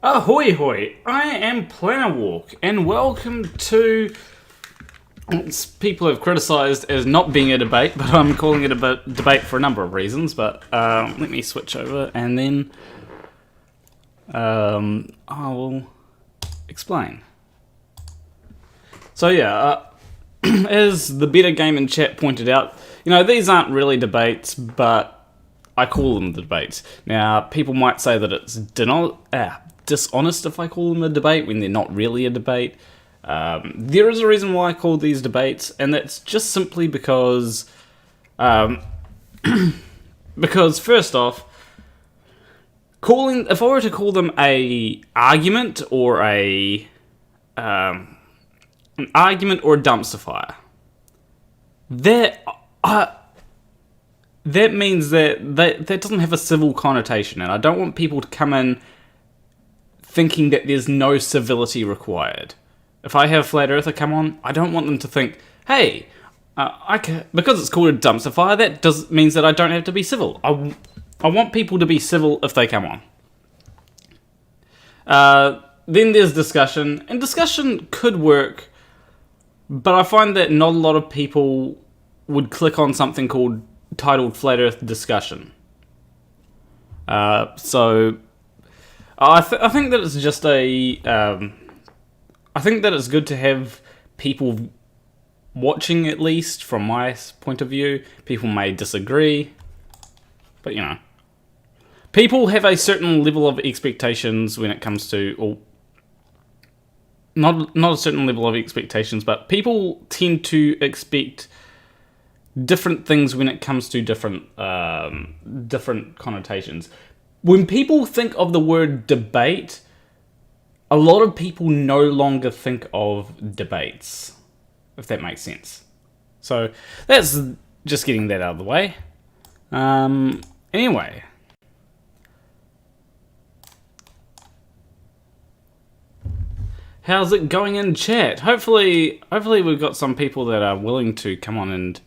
Ahoy hoy, I am Planarwalk, and welcome to, people have criticised as not being a debate, but I'm calling it a debate for a number of reasons, but let me switch over and then I will explain. So yeah, as the Better Game in chat pointed out, you know, these aren't really debates, but I call them the debates. Now, people might say that it's dishonest if I call them a debate when they're not really a debate. There is a reason why I call these debates, and that's just simply because because first off, if I were to call them a argument or an argument or a dumpster fire, that means that doesn't have a civil connotation, and I don't want people to come in thinking that there's no civility required. If I have Flat Earther come on, I don't want them to think, hey, because it's called a dumpster fire, that means that I don't have to be civil. I want people to be civil if they come on. Then there's discussion, and discussion could work, but I find that not a lot of people would click on something titled Flat Earth Discussion. So I think that it's just I think that it's good to have people watching, at least from my point of view. People may disagree, but you know, people have a certain level of expectations when it comes to, or not a certain level of expectations, but people tend to expect different things when it comes to different connotations. When people think of the word debate, a lot of people no longer think of debates, if that makes sense. So that's just getting that out of the way. Anyway. How's it going in chat? Hopefully we've got some people that are willing to come on and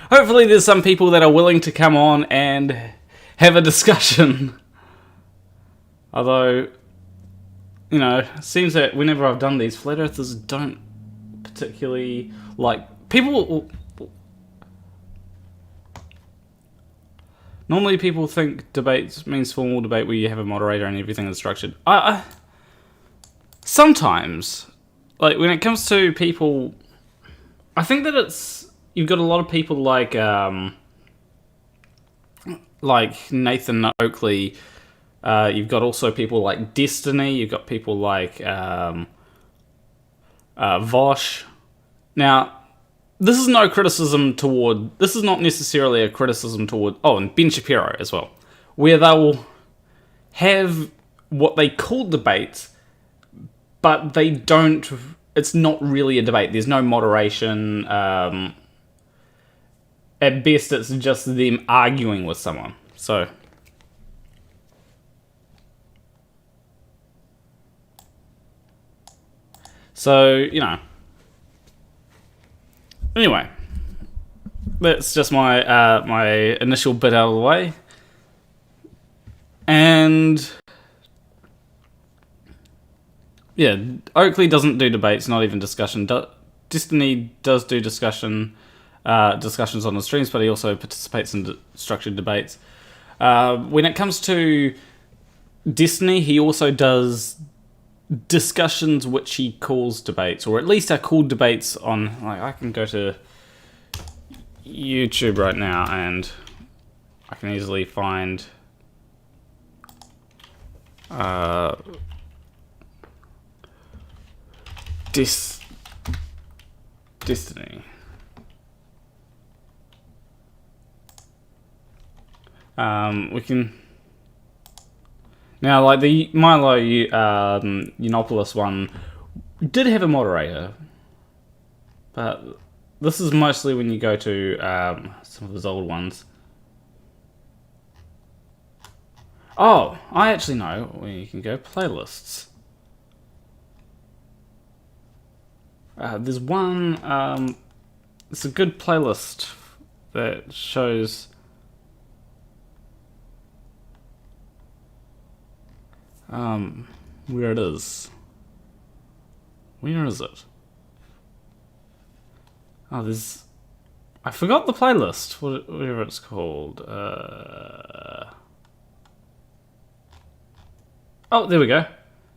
hopefully there's some people that are willing to come on and have a discussion. Although, you know, it seems that whenever I've done these, Flat Earthers don't particularly like... Normally people think debates means formal debate where you have a moderator and everything is structured. Sometimes, like, when it comes to people... I think that you've got a lot of people like Nathan Oakley. You've got also people like Destiny. You've got people like Vosh. Now, this is not necessarily a criticism toward... Oh, and Ben Shapiro as well. Where they will have what they call debates, but they don't... It's not really a debate. There's no moderation. At best, it's just them arguing with someone. So you know. Anyway, that's just my my initial bit out of the way, and yeah, Oakley doesn't do debates, not even discussion. Destiny does do discussions on the streams, but he also participates in structured debates. When it comes to Destiny, he also does discussions which he calls debates, or at least are called debates on... Like, I can go to YouTube right now, and I can easily find... Destiny. We can... Now, like the Milo Yiannopoulos one did have a moderator, but this is mostly when you go to some of his old ones. Oh, I actually know where you can go. Playlists. There's one. It's a good playlist that shows. Where it is. Where is it? Oh, there's... I forgot the playlist, whatever it's called. Oh, there we go.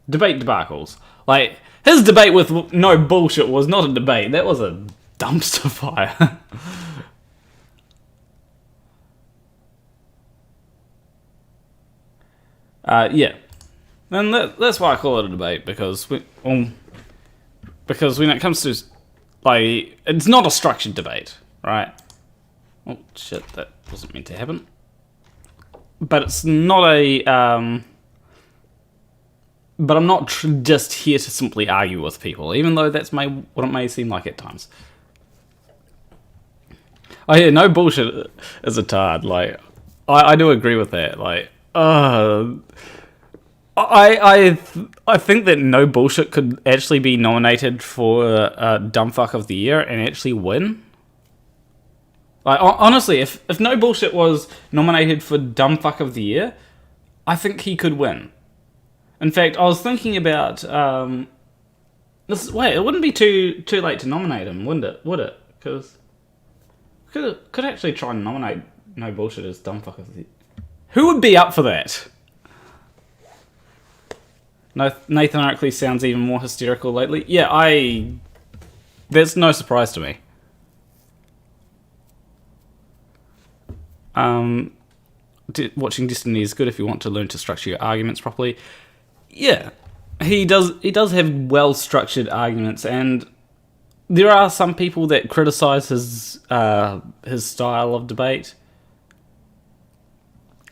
Debate debacles. Like, his debate with No Bullshit was not a debate, that was a dumpster fire. Yeah. And that's why I call it a debate, because when it comes to, like, it's not a structured debate, right? Oh, shit, that wasn't meant to happen. But it's not a, but I'm not just here to simply argue with people, even though that's what it may seem like at times. Oh yeah, No Bullshit is a tard, like, I do agree with that, like, I think that No Bullshit could actually be nominated for Dumbfuck of the Year and actually win. Like, honestly, if No Bullshit was nominated for Dumbfuck of the Year, I think he could win. In fact, I was thinking about wait, it wouldn't be too late to nominate him, wouldn't it? Would it? Because could actually try and nominate No Bullshit as Dumbfuck of the Year. Who would be up for that? Nathan Oakley sounds even more hysterical lately. Yeah, that's no surprise to me. Watching Destiny is good if you want to learn to structure your arguments properly. Yeah, he does have well-structured arguments, and there are some people that criticize his style of debate.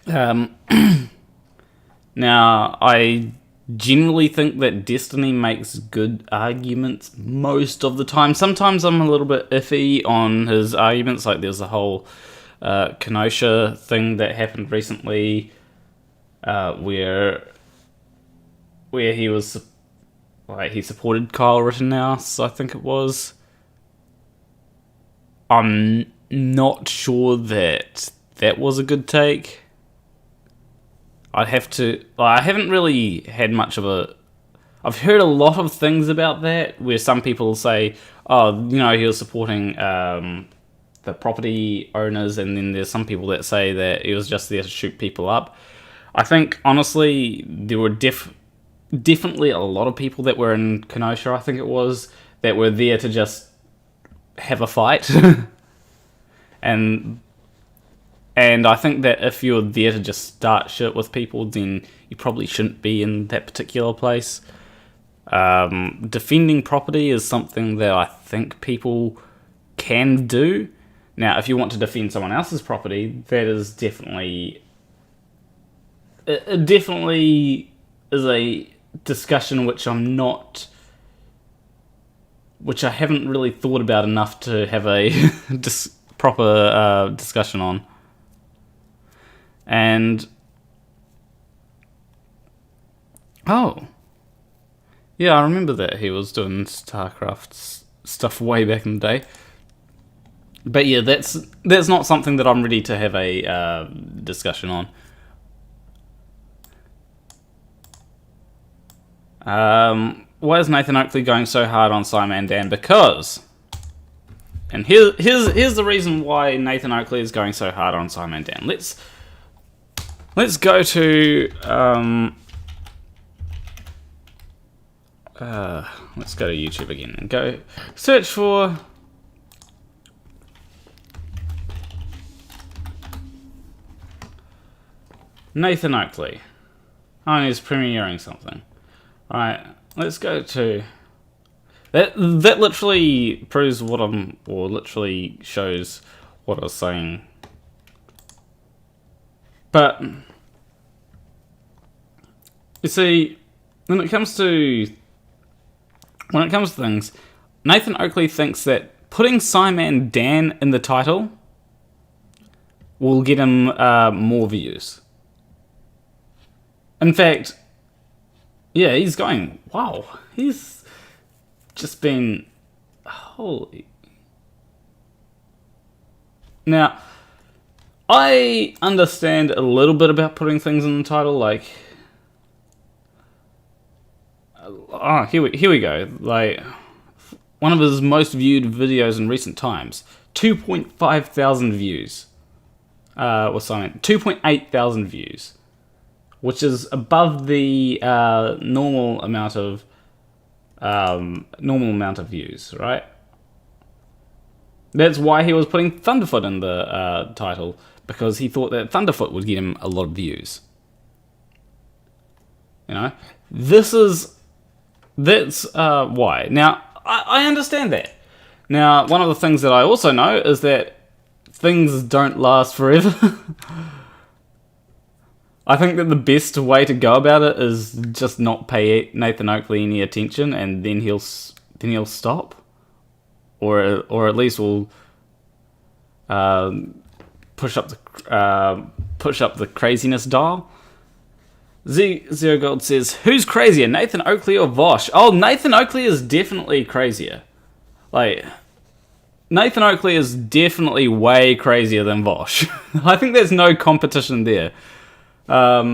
Now, I generally think that Destiny makes good arguments most of the time. Sometimes I'm a little bit iffy on his arguments, like there's a whole Kenosha thing that happened recently where he was, like, he supported Kyle Rittenhouse, I think it was. I'm not sure that was a good take. I haven't really had much of a... I've heard a lot of things about that, where some people say, oh, you know, he was supporting the property owners, and then there's some people that say that he was just there to shoot people up. I think, honestly, there were definitely a lot of people that were in Kenosha, I think it was, that were there to just have a fight. And I think that if you're there to just start shit with people, then you probably shouldn't be in that particular place. Defending property is something that I think people can do. Now, if you want to defend someone else's property, that is definitely... It definitely is a discussion which I haven't really thought about enough to have a proper discussion on. And oh, yeah, I remember that he was doing StarCraft stuff way back in the day. But yeah, that's not something that I'm ready to have a discussion on. Why is Nathan Oakley going so hard on Simon Dan? Because, and here's the reason why Nathan Oakley is going so hard on Simon Dan. Let's go to let's go to YouTube again and go search for Nathan Oakley. Oh, he's premiering something. Alright, let's go to that literally proves literally shows what I was saying. But You see, when it comes to things, Nathan Oakley thinks that putting Simon Dan in the title will get him more views. In fact, yeah, he's going, wow, he's just been, holy. Now, I understand a little bit about putting things in the title, like, here we go, like, one of his most viewed videos in recent times, 2.5 thousand views, was Simon, 2.8 thousand views, which is above the normal amount of views, right? That's why he was putting Thunderfoot in the title, because he thought that Thunderfoot would get him a lot of views. You know, that's why. Now, I understand that. Now, one of the things that I also know is that things don't last forever. I think that the best way to go about it is just not pay Nathan Oakley any attention, and then he'll stop, or at least will push up the craziness dial. Zero Gold says, "Who's crazier, Nathan Oakley or Vosh?" Oh, Nathan Oakley is definitely crazier. Like, Nathan Oakley is definitely way crazier than Vosh. I think there's no competition there. I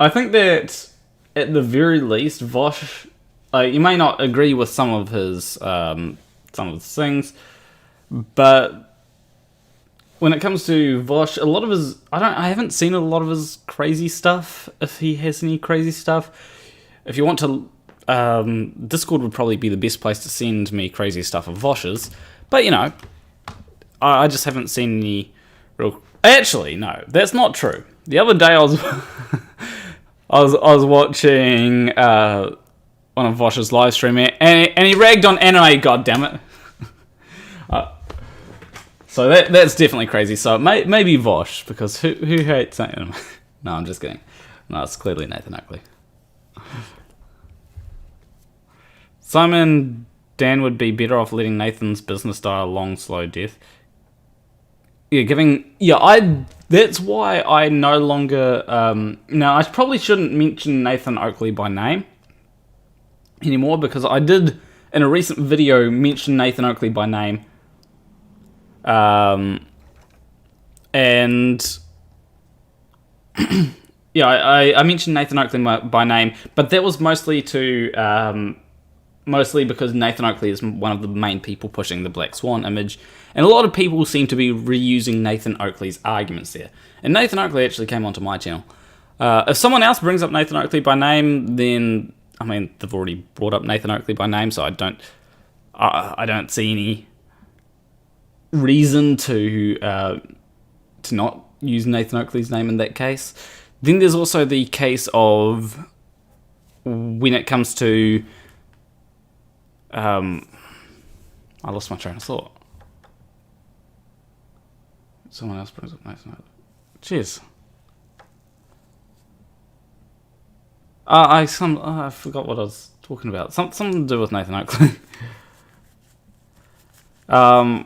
think that at the very least, Vosh, you may not agree with some of his things, but when it comes to Vosh, a lot of his, I haven't seen a lot of his crazy stuff. If he has any crazy stuff, if you want to, Discord would probably be the best place to send me crazy stuff of Vosh's. But you know, I just haven't seen any real. Actually, no, that's not true. The other day I was I was watching one of Vosh's live stream, and he ragged on anime. God damn it! So that's definitely crazy. So maybe Vosh, because who hates anime? No, I'm just kidding. No, it's clearly Nathan Oakley. Simon Dan would be better off letting Nathan's business die a long, slow death. That's why I no longer, now I probably shouldn't mention Nathan Oakley by name anymore, because I did, in a recent video, mention Nathan Oakley by name, and, yeah, I mentioned Nathan Oakley by name, but that was mostly because Nathan Oakley is one of the main people pushing the Black Swan image, and a lot of people seem to be reusing Nathan Oakley's arguments there. And Nathan Oakley actually came onto my channel. If someone else brings up Nathan Oakley by name, then, I mean, they've already brought up Nathan Oakley by name, so I don't see any reason to not use Nathan Oakley's name in that case. Then there's also the case of when it comes to I lost my train of thought. Someone else brings up Nathan Oakley. Cheers. I forgot what I was talking about. Something to do with Nathan Oakley. Oh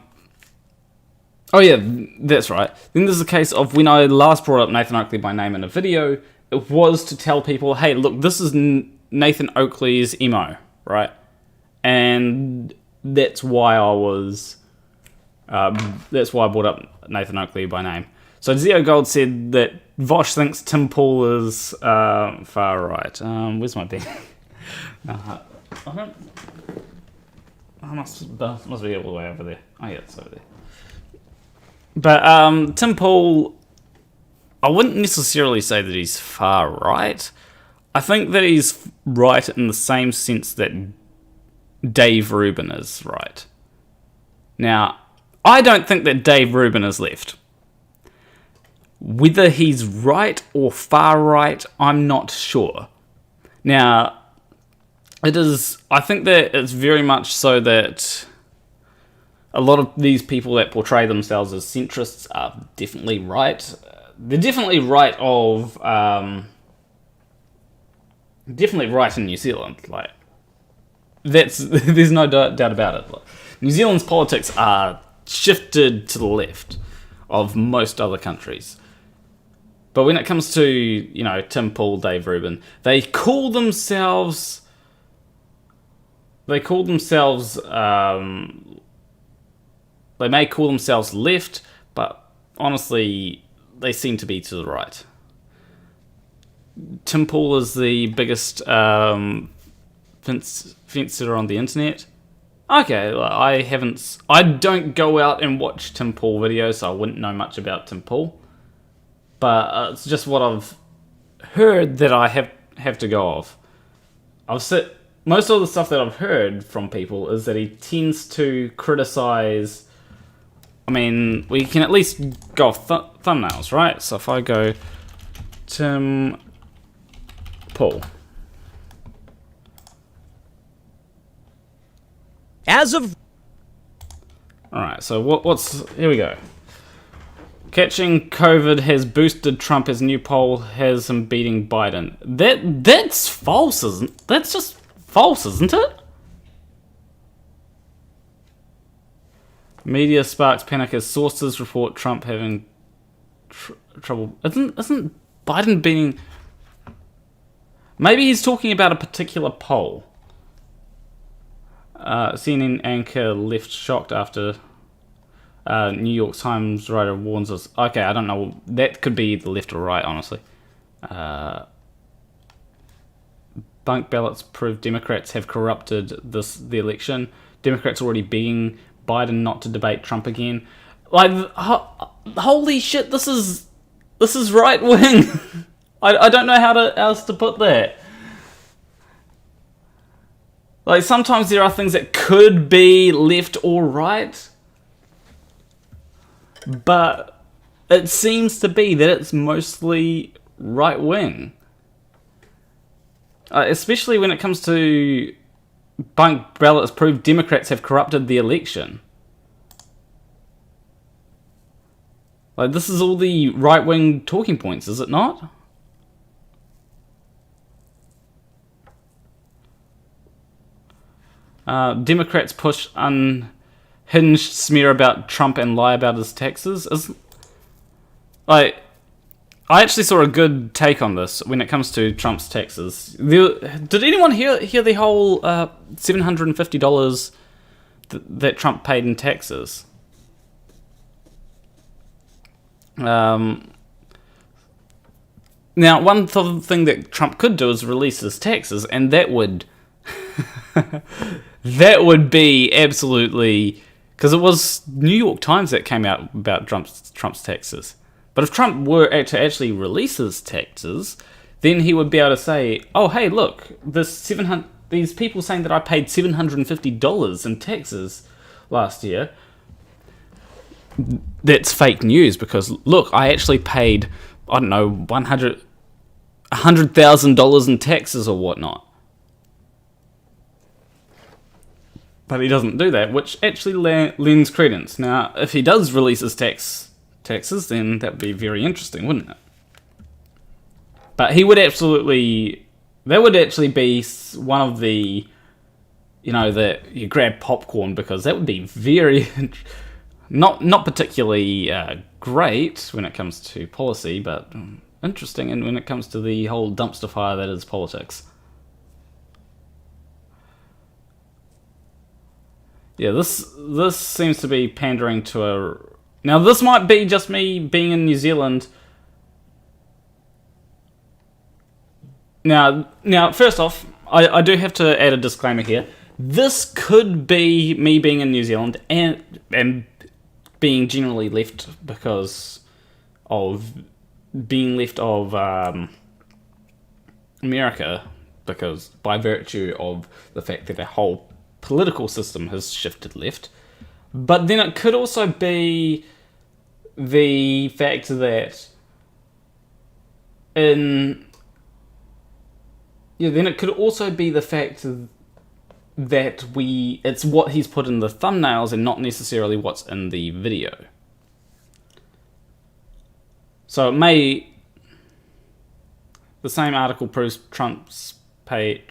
yeah, that's right. Then there's the case of when I last brought up Nathan Oakley by name in a video, it was to tell people, hey, look, this is Nathan Oakley's MO, right? And that's why I brought up Nathan Oakley by name. So Zio Gold said that Vosh thinks Tim Pool is far right. Where's my pen? I must be all the way over there. Oh yeah, it's over there. But Tim Pool, I wouldn't necessarily say that he's far right. I think that he's right in the same sense that Dave Rubin is right. Now, I don't think that Dave Rubin is left. Whether he's right or far right, I'm not sure. Now, I think that it's very much so that a lot of these people that portray themselves as centrists are definitely right. They're definitely right of definitely right in New Zealand. Like, that's there's no doubt about it. Like, New Zealand's politics are shifted to the left of most other countries. But when it comes to, you know, Tim Pool, Dave Rubin, they call themselves they may call themselves left, but honestly, they seem to be to the right. Tim Pool is the biggest fencer on the internet. Okay, I don't go out and watch Tim Pool videos, so I wouldn't know much about Tim Pool. But it's just what I've heard that I have to go off. Most of the stuff that I've heard from people is that he tends to criticize. I mean, we can at least go off thumbnails, right? So if I go Tim Pool. As of... Alright, so what's... Here we go. Catching COVID has boosted Trump as new poll has him beating Biden. That's false, isn't... That's just false, isn't it? Media sparks panic as sources report Trump having trouble... Isn't Biden beating... Maybe he's talking about a particular poll. CNN anchor left shocked after New York Times writer warns us. Okay, I don't know. That could be the left or right, honestly. Bunk ballots prove Democrats have corrupted the election. Democrats already begging Biden not to debate Trump again. Like, holy shit! This is right wing. I don't know how else to put that. Like, sometimes there are things that could be left or right, but it seems to be that it's mostly right wing. Especially when it comes to bunk ballots prove Democrats have corrupted the election. Like, this is all the right wing talking points, is it not? Democrats push unhinged smear about Trump and lie about his taxes. I actually saw a good take on this when it comes to Trump's taxes. Did anyone hear the whole $750 that Trump paid in taxes? Now, one thing that Trump could do is release his taxes, and that would that would be absolutely, because it was New York Times that came out about Trump's taxes. But if Trump were to actually release his taxes, then he would be able to say, "Oh, hey, look, these people saying that I paid $750 in taxes last year. That's fake news because look, I actually paid, I don't know, $100,000 in taxes or whatnot." But he doesn't do that, which actually lends credence. Now, if he does release his taxes, then that would be very interesting, wouldn't it? But he would absolutely... That would actually be one of the... that you grab popcorn, because that would be very... not particularly great when it comes to policy, but interesting and when it comes to the whole dumpster fire that is politics. Yeah, this seems to be pandering to a... Now, this might be just me being in New Zealand. Now, first off, I do have to add a disclaimer here. This could be me being in New Zealand and being generally left because of being left of America, because by virtue of the fact that our whole political system has shifted left. But then it could also be the fact that then it could also be the fact that it's what he's put in the thumbnails and not necessarily what's in the video. So the same article proves Trump's paid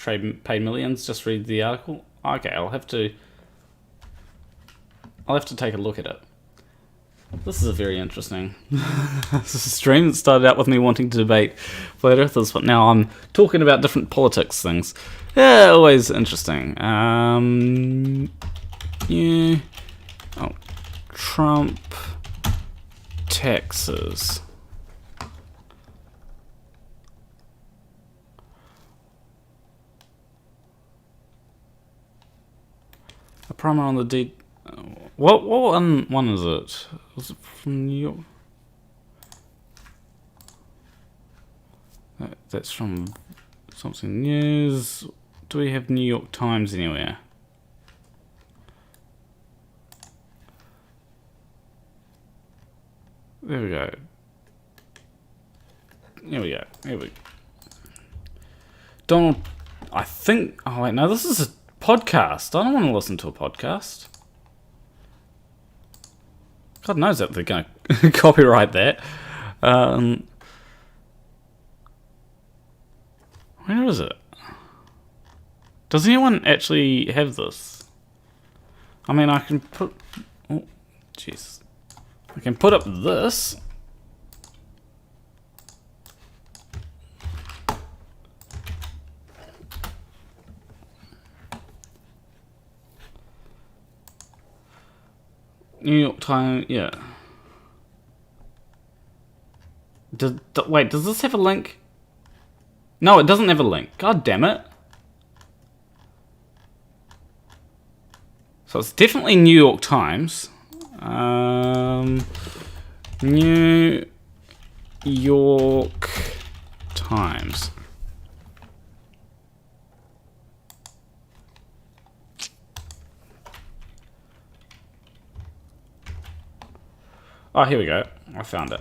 millions. Just read the article. Okay, I'll have to take a look at it. This is very interesting. This is a stream that started out with me wanting to debate flat earthers, but now I'm talking about different politics things. Yeah, always interesting. Yeah. Oh, Trump taxes. A primer on the D. What one is it? Was it from New York? That's from something news. Do we have New York Times anywhere? There we go. Here we go. Here we go. Donald, I think. Oh wait, no, this is a podcast. I don't want to listen to a podcast. God knows that they're going to copyright that. Where is it? Does anyone actually have this? I mean, I can put... Oh, jeez. I can put up this. New York Times, yeah. Wait, does this have a link? No, it doesn't have a link. God damn it. So it's definitely New York Times. New York Times. Oh, here we go. I found it.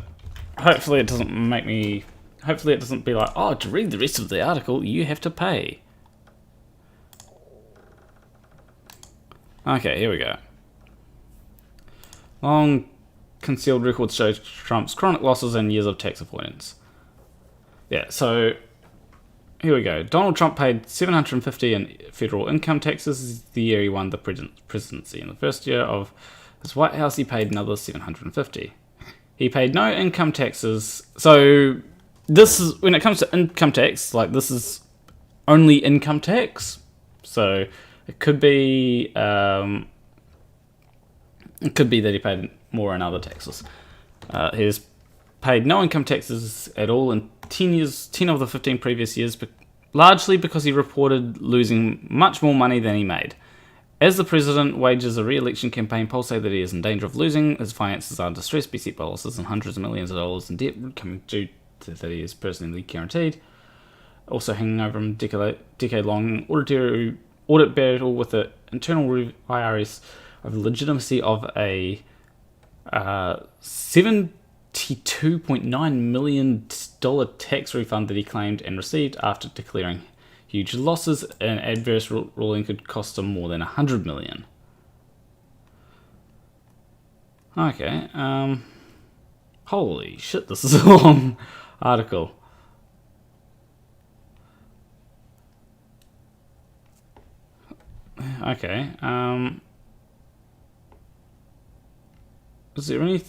Hopefully it doesn't make me... Hopefully it doesn't be like, oh, to read the rest of the article, you have to pay. Okay, here we go. Long concealed records show Trump's chronic losses and years of tax avoidance. Yeah, so here we go. Donald Trump paid $750 in federal income taxes the year he won the presidency. In the first year of his White House, he paid another $750. He paid no income taxes. So this is, when it comes to income tax, like this is only income tax. So it could be that he paid more in other taxes. He has paid no income taxes at all in 10 of the 15 previous years, but largely because he reported losing much more money than he made. As the president wages a re-election campaign, polls say that he is in danger of losing. His finances are in distress, beset by losses and hundreds of millions of dollars in debt coming due to that he is personally guaranteed. Also hanging over him, decade-long audit battle with the internal IRS over the legitimacy of a $72.9 million tax refund that he claimed and received after declaring huge losses. An adverse ruling could cost him more than $100 million. Okay, holy shit, this is a long article. Okay, is there any...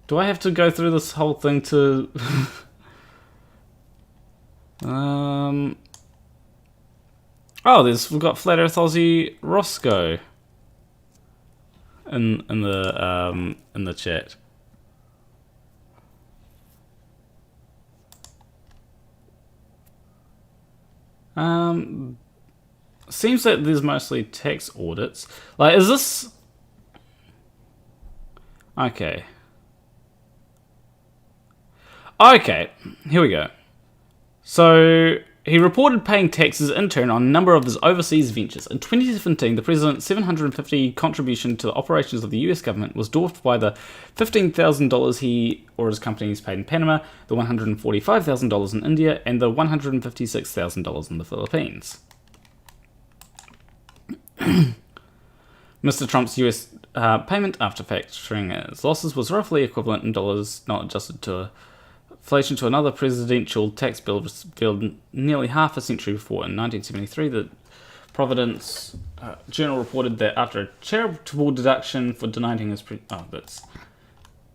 Do I have to go through this whole thing to... Oh, we've got Flat Earth Aussie Roscoe in the chat. Seems that there's mostly tax audits. Like, is this... Okay. Okay, here we go. So, he reported paying taxes in turn on a number of his overseas ventures. In 2017, the president's $750 contribution to the operations of the US government was dwarfed by the $15,000 he or his companies paid in Panama, the $145,000 in India, and the $156,000 in the Philippines. Mr. Trump's US payment after factoring his losses was roughly equivalent in dollars, not adjusted to relation to another presidential tax bill revealed nearly half a century before, in 1973, that Providence Journal reported that after a charitable deduction for donating his...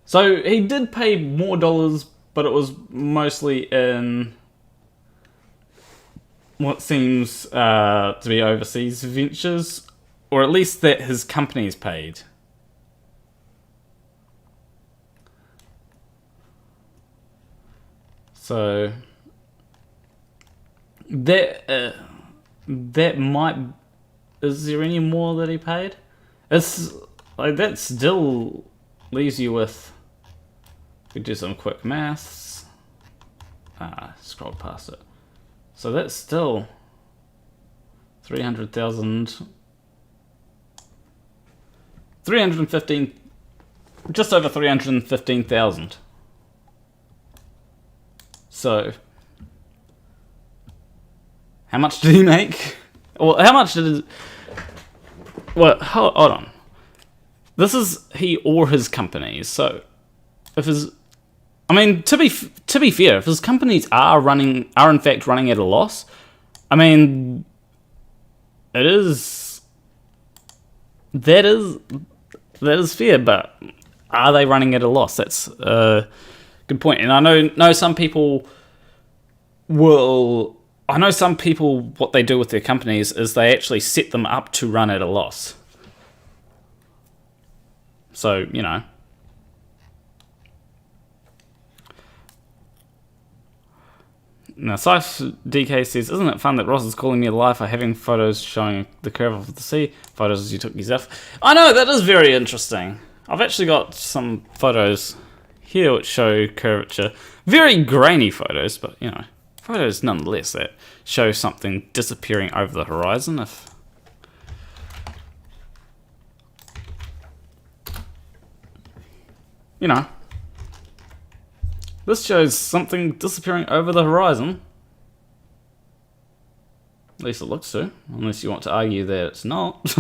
So he did pay more dollars, but it was mostly in what seems to be overseas ventures, or at least that his companies paid. So that might... Is there any more that he paid? It's like that still leaves you with... We do some quick maths. Scroll past it. So that's still 300,000, 315, just over 315,000. So, how much did he make? Well, how much did... Well, hold on. This is he or his companies. So, if his... I mean, to be fair, if his companies are in fact running at a loss, I mean, that is fair, but are they running at a loss? That's a good point. And I know some people will... I know some people, what they do with their companies is they actually set them up to run at a loss. So, you know. Now, Scythe DK says, isn't it fun that Ross is calling me alive for having photos showing the curve of the sea? Photos as you took these off. I know, that is very interesting. I've actually got some photos here which show curvature. Very grainy photos, but, you know, photos nonetheless that show something disappearing over the horizon. If you know, this shows something disappearing over the horizon. At least it looks to, unless you want to argue that it's not.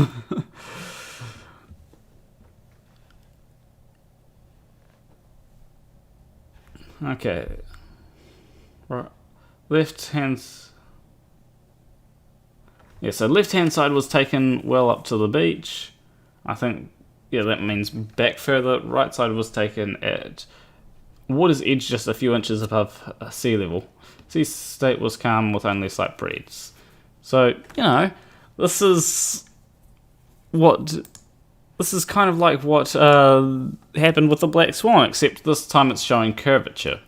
Okay. Right. Left hand... Yeah, so left-hand side was taken well up to the beach. I think, yeah, that means back further. Right side was taken at water's edge, just a few inches above sea level. Sea state was calm with only slight breeze. So, you know, this is kind of like what happened with the Black Swan, except this time it's showing curvature.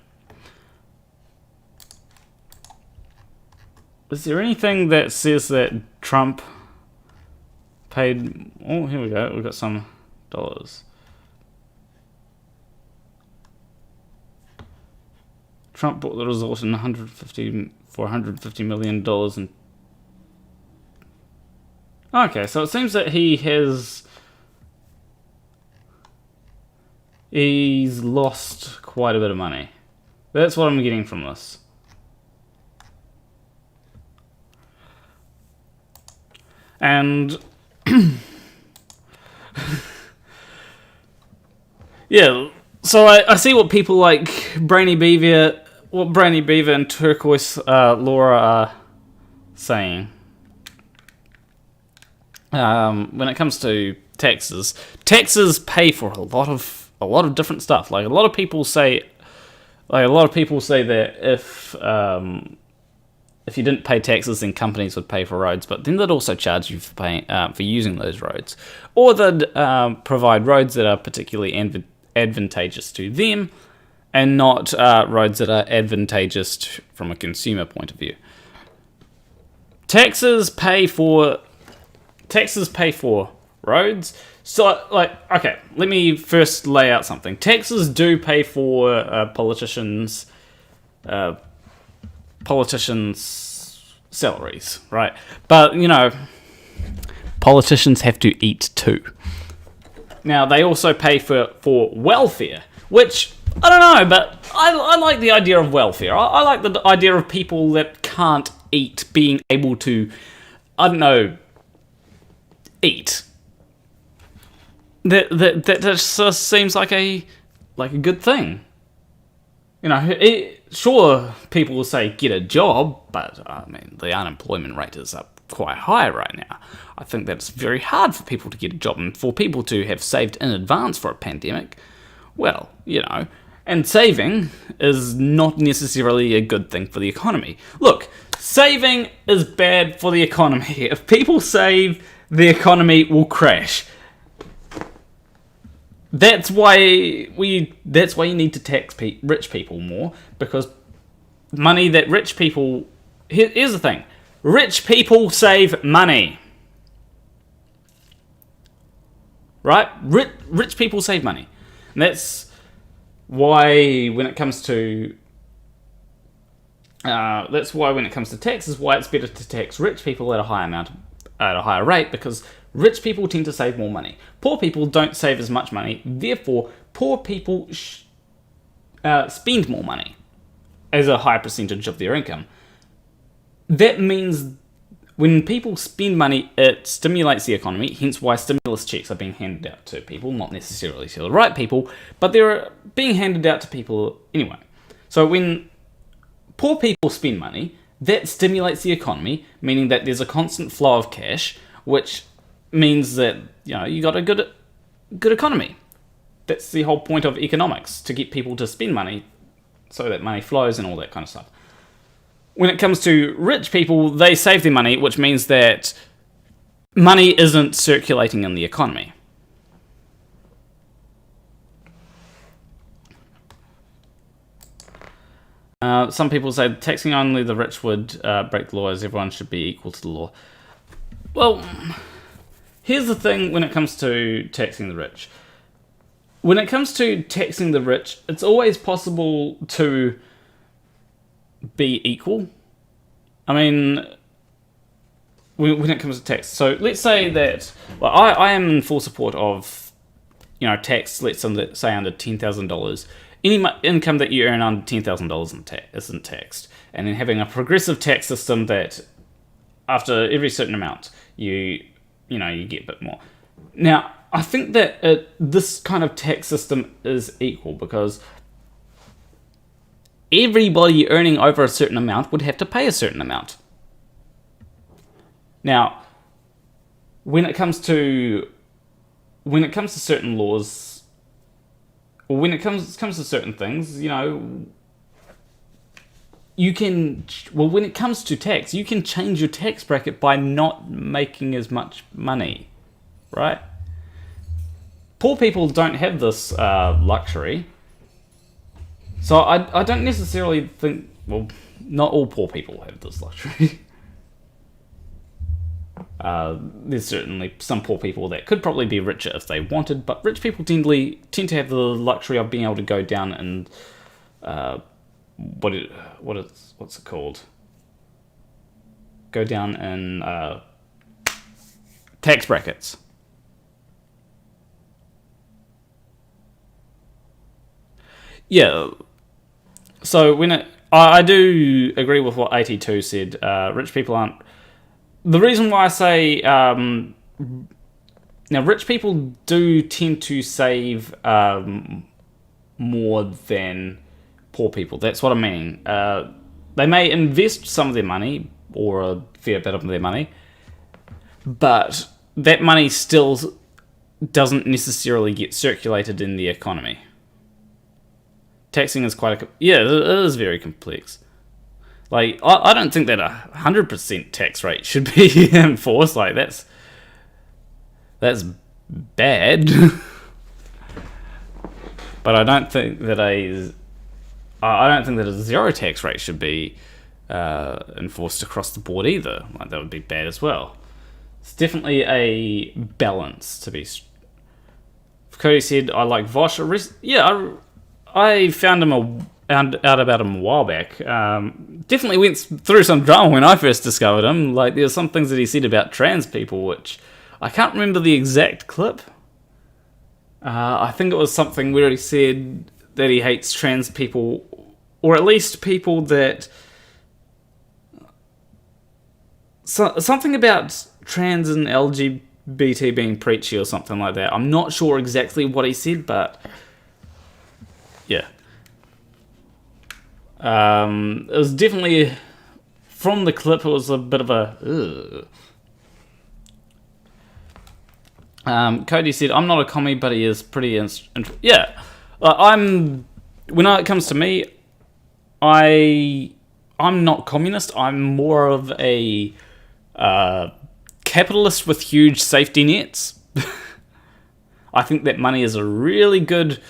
Is there anything that says that Trump paid... Oh, here we go. We've got some dollars. Trump bought the resort in $150 million. And okay, so it seems that he's lost quite a bit of money. That's what I'm getting from this. And yeah, so I see what people like Brainy Beaver and Turquoise Laura are saying. When it comes to taxes pay for a lot of different stuff. Like a lot of people say that if you didn't pay taxes, then companies would pay for roads, but then they'd also charge you for paying for using those roads, or they'd provide roads that are particularly advantageous to them, and not roads that are advantageous from a consumer point of view. Taxes pay for roads. So, like, okay, let me first lay out something. Taxes do pay for politicians' salaries, right? But, you know, politicians have to eat too. Now, they also pay for welfare, which, I don't know, but I like the idea of welfare. I like the idea of people that can't eat being able to, I don't know, eat. That just seems like a good thing. You know, sure, people will say get a job, but I mean, the unemployment rate is up quite high right now. I think that it's very hard for people to get a job, and for people to have saved in advance for a pandemic, well, you know, and saving is not necessarily a good thing for the economy. Look, saving is bad for the economy. If people save, the economy will crash. That's why you need to tax rich people more, because money that rich people... Here's the thing. Rich people save money. Right? Rich people save money. And that's why when it comes to... taxes, why it's better to tax rich people at a higher rate, because rich people tend to save more money. Poor people don't save as much money, therefore poor people spend more money as a high percentage of their income. That means when people spend money, it stimulates the economy, hence why stimulus checks are being handed out to people, not necessarily to the right people, but they're being handed out to people anyway. So when poor people spend money, that stimulates the economy, meaning that there's a constant flow of cash, which means that, you know, you got a good economy. That's the whole point of economics, to get people to spend money so that money flows and all that kind of stuff. When it comes to rich people, they save their money, which means that money isn't circulating in the economy. Some people say taxing only the rich would break the law, as everyone should be equal to the law. Well, here's the thing when it comes to taxing the rich. When it comes to taxing the rich, it's always possible to be equal. I mean, when it comes to tax. So let's say that, well, I am in full support of, you know, tax, let's say under $10,000. Any income that you earn under $10,000 isn't taxed. And then having a progressive tax system that after every certain amount, you get a bit more. Now, I think that this kind of tax system is equal, because everybody earning over a certain amount would have to pay a certain amount. Now, when it comes to certain laws, or when it comes to certain things, you know, when it comes to tax, you can change your tax bracket by not making as much money, right? Poor people don't have this luxury. So I don't necessarily think... Well, not all poor people have this luxury. There's certainly some poor people that could probably be richer if they wanted, but rich people tend to have the luxury of being able to go down and... what's it called? Go down in tax brackets. Yeah. So I do agree with what 82 said. Rich people aren't. The reason why I say now rich people do tend to save more than poor people. That's what I mean. They may invest some of their money, or a fair bit of their money, but that money still doesn't necessarily get circulated in the economy. Taxing is it is very complex. Like, I don't think that 100% tax rate should be enforced. Like, that's bad. But I don't think that a zero tax rate should be enforced across the board either. Like, that would be bad as well. It's definitely a balance to be. Cody said, "I like Vosh." Yeah, I found out about him a while back. Definitely went through some drama when I first discovered him. Like, there were some things that he said about trans people, which I can't remember the exact clip. I think it was something where he said that he hates trans people, or at least people that... something about trans and LGBT being preachy or something like that. I'm not sure exactly what he said, but... yeah. It was definitely, from the clip, it was a bit of a... Cody said, I'm not a commie, but he is pretty... yeah. When it comes to me, I'm not communist. I'm more of a capitalist with huge safety nets. I think that money is a really good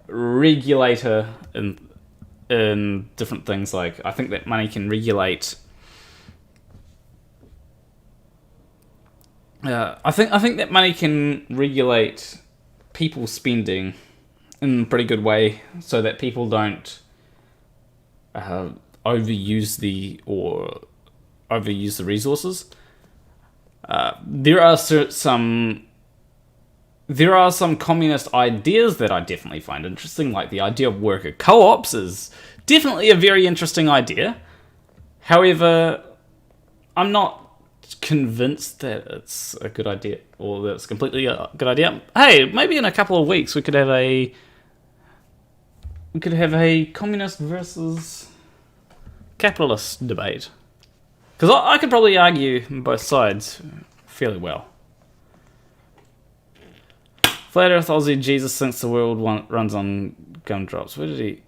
regulator in different things. Like, I think that money can regulate... I think that money can regulate people's spending in a pretty good way, so that people don't overuse the resources. There are some communist ideas that I definitely find interesting, like the idea of worker co-ops is definitely a very interesting idea. However, I'm not convinced that it's a good idea, or that it's completely a good idea. Hey, maybe in a couple of weeks we could have a communist versus capitalist debate, because I could probably argue both sides fairly well. Flat Earth Aussie Jesus thinks the world runs on gumdrops. Where did he?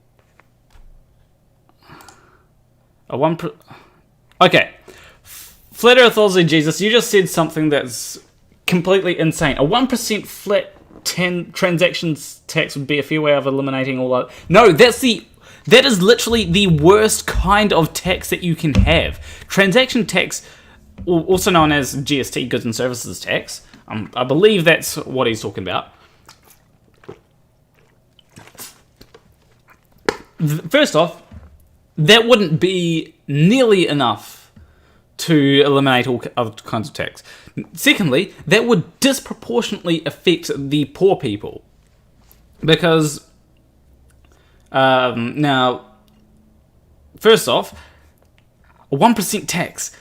Okay. Flat Earth Aussie Jesus, you just said something that's completely insane. A 1% flat 10 transactions tax would be a fair way of eliminating all that. No, that is literally the worst kind of tax that you can have. Transaction tax, also known as GST, Goods and Services Tax. I believe that's what he's talking about. First off, that wouldn't be nearly enough to eliminate all other kinds of tax. Secondly, that would disproportionately affect the poor people. Because, now, first off, a 1% tax,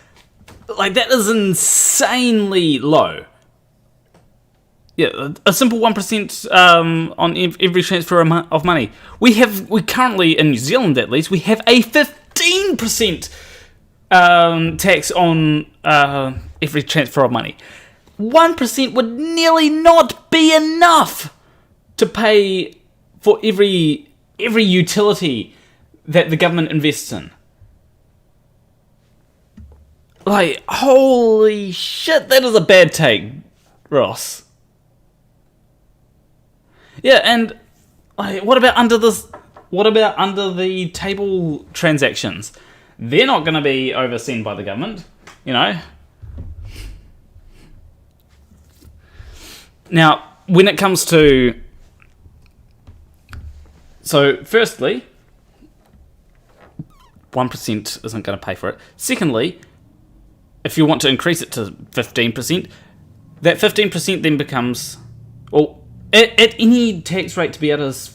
like, that is insanely low. Yeah, a simple 1% on every transfer of money. We currently, in New Zealand at least, we have a 15% tax on every transfer of money. 1% would nearly not be enough to pay for every utility that the government invests in. Like, holy shit, that is a bad take, Ross. Yeah, and like, what about under the table transactions? They're not going to be overseen by the government, you know. Now, when it comes to... So, firstly, 1% isn't going to pay for it. Secondly, if you want to increase it to 15%, that 15% then becomes... Well, at any tax rate to be able to...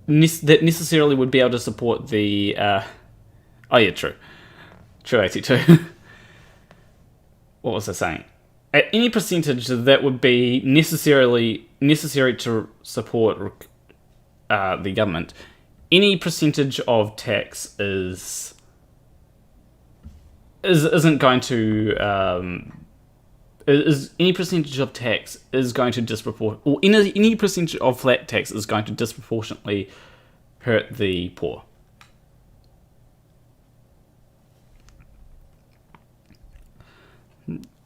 that necessarily would be able to support the... oh yeah, true. True 82. What was I saying? At any percentage that would be necessary to support the government, any percentage of tax isn't going to any percentage of tax is going to any percentage of flat tax is going to disproportionately hurt the poor.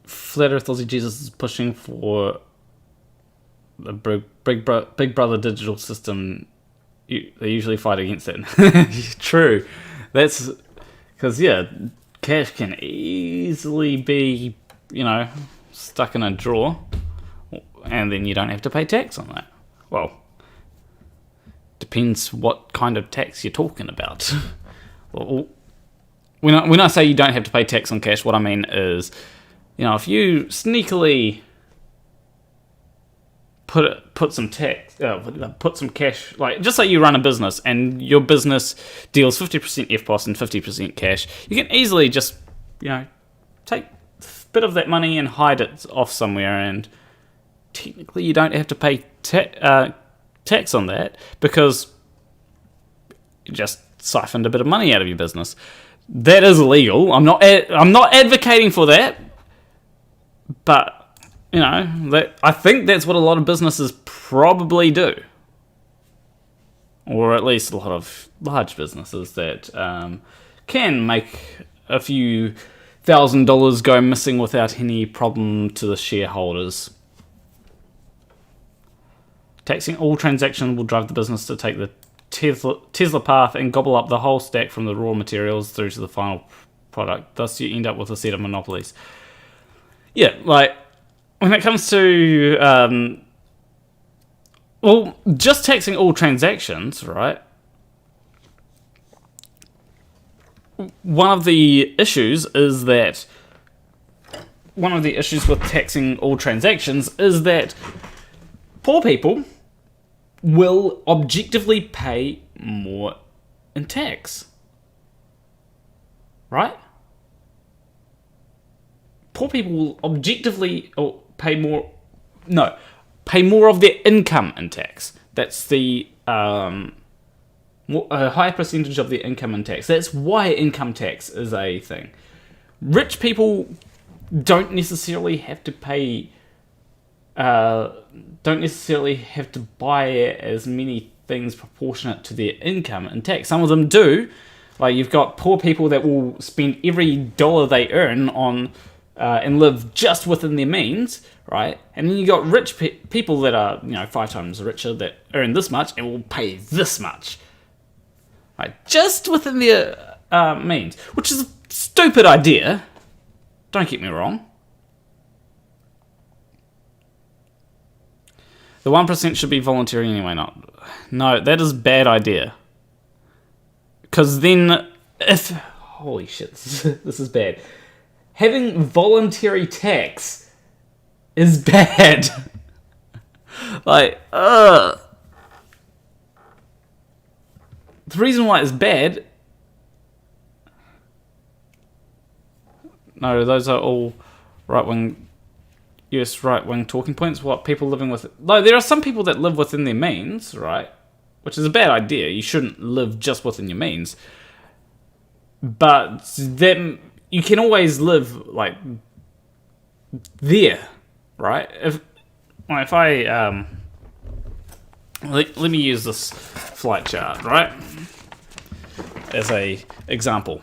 Flat Earth Aussie Jesus is pushing for the Big Brother digital system. They usually fight against it. True. That's because, yeah, cash can easily be, stuck in a drawer, and then you don't have to pay tax on that. Well, depends what kind of tax you're talking about. Well, when I say you don't have to pay tax on cash, what I mean is, if you sneakily put some cash, like, just say you run a business and your business deals 50% FPOS and 50% cash, you can easily just, take a bit of that money and hide it off somewhere, and technically you don't have to pay tax on that, because you just siphoned a bit of money out of your business. That is illegal. I'm not advocating for that, but I think that's what a lot of businesses probably do, or at least a lot of large businesses that can make a few $1,000 go missing without any problem to the shareholders. Taxing all transactions will drive the business to take the Tesla path and gobble up the whole stack from the raw materials through to the final product. Thus, you end up with a set of monopolies. Yeah, like, when it comes to, just taxing all transactions, right? One of the issues with taxing all transactions is that poor people will objectively pay more in tax. Right? Poor people will objectively pay more of their income in tax. That's the a high percentage of their income in tax. That's why income tax is a thing. Rich people don't necessarily have to pay don't necessarily have to buy as many things proportionate to their income in tax. Some of them do. Like, you've got poor people that will spend every dollar they earn on and live just within their means, right? And then you got rich people that are 5 times richer that earn this much and will pay this much, right? Just within their means, which is a stupid idea. Don't get me wrong. The 1% should be voluntary anyway. No, that is a bad idea. Because then, holy shit, this is bad. Having voluntary tax is bad. The reason why it's bad. No, those are all US right-wing talking points. What people living with... No, there are some people that live within their means, right? Which is a bad idea. You shouldn't live just within your means. But then you can always live, like, there, right? If I... let me use this flight chart, right? As a example.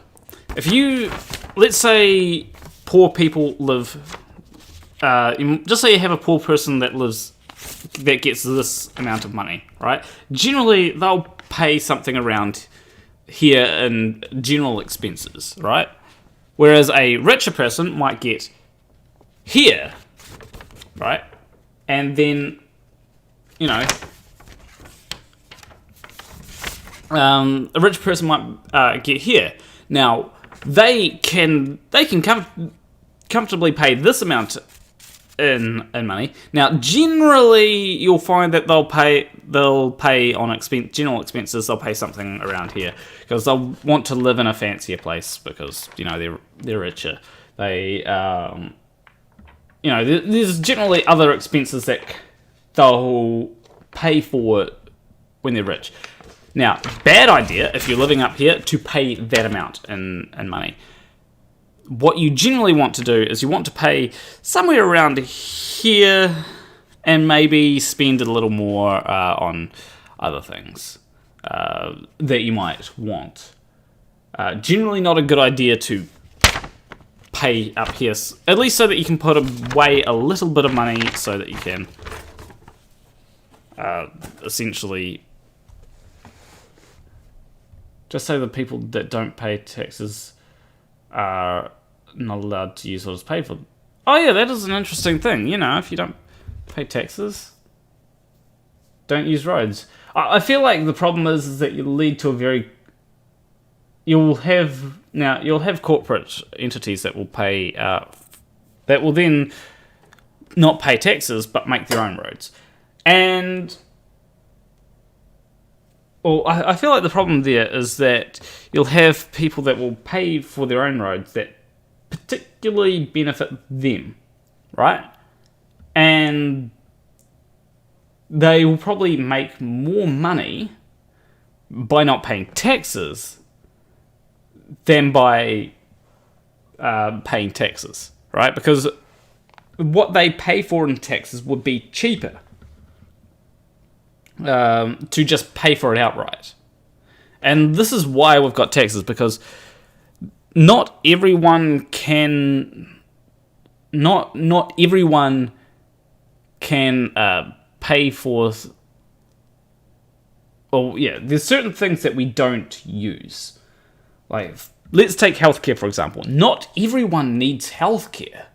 If you... Let's say poor people live... just say you have a poor person that gets this amount of money, right? Generally, they'll pay something around here in general expenses, right? Whereas a richer person might get here, right? And then, a rich person might get here. Now, they can comfortably pay this amount in money. Now, generally, you'll find that they'll pay on general expenses. They'll pay something around here because they'll want to live in a fancier place because they're richer. They there's generally other expenses that they'll pay for when they're rich. Now, bad idea if you're living up here to pay that amount in money. What you generally want to do is you want to pay somewhere around here and maybe spend a little more on other things that you might want. Generally not a good idea to pay up here, at least so that you can put away a little bit of money so that you can essentially... Just say the people that don't pay taxes are not allowed to use what is paid for. Oh yeah, that is an interesting thing. If you don't pay taxes, don't use roads. I feel like the problem is that you'll lead to you'll have corporate entities that will pay, that will then not pay taxes but make their own roads. And... Well, I feel like the problem there is that you'll have people that will pay for their own roads that particularly benefit them, right? And they will probably make more money by not paying taxes than by paying taxes, right? Because what they pay for in taxes would be cheaper to just pay for it outright. And this is why we've got taxes, because not everyone can pay for. There's certain things that we don't use. Like, let's take healthcare, for example. Not everyone needs healthcare.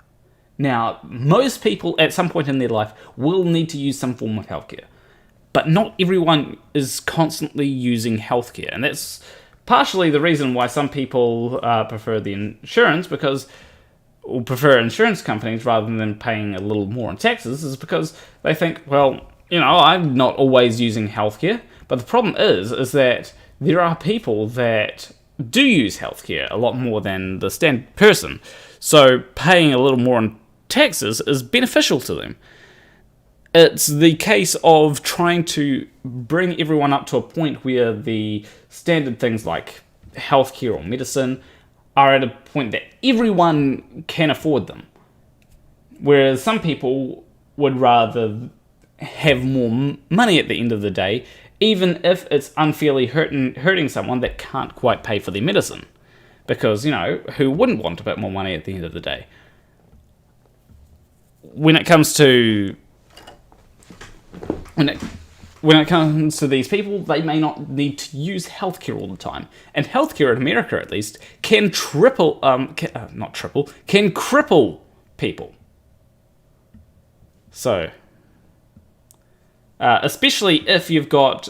Now, most people at some point in their life will need to use some form of healthcare. But not everyone is constantly using healthcare. And that's partially the reason why some people prefer the insurance, or prefer insurance companies rather than paying a little more in taxes, is because they think, well, I'm not always using healthcare. But the problem is that there are people that do use healthcare a lot more than the standard person. So paying a little more in taxes is beneficial to them. It's the case of trying to bring everyone up to a point where the standard things like healthcare or medicine are at a point that everyone can afford them. Whereas some people would rather have more money at the end of the day, even if it's unfairly hurting someone that can't quite pay for their medicine. Because, who wouldn't want a bit more money at the end of the day? When it comes to these people, they may not need to use healthcare all the time. And healthcare in America, at least, can cripple people. So, especially if you've got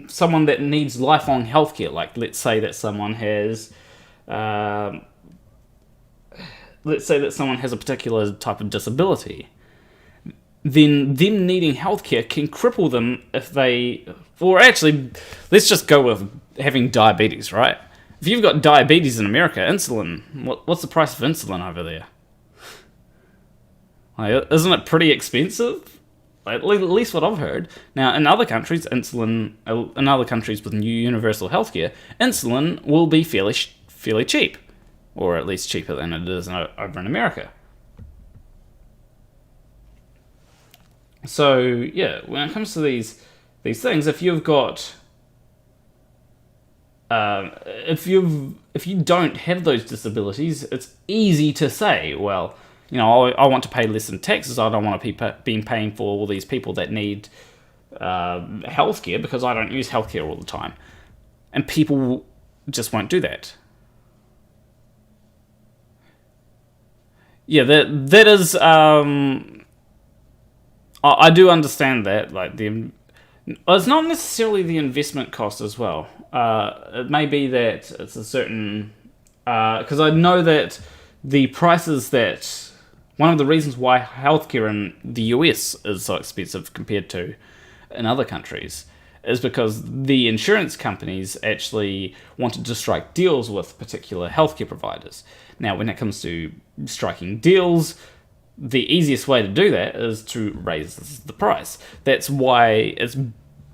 someone that needs lifelong healthcare, like let's say that someone has a particular type of disability, then them needing healthcare can cripple them let's just go with having diabetes, right? If you've got diabetes in America, insulin, what's the price of insulin over there? Like, isn't it pretty expensive? At least what I've heard. Now, in other countries with universal healthcare, insulin will be fairly cheap, or at least cheaper than it is over in America. So yeah, when it comes to these things, if you've got if you don't have those disabilities, it's easy to say, well, I want to pay less in taxes. I don't want to be paying for all these people that need healthcare because I don't use healthcare all the time, and people just won't do that. Yeah, that is. I do understand that. Like it's not necessarily the investment cost as well. It may be that it's a certain because I know that the prices that. One of the reasons why healthcare in the US is so expensive compared to in other countries is because the insurance companies actually wanted to strike deals with particular healthcare providers. Now, when it comes to striking deals, the easiest way to do that is to raise the price. That's why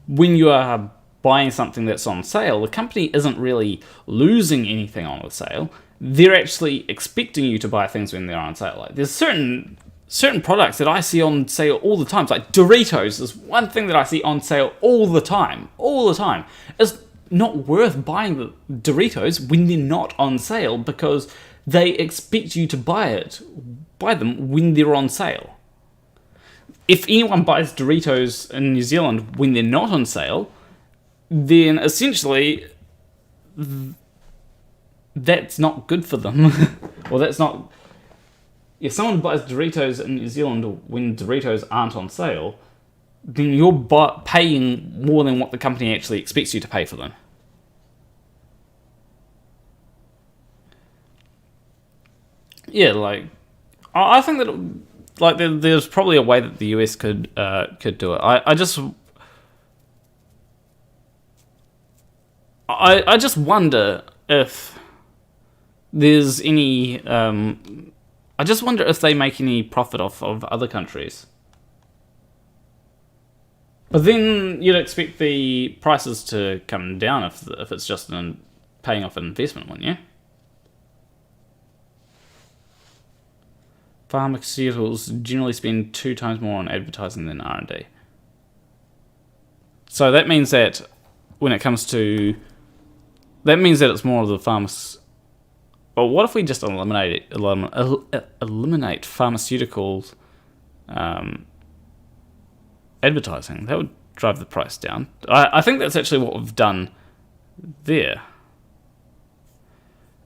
when you are buying something that's on sale, the company isn't really losing anything on the sale. They're actually expecting you to buy things when they're on sale. Like, there's certain products that I see on sale all the time. It's like Doritos is one thing that I see on sale all the time. It's not worth buying the Doritos when they're not on sale because they expect you to buy them when they're on sale. If anyone buys Doritos in New Zealand when they're not on sale, then essentially that's not good for them. Well, that's not... If someone buys Doritos in New Zealand when Doritos aren't on sale, then you're paying more than what the company actually expects you to pay for them. Yeah, like... I think that there's probably a way that the US could do it. I just wonder if there's any... I just wonder if they make any profit off of other countries. But then you'd expect the prices to come down if it's just paying off an investment, wouldn't you? Pharmaceuticals generally spend 2 times more on advertising than R&D. So that means that when it comes to... That means that it's more of the But what if we just eliminate pharmaceuticals advertising? That would drive the price down. I think that's actually what we've done there.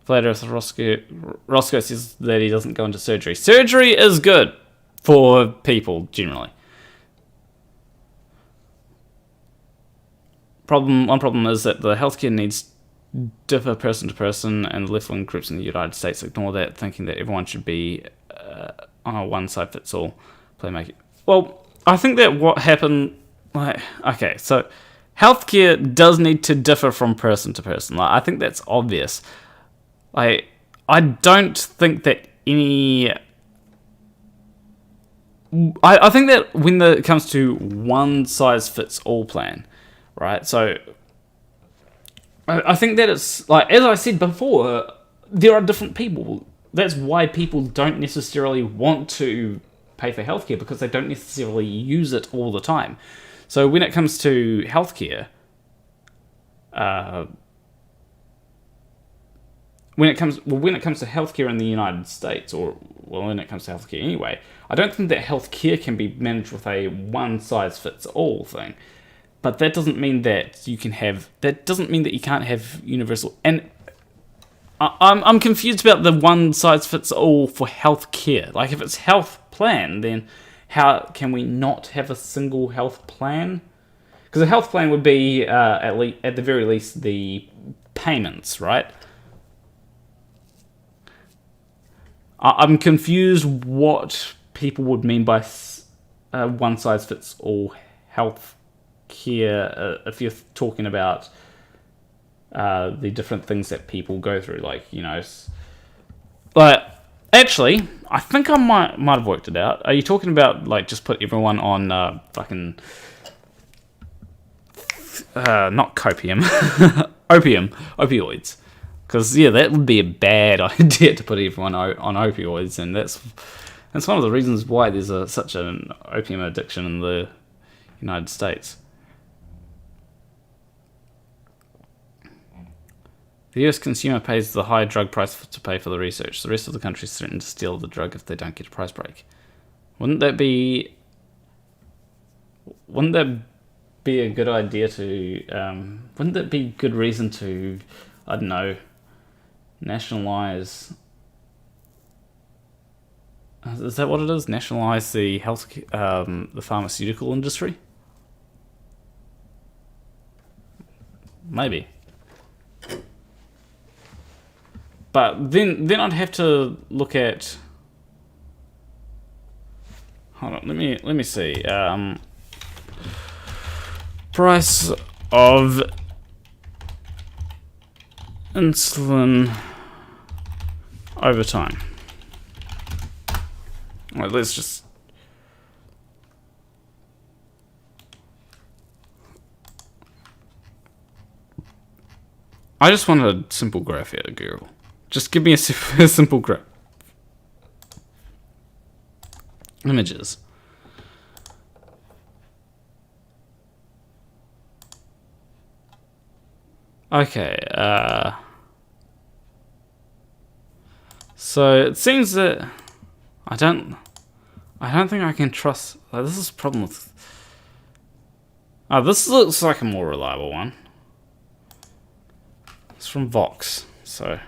Flat Earth Roscoe says that he doesn't go into surgery. Surgery is good for people, generally. One problem is that the healthcare needs differ person to person, and left-wing groups in the United States ignore that, thinking that everyone should be on a one-size-fits-all playmaking. Well, I think that what happened... okay, so healthcare does need to differ from person to person. I think that's obvious. I don't think that any... I think that when it comes to one-size-fits-all plan, right? So I think that it's, as I said before, there are different people. That's why people don't necessarily want to pay for healthcare, because they don't necessarily use it all the time. So when it comes to healthcare... When it comes to healthcare in the United States, when it comes to healthcare anyway, I don't think that healthcare can be managed with a one-size-fits-all thing. But that doesn't mean that you can have... That doesn't mean that you can't have universal... And I'm confused about the one-size-fits-all for healthcare. Like, if it's health plan, then how can we not have a single health plan? Because a health plan would be, at the very least, the payments, right? I'm confused what people would mean by one-size-fits-all health care if you're talking about the different things that people go through, But actually, I think I might have worked it out. Are you talking about just put everyone on not copium, opioids? Because that would be a bad idea to put everyone on opioids, and that's one of the reasons why there's such an opium addiction in the United States. The US consumer pays the high drug price to pay for the research. The rest of the countries threaten to steal the drug if they don't get a price break. Wouldn't that be a good idea to... wouldn't that be good reason to, I don't know, nationalize... Is that what it is? Nationalize the the pharmaceutical industry? Maybe. But then I'd have to look at... Hold on, let me see. Price of insulin over time. All right, let's just... I just want a simple graph here to Google. Just give me a simple graph. Images. Okay, so it seems that I don't think I can trust... this is a problem with... this looks like a more reliable one. It's from Vox, so...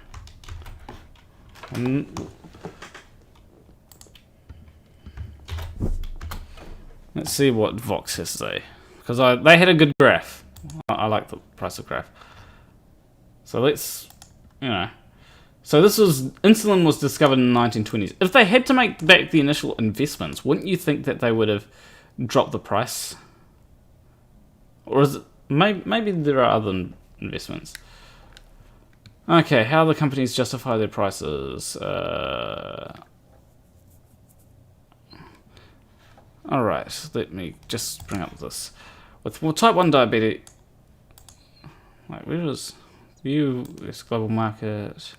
let's see what Vox has to say. Because they had a good graph. I like the price of graph. So let's... So insulin was discovered in the 1920s. If they had to make back the initial investments, wouldn't you think that they would have dropped the price? Or is it... Maybe there are other investments. Okay, how the companies justify their prices. Alright, let me just bring up this. With type 1 diabetes... Wait, where is... View this global market...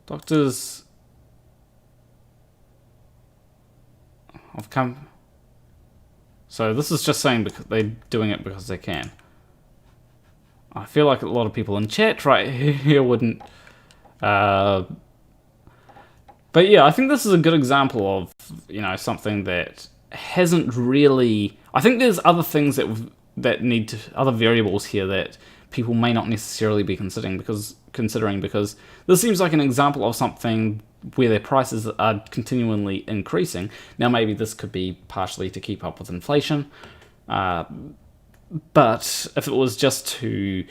Doctors... I've come... So this is just saying because they're doing it because they can. I feel like a lot of people in chat right here wouldn't... but yeah, I think this is a good example of, you know, something that hasn't really... I think there's other things that need to... Other variables here that people may not necessarily be considering because this seems like an example of something where their prices are continually increasing. Now maybe this could be partially to keep up with inflation, but if it was just to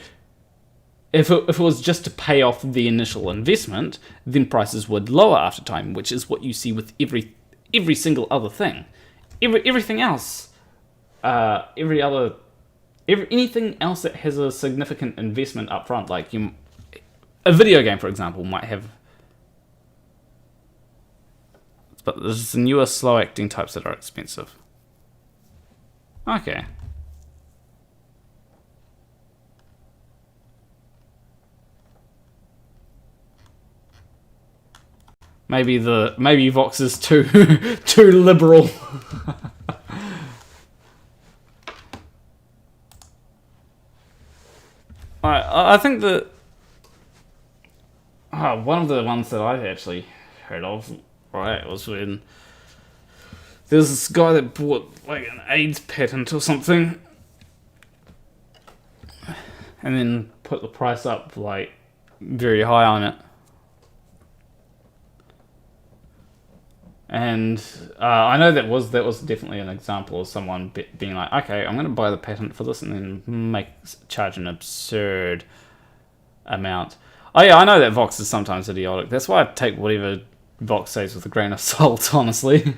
pay off the initial investment, then prices would lower after time, which is what you see with every single other thing. Everything else, anything else that has a significant investment up front, like a video game, for example, might have... But there's newer, slow-acting types that are expensive. Okay. Maybe Vox is too liberal. I think that one of the ones that I've actually heard of, right, was when there's this guy that bought like an AIDS patent or something, and then put the price up like very high on it. And I know that was definitely an example of someone being like, okay, I'm going to buy the patent for this and then charge an absurd amount. Oh yeah, I know that Vox is sometimes idiotic. That's why I take whatever Vox says with a grain of salt, honestly.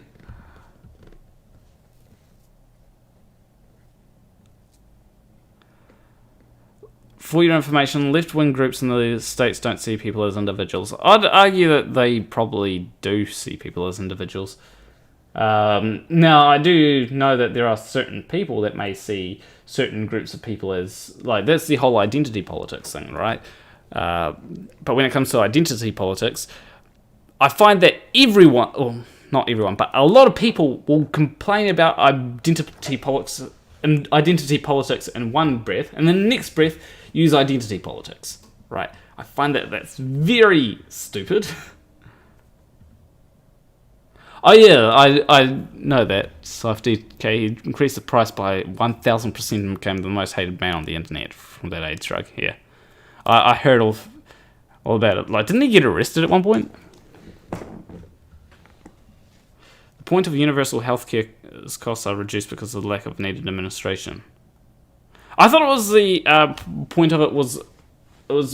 For your information, left-wing groups in the States don't see people as individuals. I'd argue that they probably do see people as individuals. Now, I do know that there are certain people that may see certain groups of people as... Like, that's the whole identity politics thing, right? But when it comes to identity politics, I find that everyone... Well, not everyone, but a lot of people will complain about identity politics in one breath, and then the next breath use identity politics, right? I find that that's very stupid. Oh yeah, I know that. So FTK increased the price by 1,000% and became the most hated man on the internet from that AIDS drug. Yeah, I heard all about it. Like, didn't he get arrested at one point? The point of universal healthcare is costs are reduced because of the lack of needed administration. I thought it was the point of it was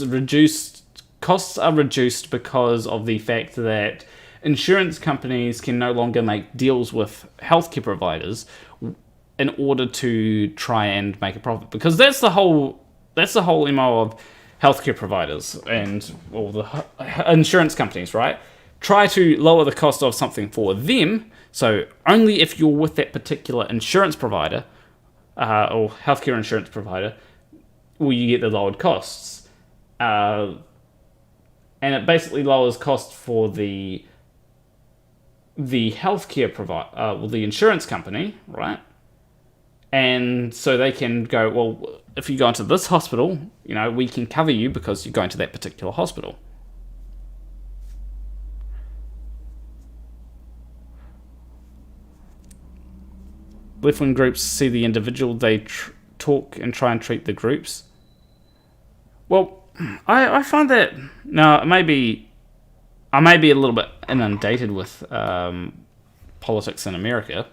reduced. Costs are reduced because of the fact that insurance companies can no longer make deals with healthcare providers in order to try and make a profit. Because that's the whole MO of healthcare providers and all the insurance companies, right? Try to lower the cost of something for them. So only if you're with that particular insurance provider or healthcare insurance provider will you get the lowered costs. And it basically lowers costs for the healthcare provider, the insurance company, right? And so they can go, well, if you go into this hospital, you know, we can cover you because you're going to that particular hospital. Left-wing groups see the individual, they talk and try and treat the groups. Well, I find that... Now, I may be a little bit inundated with politics in America,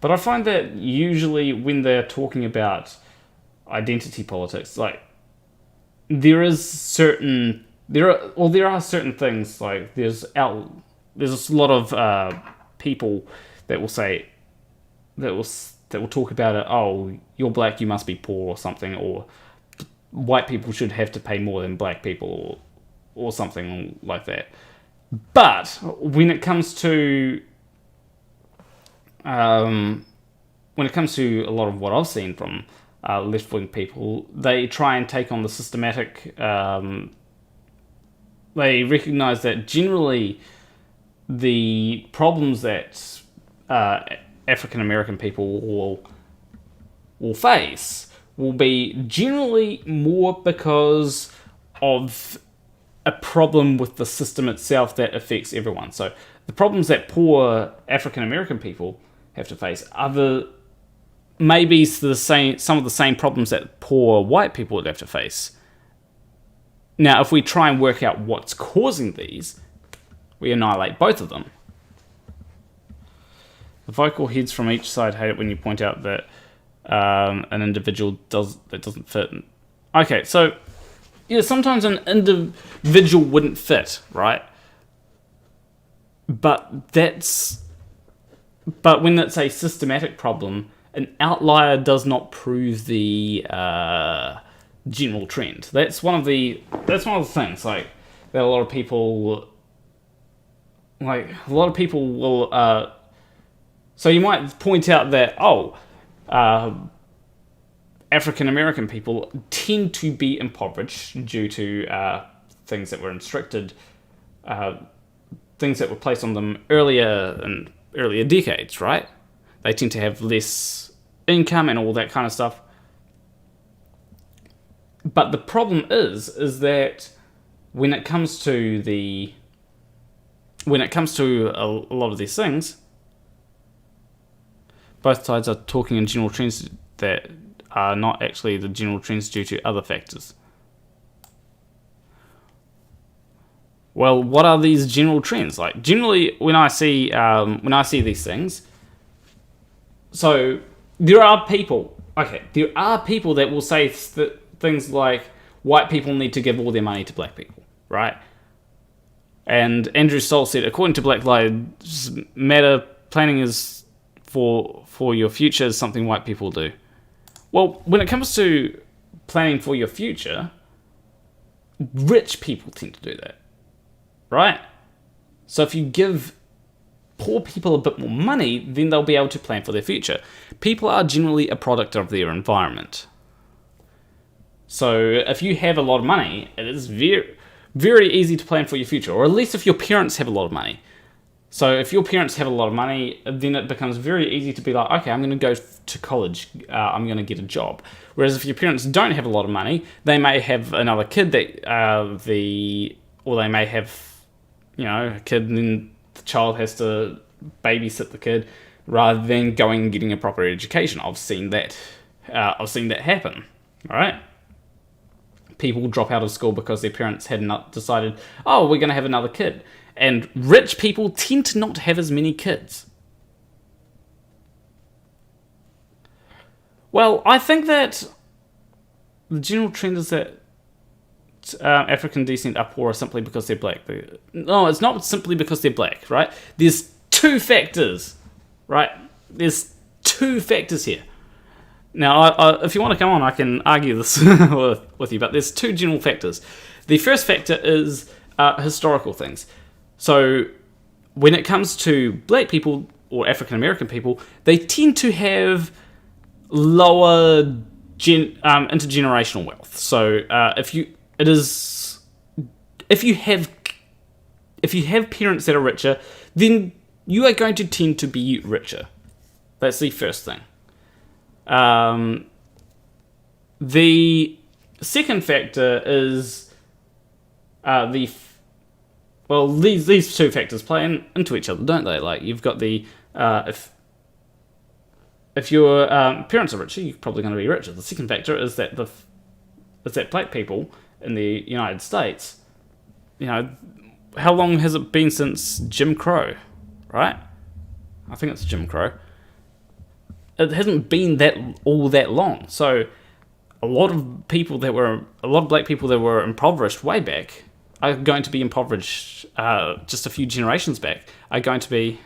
but I find that usually when they're talking about identity politics, like, there are certain things, like, there's a lot of people that will say... that will talk about it, oh, you're black, you must be poor or something, or white people should have to pay more than black people, or something like that. But when it comes to when it comes to a lot of what I've seen from left-wing people, they try and take on the systematic. They recognise that generally the problems that African American people will face will be generally more because of a problem with the system itself that affects everyone. So the problems that poor African American people have to face are maybe some of the same problems that poor white people would have to face. Now, if we try and work out what's causing these, we annihilate both of them. The vocal heads from each side hate it when you point out that an individual doesn't fit. Okay, so yeah, sometimes an individual wouldn't fit, right? But when it's a systematic problem, an outlier does not prove the general trend. That's one of the things like that a lot of people will. So you might point out that African American people tend to be impoverished due to things that were restricted, things that were placed on them earlier decades, right? They tend to have less income and all that kind of stuff. But the problem is that when it comes to a lot of these things, both sides are talking in general trends that are not actually the general trends due to other factors. Well, what are these general trends? Like, generally, when I see these things, so there are people that will say things like white people need to give all their money to black people, right? And Andrew Stoll said, according to Black Lives Matter, planning is for your future is something white people do. Well, when it comes to planning for your future, rich people tend to do that, right? So if you give poor people a bit more money, then they'll be able to plan for their future. People are generally a product of their environment. So if you have a lot of money, it is very, very easy to plan for your future, or at least if your parents have a lot of money. So if your parents have a lot of money, then it becomes very easy to be like, okay, I'm going to go to college, I'm going to get a job. Whereas if your parents don't have a lot of money, they may have another kid or they may have, a kid and then the child has to babysit the kid rather than going and getting a proper education. I've seen that happen, all right? People drop out of school because their parents had not decided, we're going to have another kid. And rich people tend to not have as many kids. Well, I think that the general trend is that African descent are poorer simply because they're black. No, it's not simply because they're black, right? There's two factors, right? There's two factors here. Now, if you want to come on, I can argue this with you, but there's two general factors. The first factor is historical things. So when it comes to black people or African American people, they tend to have lower intergenerational wealth. So if you have parents that are richer, then you are going to tend to be richer. That's the first thing. The second factor is these two factors play into each other, don't they? Like, you've got the if your parents are richer, you're probably going to be richer. The second factor is that black people in the United States, how long has it been since Jim Crow, right? I think it's Jim Crow. It hasn't been all that long. So a lot of black people that were impoverished way back are going to be impoverished just a few generations back, are going to be...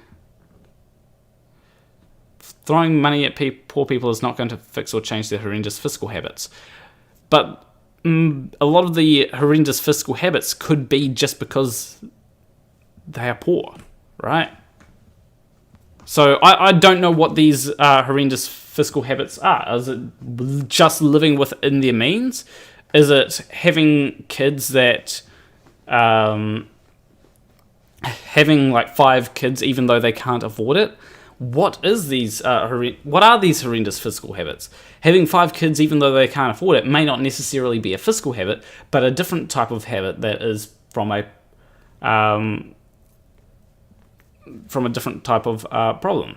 Throwing money at poor people is not going to fix or change their horrendous fiscal habits. But a lot of the horrendous fiscal habits could be just because they are poor, right? So I don't know what these horrendous fiscal habits are. Is it just living within their means? Is it having kids that... having like 5 kids even though they can't afford it? What are these horrendous fiscal habits? Having 5 kids even though they can't afford it may not necessarily be a fiscal habit, but a different type of habit that is from a different type of problem.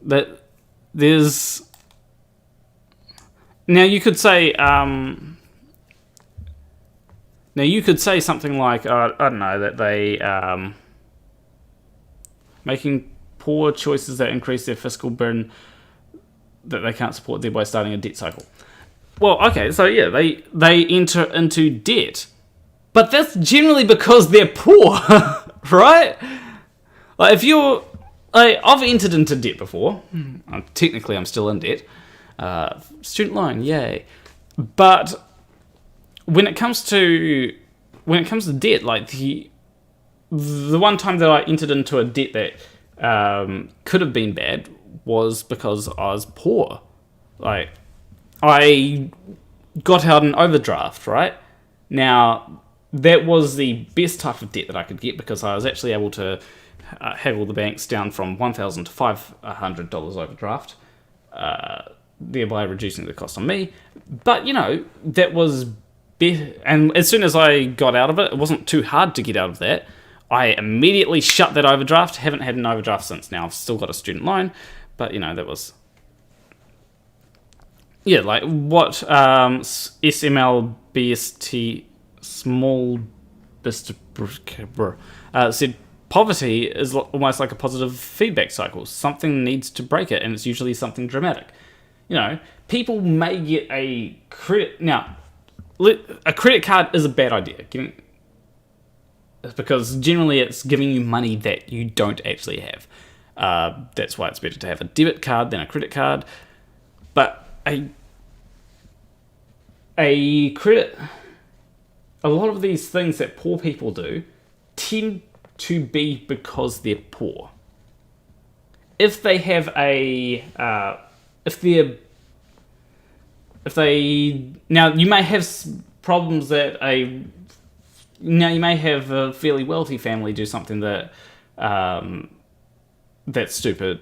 That there's... Now you could say something like, I don't know, that they making poor choices that increase their fiscal burden that they can't support, thereby starting a debt cycle. Well, okay, so yeah, they enter into debt, but that's generally because they're poor, right? Like if you're... I've entered into debt before. Technically, I'm still in debt. Student loan, yay! But when it comes to debt, like the one time that I entered into a debt that could have been bad was because I was poor. Like I got out an overdraft, right? Now that was the best type of debt that I could get because I was actually able to haggle the banks down from $1,000 to $500 overdraft, thereby reducing the cost on me. But, you know, that was better. And as soon as I got out of it, it wasn't too hard to get out of that. I immediately shut that overdraft. Haven't had an overdraft since. Now I've still got a student loan. But, you know, that was... Yeah, like what SMLBST small said, poverty is almost like a positive feedback cycle. Something needs to break it, and it's usually something dramatic. You know, people may get a credit... Now, a credit card is a bad idea. Because generally it's giving you money that you don't actually have. That's why it's better to have a debit card than a credit card. But a credit... A lot of these things that poor people do tend to be because they're poor. If they have now you may have problems that you may have a fairly wealthy family do something that that's stupid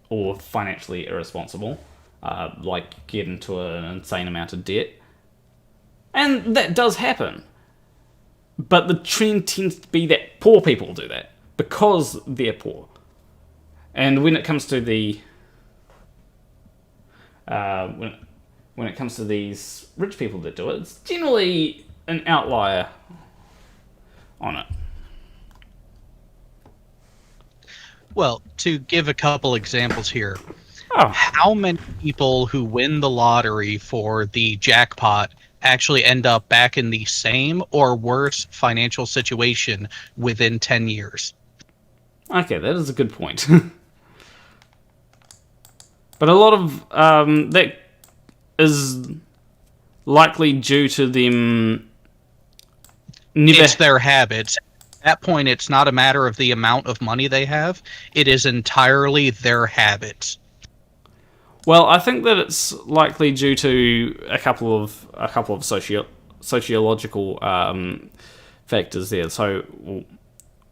or financially irresponsible, like get into an insane amount of debt, and that does happen. But the trend tends to be that poor people do that because they're poor. And when it comes to the when it comes to these rich people that do it, it's generally an outlier on it. Well, to give a couple examples here, Oh. How many people who win the lottery for the jackpot actually end up back in the same or worse financial situation within 10 years? Okay, that is a good point. But a lot of that is likely due to them It's their habits. At that point, it's not a matter of the amount of money they have. It is entirely their habits. Well, I think that it's likely due to a couple of sociological factors there. So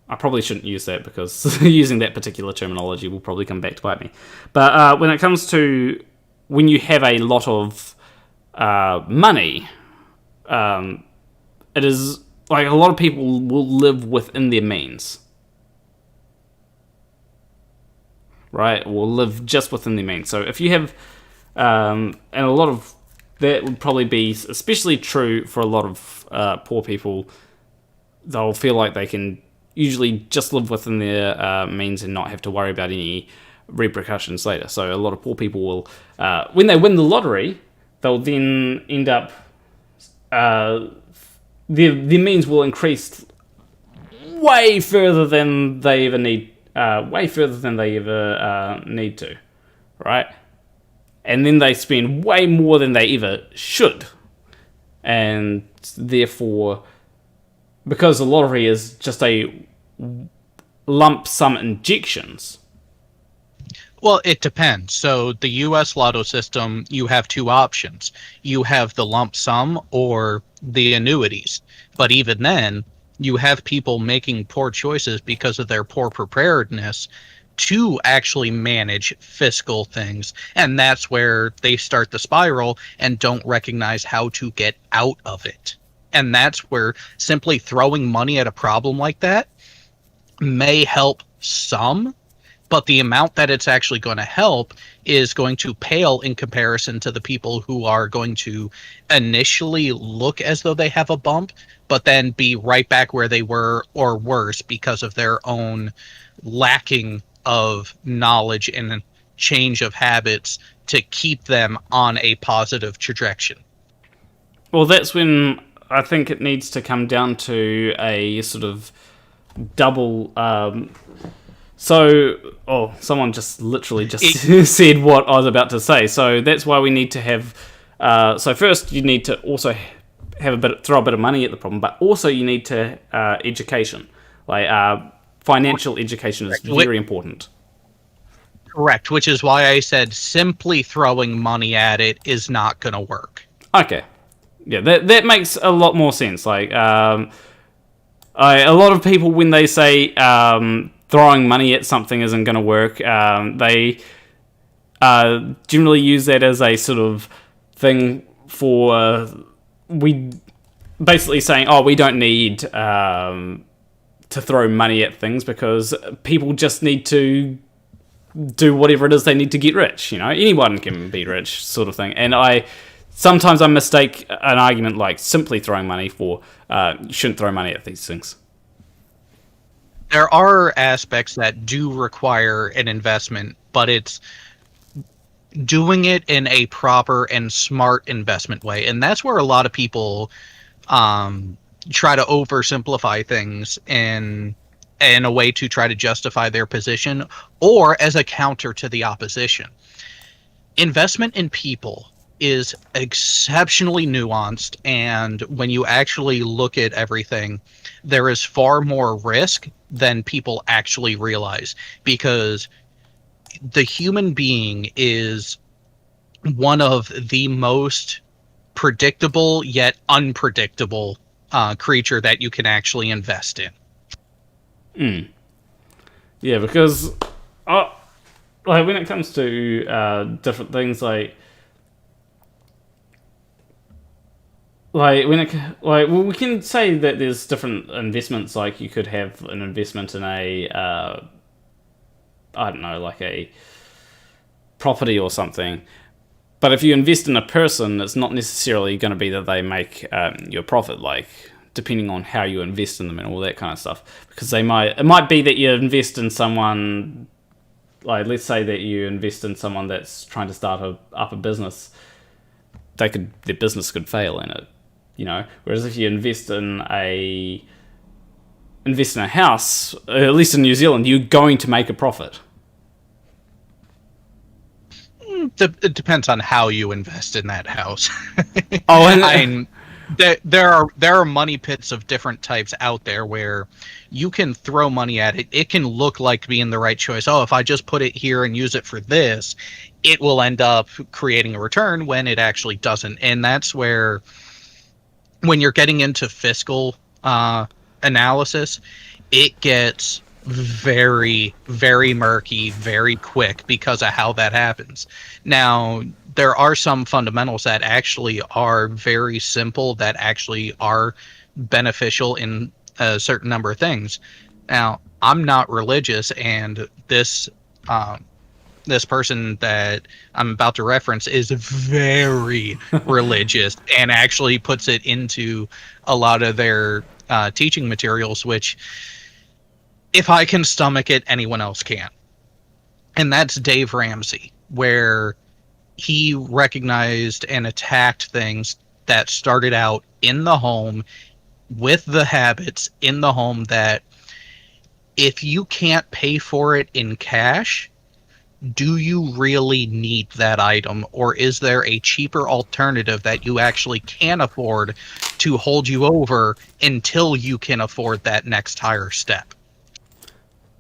I probably shouldn't use that because using that particular terminology will probably come back to bite me. But when it comes to when you have a lot of money, it is like a lot of people will live within their means. Right, will live just within their means. So if you have, and a lot of that would probably be especially true for a lot of poor people. They'll feel like they can usually just live within their means and not have to worry about any repercussions later. So a lot of poor people will, when they win the lottery, they'll then end up, their means will increase way further than they ever need. Way further than they ever need to, right? And then they spend way more than they ever should, and therefore, because the lottery is just a lump sum injections. Well, it depends. So the U.S. lotto system, you have two options. You have the lump sum or the annuities. But even then, you have people making poor choices because of their poor preparedness to actually manage fiscal things. And that's where they start the spiral and don't recognize how to get out of it. And that's where simply throwing money at a problem like that may help some, but the amount that it's actually going to help is going to pale in comparison to the people who are going to initially look as though they have a bump, but then be right back where they were or worse because of their own lacking of knowledge and change of habits to keep them on a positive trajectory. Well, that's when I think it needs to come down to a sort of double. Someone just literally said what I was about to say. So that's why we need to have. So first, you need to also have throw a bit of money at the problem, but also you need to education. Financial education is very important. Correct, which is why I said simply throwing money at it is not going to work. Okay, yeah, that makes a lot more sense. A lot of people, when they say throwing money at something isn't going to work, they generally use that as a sort of thing for basically saying, oh, we don't need to throw money at things because people just need to do whatever it is they need to get rich. Anyone can be rich, sort of thing. And sometimes I mistake an argument like simply throwing money for you shouldn't throw money at these things. There are aspects that do require an investment, but it's doing it in a proper and smart investment way. And that's where a lot of people try to oversimplify things in a way to try to justify their position or as a counter to the opposition. Investment in people is exceptionally nuanced, and when you actually look at everything, there is far more risk than people actually realize, because the human being is one of the most predictable yet unpredictable creature that you can actually invest in. Yeah, because when it comes to different things, we can say that there's different investments. Like you could have an investment in a a property or something. But if you invest in a person, it's not necessarily going to be that they make your profit. Depending on how you invest in them and all that kind of stuff, because it might be that you invest in someone, let's say that you invest in someone that's trying to start up a business, their business could fail in it, whereas if you invest in a house, at least in New Zealand, you're going to make a profit. It depends on how you invest in that house. There are money pits of different types out there where you can throw money at it. It can look like being the right choice. Oh, if I just put it here and use it for this, it will end up creating a return, when it actually doesn't. And that's where, when you're getting into fiscal analysis, it gets very, very murky very quick because of how that happens. Now, there are some fundamentals that actually are very simple, that actually are beneficial in a certain number of things. Now, I'm not religious, and this person that I'm about to reference is very religious and actually puts it into a lot of their teaching materials, which, if I can stomach it, anyone else can. And that's Dave Ramsey, where he recognized and attacked things that started out in the home, with the habits in the home, that if you can't pay for it in cash, do you really need that item, or is there a cheaper alternative that you actually can afford to hold you over until you can afford that next higher step?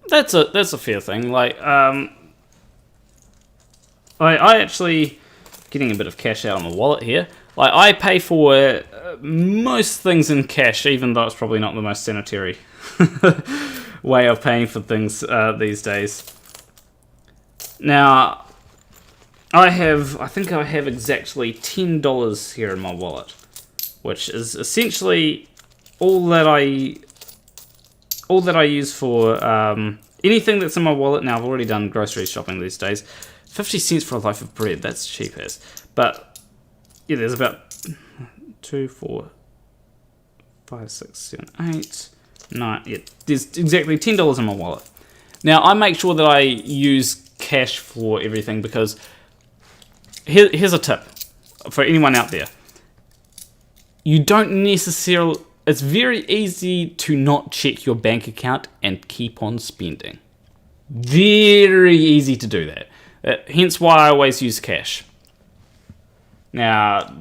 That's a fair thing. Like, I actually getting a bit of cash out on the wallet here. Like, I pay for most things in cash, even though it's probably not the most sanitary way of paying for things these days. Now, I think I have exactly $10 here in my wallet, which is essentially all that I use for anything that's in my wallet. Now, I've already done grocery shopping these days. 50 cents for a loaf of bread, that's cheap as. But yeah, there's about 2, 4, 5, 6, 7, 8, 9. Yeah, there's exactly $10 in my wallet. Now, I make sure that I use cash for everything, because here's a tip for anyone out there. You don't necessarily... It's very easy to not check your bank account and keep on spending. Very easy to do that. Hence why I always use cash. Now,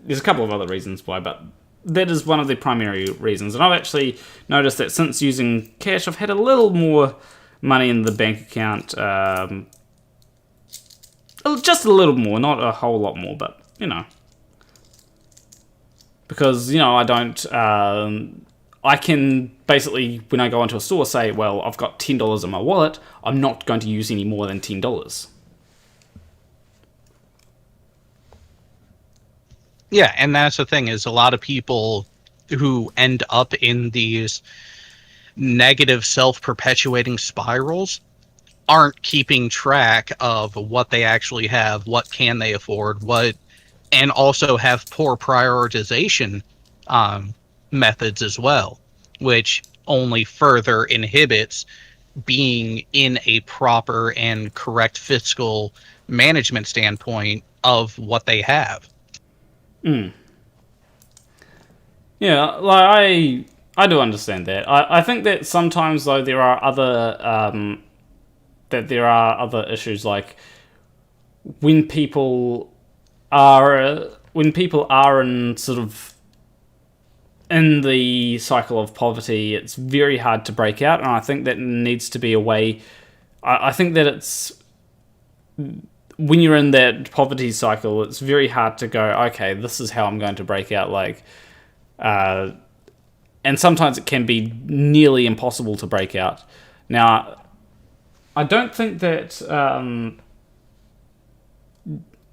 there's a couple of other reasons why, but that is one of the primary reasons. And I've actually noticed that since using cash, I've had a little more money in the bank account. Just a little more, not a whole lot more, but, you know. Because, you know, I don't... I can basically, when I go into a store, say, well, I've got $10 in my wallet. I'm not going to use any more than $10. Yeah, and that's the thing, is a lot of people who end up in these negative self-perpetuating spirals aren't keeping track of what they actually have, what can they afford, and also have poor prioritization methods as well, which only further inhibits being in a proper and correct fiscal management standpoint of what they have. Yeah, like I do understand that. I think that sometimes though there are other issues, like when people are in sort of in the cycle of poverty, it's very hard to break out, and I think that needs to be a way. I think that it's when you're in that poverty cycle, it's very hard to go, okay, this is how I'm going to break out, like, and sometimes it can be nearly impossible to break out. Now, I don't think that in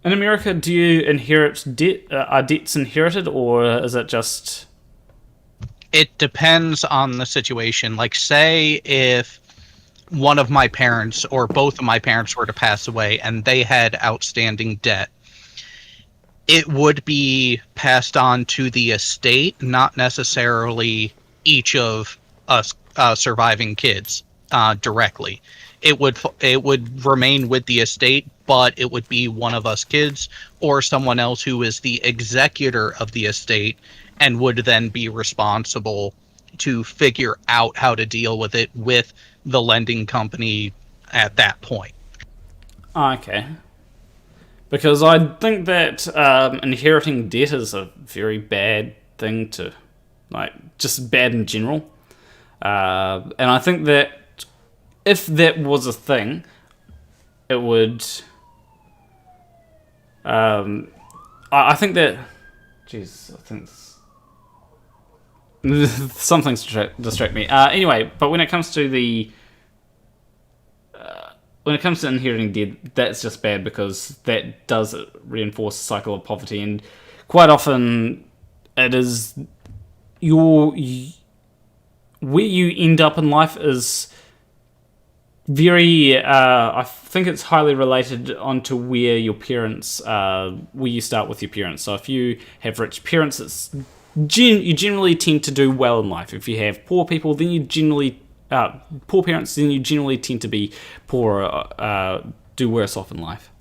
America, do you inherit debt? Are debts inherited, or is it just? It depends on the situation. Like, say if one of my parents or both of my parents were to pass away and they had outstanding debt, it would be passed on to the estate, not necessarily each of us surviving kids directly. It would remain with the estate, but it would be one of us kids or someone else who is the executor of the estate and would then be responsible to figure out how to deal with it with the lending company at that point. Okay. Because I think that inheriting debt is a very bad thing to, like, just bad in general. And I think that if that was a thing, it would... I think that... Jeez, I think... Something's distract me. Anyway, but when it comes to inheriting debt, that's just bad, because that does reinforce the cycle of poverty, and quite often it is where you end up in life is very. I think it's highly related onto where your parents, where you start with your parents. So if you have rich parents, you generally tend to do well in life. If you have poor people, then you generally poor parents, then you generally tend to be poorer, do worse off in life.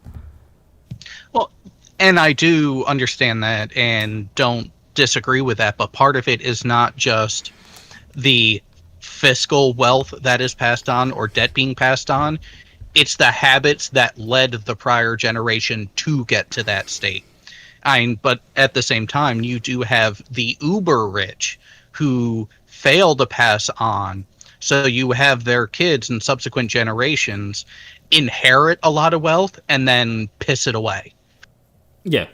Well, and I do understand that and don't disagree with that, but part of it is not just the fiscal wealth that is passed on or debt being passed on. It's the habits that led the prior generation to get to that state. But at the same time, you do have the uber rich who fail to pass on. So you have their kids and subsequent generations inherit a lot of wealth and then piss it away. Yeah.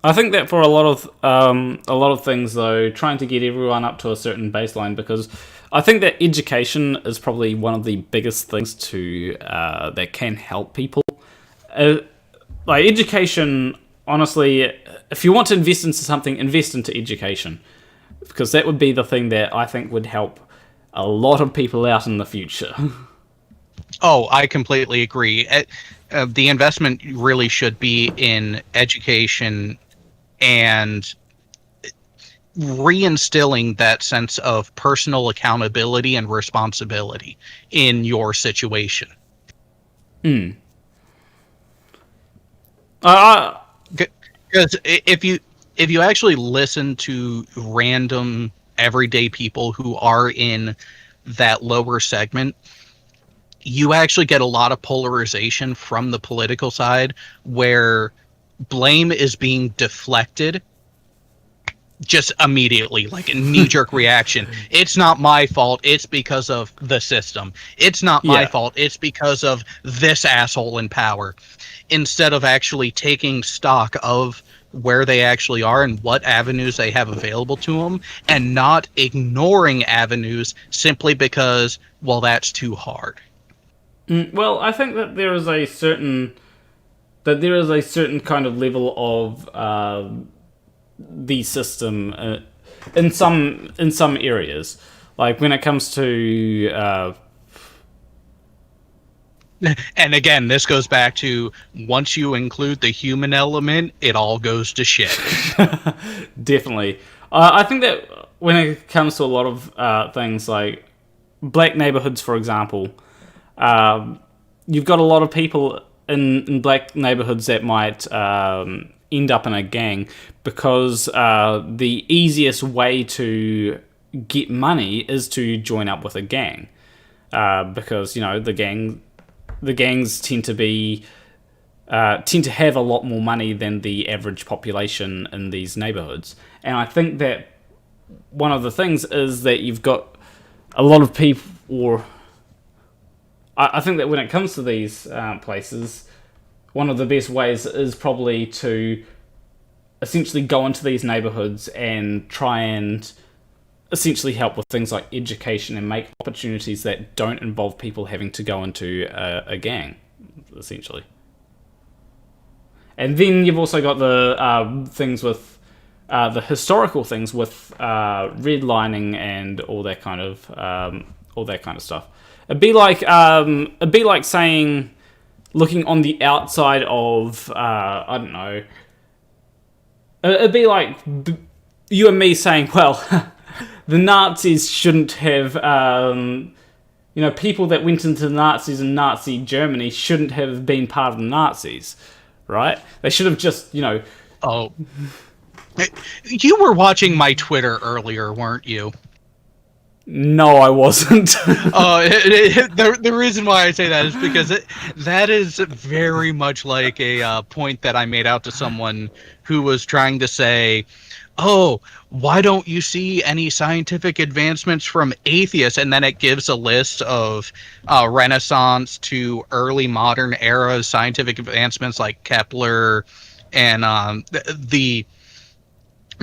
I think that for a lot of things, though, trying to get everyone up to a certain baseline, because I think that education is probably one of the biggest things that can help people. Like education, honestly, if you want to invest into something, invest into education, because that would be the thing that I think would help a lot of people out in the future. Oh, I completely agree. The investment really should be in education and reinstilling that sense of personal accountability and responsibility in your situation. Because if you actually listen to random everyday people who are in that lower segment, you actually get a lot of polarization from the political side where blame is being deflected just immediately, like a knee-jerk reaction. It's not my fault, it's because of the system. It's not my fault, it's because of this asshole in power. Instead of actually taking stock of where they actually are and what avenues they have available to them, and not ignoring avenues simply because, well, that's too hard. Well, I think that there is a certain kind of level of the system in some areas, like when it comes to. And again, this goes back to once you include the human element, it all goes to shit. Definitely, I think that when it comes to a lot of things like black neighborhoods, for example. You've got a lot of people in black neighborhoods that might end up in a gang because the easiest way to get money is to join up with a gang, because the gangs tend to have a lot more money than the average population in these neighborhoods. And I think that one of the things is that you've got a lot of people, or I think that when it comes to these places, one of the best ways is probably to essentially go into these neighborhoods and try and essentially help with things like education and make opportunities that don't involve people having to go into a gang, essentially. And then you've also got the things with the historical things with redlining and all that kind of stuff. It'd be like saying, looking on the outside of I don't know. It'd be like you and me saying, well, the Nazis shouldn't have, people that went into the Nazis in Nazi Germany shouldn't have been part of the Nazis, right? They should have just, Oh. You were watching my Twitter earlier, weren't you? No, I wasn't. The reason why I say that is because that is very much like a point that I made out to someone who was trying to say, oh, why don't you see any scientific advancements from atheists? And then it gives a list of Renaissance to early modern era scientific advancements like Kepler and the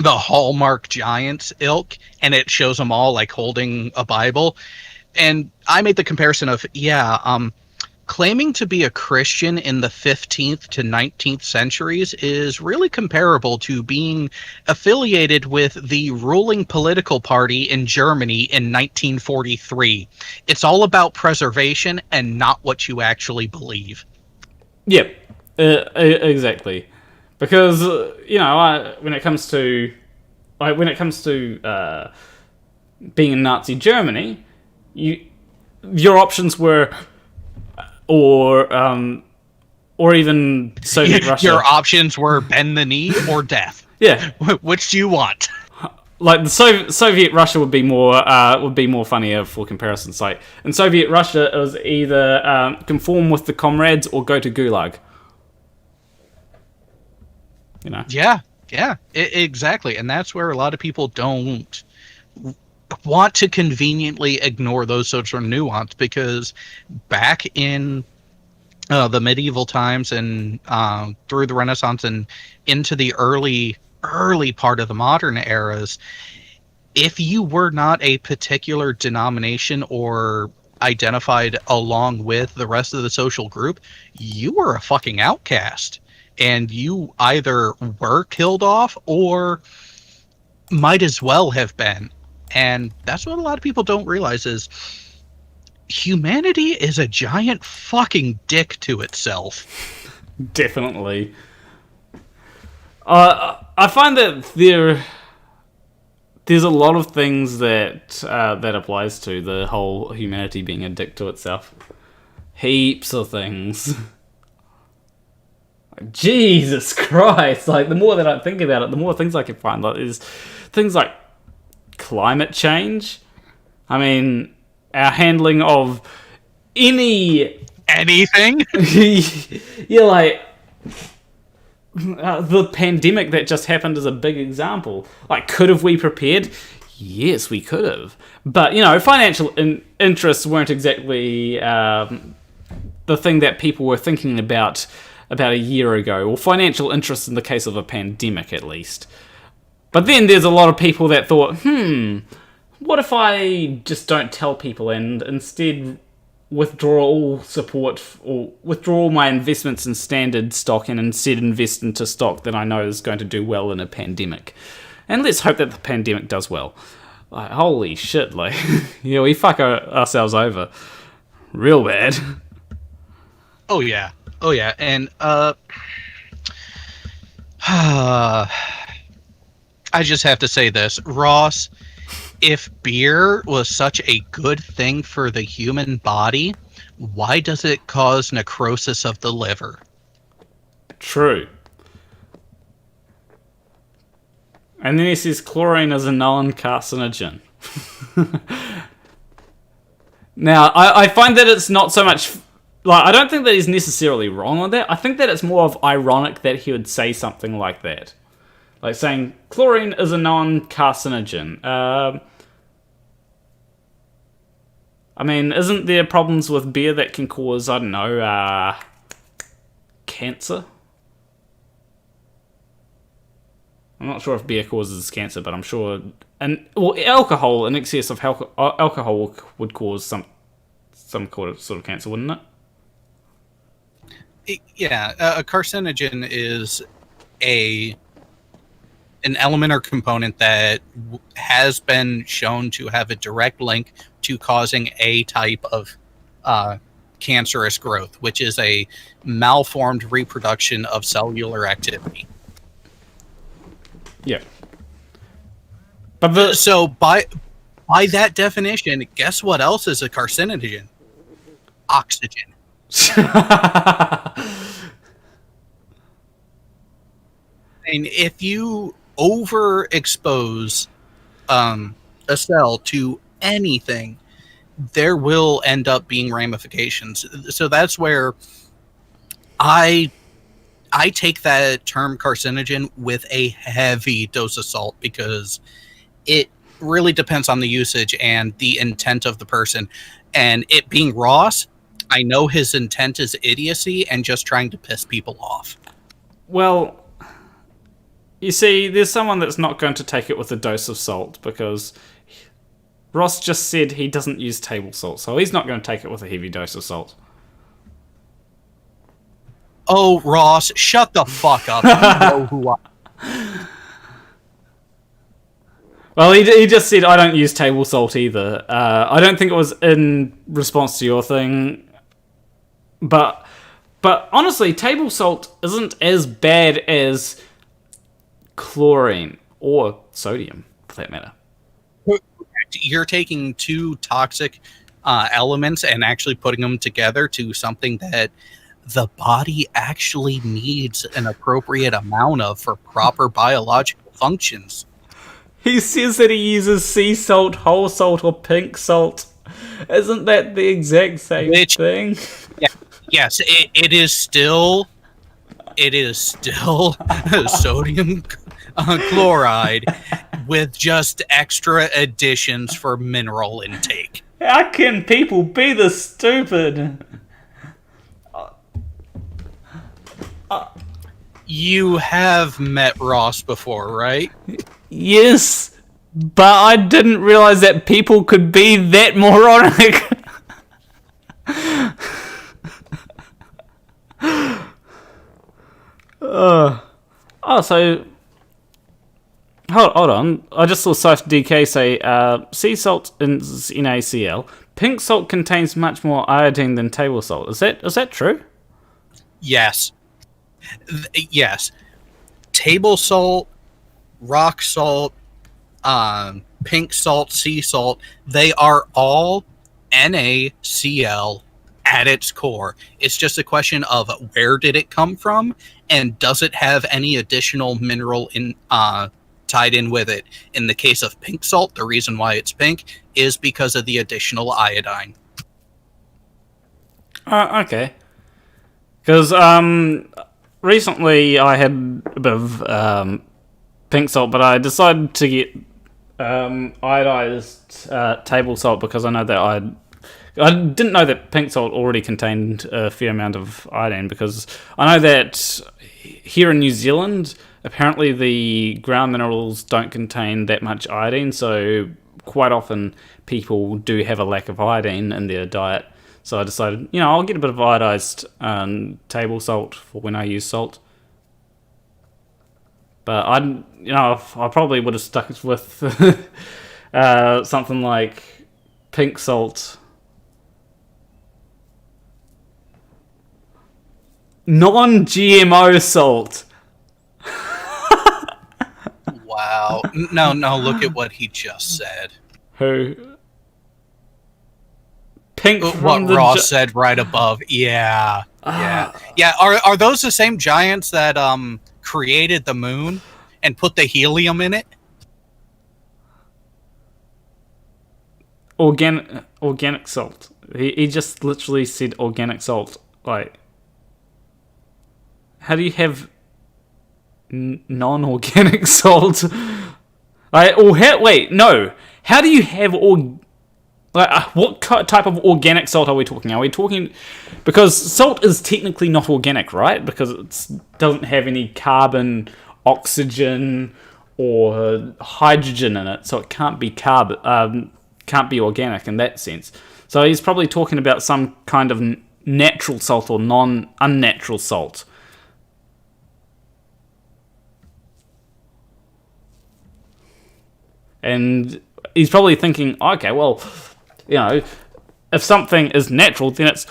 Hallmark giants ilk, and it shows them all like holding a Bible. And I made the comparison of, claiming to be a Christian in the 15th to 19th centuries is really comparable to being affiliated with the ruling political party in Germany in 1943. It's all about preservation and not what you actually believe. Yep, exactly. Because when it comes to being in Nazi Germany, your options were, or even Soviet Russia. Your options were bend the knee or death. Yeah. Which do you want? like the Soviet Russia would be more funnier for comparison's sake. In Soviet Russia, it was either conform with the comrades or go to Gulag. You know. Yeah, exactly, and that's where a lot of people don't want to conveniently ignore those sorts of nuance, because back in the medieval times and through the Renaissance and into the early part of the modern eras, if you were not a particular denomination or identified along with the rest of the social group, you were a fucking outcast, and you either were killed off or might as well have been. And that's what a lot of people don't realize, is humanity is a giant fucking dick to itself. Definitely. I find that there's a lot of things that applies to the whole humanity being a dick to itself. Heaps of things. Jesus Christ! Like, the more that I think about it, the more things I can find. Like, there's things like climate change. I mean, our handling of anything. Yeah, like the pandemic that just happened is a big example. Like, could have we prepared? Yes, we could have. But, you know, financial interests weren't exactly the thing that people were thinking about a year ago, or financial interests in the case of a pandemic, at least. But then there's a lot of people that thought, what if I just don't tell people and instead withdraw all support, or withdraw all my investments in standard stock and instead invest into stock that I know is going to do well in a pandemic. And let's hope that the pandemic does well. Like, holy shit, like, yeah, we fuck ourselves over real bad. Oh yeah, and I just have to say this, Ross, if beer was such a good thing for the human body, why does it cause necrosis of the liver? True. And then he says chlorine is a non-carcinogen. Now, I find that it's not so much... Like, I don't think that he's necessarily wrong on that. I think that it's more of ironic that he would say something like that. Like saying, chlorine is a non-carcinogen. I mean, isn't there problems with beer that can cause, I don't know, cancer? I'm not sure if beer causes cancer, but I'm sure... alcohol, in excess of alcohol would cause some sort of cancer, wouldn't it? Yeah, a carcinogen is an element or component that has been shown to have a direct link to causing a type of cancerous growth, which is a malformed reproduction of cellular activity. Yeah. But so by that definition, guess what else is a carcinogen? Oxygen. And if you overexpose a cell to anything, there will end up being ramifications. So that's where I take that term carcinogen with a heavy dose of salt, because it really depends on the usage and the intent of the person. And it being Ross, I know his intent is idiocy and just trying to piss people off. Well, you see, there's someone that's not going to take it with a dose of salt, because Ross just said he doesn't use table salt, so he's not going to take it with a heavy dose of salt. Oh, Ross, shut the fuck up. You know who I... Well, he just said, I don't use table salt either. I don't think it was in response to your thing. But honestly, table salt isn't as bad as chlorine or sodium, for that matter. You're taking two toxic elements and actually putting them together to something that the body actually needs an appropriate amount of for proper biological functions. He says that he uses sea salt, whole salt, or pink salt. Isn't that the exact same thing? Yeah, yes, it is still sodium chloride with just extra additions for mineral intake. How can people be this stupid? You have met Ross before, right? Yes, but I didn't realize that people could be that moronic. So hold on. I just saw Scythe DK say sea salt is NaCl. Pink salt contains much more iodine than table salt. Is that true? Yes. Yes. Table salt, rock salt, pink salt, sea salt, they are all NaCl at its core. It's just a question of where did it come from and does it have any additional mineral tied in with it. In the case of pink salt, the reason why it's pink is because of the additional iodine. Okay. Because recently I had a bit of pink salt, but I decided to get iodized table salt because I know that I didn't know that pink salt already contained a fair amount of iodine, because I know that here in New Zealand, apparently the ground minerals don't contain that much iodine, so quite often people do have a lack of iodine in their diet. So I decided, I'll get a bit of iodized table salt for when I use salt. But I probably would have stuck with something like pink salt. Non-GMO salt. Wow. No, look at what he just said. Who? Pink what Ross said right above. Yeah. Yeah. Are those the same giants that created the moon and put the helium in it? Organic salt. He just literally said organic salt. Like, how do you have non-organic salt? Wait, no. How do you have what type of organic salt are we talking? Are we talking... Because salt is technically not organic, right? Because it doesn't have any carbon, oxygen, or hydrogen in it, so it can't be can't be organic in that sense. So he's probably talking about some kind of natural salt or unnatural salt. And he's probably thinking, okay, well, if something is natural, then it's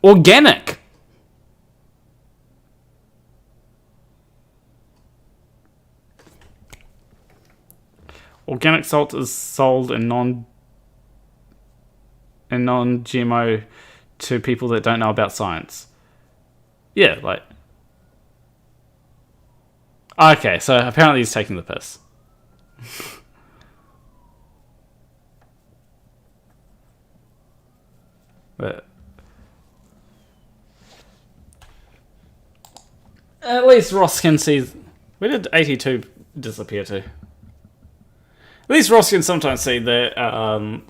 organic. Organic salt is sold in non-GMO to people that don't know about science. Yeah, like... Okay, so apparently he's taking the piss. But at least Ross can see... Where did 82 disappear to? At least Ross can sometimes see that...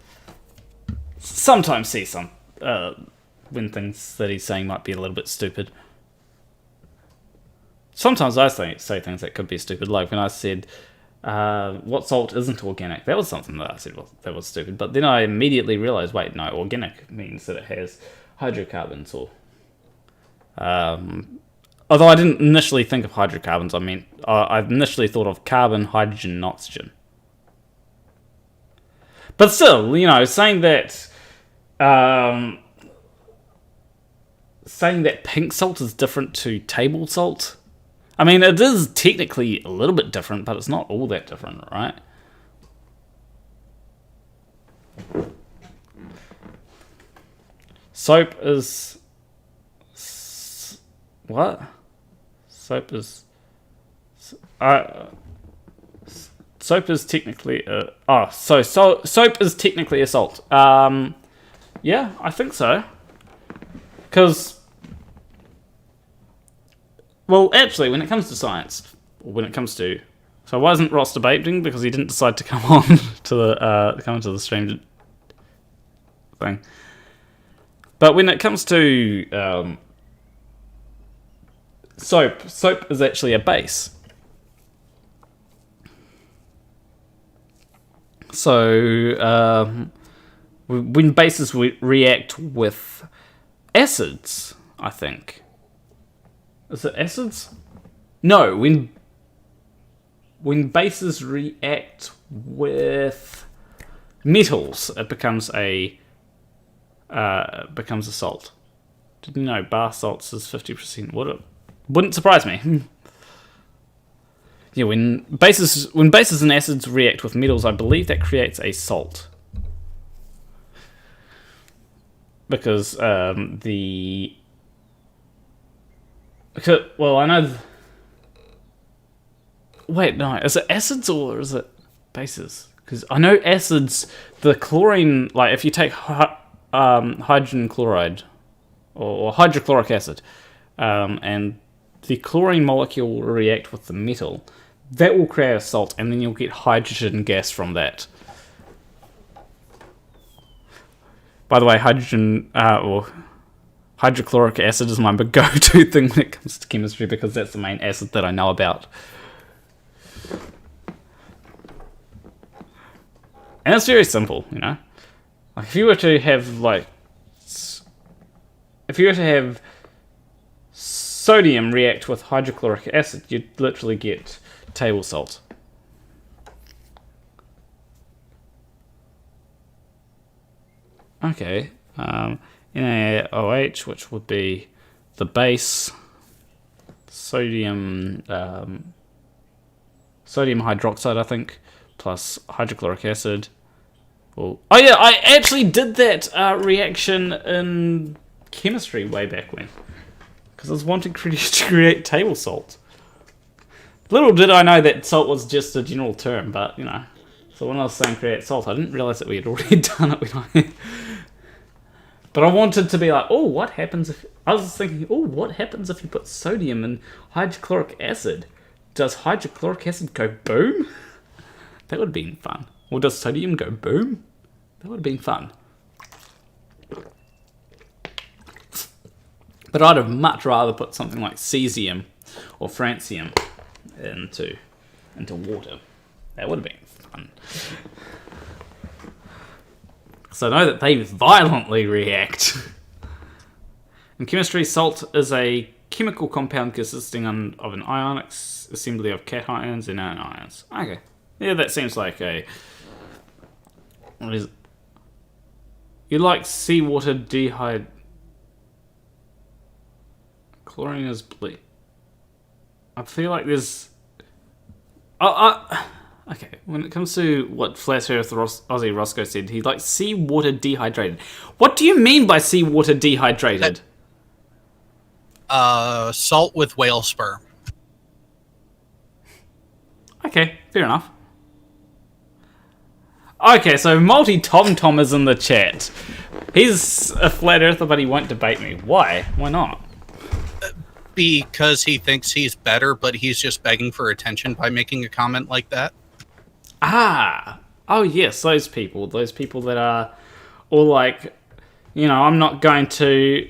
sometimes see some... when things that he's saying might be a little bit stupid. Sometimes I say things that could be stupid, like when I said... what salt isn't organic? That was something that I said that was stupid. But then I immediately realized, wait, no, organic means that it has hydrocarbons or... although I didn't initially think of hydrocarbons, I initially thought of carbon, hydrogen, and oxygen. But still, saying that pink salt is different to table salt... it is technically a little bit different, but it's not all that different, right? Soap is... What? Soap is... soap is technically soap is technically assault. Yeah, I think so. Because, well, actually, when it comes to science, or when it comes to, so why isn't Ross debating? Because he didn't decide to come on to the stream thing. But when it comes to soap is actually a base. So when bases react with acids, I think. Is it acids? No, when bases react with metals, it becomes a salt. Did you know bar salts is 50%? Wouldn't surprise me. Yeah, when bases and acids react with metals, I believe that creates a salt. Because I know. Wait, no, is it acids or is it bases? Because I know acids, the chlorine, like if you take hydrogen chloride or hydrochloric acid, and the chlorine molecule will react with the metal, that will create a salt, and then you'll get hydrogen gas from that. By the way, hydrogen or hydrochloric acid is my go-to thing when it comes to chemistry, because that's the main acid that I know about. And it's very simple, you know. Like if you were to have sodium react with hydrochloric acid, you'd literally get table salt. Okay, NaOH, which would be the base, sodium hydroxide, I think, plus hydrochloric acid. Oh yeah, I actually did that reaction in chemistry way back when, because I was wanting to create table salt. Little did I know that salt was just a general term, but you know. So when I was saying create salt, I didn't realize that we had already done it. But I wanted to be like, oh, what happens if... I was thinking, oh, what happens if you put sodium in hydrochloric acid? Does hydrochloric acid go boom? That would have been fun. Or does sodium go boom? That would have been fun. But I'd have much rather put something like cesium or francium into water. That would have been fun. So I know that they violently react. In chemistry, salt is a chemical compound consisting of an ionic assembly of cations and anions. Okay. Yeah, that seems like a... What is it? You like seawater dehydrated... Chlorine is bleak. I feel like there's... Okay, when it comes to what Flat Earth Ozzy Roscoe said, he likes seawater dehydrated. What do you mean by seawater dehydrated? Salt with whale sperm. Okay, fair enough. Okay, so Multi-Tom is in the chat. He's a Flat Earther, but he won't debate me. Why? Why not? Because he thinks he's better, but he's just begging for attention by making a comment like that. Ah! Oh yes, those people that are all like, you know, I'm not going to...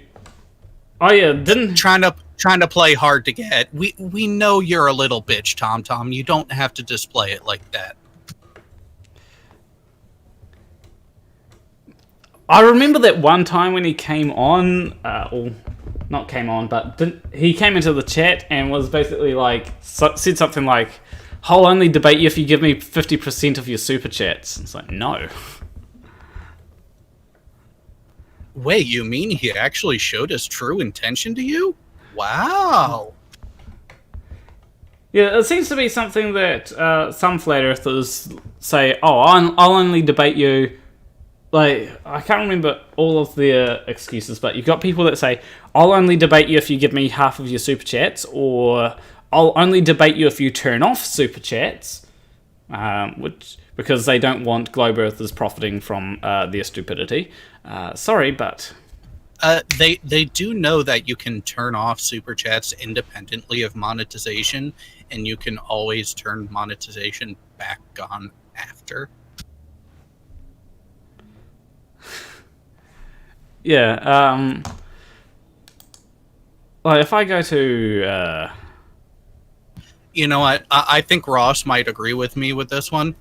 Oh yeah, trying to play hard to get. We know you're a little bitch, Tom. You don't have to display it like that. I remember that one time when he came on, or not came on, but he came into the chat and was basically like, said something like, I'll only debate you if you give me 50% of your super chats. It's like, no. Wait, you mean he actually showed his true intention to you? Wow. Yeah, it seems to be something that some flat earthers say, oh, I'll only debate you. Like, I can't remember all of their excuses, but you've got people that say, I'll only debate you if you give me half of your super chats, or I'll only debate you if you turn off super chats. which because they don't want globe earthers profiting from their stupidity. Sorry, but they do know that you can turn off super chats independently of monetization, and you can always turn monetization back on after. Yeah. Like if I go to You know what? I think Ross might agree with me with this one.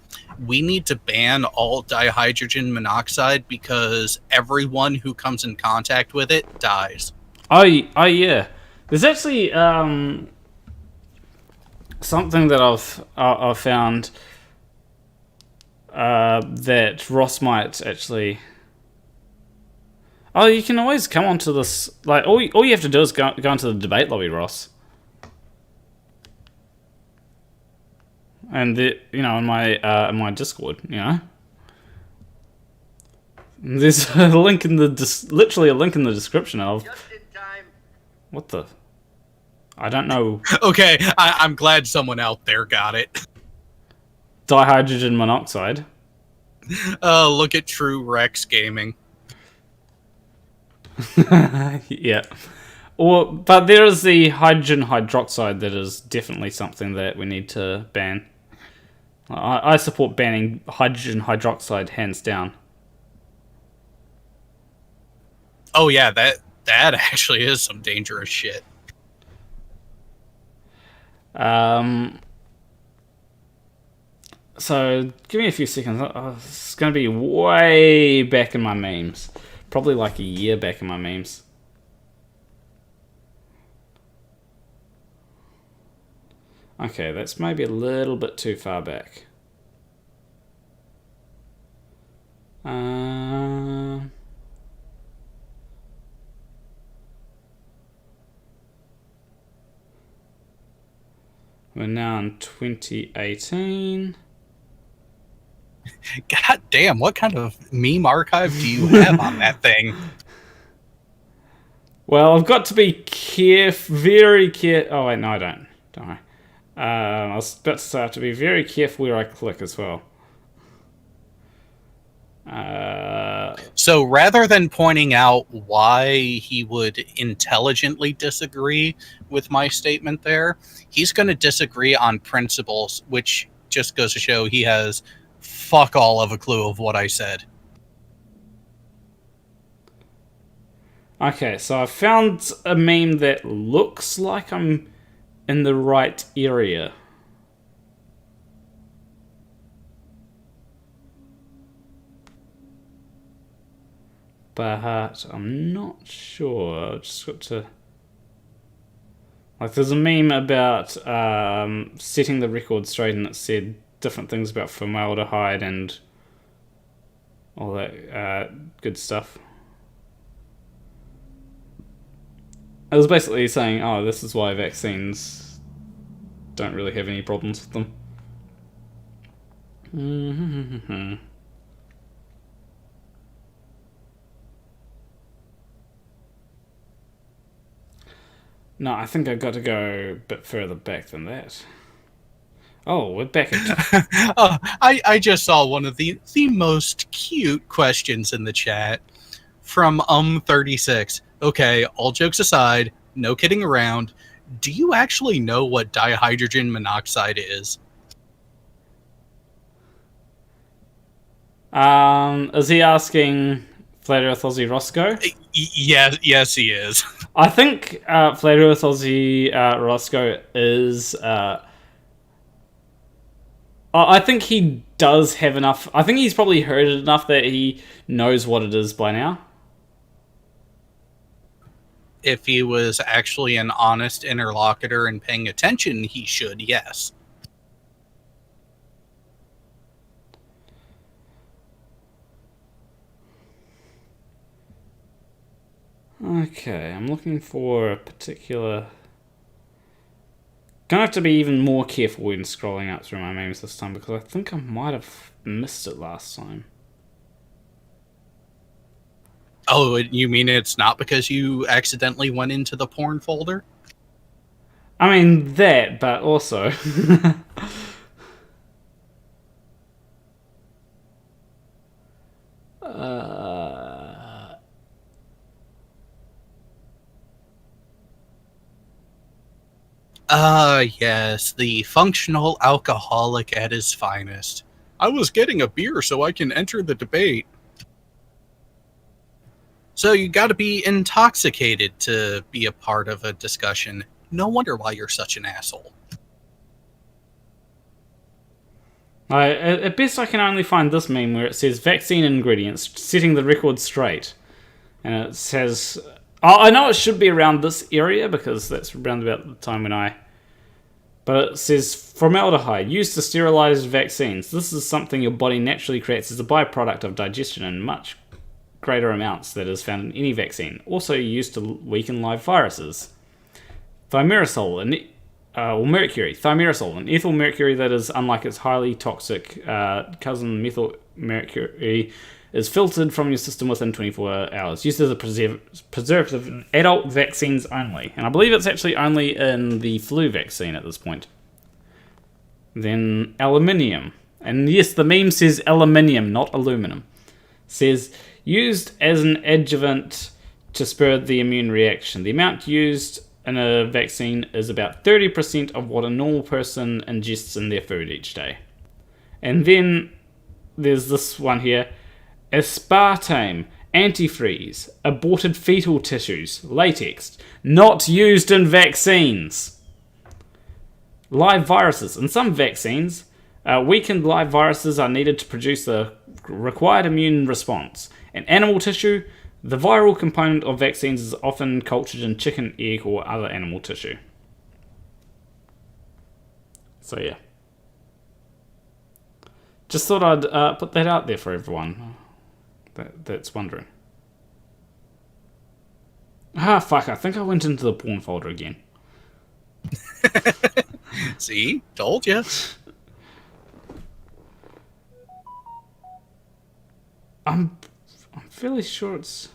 We need to ban all dihydrogen monoxide because everyone who comes in contact with it dies. oh yeah, there's actually something that I've found that Ross might actually. Oh, you can always come onto this. Like all you have to do is go into the debate lobby, Ross. And in my Discord, there's a link in literally a link in the description of. Just in time. What the? I don't know. Okay, I'm glad someone out there got it. Dihydrogen monoxide. Look at True Rex Gaming. Yeah. But there is the hydrogen hydroxide that is definitely something that we need to ban. I support banning hydrogen hydroxide hands down. Oh yeah, that actually is some dangerous shit. So give me a few seconds. It's going to be way back in my memes. Probably like a year back in my memes. Okay, that's maybe a little bit too far back. We're now in 2018. God damn, what kind of meme archive do you have on that thing? Well, I've got to be very careful. Oh, wait, no, I don't. Don't worry. I was about to say I have to be very careful where I click as well. So rather than pointing out why he would intelligently disagree with my statement there, he's going to disagree on principles, which just goes to show he has fuck all of a clue of what I said. Okay, so I found a meme that looks like I'm in the right area. But I'm not sure. I just got to... Like, there's a meme about setting the record straight, and it said different things about formaldehyde and all that good stuff. It was basically saying, oh, this is why vaccines don't really have any problems with them. No, I think I've got to go a bit further back than that. Oh, we're back at... I just saw one of the most cute questions in the chat from 36. Okay, all jokes aside, no kidding around. Do you actually know what dihydrogen monoxide is? Is he asking Flat Earth Aussie Roscoe? Yes, he is. I think Flat Earth Aussie Roscoe is... I think he does have enough... I think he's probably heard it enough that he knows what it is by now. If he was actually an honest interlocutor and paying attention, he should, yes. Okay, I'm looking for a particular... Gonna have to be even more careful when scrolling up through my memes this time, because I think I might have missed it last time. Oh, you mean it's not because you accidentally went into the porn folder? I mean that, but also... Yes, the functional alcoholic at his finest. I was getting a beer so I can enter the debate. So you gotta be intoxicated to be a part of a discussion. No wonder why you're such an asshole. At best, I can only find this meme where it says vaccine ingredients, setting the record straight. And it says... I know it should be around this area because that's around about the time when I... But it says formaldehyde, used to sterilize vaccines. This is something your body naturally creates as a byproduct of digestion in much greater amounts that is found in any vaccine. Also used to weaken live viruses. Thimerosal, or mercury. Thimerosal, an ethyl mercury that is, unlike its highly toxic cousin methyl mercury, is filtered from your system within 24 hours. Used as a preservative in adult vaccines only. And I believe it's actually only in the flu vaccine at this point. Then aluminium. And yes, the meme says aluminium, not aluminum. Says, used as an adjuvant to spur the immune reaction. The amount used in a vaccine is about 30% of what a normal person ingests in their food each day. And then there's this one here. Aspartame, antifreeze, aborted fetal tissues, latex, not used in vaccines. Live viruses. In some vaccines, weakened live viruses are needed to produce the required immune response. In animal tissue, the viral component of vaccines is often cultured in chicken, egg, or other animal tissue. So yeah. Just thought I'd put that out there for everyone that's wondering. Ah, fuck, I think I went into the porn folder again. See? Told you. I'm fairly sure it's...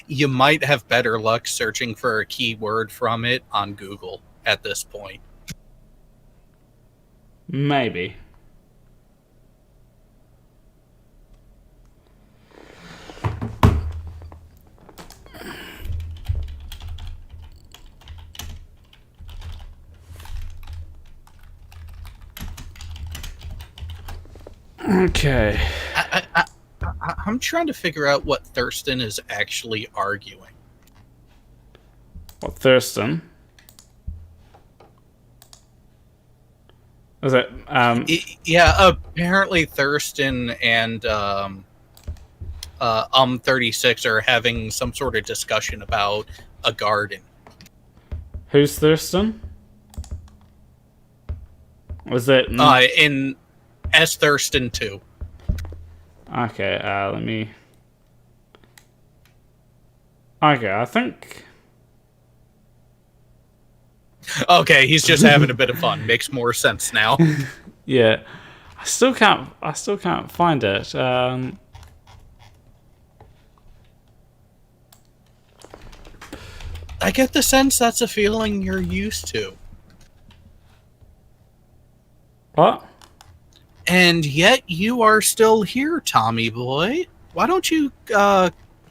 You might have better luck searching for a keyword from it on Google at this point. Maybe. Okay. I'm trying to figure out what Thurston is actually arguing. What, Thurston? Is it? Yeah, apparently Thurston and 36 are having some sort of discussion about a garden. Who's Thurston? Was it? In S. Thurston 2. Okay, let me... Okay, I think... Okay, he's just having a bit of fun. Makes more sense now. Yeah. I still can't find it. I get the sense that's a feeling you're used to. What? And yet you are still here, Tommy boy. Why don't you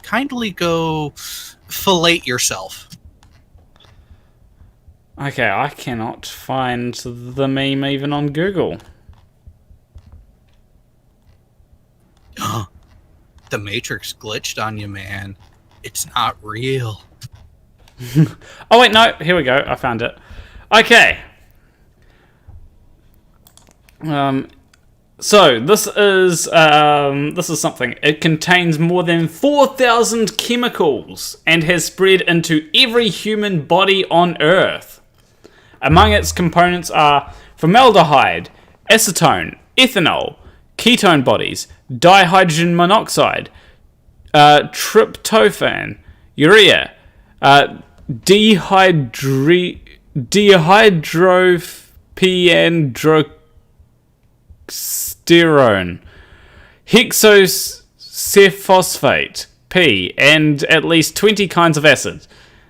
kindly go fillet yourself? Okay, I cannot find the meme even on Google. The Matrix glitched on you, man. It's not real. Oh wait, no, here we go. I found it. Okay. So this is something. It contains more than 4,000 chemicals and has spread into every human body on Earth. Among its components are formaldehyde, acetone, ethanol, ketone bodies, dihydrogen monoxide, tryptophan, urea, dihydropiandrosterone, hexocephosphate, P, and at least 20 kinds of acid.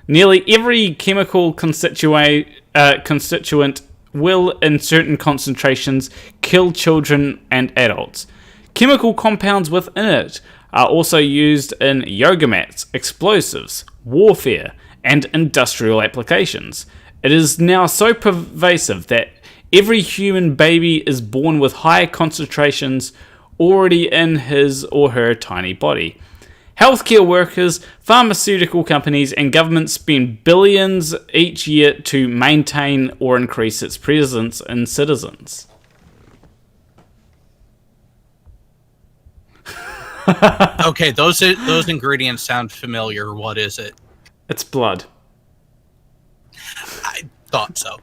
Nearly every chemical constituent will, in certain concentrations, kill children and adults. Chemical compounds within it are also used in yoga mats, explosives, warfare, and industrial applications. It is now so pervasive that every human baby is born with high concentrations already in his or her tiny body. Healthcare workers, pharmaceutical companies, and governments spend billions each year to maintain or increase its presence in citizens. Okay, those ingredients sound familiar. What is it? It's blood. I thought so.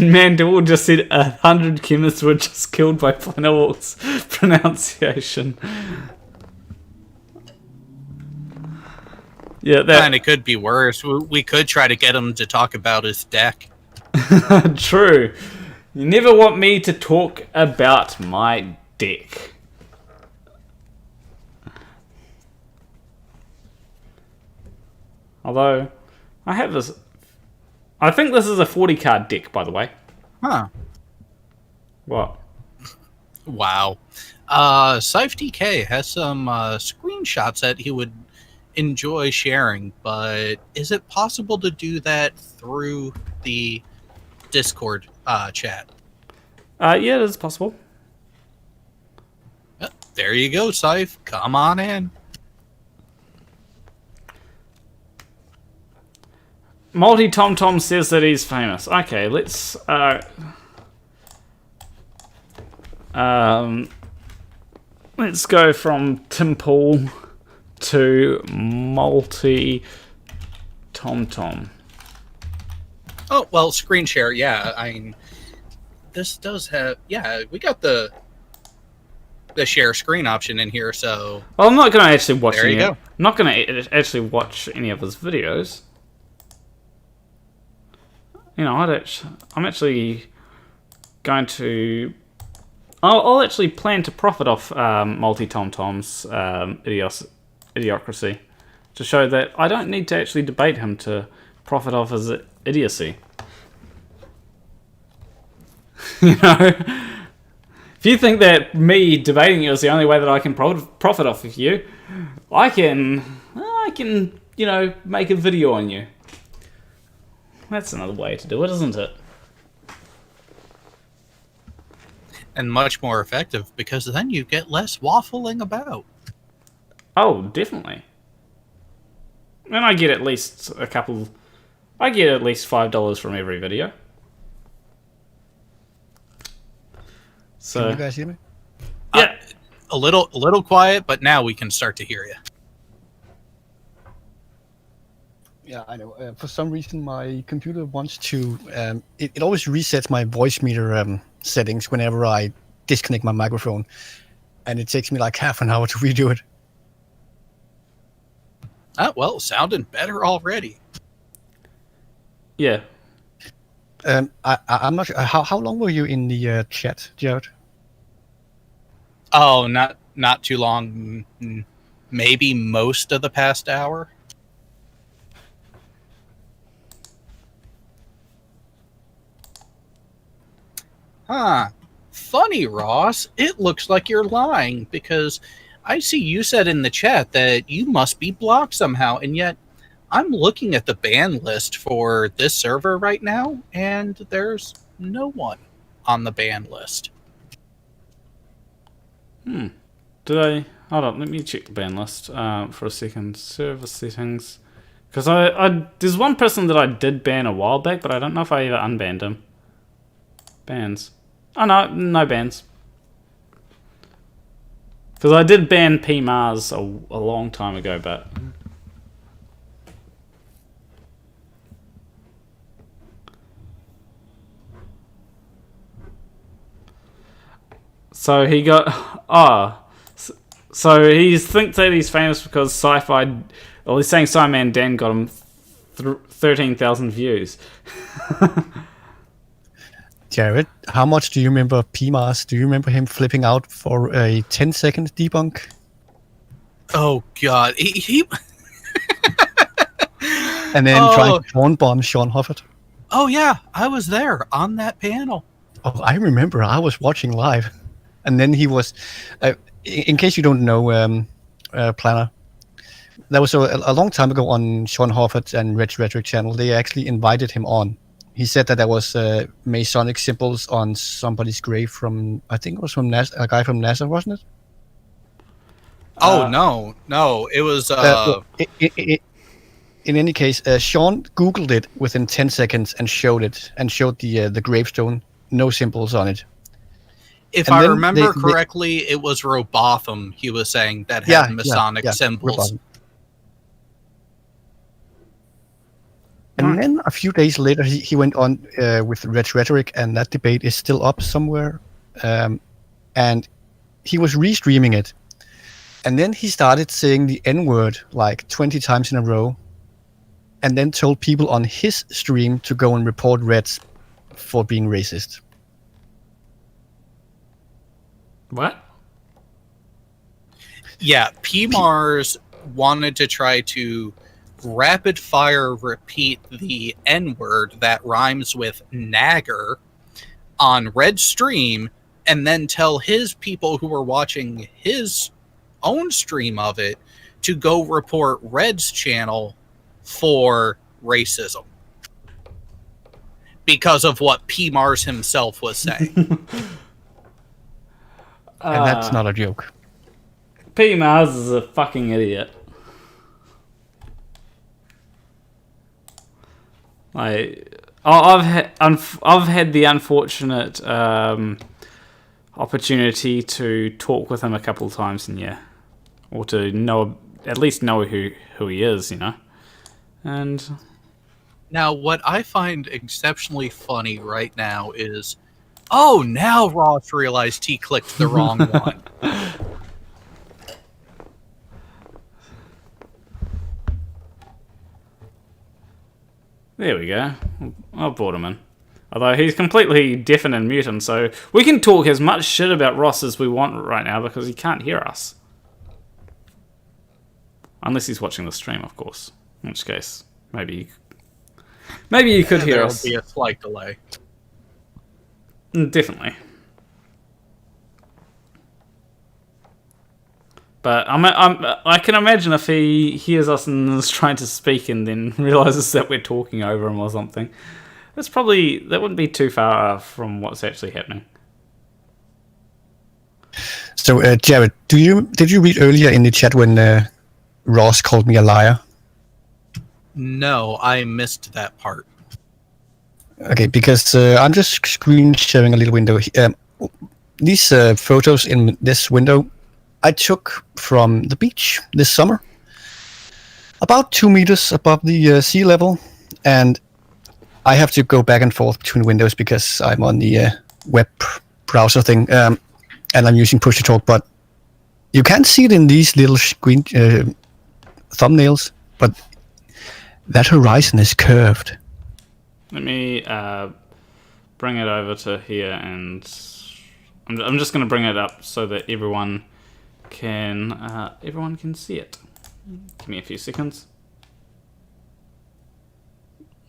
Mandel just said 100 chemists were just killed by Flannel's pronunciation. Yeah, And it could be worse. We could try to get him to talk about his deck. True. You never want me to talk about my deck. Although, I have this... I think this is a 40 card deck, by the way. Huh. What? Wow. Scythe DK has some screenshots that he would enjoy sharing, but is it possible to do that through the Discord chat? Yeah, it is possible. There you go, Scythe. Come on in. Multi Tom Tom says that he's famous. Okay, let's go from Tim Pool to Multi Tom Tom. Oh, well, screen share, yeah. I mean, this does have... Yeah, we got the share screen option in here, so... Well, I'm not going to actually watch there you go. I'm not going to actually watch any of his videos. You know, I'm actually going to... I'll actually plan to profit off Multi-Tom-Tom's idiocracy to show that I don't need to actually debate him to profit off his idiocy. You know? If you think that me debating you is the only way that I can profit off of you, I can, you know, make a video on you. That's another way to do it, isn't it? And much more effective, because then you get less waffling about. Oh, definitely. And I get at least $5 from every video. So, can you guys hear me? Yeah. A little quiet, but now we can start to hear you. Yeah, I know. For some reason, my computer wants to... it always resets my voice meter settings whenever I disconnect my microphone. And it takes me like half an hour to redo it. Well, sounding better already. Yeah. I'm not sure. How long were you in the chat, Jared? Oh, not too long. Maybe most of the past hour. Huh. Funny, Ross. It looks like you're lying, because I see you said in the chat that you must be blocked somehow, and yet I'm looking at the ban list for this server right now, and there's no one on the ban list. Did I... Hold on, let me check the ban list for a second. Server settings. Because there's one person that I did ban a while back, but I don't know if I ever unbanned him. Bans. Oh, no bans. Because I did ban P. Mars a long time ago, but... So he got... Oh. So he thinks that he's famous because sci-fi... Well, he's saying Sci-Man Dan got him 13,000 views. Jared, how much do you remember PMAS? Do you remember him flipping out for a 10-second debunk? Oh, God. He... And then trying to phone bomb Sean Hoffert? Oh yeah, I was there on that panel. Oh, I remember. I was watching live, and then he was. In case you don't know, Planner, that was a long time ago on Sean Hoffert and Red Rhetoric channel. They actually invited him on. He said that there was Masonic symbols on somebody's grave from, I think it was from a guy from NASA, wasn't it? Oh no, it was. In any case, Sean Googled it within 10 seconds and showed the gravestone, no symbols on it. If And I then remember correctly, it was Robotham. He was saying that had Masonic symbols. Robotham. And then a few days later, he went on with Red Rhetoric, and that debate is still up somewhere. And he was restreaming it. And then he started saying the N-word like 20 times in a row, and then told people on his stream to go and report Reds for being racist. What? Yeah, PMARS wanted to try to rapid fire repeat the N-word that rhymes with nagger on Red stream, and then tell his people who were watching his own stream of it to go report Red's channel for racism because of what PMARS himself was saying. And that's not a joke. P. Mars is a fucking idiot. I've had the unfortunate opportunity to talk with him a couple of times, and or to at least know who he is, and now what I find exceptionally funny right now is, oh, now Ross realized he clicked the wrong one. There we go. I brought him in. Although he's completely deafened and muted, so we can talk as much shit about Ross as we want right now because he can't hear us. Unless he's watching the stream, of course. In which case, maybe you could hear us. There'll be a slight delay. Definitely. But I can imagine if he hears us and is trying to speak and then realizes that we're talking over him or something. That wouldn't be too far from what's actually happening. So, Jared, did you read earlier in the chat when Ross called me a liar? No, I missed that part. Okay, because I'm just screen sharing a little window. These photos in this window I took from the beach this summer, about 2 meters above the sea level, and I have to go back and forth between windows because I'm on the web browser thing, and I'm using push to talk, but you can't see it in these little screen thumbnails, but that horizon is curved. Let me bring it over to here, and I'm just going to bring it up so that everyone can see it. Give me a few seconds.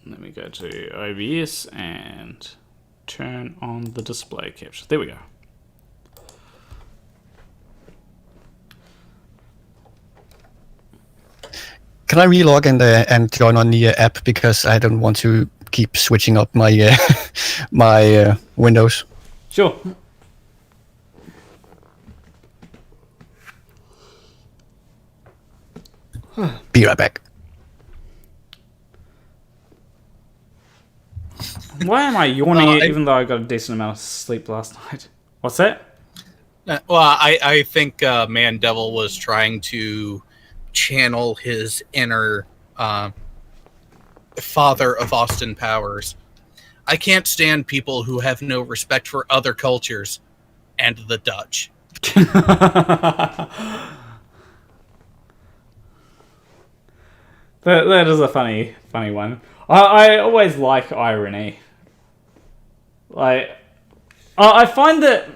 Let me go to OBS and turn on the display capture. There we go. Can I relog and join on the app because I don't want to keep switching up my my windows? Sure. Be right back. Why am I yawning even though I got a decent amount of sleep last night? What's that? Well, I think Mandevil was trying to channel his inner father of Austin Powers. I can't stand people who have no respect for other cultures and the Dutch. That is a funny one. I always like irony. Like, I find that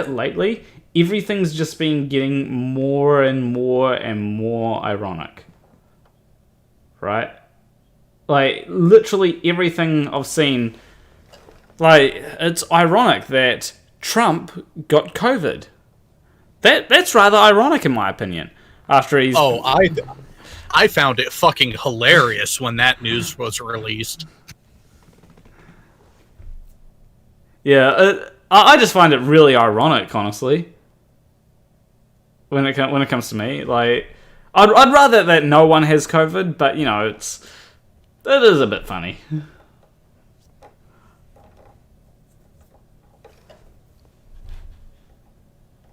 lately everything's just been getting more and more and more ironic, right? Like, literally everything I've seen, like, it's ironic that Trump got COVID. That's rather ironic in my opinion. After he's... Oh, I found it fucking hilarious when that news was released. Yeah, I just find it really ironic, honestly. When it comes to me, like, I'd rather that no one has COVID, but you know, it is a bit funny.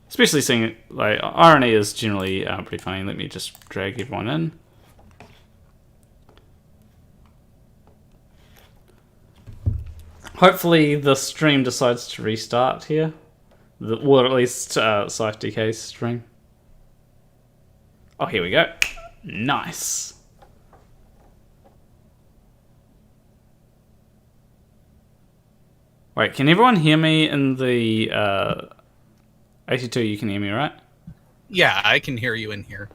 Especially seeing it, like, irony is generally pretty funny. Let me just drag everyone in. Hopefully the stream decides to restart here. Or at least SciFDK's stream. Oh, here we go. Nice. Wait, can everyone hear me in the 82? You can hear me, right? Yeah, I can hear you in here.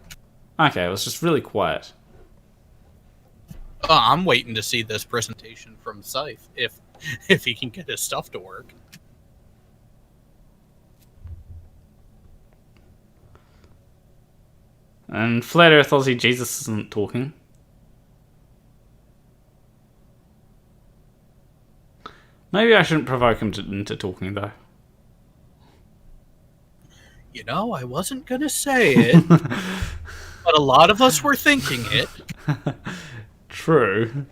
Okay, it was just really quiet. I'm waiting to see this presentation from Scythe if he can get his stuff to work. And Flat Earth Aussie Jesus isn't talking. Maybe I shouldn't provoke him into talking, though. You know, I wasn't going to say it, but a lot of us were thinking it. True.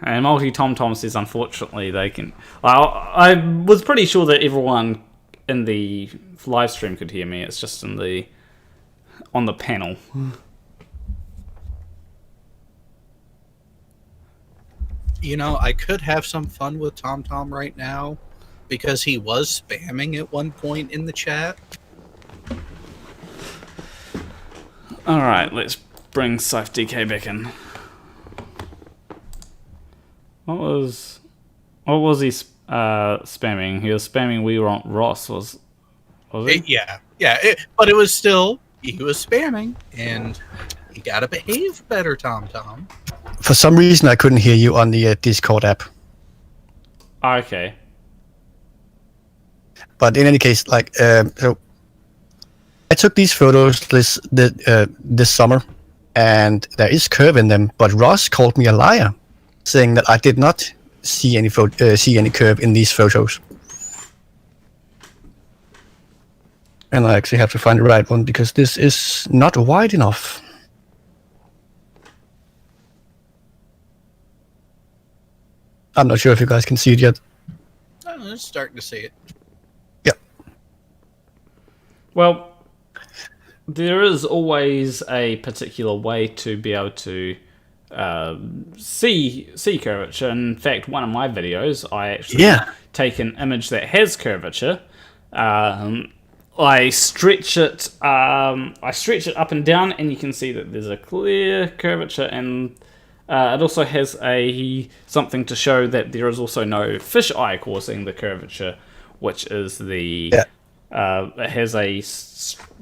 And Multi-Tom says, unfortunately, they can... I was pretty sure that everyone in the live stream could hear me. It's just on the panel. You know, I could have some fun with Tom right now, because he was spamming at one point in the chat. Alright, let's bring SciFDK back in. What was he spamming? He was spamming "We Want Ross." Was it? Yeah. But it was still, he was spamming, and you gotta behave better, Tom. For some reason, I couldn't hear you on the Discord app. Okay. But in any case, like, so I took these photos this summer, and there is curve in them. But Ross called me a liar, saying that I did not see any curve in these photos. And I actually have to find the right one because this is not wide enough. I'm not sure if you guys can see it yet. I'm just starting to see it. Yeah. Well, there is always a particular way to be able to see curvature. In fact, one of my videos, I actually take an image that has curvature. I stretch it up and down, and you can see that there's a clear curvature, and it also has something to show that there is also no fish eye causing the curvature, which is the it has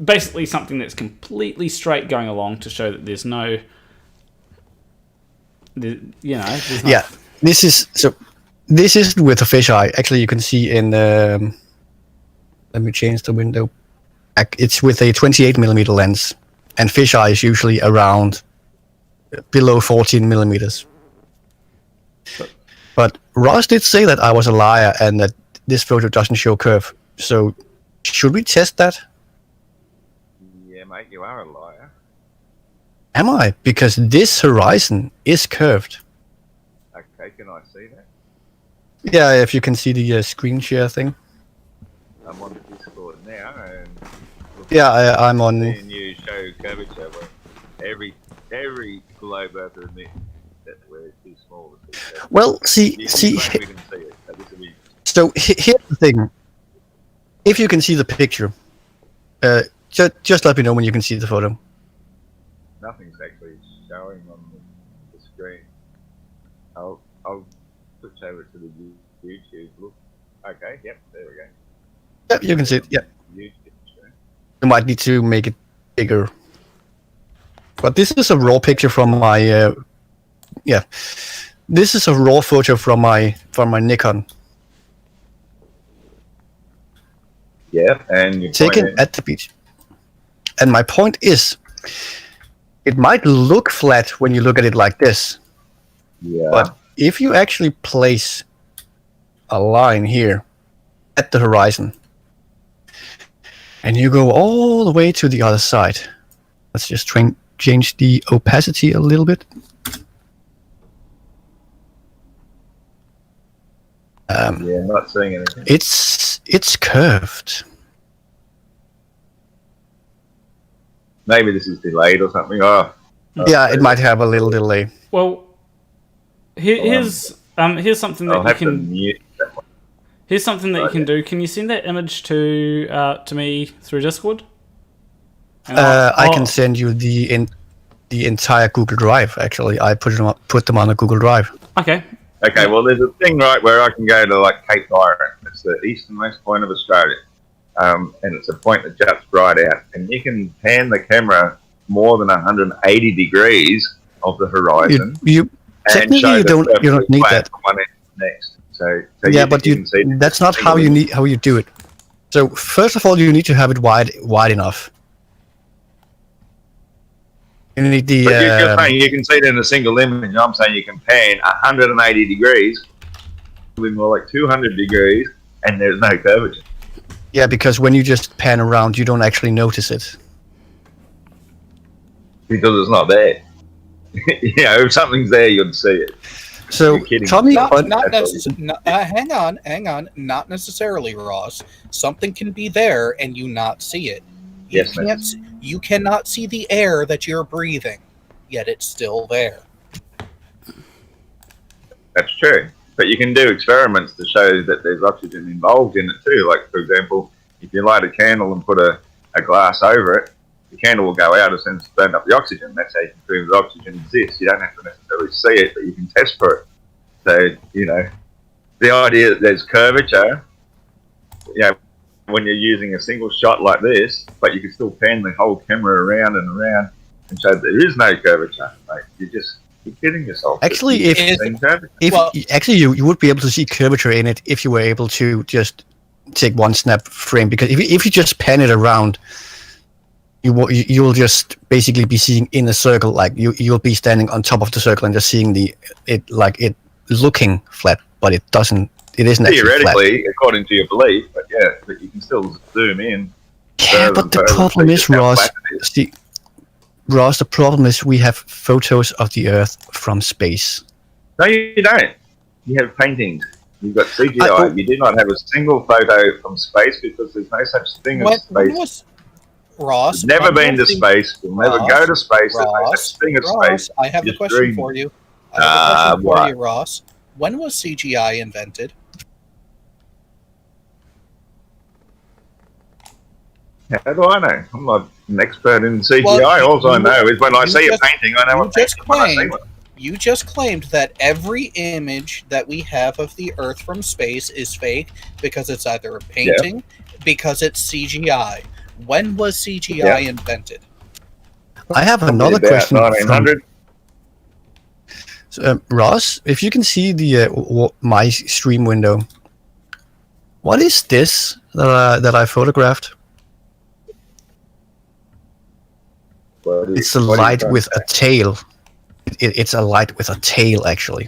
basically something that's completely straight going along to show that there's no. There's no. This is with a fish eye. Actually, you can see in. Let me change the window. It's with a 28mm lens, and fish eye is usually around below 14mm. But Ross did say that I was a liar and that this photo doesn't show curve. So should we test that? Yeah, mate, you are a liar. Am I? Because this horizon is curved. Okay, can I see that? Yeah, if you can see the screen share thing. I'm on the Discord now, and I'm on. Seeing you show curvature, but every globe over admit that we're too small to see. Well, see. We can see it. So here's the thing. If you can see the picture, just let me know when you can see the photo. Nothing's actually showing on the screen. I'll switch over to the YouTube. Look. Okay. Yep. There we go. Yep, you can see it. Yep. YouTube screen. You might need to make it bigger. But this is a raw picture from my this is a raw photo from my Nikon. Yeah, and you Taken at the beach. And my point is, it might look flat when you look at it like this. Yeah. But if you actually place a line here at the horizon, and you go all the way to the other side, let's just change the opacity a little bit. Not seeing anything. It's curved. Maybe this is delayed or something. Yeah, it might have a little delay. Well, here's something that you can. Mute that one. Here's something that you can do. Can you send that image to me through Discord? And I can send you the entire Google Drive. Actually, I put them on a Google Drive. Okay. Okay, well, there's a thing, right, where I can go to, like, Cape Byron. It's the easternmost point of Australia. And it's a point that juts right out. And you can pan the camera more than 180 degrees of the horizon. You technically you don't need that. From one end to the next. So yeah, but that's not how you do it. So first of all, you need to have it wide enough. You need the. But you're saying you can see it in a single image. I'm saying you can pan 180 degrees, probably more like 200 degrees, and there's no curvature. Yeah, because when you just pan around, you don't actually notice it. Because it's not there. If something's there, you'd see it. So tell me, hang on. Not necessarily, Ross. Something can be there and you not see it. You cannot see the air that you're breathing, yet it's still there. That's true. But you can do experiments to show that there's oxygen involved in it too. Like, for example, if you light a candle and put a glass over it, the candle will go out as soon as it's burned up the oxygen. That's how you can prove that oxygen exists. You don't have to necessarily see it, but you can test for it. So, the idea that there's curvature, when you're using a single shot like this, but you can still pan the whole camera around and around and show that there is no curvature. Like, you're kidding yourself. Actually, you would be able to see curvature in it if you were able to just take one snap frame. Because if you just pan it around, you will just basically be seeing in a circle. Like you'll be standing on top of the circle and just seeing it looking flat, but it doesn't. It isn't theoretically, according to your belief, but you can still zoom in. Yeah, but the problem is, Ross, the problem is we have photos of the Earth from space. No, you don't. You have paintings. You've got CGI. You do not have a single photo from space because there's no such thing as space. Ross, we've never been to space. We'll never go to space. There's no such thing as space. I have a question for you. Ross. When was CGI invented? How do I know? I'm not an expert in CGI. All I know is when I see a painting, I know what painting. You just claimed that every image that we have of the Earth from space is fake because it's either a painting, because it's CGI. When was CGI invented? I have another question. 1900. Ross, if you can see the my stream window, what is this that I photographed? It's a light with a tail. It's a light with a tail, actually.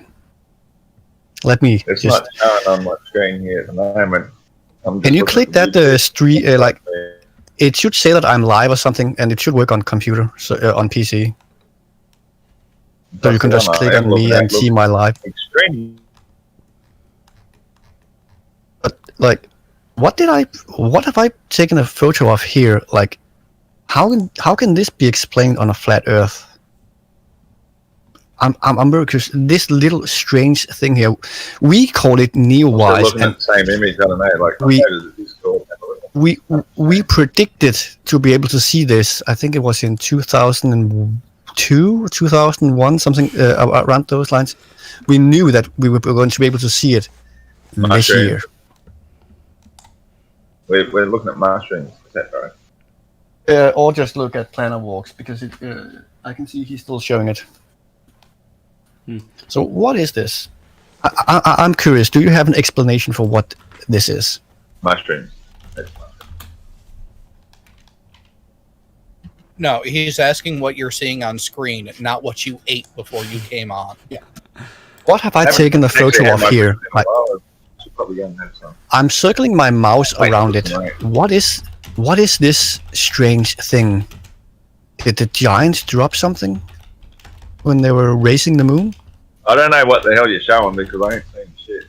Let me. It's just not showing on my screen here at the moment. Can you click that it should say that I'm live or something, and it should work on computer, so on PC. So you can just click on me and see my live. Extreme. But what have I taken a photo of here? Like, how can this be explained on a flat Earth? I'm very curious. This little strange thing here, we call it neowise. Looking at the same image, I don't know. We predicted to be able to see this. I think it was in 2002, 2001, something around those lines. We knew that we were going to be able to see it this year. We're looking at mushrooms. Is that right? Or just look at planar walks, because I can see he's still showing it. So what is this? I'm curious. Do you have an explanation for what this is? Mushrooms. No, he's asking what you're seeing on screen, not what you ate before you came on. Yeah. What have I taken a photo of here? I'm circling my mouse around it. What is this strange thing? Did the Giants drop something when they were racing the moon? I don't know what the hell you're showing because I ain't seen shit.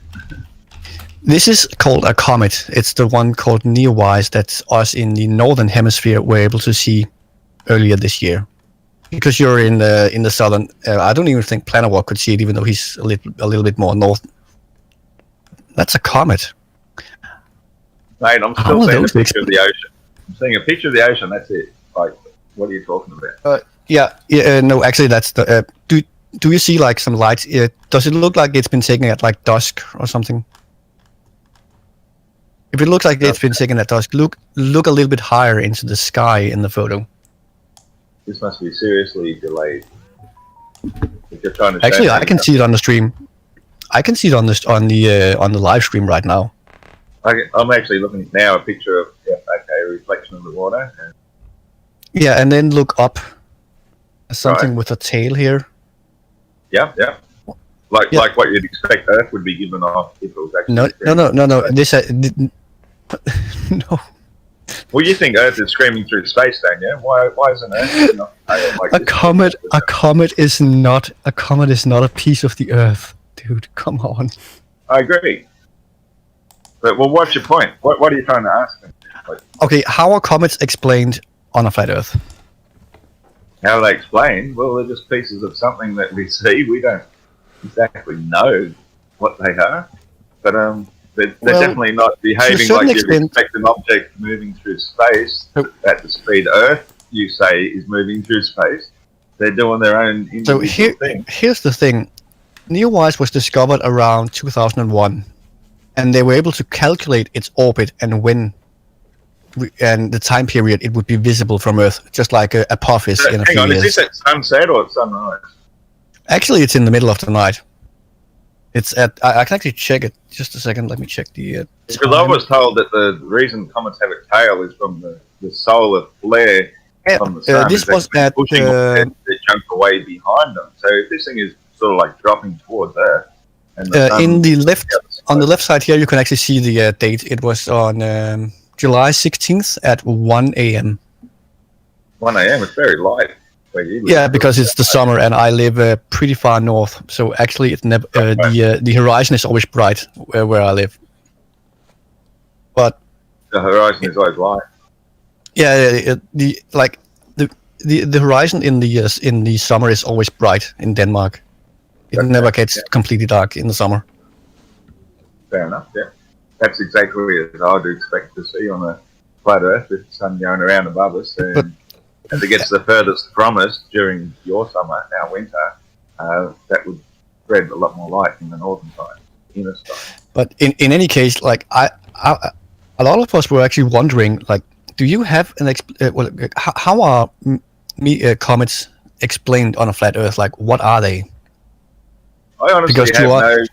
This is called a comet. It's the one called Neowise that us in the northern hemisphere were able to see earlier this year. Because you're in the southern, I don't even think Planawalk could see it, even though he's a little bit more north. That's a comet. Mate, I'm still seeing a picture of the ocean. I'm seeing a picture of the ocean. That's it. Like, what are you talking about? No, actually, that's the. Do you see like some lights? Does it look like it's been taken at like dusk or something? If it looks like it's been taken at dusk, look a little bit higher into the sky in the photo. This must be seriously delayed. If you're trying to actually, I can see it on the stream. I can see it on the live stream right now. I'm actually looking now a picture of a reflection of the water. Yeah, and then look up. Something with a tail here. Yeah. Like what you'd expect Earth would be given off if it was actually. No. This no. Well, you think Earth is screaming through space, don't you? Why isn't Earth? A comet is not a piece of the Earth, dude. Come on. I agree. But well, what's your point? What are you trying to ask me? Okay, how are comets explained on a flat Earth? How are they explained? Well, they're just pieces of something that we see. We don't exactly know what they are, but they're definitely not behaving like you'd expect an object moving through space at the speed Earth, you say, is moving through space. They're doing their own individual thing. Here's the thing. Neowise was discovered around 2001, and they were able to calculate its orbit and when and the time period it would be visible from Earth, just like a Apophis in a few years. Is this at sunset or at sunrise? Actually, it's in the middle of the night. It's at. I can actually check it. Just a second. Let me check the. Because I was told that the reason comets have a tail is from the solar flare from the sun. This was at pushing the junk away behind them. So if this thing is sort of like dropping towards Earth, and in the left on the left side here, you can actually see the date. It was on July 16th at 1 a.m. 1 a.m. It's very light. Yeah, because it's the summer and I live pretty far north, so actually it's never the horizon is always bright where I live. But the horizon is always light. Yeah, the horizon in the summer is always bright in Denmark. It never gets completely dark in the summer. Fair enough. Yeah, that's exactly as I would expect to see on a flat Earth with the sun going around above us. As it gets the furthest from us during your summer, our winter, that would spread a lot more light in the northern side, inner side. But in any case, like a lot of us were actually wondering, like, do you have an how are comets explained on a flat Earth? Like, what are they? I honestly have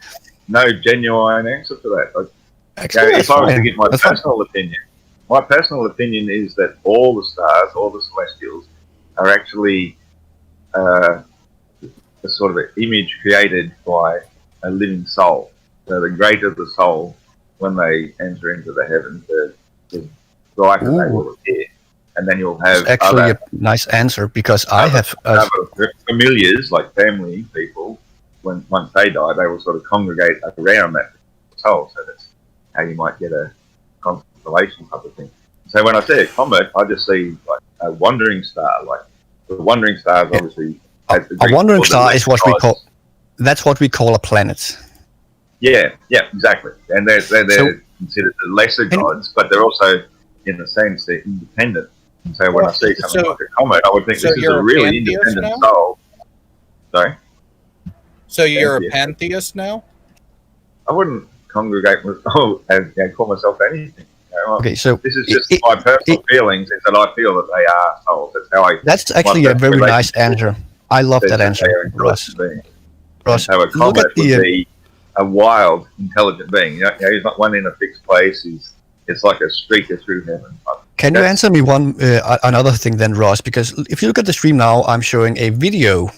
no genuine answer for that. If I was to give my personal opinion. My personal opinion is that all the stars, all the celestials, are actually a sort of an image created by a living soul. So the greater the soul, when they enter into the heavens, the brighter they will appear. And then you'll have that's actually a nice answer, because I have familiars, like family people, once they die, they will sort of congregate around that soul. So that's how you might get a constellation type of thing. So when I see a comet, I just see like a wandering star. Like the wandering stars, obviously. A wandering star is what we call. That's what we call a planet. Yeah, exactly. And they're considered the lesser gods, but they're also, in a sense, they're independent. And so when I see something like a comet, I would think this is a really independent soul. Sorry. So you're a pantheist now? I wouldn't congregate with and call myself anything. well, Okay, so this is just my personal feelings. Is that I feel that they are souls. That's how I. That's actually a very nice answer. I love that answer, Ross. Ross, So a comet would be a wild, intelligent being. You know, he's not one in a fixed place. It's like a streaker through heaven. Can you answer me another thing then, Ross? Because if you look at the stream now, I'm showing a video,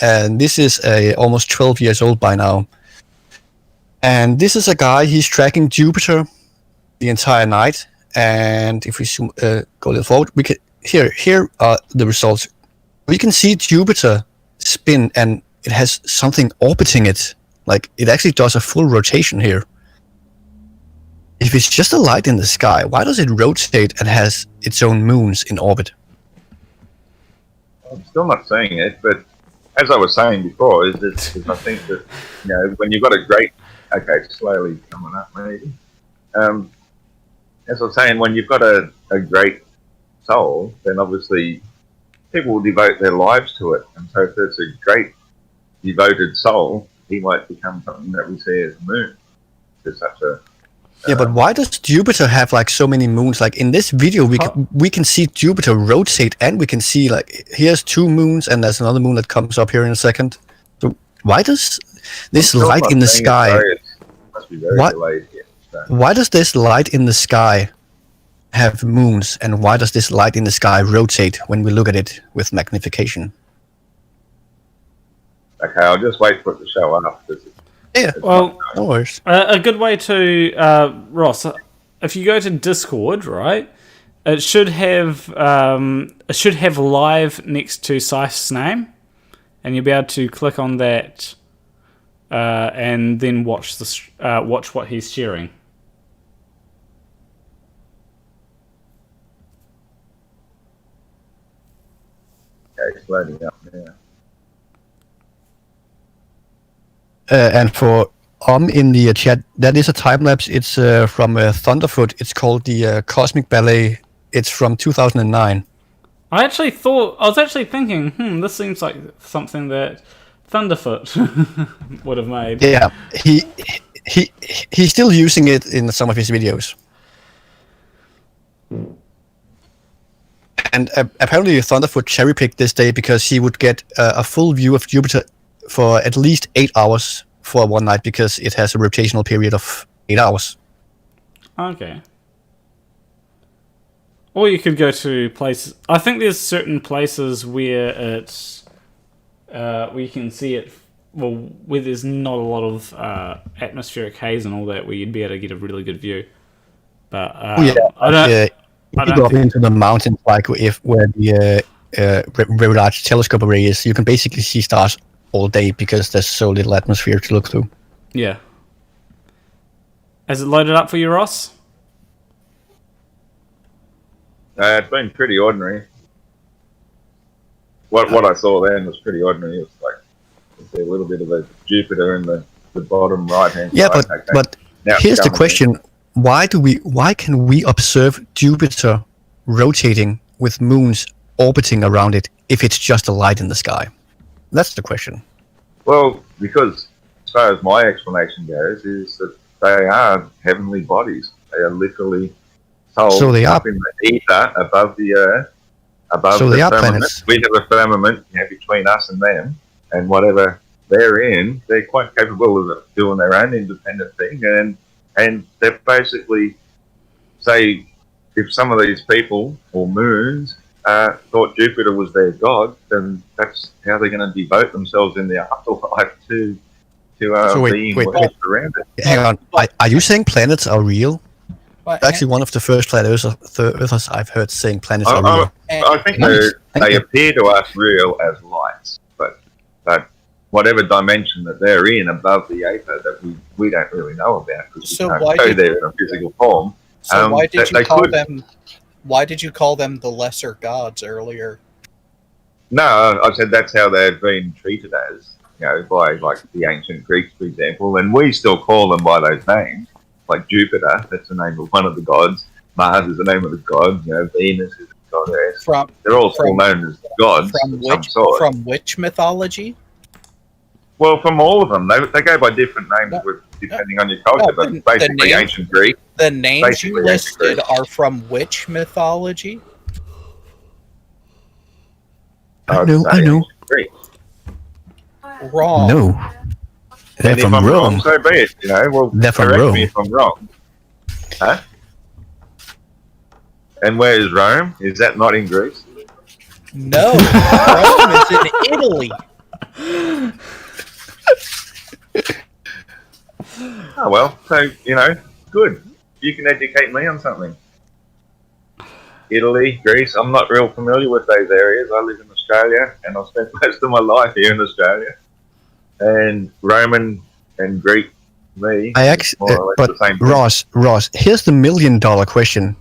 and this is almost 12 years old by now. And this is a guy. He's tracking Jupiter the entire night. And if we zoom, go a little forward, we can here are the results. We can see Jupiter spin, and it has something orbiting it. Like it actually does a full rotation here. If it's just a light in the sky, why does it rotate and has its own moons in orbit? I'm still not seeing it, but as I was saying before, is I think that when you've got a great, slowly coming up maybe. As I was saying, when you've got a great soul, then obviously people will devote their lives to it, and so if it's a great devoted soul, he might become something that we see as a moon. There's such a yeah, but why does Jupiter have like so many moons? Like in this video, we can see Jupiter rotate, and we can see like here's 2 moons, and there's another moon that comes up here in a second. So why does this light in the sky? Why does this light in the sky have moons, and why does this light in the sky rotate when we look at it with magnification? Okay, I'll just wait for it to show up. Yeah, well, no worries. A good way to Ross, if you go to Discord, right, it should have live next to Sife's name, and you'll be able to click on that and then watch what he's sharing. Okay, it's loading up now. And for in the chat, that is a time lapse. It's from Thunderfoot. It's called the Cosmic Ballet. It's from 2009. I was actually thinking, this seems like something that Thunderfoot would have made. Yeah, he's still using it in some of his videos. And apparently Thunderfoot cherry-picked this day because he would get a full view of Jupiter for at least 8 hours for one night, because it has a rotational period of 8 hours. Okay. Or you could go to places. I think there's certain places where it's where you can see it. Well, where there's not a lot of atmospheric haze and all that, where you'd be able to get a really good view. But I don't. If you go up into the mountains, like where the very large telescope array is, you can basically see stars all day because there's so little atmosphere to look through. Yeah. Has it loaded up for you, Ross? It's been pretty ordinary. What I saw then was pretty ordinary. It was like a little bit of a Jupiter in the bottom right hand. Yeah, but now here's the question: why can we observe Jupiter rotating with moons orbiting around it if it's just a light in the sky? That's the question. Well, because as far as my explanation goes, is that they are heavenly bodies. They are literally souls up in the ether above the earth, above the firmament. Planets. We have a firmament between us and them, and whatever they're in, they're quite capable of doing their own independent thing, and they're basically, say, if some of these people or moons thought Jupiter was their god, then that's how they're going to devote themselves in the afterlife to being worshipped around it. Hang on, are you saying planets are real? Actually, one of the first flat earthers I've heard saying planets are real. I think they appear to us real as lights, but whatever dimension that they're in above the ether that we don't really know about, because we can't go there in a physical form. So why did you call them? Why did you call them the lesser gods earlier? No, I said that's how they've been treated as, by like the ancient Greeks, for example, and we still call them by those names. Like Jupiter, that's the name of one of the gods. Mars is the name of the god. Venus is the goddess. They're all still known as gods of some sort. From which mythology? Well, from all of them. They go by different names with depending on your culture, but basically ancient Greek. The names Basically, you listed are from which mythology? I know. Greek. Wrong. No. They're And from if I'm Rome. wrong, so be it. Well, They're from correct Rome. me if I'm wrong. Huh? And where is Rome? Is that not in Greece? No, Rome is in Italy. Oh, well, so, good. You can educate me on something. Italy, Greece, I'm not real familiar with those areas. I live in Australia, and I've spent most of my life here in Australia. And Roman and Greek, me, I actually, more or less but the same thing. Ross, here's the $1 million question.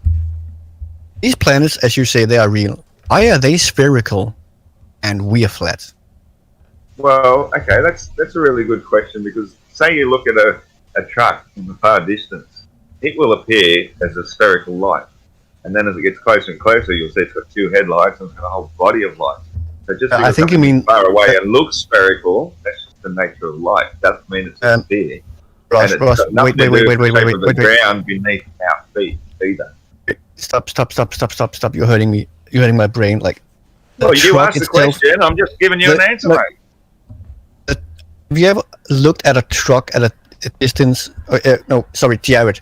These planets, as you say, they are real. Why are they spherical and we are flat? Well, okay, that's a really good question, because say you look at a truck in the far distance, it will appear as a spherical light. And then as it gets closer and closer, you'll see it's got two headlights and it's got a whole body of light. So just because I think you something's mean far away and looks spherical, that's just the nature of light. Doesn't mean it's a sphere. Ross, And it's got nothing wait, to do with the shape of the wait. ground beneath our feet either. Stop. You're hurting me. You're hurting my brain. Like, Well, you asked the question. I'm just giving you an answer, mate. Have you ever looked at a truck at a distance? Jared.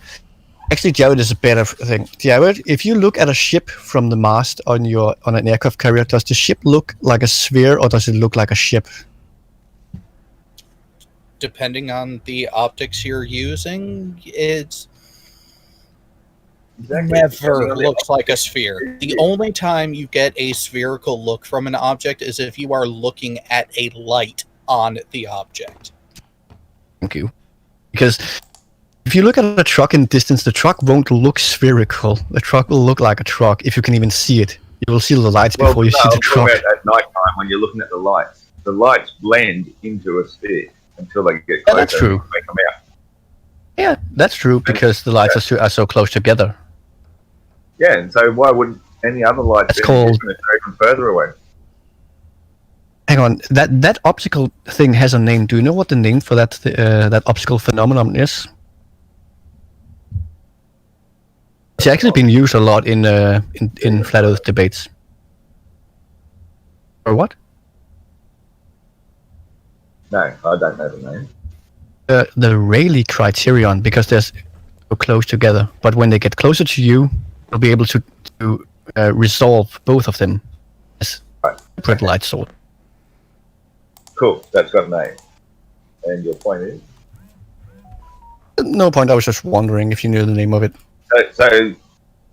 Actually, Jared is a better thing. Jared, if you look at a ship from the mast on an aircraft carrier, does the ship look like a sphere or does it look like a ship? Depending on the optics you're using, it's never looks like a sphere. The only time you get a spherical look from an object is if you are looking at a light on the object. Thank you. Because if you look at a truck in distance, the truck won't look spherical. The truck will look like a truck if you can even see it. You will see the lights before you see the truck. At night time when you're looking at the lights blend into a sphere until they get closer. Yeah, that's true. And make them out. Yeah, that's true because the lights are so close together. Yeah, and so why wouldn't any other light be even further away? Hang on, that optical thing has a name. Do you know what the name for that optical phenomenon is? It's actually been used a lot in flat Earth debates. Or what? No, I don't know the name. The Rayleigh criterion, because they're so close together. But when they get closer to you, you'll be able to resolve both of them as separate light source. Cool, that's got a name. And your point is? No point, I was just wondering if you knew the name of it. So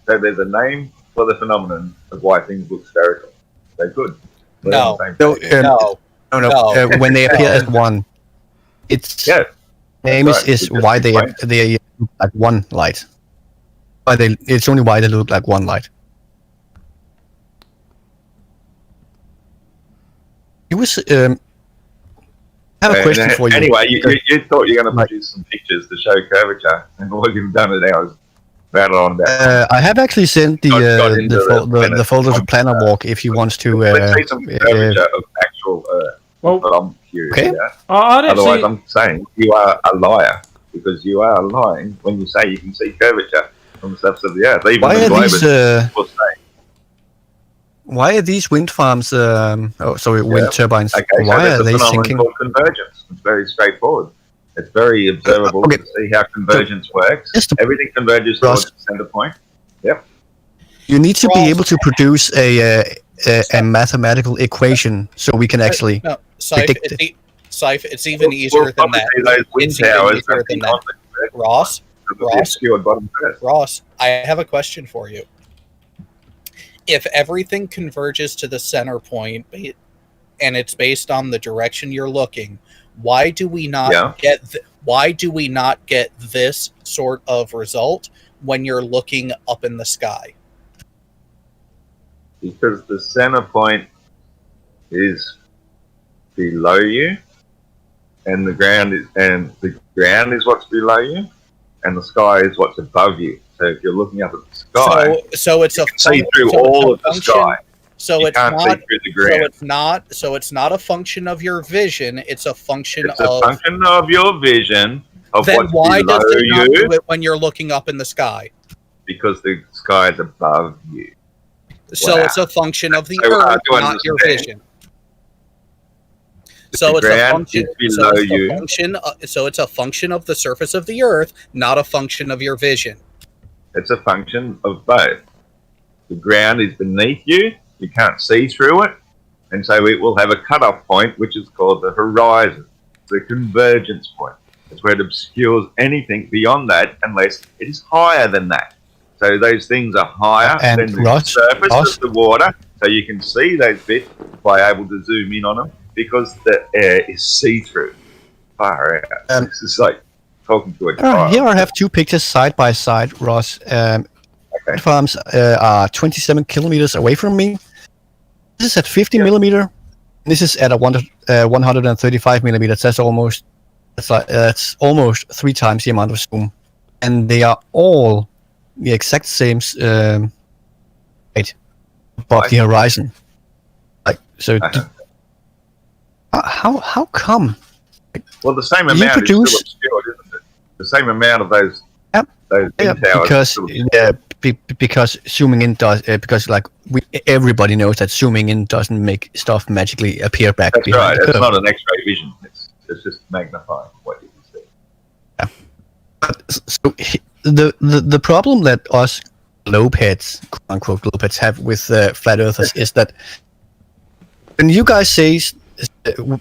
there's a name for the phenomenon of why things look spherical. They're good. No. No. When they appear as one, its name is why they look like one light. It's only why they look like one light. It was. I have a question for you. Anyway, you thought you were going to produce some pictures to show curvature, and all you've done it now is rattle on about. I have actually sent the folder to Planner Walk if you want to. Let's see some curvature of actual Earth. But I'm curious. Okay. Yeah? Otherwise, I'm saying you are a liar because you are lying when you say you can see curvature from the surface of the Earth. Even Why the are these? will say. Why are these wind farms? Wind turbines. Okay, why are they sinking? Called convergence. It's very straightforward. It's very observable to see how convergence works. Everything converges towards the center point. Yep. You need to be able to produce a mathematical equation so we can actually predict it. It's even easier than that. It's even easier than that. Ross, I have a question for you. If everything converges to the center point and it's based on the direction you're looking, why do we not get this sort of result when you're looking up in the sky? Because the center point is below you, and the ground is what's below you, and the sky is what's above you. So if you're looking up at the sky, so it's you can see through all of the sky. So it's not. See through the ground. So it's not a function of your vision. It's a function of your vision of Then what's why below does it not you do it when you're looking up in the sky? because the sky is above you. So Wow. it's a function of the So hard Earth, to not your understand. vision. So The it's a ground function. is So below it's a you. function. So it's a function of the surface of the Earth, not a function of your vision. It's a function of both. The ground is beneath you. You can't see through it. And so it will have a cutoff point, which is called the horizon, the convergence point. It's where it obscures anything beyond that unless it is higher than that. So those things are higher And than the Ross, surface of the water. So you can see those bits by able to zoom in on them because the air is see-through. Far out. This is like talking to a child. Here I have two pictures side by side, Ross. Okay. Farms are 27 kilometers away from me. This is at 50 millimeter. This is at a 135 millimeters. That's almost 3 times the amount of zoom, and they are all the exact same height above the horizon. Like so. How come? Well, the same You amount produce- is still obscured, isn't it? The same amount of those. Yep. Those Yeah, big towers because are still because zooming in does because like everybody knows that zooming in doesn't make stuff magically appear back That's behind right. the It's curve. not an X-ray vision. It's just magnifying what you can see. So the problem that us globeheads, quote unquote globeheads, have with flat earthers is that when you guys say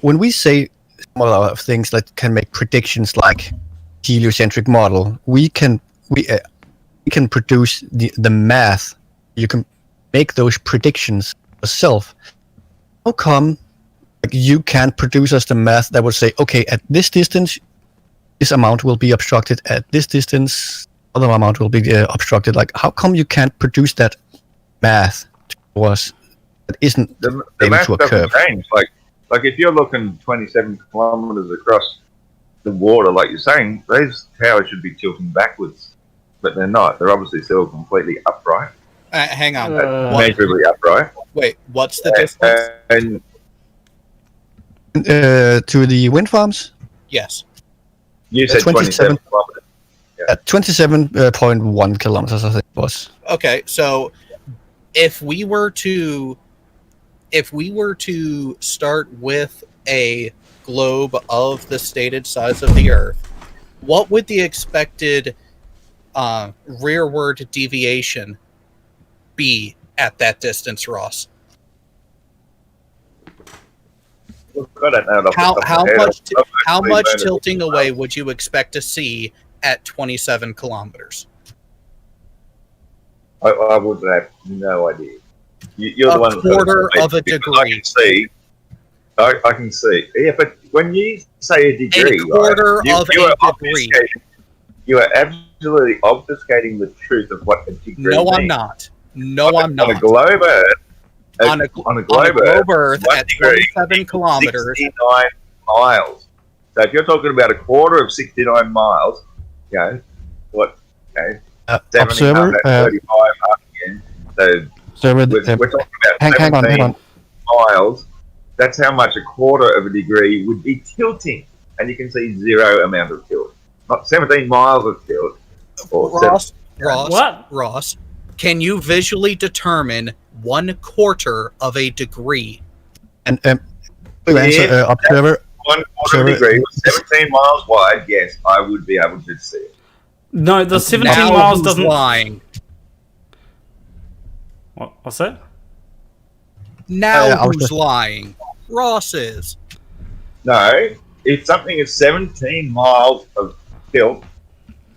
when we say a lot of things that can make predictions like heliocentric model, we can produce the math. You can make those predictions yourself. How come you can't produce us the math that would say, okay, at this distance, this amount will be obstructed. At this distance, other amount will be obstructed. Like, how come you can't produce that math to us that isn't The able math to doesn't occur? change. Like if you're looking 27 kilometers across the water, like you're saying, those towers should be tilting backwards, but they're not. They're obviously still completely upright, Hang on. measurably upright. Wait, what's the distance? And To the wind farms Yes. you said 27 kilometers. at 27.1 kilometers, I think it was. Okay, so if we were to start with a globe of the stated size of the Earth, what would the expected rearward deviation be at that distance, Ross? I don't know. How much tilting away would you expect to see at 27 kilometers? I would have no idea. You're the A one quarter of a because degree. I can see. Yeah, but when you say a degree, A quarter right, of you a are degree. You are absolutely obfuscating the truth of what a degree No, means. I'm not. No, I'm On a not. globe Earth, On a globe Earth 1 at degree 27 equals kilometers. 69 miles. So if you're talking about a quarter of 69 miles, you know, what, okay, 70, Observer, 135 up again. So observer, we're talking about hang on. 17 miles. That's how much a quarter of a degree would be tilting. And you can see zero amount of tilt. Not 17 miles of tilt. Or Ross, can you visually determine 1/4 of a degree? And to answer, observer. 1/4 degree was 17 miles wide. Yes, I would be able to see it. No, the 17 Now miles who's doesn't. lying? What's that? Now I was who's just- lying? Ross is. No, if something is 17 miles of tilt,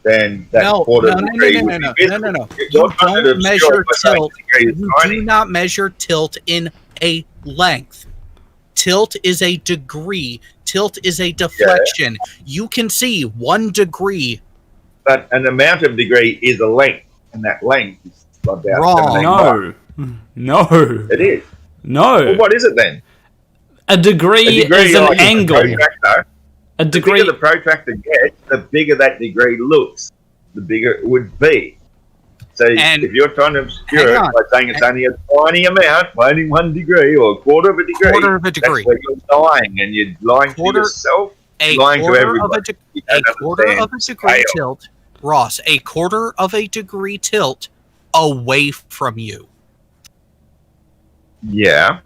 then that quarter of a degree would be visible. No. If You you're trying to don't obscure measure it by saying tilt. the degree is You tiny, do not measure tilt in a length. Tilt is a degree. Tilt is a deflection. You can see 1 degree. but an amount of degree is a length, and that length is about Wrong. 17 miles. No. It is. No. Well, what is it then? A degree is an like angle. a protractor. A The degree. bigger the protractor gets, the bigger that degree looks, the bigger it would be. So And- if you're trying to obscure hang it on. by saying it's only a tiny amount, only 1 degree or a quarter of a degree, Quarter of a degree. that's where you're lying, and you're lying Quarter- to yourself A lying to quarter of everybody. You a don't quarter of a understand degree scale. tilt, Ross. A quarter of a degree tilt away from you. Yeah,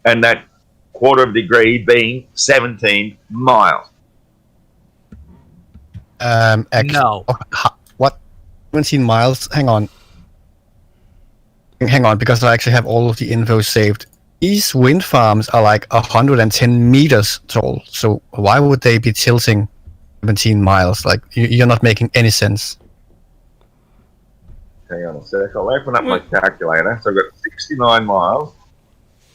and that quarter of a degree being 17 miles. No. What? 17 miles? Hang on, because I actually have all of the info saved. These wind farms are like 110 meters tall, so why would they be tilting 17 miles? Like, you're not making any sense. Hang on a sec. I'll open up my calculator. So I've got 69 miles.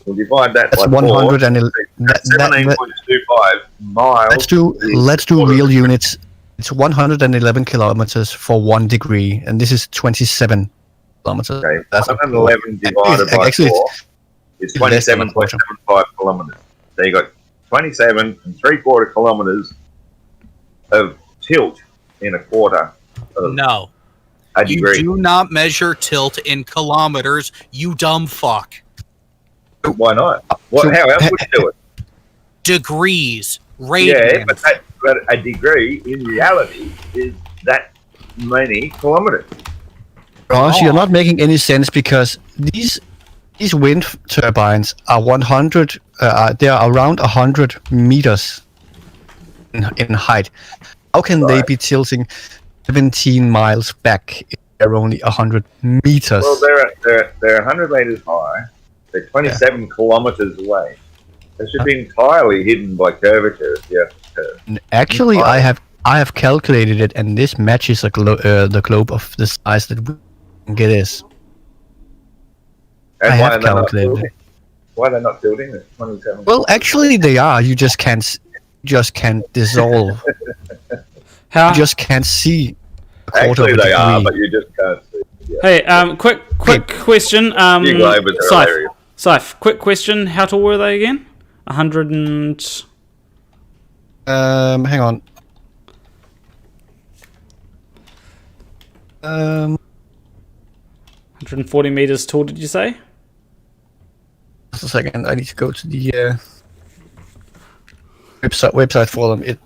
We'll divide that That's by 100 4. and 17.25 miles. Let's do real units. It's 111 kilometers for 1 degree, and this is 27 kilometers. Okay, That's 111 divided by actually, 4 is 27.75 kilometers. So you got 27 and 3/4 kilometers of tilt in a quarter of No. a You degree. do not measure tilt in kilometers, you dumb fuck. Why not? How else would you do it? Degrees. Yeah, Radians. but a degree in reality is that many kilometers. Ross, you're not making any sense because these wind turbines are 100. They are around 100 meters in height. How can they be tilting 17 miles back if they're only 100 meters? Well, they're 100 meters high. They're 27 kilometers away. They should be entirely hidden by curvature. If you have to curve. Actually, I have calculated it, and this matches the globe of the size that it is. And I why have are they not calculated tilting? Why are they not tilting? It's 27. Well, actually, they are. You just can't dissolve. How? You just can't see. A quarter Actually, of a they are, degree. but you just can't see. Yeah. Hey, quick question. You globers are Scythe, hilarious. Scythe, quick question. How tall were they again? 100 and... Hang on. 140 meters tall, did you say? Just a second. I need to go to the website for them.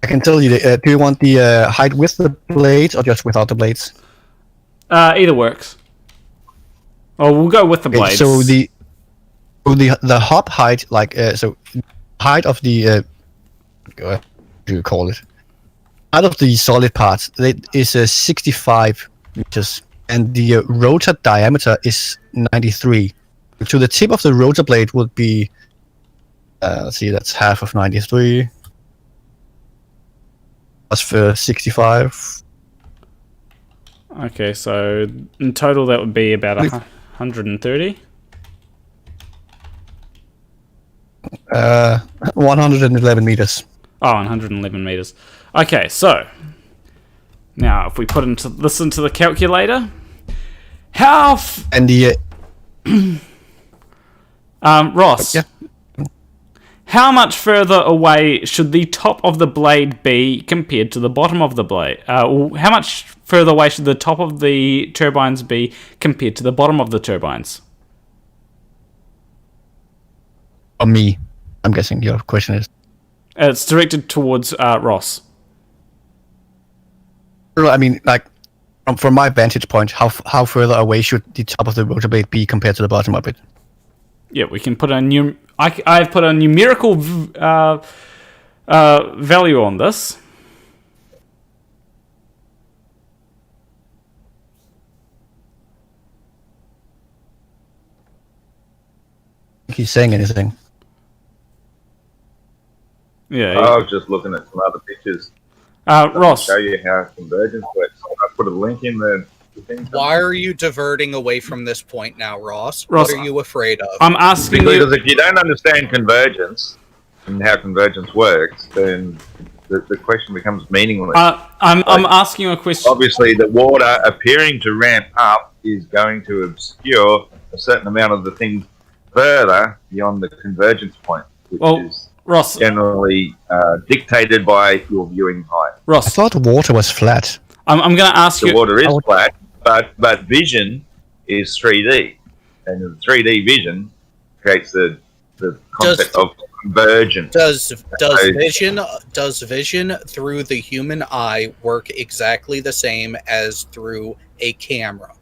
I can tell you. Do you want the height with the blades or just without the blades? Either works. Oh, we'll go with the Okay, blades. so the hop height, height of the what do you call it? Out of the solid parts, it is 65 meters, and the rotor diameter is 93. To the tip of the rotor blade would be, let's see, that's half of 93. Plus for 65. Okay, so in total that would be about 130. 111 meters. Oh, 111 meters. Okay, so now if we put into the calculator, how And the Ross, yeah. how much further away should the top of the blade be compared to the bottom of the blade? How much further away should the top of the turbines be compared to the bottom of the turbines? Or me, I'm guessing your question is. It's directed towards Ross. I mean, like, from my vantage point, how further away should the top of the rotor blade be compared to the bottom of it? Yeah, we can put a new. I've put a numerical value on this. He's saying anything. Yeah, I was just looking at some other pictures. Ross. Show you how convergence works. I put a link in the thing. Why are you diverting away from this point now, Ross? Ross, What are you afraid of? I'm asking you. Because if you don't understand convergence and how convergence works, then the question becomes meaningless. I'm asking you a question. Obviously, the water appearing to ramp up is going to obscure a certain amount of the things further beyond the convergence point, which is Ross, generally dictated by your viewing height. I Ross, thought water was flat. I'm going to ask The you. water is flat, but vision is 3D, and in 3D vision, creates the concept of convergence. Does vision through the human eye work exactly the same as through a camera?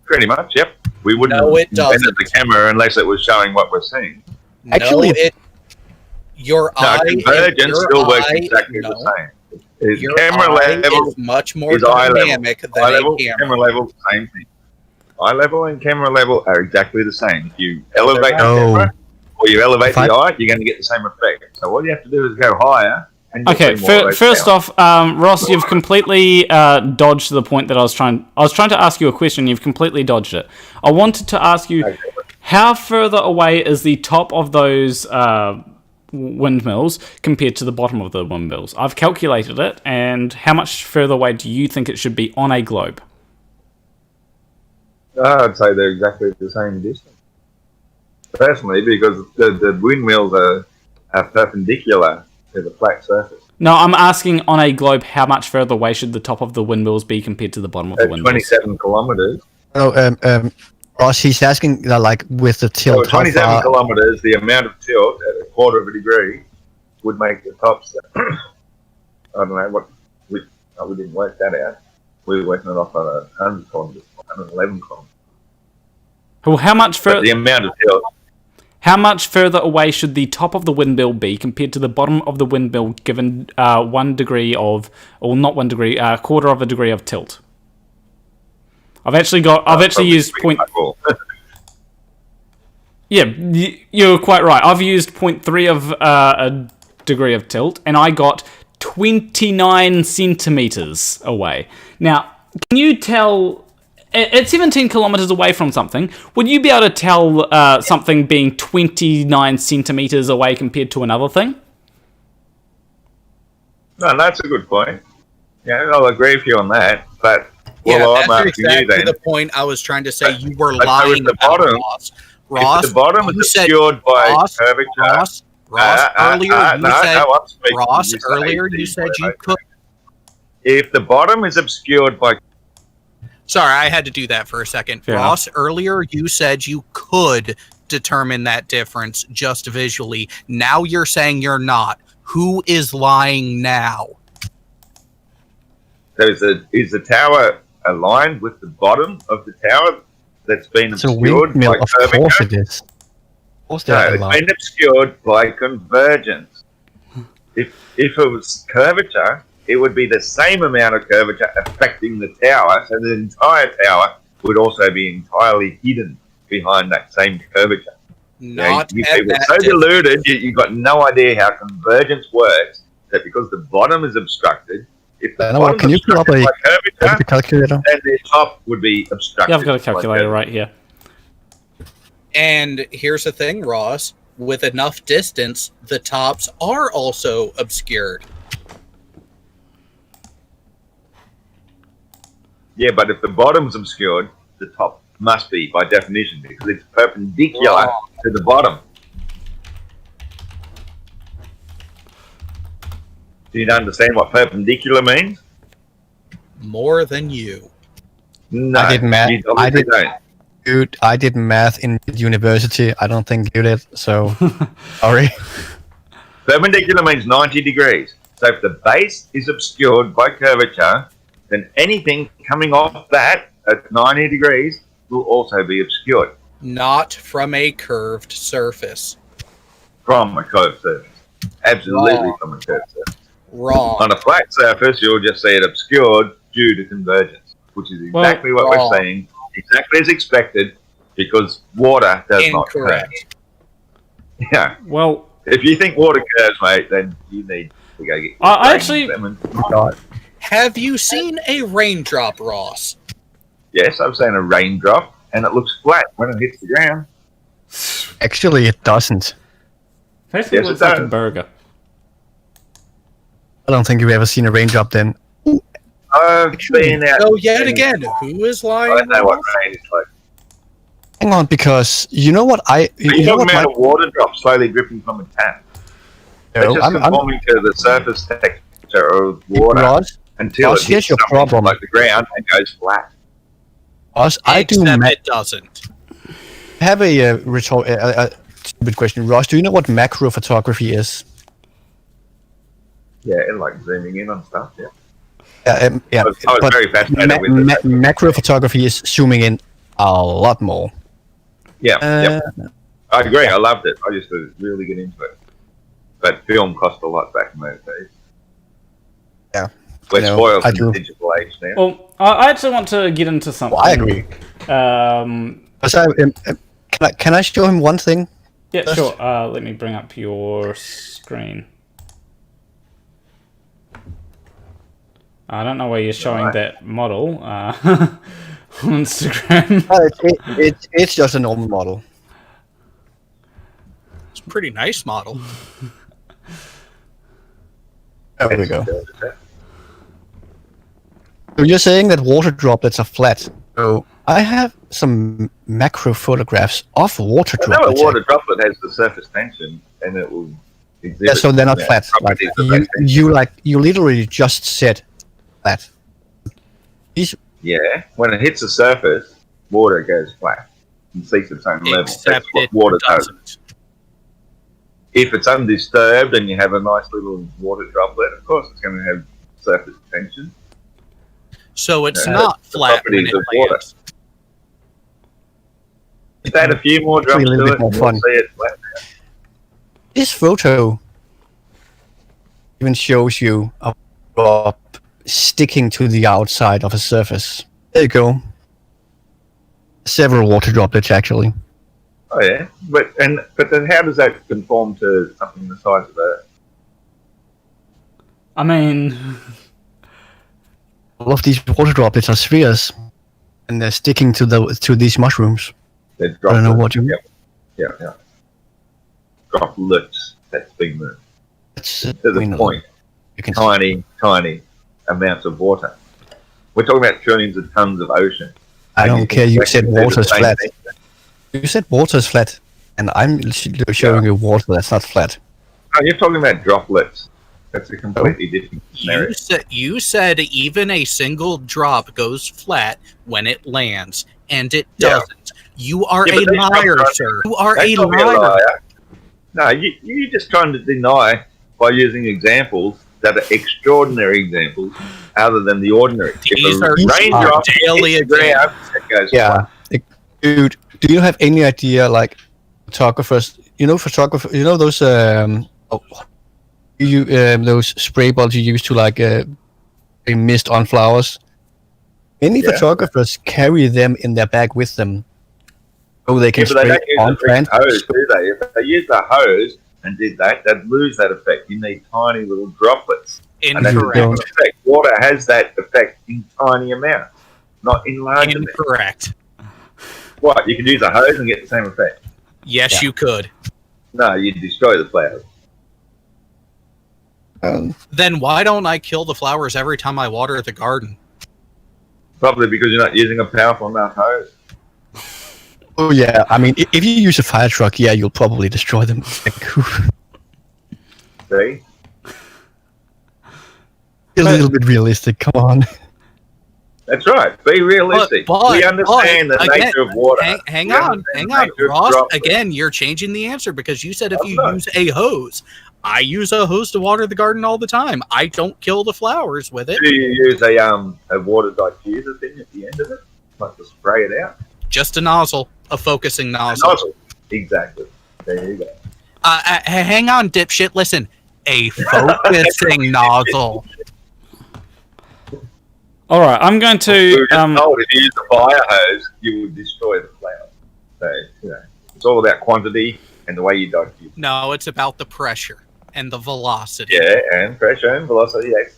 Pretty much, yep. We wouldn't No, it invent doesn't. the camera unless it was showing what we're seeing. Actually, Your No, eye convergence still works exactly the same. Your Camera eye level is much more is eye level. dynamic than Eye a level, camera. camera level, same thing. Eye level and camera level are exactly the same. If you elevate the camera or you elevate the eye, you're going to get the same effect. So all you have to do is go higher. And Okay, first off, Ross, you've completely dodged the point that I was trying to ask you a question. You've completely dodged it. I wanted to ask you, how further away is the top of those windmills compared to the bottom of the windmills? I've calculated it, and how much further away do you think it should be on a globe? I'd say they're exactly the same distance. Personally, because the windmills are perpendicular to the flat surface. No, I'm asking on a globe, how much further away should the top of the windmills be compared to the bottom of the windmills? 27 kilometres. Oh, Ross, he's asking like with the So tilt. 27 kilometres, the amount of tilt at a quarter of a degree would make the tops. I don't know what we didn't work that out. We were working it off on 100 kilometres, 111 kilometres. Well, how much But the amount of tilt. How much further away should the top of the windmill be compared to the bottom of the windmill, given 1 degree of, or not 1 degree, quarter of a degree of tilt? I've actually used point. Yeah, you're quite right. I've used 0.3 of a degree of tilt, and I got 29 centimeters away. Now, can you tell? At 17 kilometers away from something, would you be able to tell something being 29 centimeters away compared to another thing? No, that's a good point. Yeah, I'll agree with you on that. But I'm that's asking exactly you then. the point I was trying to say. You were But lying the about bottom, Ross. if the bottom is you said- obscured by Ross, curvature. Ross, earlier you said you could. If the bottom is obscured by. Sorry, I had to do that for a second. Fair Ross, earlier you said you could determine that difference just visually. Now you're saying you're not. Who is lying now? So is the tower aligned with the bottom of the tower that's been It's a obscured windmill, by of curvature? course it is. Of course No, they're it's aligned. been obscured by convergence. If it was curvature, it would be the same amount of curvature affecting the tower, so the entire tower would also be entirely hidden behind that same curvature. Not you at people are that so difference. deluded, you've got no idea how convergence works, that because the bottom is obstructed, if the Noah, bottom can is you pull up obstructed by the curvature, calculator? then the top would be obstructed. Yeah, I've got a by calculator curvature. right here. And here's the thing, Ross. With enough distance, the tops are also obscured. Yeah, but if the bottom's obscured, the top must be by definition because it's perpendicular to the bottom. Do you understand what perpendicular means? More than you. No, I did math. you obviously don't. Dude, I did math in university. I don't think you did, so sorry. Perpendicular means 90 degrees. So if the base is obscured by curvature, then anything coming off that at 90 degrees will also be obscured Not from a curved surface. from a curved surface. Absolutely Wrong. from a curved surface. Wrong. On a flat surface, you'll just see it obscured due to convergence, which is exactly what wrong. we're seeing, exactly as expected, because water does not curve. Incorrect. Yeah. Well, If you think water curves, mate, then you need to go get. I actually- God. Have you seen a raindrop, Ross? Yes, I've seen a raindrop, and it looks flat when it hits the ground. Actually, it doesn't. basically Yes, looks it like a does. burger. I don't think you've ever seen a raindrop then. I've been out. So yet again, who is lying? I know what Ross? rain is like. Hang on, because you know what Are you you know talking what about a water drop slowly dripping from a tap? It's just I'm conforming to the surface texture of water Ross, until Ross, it here's hits your something problem. like the ground and goes flat. Ross, I do Except math. it doesn't. have a stupid question. Ross, do you know what macro photography is? Yeah, and like zooming in on stuff. Yeah. Yeah, I was very fascinated with it. macro photography is zooming in a lot more. Yeah, I agree. I loved it. I used to really get into it. But film cost a lot back in those days. Yeah. We're spoiled I in the do. digital age now. Well, I actually want to get into something. Well, I agree. So, can I show him one thing? Yeah, sure. Let me bring up your screen. I don't know why you're showing that model on Instagram. It's just a normal model. It's a pretty nice model. There we go. So you're saying that water droplets are flat. So I have some macro photographs of water I know droplets. a water droplet has the surface tension, and it will exhibit. Yeah, so they're not flat. Like, you literally just said flat. Yeah, when it hits the surface, water goes flat and seeks its own level. Except That's what it water does. doesn't. If it's undisturbed and you have a nice little water droplet, of course it's going to have surface tension. So it's Yeah, not the flat when properties it of water. lands. Just add a few more drops a little to bit it, more and fun. you'll see it flat. This photo even shows you a drop sticking to the outside of a surface. There you go. Several water droplets, actually. Oh yeah, but then how does that conform to something the size of Earth? I mean, All of these water droplets are spheres, and they're sticking to these mushrooms. They're I don't know what droplets. you. Yeah. Droplets. That's big move. That's To the point. You can Tiny amounts of water. We're talking about trillions of tons of ocean. I don't care. You said water's flat. Thing. You said water's flat, and I'm showing you water that's not flat. Oh, you're talking about droplets. That's a completely different scenario. You said even a single drop goes flat when it lands, and it Yeah. doesn't. You are Yeah, a but these liar, drops sir. You are That's a not being liar. No, you're just trying to deny by using examples that are extraordinary examples other than the ordinary. These If a are raindrop daily hits the ground, it goes Yeah, flat. dude. Do you have any idea, like photographers? You know those those spray bottles you use to like mist on flowers. Many Yeah. photographers carry them in their bag with them, so they can Yeah, but they spray don't use on a big plant. hose, do they? If they used a hose and did that, they'd lose that effect. You need tiny little droplets. And that's the Incorrect. effect. Water has that effect in tiny amounts, not in large amounts. Incorrect. What? You could use a hose and get the same effect? Yes, Yeah. you could. No, you'd destroy the flowers. Then why don't I kill the flowers every time I water the garden? Probably because you're not using a powerful enough hose. Oh yeah, I mean, if you use a fire truck, yeah, you'll probably destroy them. See? A little bit realistic. Come on. That's right. Be realistic. We understand the again, nature of water. Hang We on, understand the nature of Ross. droplets. Again, you're changing the answer because you said if I'm you not. use a hose. I use a hose to water the garden all the time. I don't kill the flowers with it. Do you use a water diffuser thing at the end of it? Like to spray it out? Just a nozzle, a focusing nozzle. Nozzle. Exactly. There you go. Hang on, dipshit. Listen, a focusing nozzle. all right. I'm going We to. were just told if you use a fire hose, you would destroy the flowers. So, it's all about quantity and the way you diffuse. No, it's about the pressure and the velocity. Yeah, and pressure and velocity. Yes.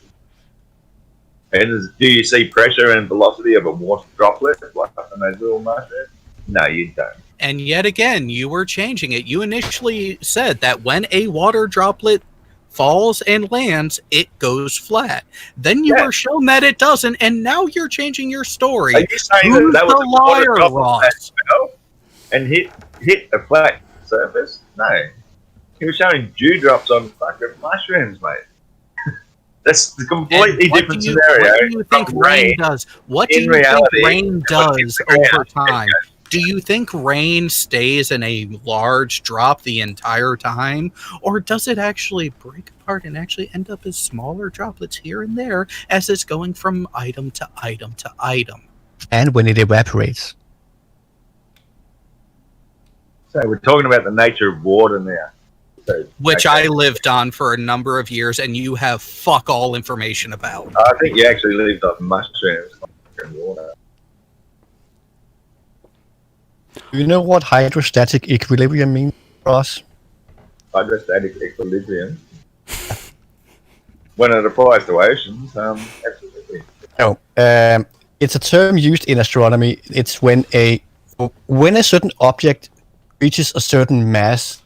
And do you see pressure and velocity of a water droplet like on those little mushrooms? No, you don't. And yet again, you were changing it. You initially said that when a water droplet falls and lands, it goes flat. Then you were shown that it doesn't, and now you're changing your story. Are you saying Who's that was the a water liar, droplet Ross? that fell and hit a flat surface? No. He was showing dewdrops on fucking mushrooms, mate. That's a completely And what different do you- scenario. What do you think from rain does? What do In you think reality, rain what hits does the ground, over time? Do you think rain stays in a large drop the entire time, or does it actually break apart and actually end up as smaller droplets here and there as it's going from item to item to item? And when it evaporates. So we're talking about the nature of water now. So, Which I lived on for a number of years, and you have fuck all information about. I think you actually lived on mushrooms and water. Do you know what hydrostatic equilibrium means for us? Hydrostatic equilibrium. When it applies to oceans, absolutely. No. It's a term used in astronomy. It's when a certain object reaches a certain mass,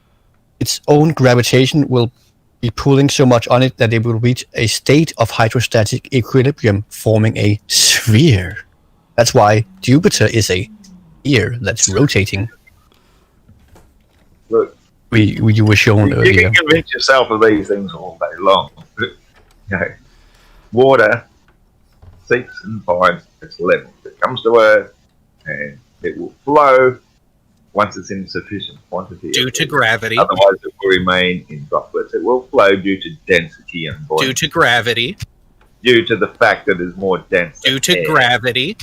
its own gravitation will be pulling so much on it that it will reach a state of hydrostatic equilibrium, forming a sphere. That's why Jupiter is a sphere that's rotating. Look, You were shown you earlier. can convince yourself of these things all day long. Water seeks and finds its level. It comes to Earth and it will flow once it's in sufficient quantity. Due to gravity. Otherwise, it will remain in droplets. It will flow due to density and buoyancy. Due to gravity. Due to the fact that it's more dense. Due to air. gravity.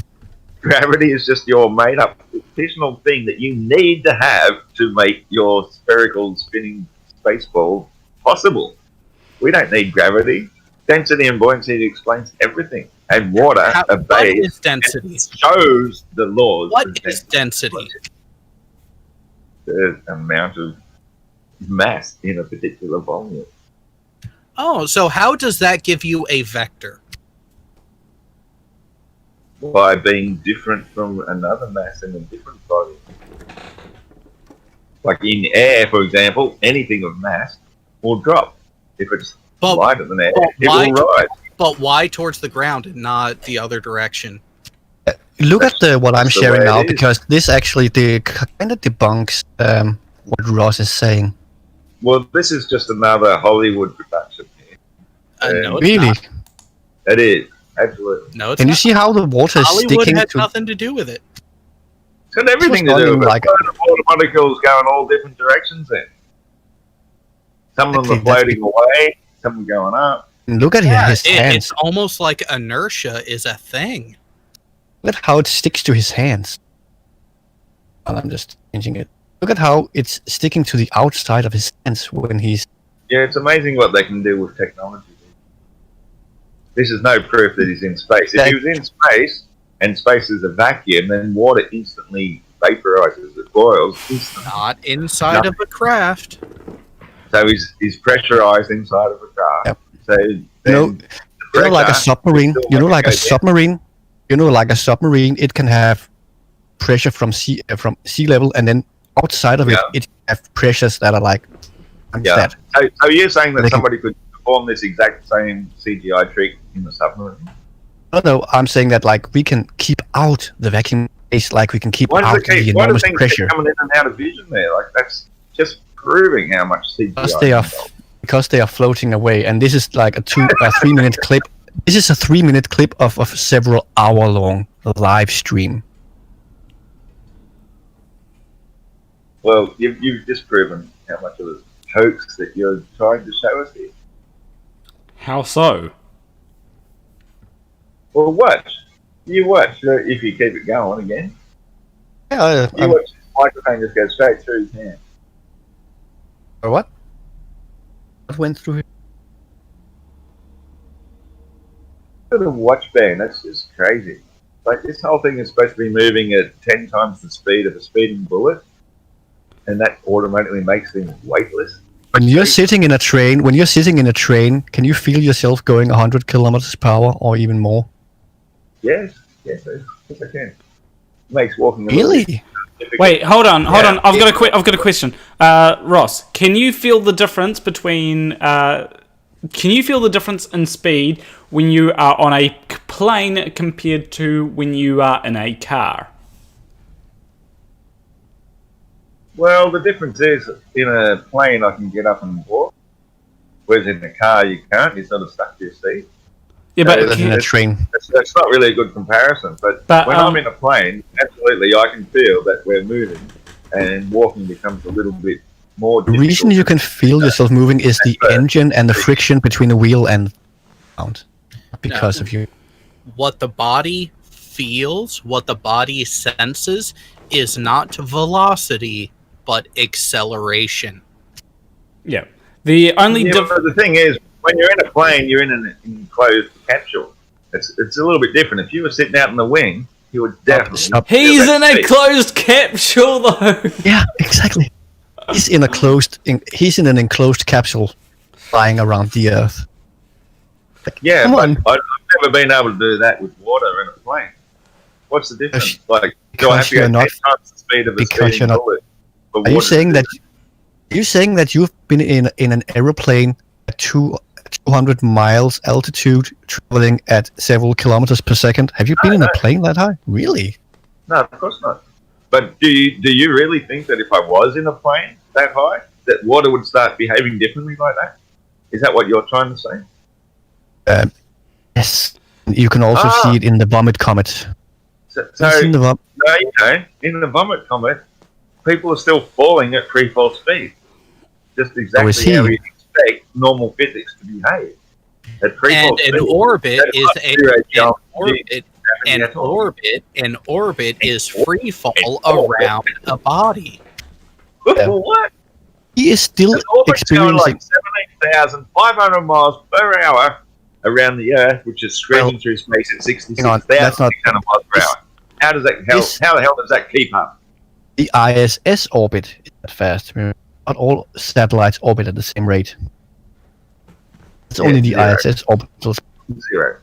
Gravity is just your made-up additional thing that you need to have to make your spherical spinning space ball possible. We don't need gravity. Density and buoyancy explains everything. And water What obeys is density? and shows the laws. What of is density? The amount of mass in a particular volume. Oh, so how does that give you a vector? By being different from another mass in a different volume. Like in air, for example, anything of mass will drop. If it's lighter than air, it will rise. But why towards the ground and not the other direction? Look at what I'm that's the sharing way it now, is. because this actually kind of debunks what Ross is saying. Well, this is just another Hollywood production here. No, it's Really? not. It is, absolutely. No, it's Can you not. see how the water is Hollywood sticking had to... nothing to do with it. It's got everything to Just do with like- it. The water molecules go in all different directions then. Some of them are Exactly, that's floating away, some are going up. Look at his hands. It's almost like inertia is a thing. Look at how it sticks to his hands. Well, I'm just changing it. Look at how it's sticking to the outside of his hands when he's... Yeah, it's amazing what they can do with technology. This is no proof that he's in space. If he was in space, and space is a vacuum, then water instantly vaporizes, it boils instantly. Not inside of a craft. So he's pressurized inside of a car. Yep. So like a submarine. Like a submarine, it can have pressure from sea level, and then outside of it can have pressures that are like that. So you're saying that They can- somebody could perform this exact same CGI trick in the submarine? No, I'm saying that like we can keep out the vacuum space, like we can keep Why out does the it why do enormous things pressure. keep coming in and out of vision there? Like that's just proving how much CGI. Because they are floating away, and this is like a 3-minute clip. This is a 3-minute clip of several hour-long live stream. Well, you've just proven how much of a hoax that you're trying to show us here. How so? Well, watch. You watch if you keep it going again. Yeah, You watch this microphone just go straight through his hand. or what? What went through here? Look at the watch band. That's just crazy. Like this whole thing is supposed to be moving at 10 times the speed of a speeding bullet, and that automatically makes things weightless. When you're sitting in a train, can you feel yourself going 100 kilometers per hour or even more? Yes, yes I can. Makes walking a little Really? bit difficult. Wait, hold on. I've got a question. Ross, can you feel the difference between? Can you feel the difference in speed when you are on a plane compared to when you are in a car? Well, the difference is in a plane I can get up and walk, whereas in the car you can't. You're sort of stuck to your seat. Yeah, but Than in a train. That's not really a good comparison. But when I'm in a plane, absolutely, I can feel that we're moving, and walking becomes a little bit more The difficult. reason you can feel yourself moving is the engine and the friction between the wheel and ground. Because of you. What the body feels, what the body senses, is not velocity, but acceleration. Yeah. The only but the thing is, when you're in a plane, you're in an enclosed capsule. It's a little bit different. If you were sitting out in the wing, you would definitely. He's in a closed capsule, though. Yeah, exactly. He's in an enclosed capsule, flying around the Earth. Yeah, Come but on. I've never been able to do that with water in a plane. What's the difference? Like, do I have to you're go 10 not- times the speed of a because speeding you're not- bullet? for Are you water to saying do that? Are you saying that you've been in an aeroplane at 200 miles altitude, traveling at several kilometers per second? Have you been in a plane that high? Really? No, of course not. But do you really think that if I was in a plane that high, that water would start behaving differently like that? Is that what you're trying to say? Yes. You can also see it in the Vomit Comet. So In the in the vomit comet, people are still falling at free fall speed. Just exactly is he? how you'd expect normal physics to behave. At free fall And speed. an orbit that is not zero jump gravity at all. an orbit is free fall around a body. What? He is still An orbit's going experiencing. like 17,500 miles per hour around the Earth, which is screaming through space at 66,600 miles per hour. How does that? How the hell does that keep up? The ISS orbit is that fast. Not all satellites orbit at the same rate. It's only the zero. ISS orbit. Zero.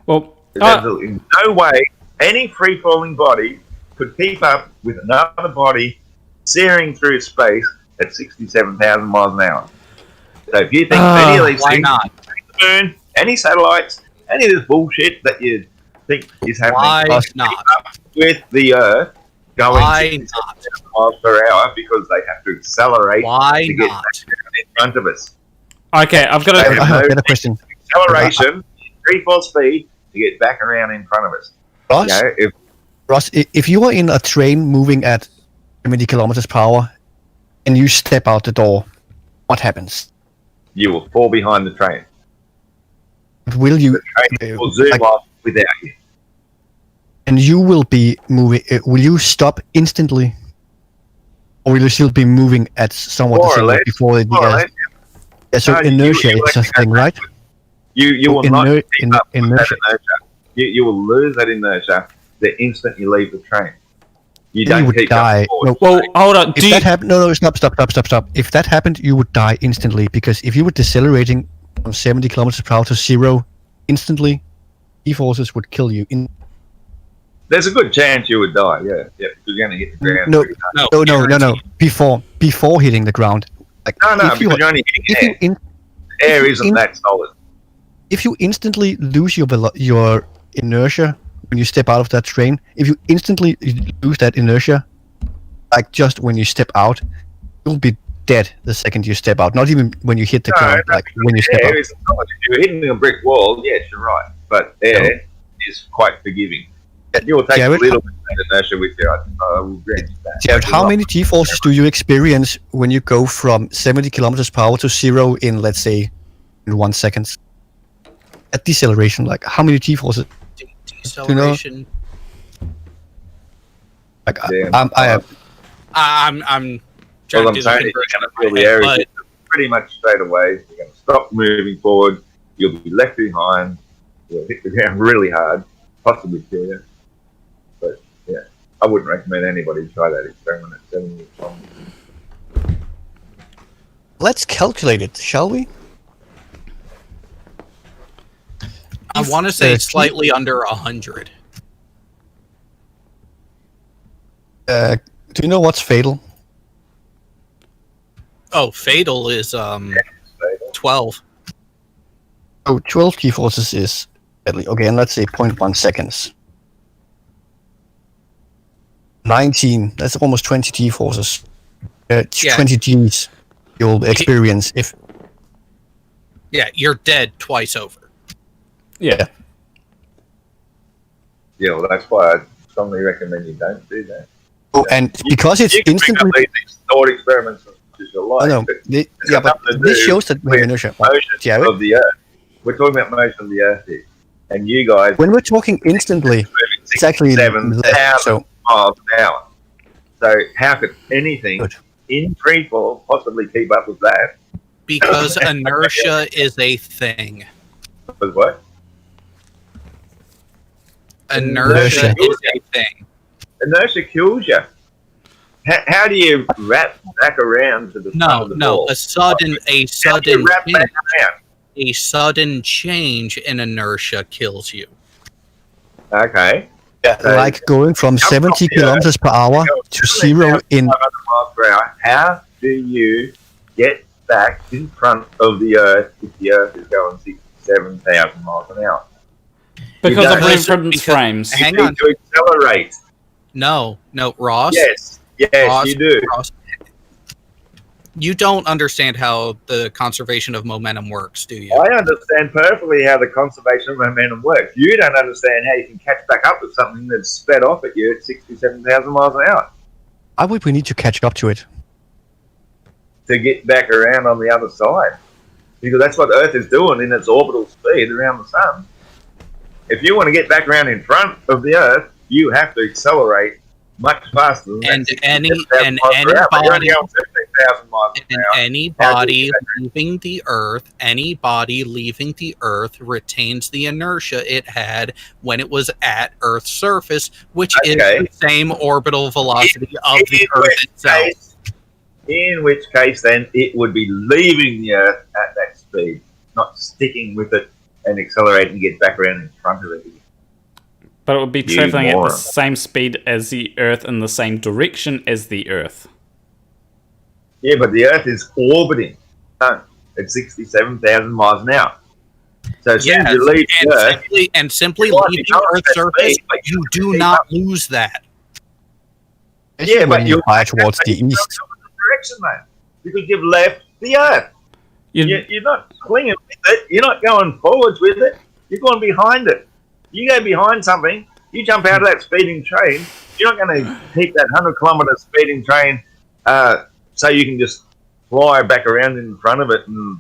Well, There's absolutely no way any free-falling body could keep up with another body searing through space at 67,000 miles an hour. So if you think any of these Why things, not? the moon, any satellites, any of this bullshit that you think is happening Why must not? keep up with the Earth going Why 67,000 miles per hour because they have to accelerate Why to get not? in front of us. okay, I've got I to. have a better question. Acceleration, free-fall speed to get back around in front of us. Ross, You know, if Ross, if you are in a train moving at 70 kilometers per hour and you step out the door, what happens? you will fall behind the train. Will you? Train will zoom off without you. And you will be moving. Will you stop instantly, or will you still be moving at somewhat More the or same less. rate before it More or begins? less. Yeah, so No, inertia you is a thing, right? You will not keep up with that inertia. inertia. You will lose that inertia the instant you leave the train. You Then don't you would keep die. going forward. Well, hold on. If that happened, no, stop. If that happened, you would die instantly because if you were decelerating from 70 kilometers per hour to zero instantly, E-forces would kill you. There's a good chance you would die, yeah. Because you're going to hit the ground. No, pretty hard. no. Before hitting the ground. Like No, if you because you're only if hitting you air. Air you isn't in- that solid. if you instantly lose your inertia when you step out of that train, if you instantly lose that inertia, like just when you step out, you'll be dead the second you step out. Not even when you hit the ground, like when you step Air out. isn't solid. If you're hitting a brick wall, yes, you're right. But air is quite forgiving. You will take Jared, a little bit of inertia with you. I will grant you that. Jared, But how you're many G-forces do you experience when you go from 70 kilometers per hour to zero in, let's say, in 1 second? At deceleration, like how many G-forces? Deceleration. Like Yeah, I'm Well, trying to I'm do the saying you're conversion going to in feel my the air head, is pretty much straight away. You're going to stop moving forward. You'll be left behind. You'll hit the ground really hard, possibly kill you. But yeah, I wouldn't recommend anybody try that experiment at 70 kilometers. Let's calculate it, shall we? I want to say 13. slightly under 100. Do you know what's fatal? Oh, fatal is 12. Oh, 12 G-forces is deadly. Okay, and let's say 0.1 seconds. 19. That's almost 20 G-forces. Yeah. 20 Gs you'll experience if Yeah, you're dead twice over. Yeah. Yeah, well, that's why I strongly recommend you don't do that. Oh, and because it's You can bring up instantly. these thought experiments as you like. Oh, no. but Yeah, it's got but nothing to this do shows that we have with inertia. motion Jared, of the Earth. We're talking about motion of the Earth here. And you guys when we're talking instantly, it's actually 7,000 less. So miles an hour. So how could anything Good. in free fall possibly keep up with that? Because inertia is a thing. With what? Inertia is a thing. Inertia kills you. How do you wrap back around to the front of the ball? A sudden How do you wrap back around? a sudden change in inertia kills you. Okay. So like going from 70 kilometers per hour to 0 in. 500 miles per hour. How do you get back in front of the Earth if the Earth is going 67,000 miles an hour? Because of Because- reference frames. Hang you on. need to accelerate. No, Ross. Yes, Ross, you do. Ross, you don't understand how the conservation of momentum works, do you? I understand perfectly how the conservation of momentum works. You don't understand how you can catch back up with something that's sped off at you at 67,000 miles an hour Why would we need to catch up to it? to get back around on the other side. Because that's what Earth is doing in its orbital speed around the sun. If you want to get back around in front of the Earth, you have to accelerate much faster than And that any- 67,000 and miles per hour. But you're only anybody- going 17,000 miles an And hour. anybody leaving the Earth retains the inertia it had when it was at Earth's surface, which is Okay. the same orbital velocity of the In Earth which itself. case- In which case, then, it would be leaving the Earth at that speed, not sticking with it and accelerating to get back around in front of it. But it would be You traveling at the moron. same speed as the Earth in the same direction as the Earth. Yeah, but the Earth is orbiting at 67,000 miles an hour. So as soon as you leave the Earth, simply you might be leaving going Earth's at surface, speed, but you do keep not up. lose that. Especially when you you're fly towards the going east. direction, mate, because you've left the Earth. You're not clinging with it. You're not going forwards with it. You're going behind it. You go behind something, you jump out of that speeding train, you're not going to keep that 100-kilometre speeding train so you can just fly back around in front of it and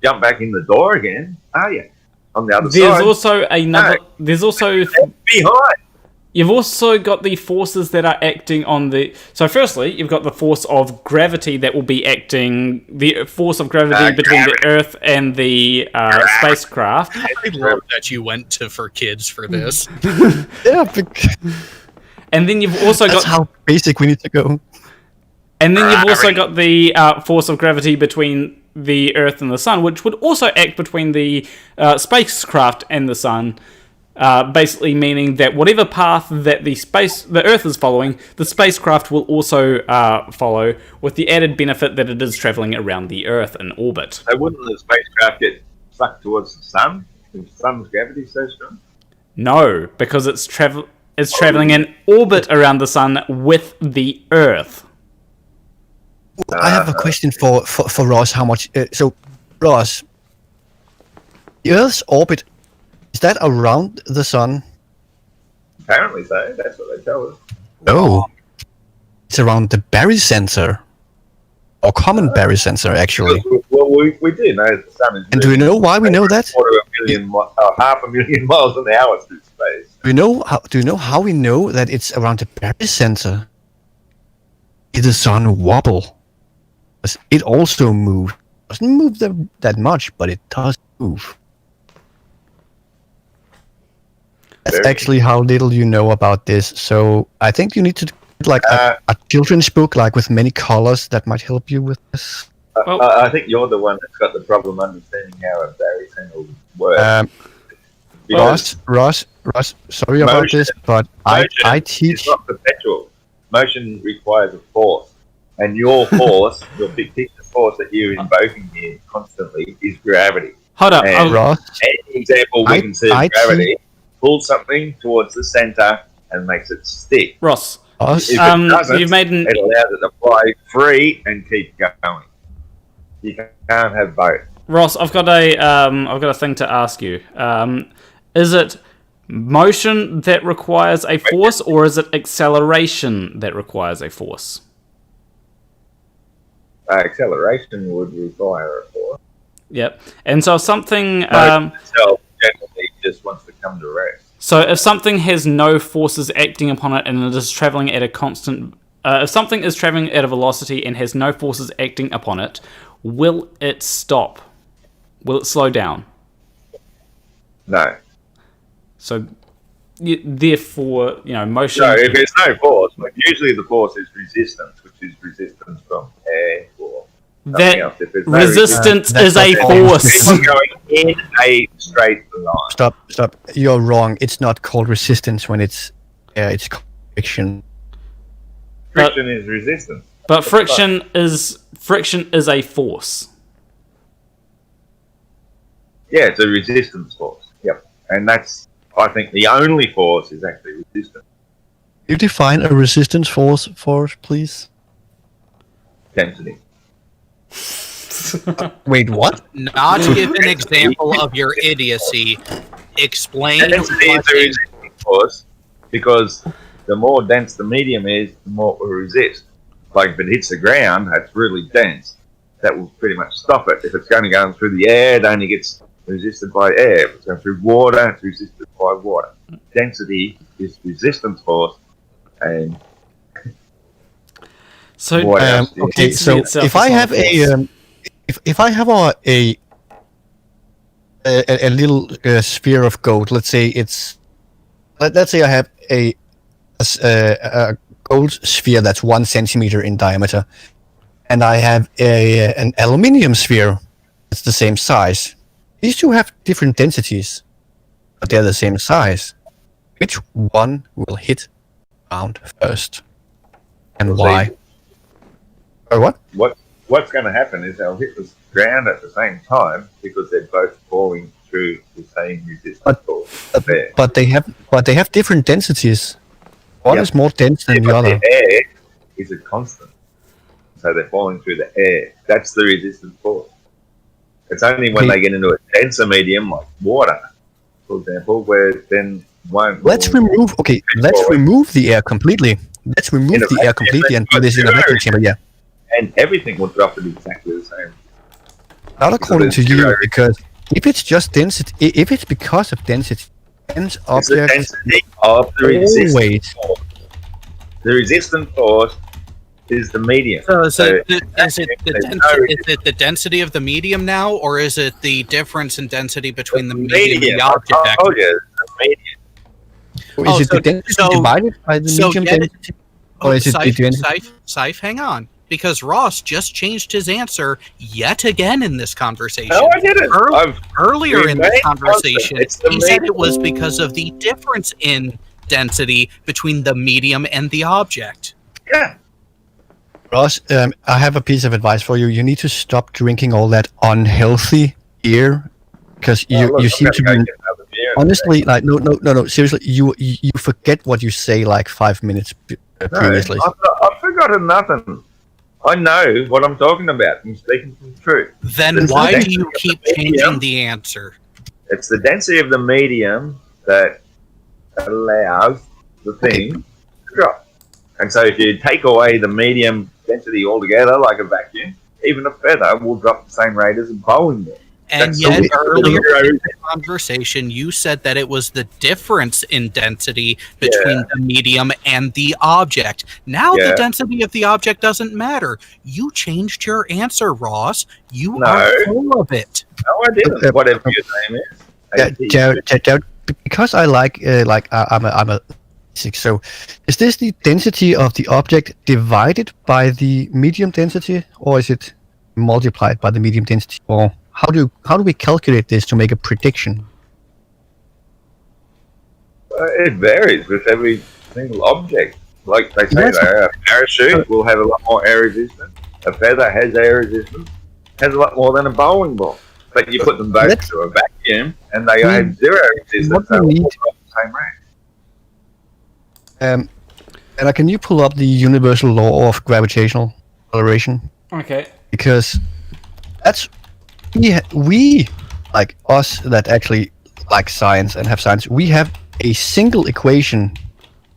jump back in the door again, are you? On the other There's side. also another. No. There's also. Behind. You've also got the forces that are acting on the. So, firstly, you've got the force of gravity that will be acting. The force of gravity between the Earth and the spacecraft. I love that you went to For Kids for this. Yeah, And then you've also that's got. how basic we need to go. And then you've also got the force of gravity between the Earth and the Sun, which would also act between the spacecraft and the Sun. Basically meaning that whatever path that the Earth is following, the spacecraft will also follow, with the added benefit that it is travelling around the Earth in orbit. So wouldn't the spacecraft get sucked towards the sun? If the sun's gravity is so strong? No, because it's travelling in orbit around the Sun with the Earth. I have a question for Ross. How much? So, Ross, the Earth's orbit, is that around the sun? Apparently so. That's what they tell us. No. It's around the barycenter. Or common barycenter, actually. Well, we do know that the sun is. And do we know why we know that? Half a million miles an hour through space. Do you know how we know that it's around the barycenter? Did the sun wobble? It also moves. Doesn't move that much, but it does move. That's actually how little you know about this. So I think you need to get like a children's book, like with many colors, that might help you with this. I think you're the one that's got the problem understanding how a barycenter works. Ross, sorry about this, but I teach. It's not perpetual. Motion requires a force, and your force, your fictitious force that you're invoking here constantly, is gravity. Hold up. And Ross, any example we can see of gravity pulls something towards the center and makes it stick. Ross, Ross, If it doesn't, you've made an... it allows it to fly free and keep going. You can't have both. Ross, I've got a thing to ask you. Is it motion that requires a force, or is it acceleration that requires a force? Acceleration would require a force. Yep. And so if something... Motion itself generally just wants to come to rest. So if something has no forces acting upon it and it is travelling at a constant... if something is travelling at a velocity and has no forces acting upon it, will it stop? Will it slow down? No. So, therefore, motion... So if there's no force, like usually the force is resistance, which is resistance from air or something that else. If there's no resistance is a that's force. it's going in a straight line. Stop. You're wrong. It's not called resistance when it's called friction. Friction is resistance. But friction is a force. Yeah, it's a resistance force. Yep. And that's, I think, the only force is actually resistance. You define a resistance force for us, please? Density. Wait, what? Not to give an example of your idiocy. Explain Density is a resistance force because the more dense the medium is, the more it will resist. Like if it hits the ground, that's really dense. That will pretty much stop it. If it's going to go through the air, it only gets resisted by air. If it's going through water, it's resisted by water. Density is resistance force, and So, what else is- Okay, Density so itself if is I not a have force. if I have a little sphere of gold, let's say let's say I have a gold sphere that's 1 centimeter in diameter, and I have an aluminium sphere that's the same size. These two have different densities, but they're the same size. Which one will hit ground first, and Well, why? Or what? What's going to happen is they'll hit the ground at the same time because they're both falling through the same resistance force. There. But they have different densities. One Yep. is more dense than the But other. the air is a constant. So they're falling through the air. That's the resistance force. It's only when Okay. they get into a denser medium like water, for example, where then won't. Let's remove the air completely. Let's remove In a the air vacuum, completely and do but this in a vacuum chamber. Yeah, And everything will drop at exactly the same. not according to it's you, zero. because if it's just density, if it's because of density, dense It's the objects density of the resistance always. force. The resistance force is the medium. So is it the there's no density of the medium now, or is it the difference in density between the medium and medium. the object? I told you, it's the medium. Is it so- the density so- divided by the so medium get it- density, or is it the density? Scythe, hang on. Because Ross just changed his answer yet again in this conversation. No, I didn't. Earlier in this remained conversation, constant. It's the he said medium. it was because of the difference in density between the medium and the object. Yeah. Ross, I have a piece of advice for you. You need to stop drinking all that unhealthy beer, because you seem to be honestly like no seriously you forget what you say like 5 minutes previously. I've forgotten nothing. I know what I'm talking about. I'm speaking from the truth. Then It's the why do density you of the keep medium. changing the answer? It's the density of the medium that allows the thing to drop. And so if you take away the medium density altogether, like a vacuum, even a feather will drop the same rate as a bowling ball. And That's yet, the- earlier in the conversation, you said that it was the difference in density between Yeah. the medium and the object. Now the Yeah. density of the object doesn't matter. You changed your answer, Ross. You No. are full of it. No, I didn't. Whatever your name is. Yeah, Jared, because I I'm a physics. So, is this the density of the object divided by the medium density, or is it multiplied by the medium density, or how do we calculate this to make a prediction? It varies with every single object. Like they say, Yes. a parachute will have a lot more air resistance. A feather has air resistance, has a lot more than a bowling ball. But you put them both Let's- into a vacuum, and they have zero resistance. what They we will need- all drop the same rate. And can you pull up the universal law of gravitational acceleration? Okay. Because that's we like us that actually like science and have science. We have a single equation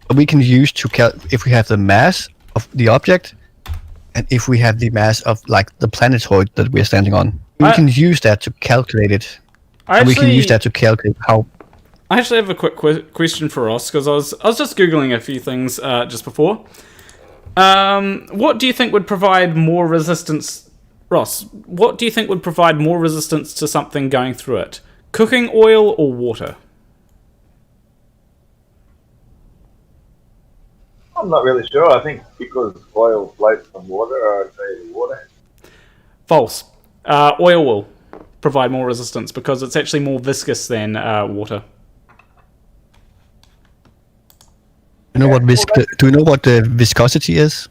that we can use to if we have the mass of the object, and if we have the mass of like the planetoid that we're standing on. We can use that to calculate it. And we can use that to calculate how. I actually have a quick question for Ross, because I was just googling a few things just before. What do you think would provide more resistance, Ross? What do you think would provide more resistance to something going through it? Cooking oil or water? I'm not really sure. I think because oil floats on water, I'd say the water. False. Oil will provide more resistance because it's actually more viscous than water. Do you know what do you know what the viscosity is?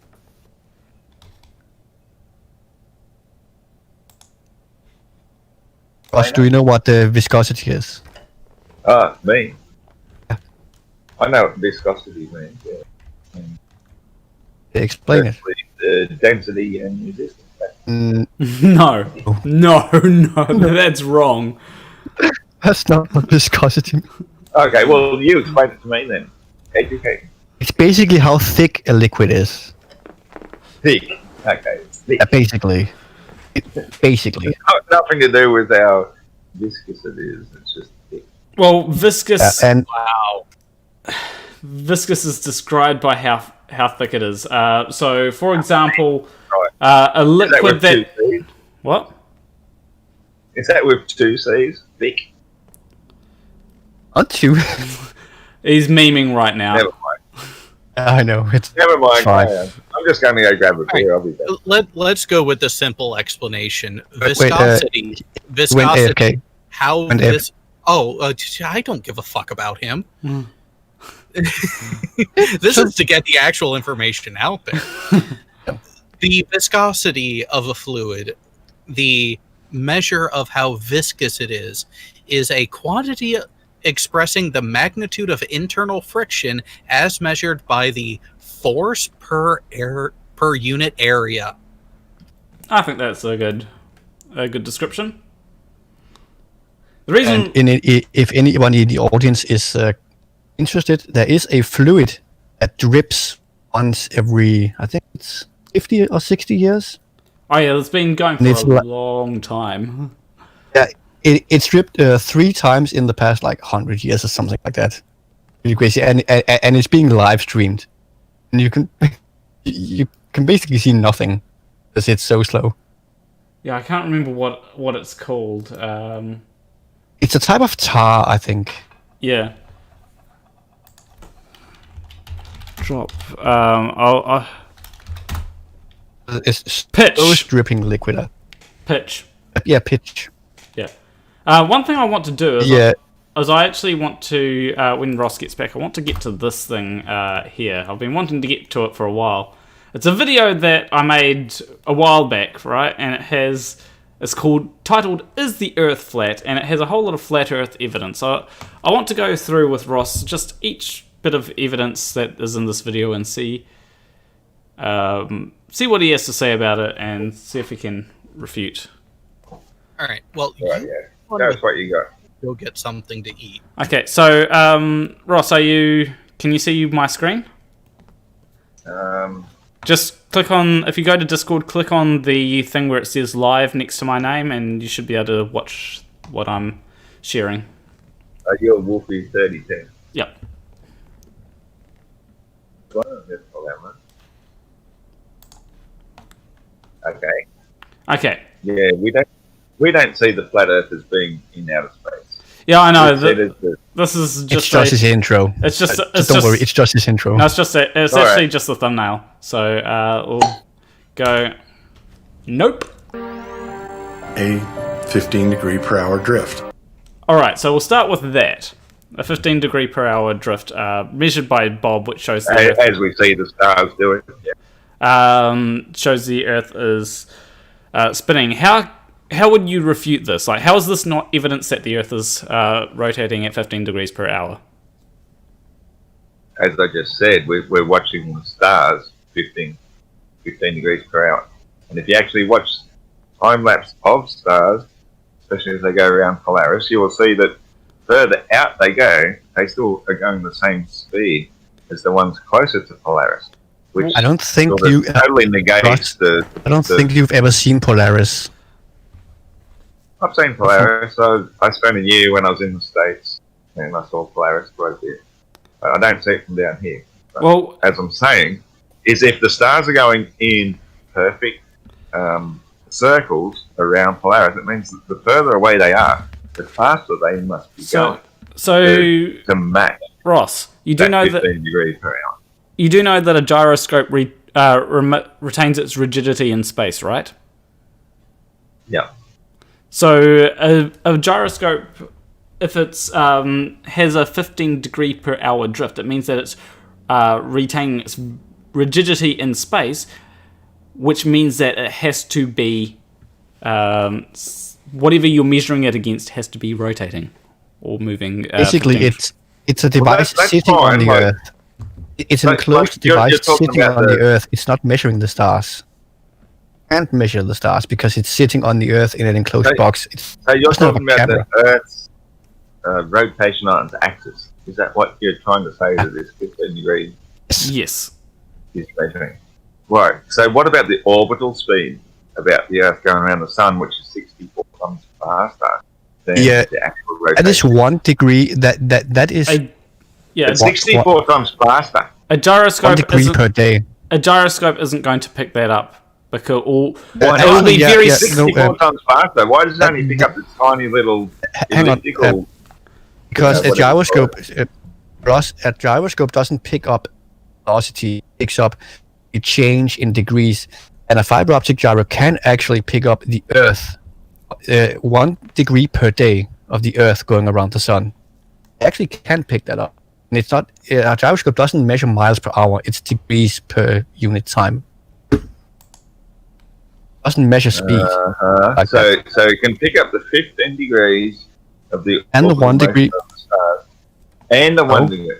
Ross, do you know what the viscosity is? Me. I know what viscosity means. Yeah. Explain it. The density and resistance. No, that's wrong. That's not what viscosity means. Okay, well, you explain it to me then. Educate. It's basically how thick a liquid is. Thick. Okay. Thick. Basically. Basically. Nothing to do with how viscous it is. It's just thick. Well, viscous. Wow. Viscous is described by how thick it is. So, for example, Right. a liquid that. What? Is that with 2 C's? Thick? Aren't you? He's memeing right now. Never mind. I know. It's Never mind. fine. I'm just going to go grab a beer. I'll be back. Let's go with the simple explanation. Wait, Viscosity. Viscosity. Okay. How this? I don't give a fuck about him. This is to get the actual information out there. The viscosity of a fluid, the measure of how viscous it is a quantity expressing the magnitude of internal friction as measured by the force per unit area. I think that's a good description. The reason, and if anyone in the audience is interested, there is a fluid that drips once every, I think it's 50 or 60 years. Oh yeah, it's been going for a long time. Yeah, it's dripped 3 times in the past 100 years or something like that. Really crazy, and it's being live streamed, and you can basically see nothing because it's so slow. Yeah, I can't remember what it's called. It's a type of tar, I think. Yeah. Drop. It's pitch. Dripping liquid. Pitch. Yeah, pitch. Yeah. One thing I want to do is I actually want to, when Ross gets back, I want to get to this thing here. I've been wanting to get to it for a while. It's a video that I made a while back, right? And it's titled "Is the Earth Flat?" And it has a whole lot of flat Earth evidence. So I want to go through with Ross just each bit of evidence that is in this video and see what he has to say about it and see if he can refute. All right. Well, That's what you got. Go get something to eat. Okay. So Ross, can you see my screen? Just click on, if you go to Discord, click on the thing where it says live next to my name, and you should be able to watch what I'm sharing. You're Wolfie 3010. Yep. Okay. Okay. Yeah, we don't see the flat Earth as being in outer space. Yeah, I know. This is just his intro. It's just. Don't worry, it's just his intro. No, it's actually just the thumbnail. So we'll go. Nope. A 15-degree-per-hour drift. All right, so we'll start with that. A 15-degree-per-hour drift measured by Bob, which shows the Earth, as we see the stars doing. Yeah. Shows the Earth is spinning. How would you refute this? How is this not evidence that the Earth is rotating at 15 degrees per hour? As I just said, we're watching the stars 15 degrees per hour. And if you actually watch time-lapse of stars, especially as they go around Polaris, you will see that further out they go, they still are going the same speed as the ones closer to Polaris. Which I don't think sort of you totally negates the. I don't think you've ever seen Polaris. I've seen Polaris. I spent a year when I was in the States, and I saw Polaris quite a bit. I don't see it from down here. But Well, as I'm saying, is if the stars are going in perfect circles around Polaris, it means that the further away they are, the faster they must be going to match Ross, you do that know 15 that degrees per hour. you do know that a gyroscope retains its rigidity in space, right? Yeah. So a gyroscope, if it's has a 15 degree per hour drift, it means that it's retaining its rigidity in space, which means that it has to be whatever you're measuring it against has to be rotating or moving. Basically, 15. it's a device that's sitting on fine, the like- Earth. It's an Like, enclosed you're device talking sitting about on the the- Earth. It's not measuring the stars. Can't measure the stars because it's sitting on the Earth in an enclosed Hey, box. It's So you're doesn't have talking a about camera. the Earth's rotation on its axis. Is that what you're trying to say that this 15 degrees Yes. is measuring? Right. So what about the orbital speed about the Earth going around the Sun, which is 64 times faster than Yeah, the actual rotation? At this 1 degree, that is Yeah, It's 64 times faster. a 1 gyroscope degree isn't per day. a gyroscope isn't going to pick that up because Why it will not? be Yeah, very yeah, 64 times faster. Why does it only pick that- up the tiny little Hang on, elliptical? because Yeah, a whatever gyroscope, a gyroscope doesn't pick up velocity, it picks up a change in degrees, and a fiber optic gyro can actually pick up the Earth, 1 degree per day of the Earth going around the Sun. It actually can pick that up, and it's not a gyroscope doesn't measure miles per hour; it's degrees per unit time. Doesn't measure speed. Like So it can pick up the 15 degrees of the And the orbital 1 motion degree- of the stars, and the 1 Oh. degree.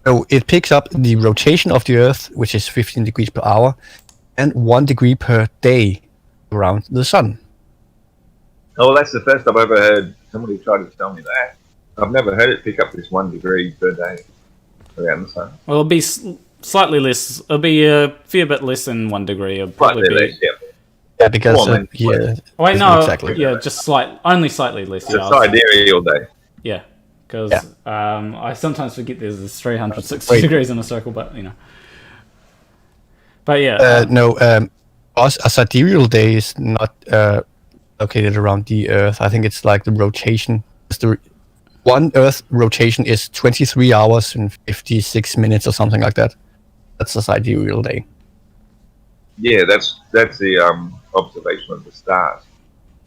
So it picks up the rotation of the Earth, which is 15 degrees per hour, and 1 degree per day around the Sun. Oh, that's the first I've ever heard somebody try to tell me that. I've never heard it pick up this 1 degree per day around the Sun. well, it'll be slightly less. It'll be a fair bit less than 1 degree. It'll probably Slightly be. less, yeah. Yeah, because Well, then, yeah, Wait, isn't no, exactly. yeah, just only slightly less. It's Yeah, a sidereal day. yeah, because I sometimes forget there's 360 Wait. degrees in a circle, but you know. But yeah, No, a sidereal day is not located around the Earth. I think it's like the rotation. It's the one Earth rotation is 23 hours and 56 minutes or something like that. That's a sidereal day. Yeah, that's the observation of the stars.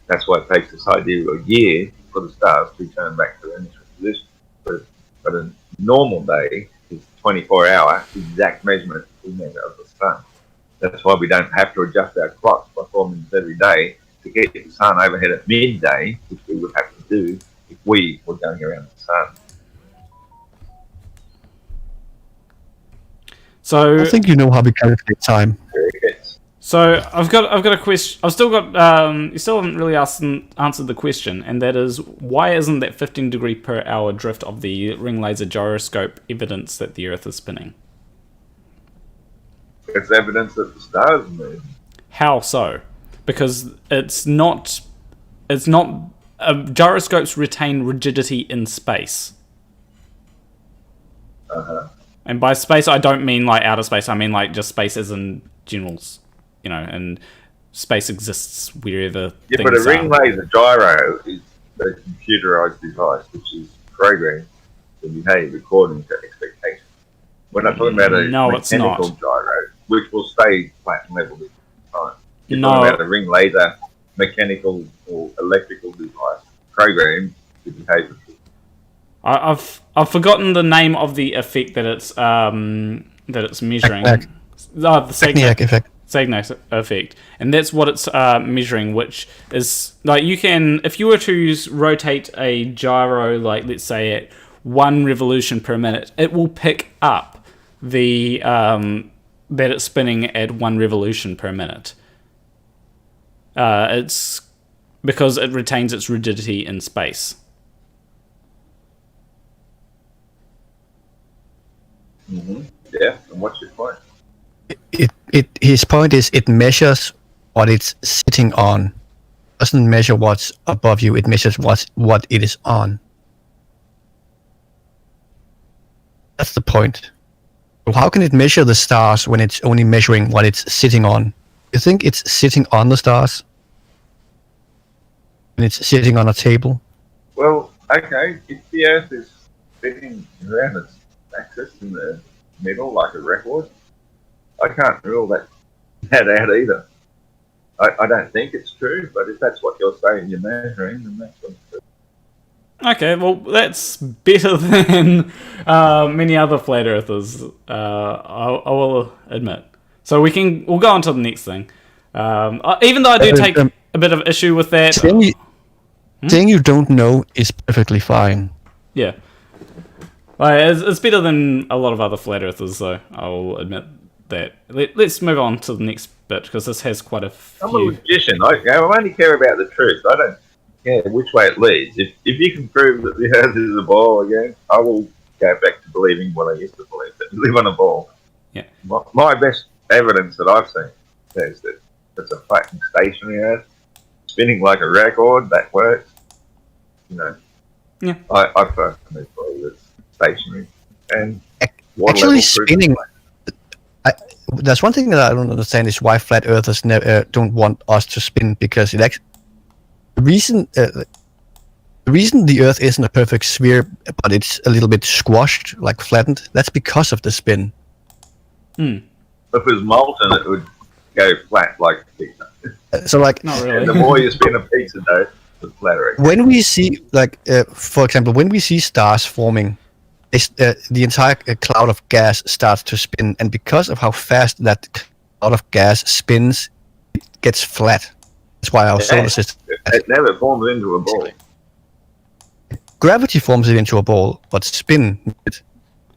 That's why it takes a sidereal year for the stars to return back to their initial position. But a normal day is 24-hour exact measurement we measure of the sun. That's why we don't have to adjust our clocks by 4 minutes every day to get the sun overhead at midday, which we would have to do if we were going around the sun. so I think you know how we calculate time. Crickets. So I've got a question. I've still got you still haven't really answered the question, and that is why isn't that 15 degree per hour drift of the ring laser gyroscope evidence that the Earth is spinning? It's evidence that the stars move. How so? Because it's not gyroscopes retain rigidity in space. And by space, I don't mean like outer space. I mean like just space as in generals, you know. And space exists wherever Yeah, things but a ring are. laser gyro is a computerized device which is programmed to behave according to expectations. We're not talking about a No, it's mechanical not. gyro, which will stay flat and level the time. You're No. talking about a ring laser mechanical or electrical device programmed to behave. I've forgotten the name of the effect that it's measuring. Sagnac. Oh, the Sagnac effect. Sagnac effect, and that's what it's measuring. Which is like you can, if you were to rotate a gyro, like let's say at 1 revolution per minute, it will pick up the that it's spinning at 1 revolution per minute. It's because it retains its rigidity in space. Mm-hmm. Yeah, and what's your point? His point is it measures what it's sitting on. It doesn't measure what's above you. It measures what it is on. That's the point. So how can it measure the stars when it's only measuring what it's sitting on? You think it's sitting on the stars? And it's sitting on a table? Well, okay, if the Earth is spinning around its axis in the middle like a record, I can't rule that out either. I don't think it's true, but if that's what you're saying you're measuring, then that's what's true. Okay, well, that's better than many other flat earthers, I will admit. So we'll go on to the next thing. Even though I do take a bit of issue with that. Saying you don't know is perfectly fine. Yeah. It's better than a lot of other flat earthers, though, I'll admit that. Let's move on to the next bit, because this has quite a few... I'm a magician. I only care about the truth. I don't care which way it leads. If you can prove that the Earth is a ball again, I will go back to believing what I used to believe, that you live on a ball. Yeah. My best evidence that I've seen says that it's a fucking stationary Earth, spinning like a record. That works. You know. Yeah. I personally believe it's stationary. And actually spinning... There's one thing that I don't understand is why flat earthers don't want us to spin, because the reason the Earth isn't a perfect sphere, but it's a little bit squashed, like flattened, that's because of the spin. If it was molten, it would go flat like a pizza. So, like, not really. And the more you spin a pizza dough, the flatter it. When we see, like, for example, when we see stars forming, the entire cloud of gas starts to spin, and because of how fast that cloud of gas spins, it gets flat. That's why our solar system... It never forms into a ball. Gravity forms it into a ball, but spin it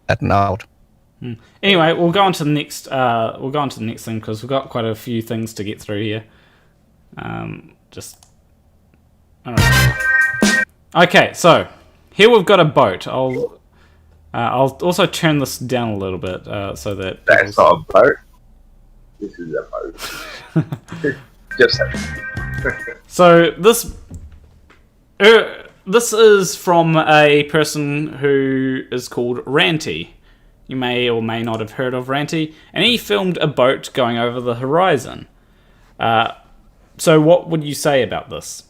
flatten out. Anyway, we'll go on to the next. We'll go on to the next thing, because we've got quite a few things to get through here. All right. Okay, so here we've got a boat. I'll also turn this down a little bit so that... That's not a boat. This is a boat. Just So this is from a person who is called Ranty. You may or may not have heard of Ranty. And he filmed a boat going over the horizon. So what would you say about this?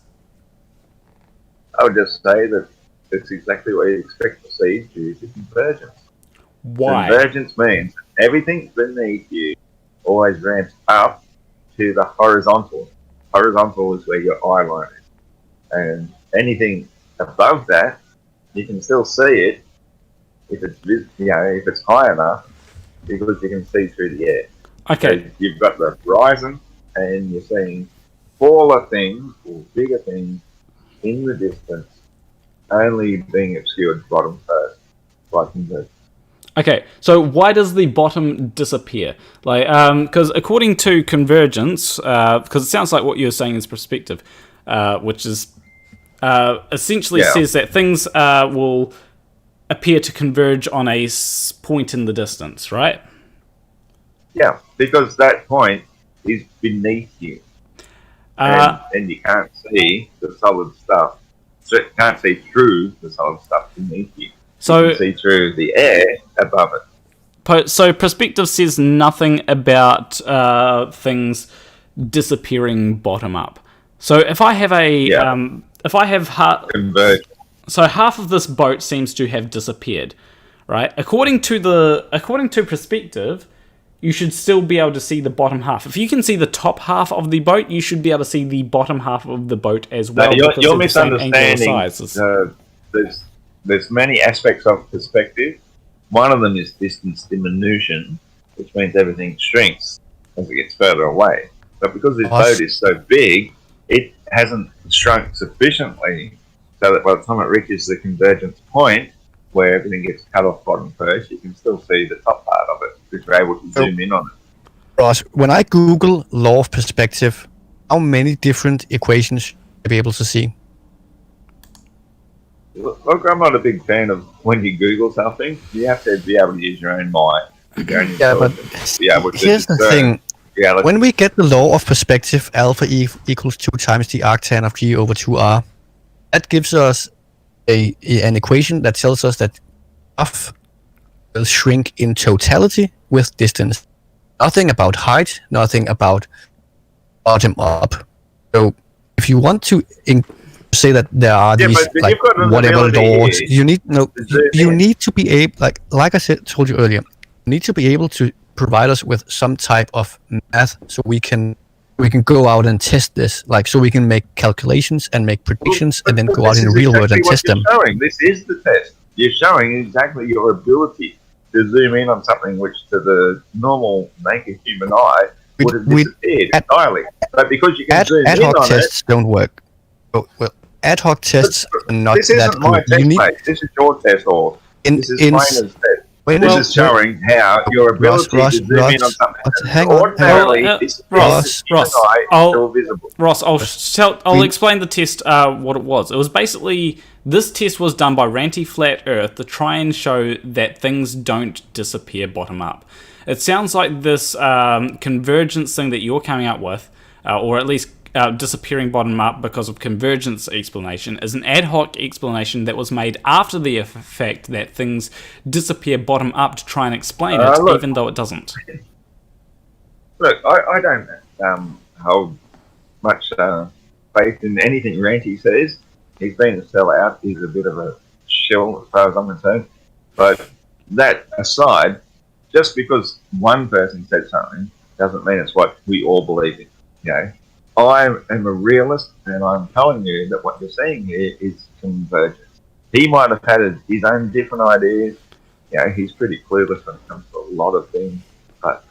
I would just say that it's exactly what you expect to see due to convergence. Why? Convergence means everything beneath you always ramps up to the horizontal. Horizontal is where your eye line is. And anything above that, you can still see it if it's high enough, because you can see through the air. Okay. So you've got the horizon, and you're seeing smaller things or bigger things in the distance, only being obscured bottom first by convergence. Okay, so why does the bottom disappear? Like, because according to convergence, because it sounds like what you're saying is perspective, which is essentially says that things will appear to converge on a point in the distance, right? Yeah, because that point is beneath you, and you can't see the solid stuff. So you can't see through the solid stuff beneath you. So you can see through the air above it. So perspective says nothing about things disappearing bottom up. So if I have convergence. So half of this boat seems to have disappeared, right? According to perspective, you should still be able to see the bottom half. If you can see the top half of the boat, you should be able to see the bottom half of the boat as well. No, you're misunderstanding. There's many aspects of perspective. One of them is distance diminution, which means everything shrinks as it gets further away. But because this boat is so big, it hasn't shrunk sufficiently so that by the time it reaches the convergence point, where everything gets cut off bottom first, you can still see the top part of it if you're able to zoom in on it. Ross, when I Google law of perspective, how many different equations to be able to see. Look, I'm not a big fan of when you Google something, you have to be able to use your own mind. Your own Yeah, but intelligence to be able to here's the discern thing. reality. When we get the law of perspective, alpha equals 2 times the arctan of G over 2R, that gives us an equation that tells us that graph will shrink in totality with distance. Nothing about height, nothing about bottom up. So if you want to say that there are these but like you've got an whatever ability laws, here you need you in. need to be able, like I told you earlier, you need to be able to provide us with some type of math so we can go out and test this, like so we can make calculations and make predictions and then go out in the real world and test them. Showing. This is the test. You're showing exactly your ability to zoom in on something which to the normal naked human eye would have disappeared entirely. But because you can zoom ad in hoc on tests don't work. Well, ad hoc tests are not this that isn't my good. test, mate. This is your test, or this is Plainer's test. This is showing how your ability to zoom in on something ordinarily Ross, still visible. Ross, I'll explain the test, what it was. It was basically, this test was done by Ranty Flat Earth to try and show that things don't disappear bottom up. It sounds like this convergence thing that you're coming up with, or at least disappearing bottom up because of convergence explanation, is an ad hoc explanation that was made after the fact that things disappear bottom up to try and explain it, even though it doesn't. Look, I don't hold much faith in anything Ranty says. He's been a sellout. He's a bit of a shill as far as I'm concerned. But that aside, just because one person said something doesn't mean it's what we all believe in. You know, I am a realist, and I'm telling you that what you're seeing here is convergence. He might have had his own different ideas. You know, he's pretty clueless when it comes to a lot of things. But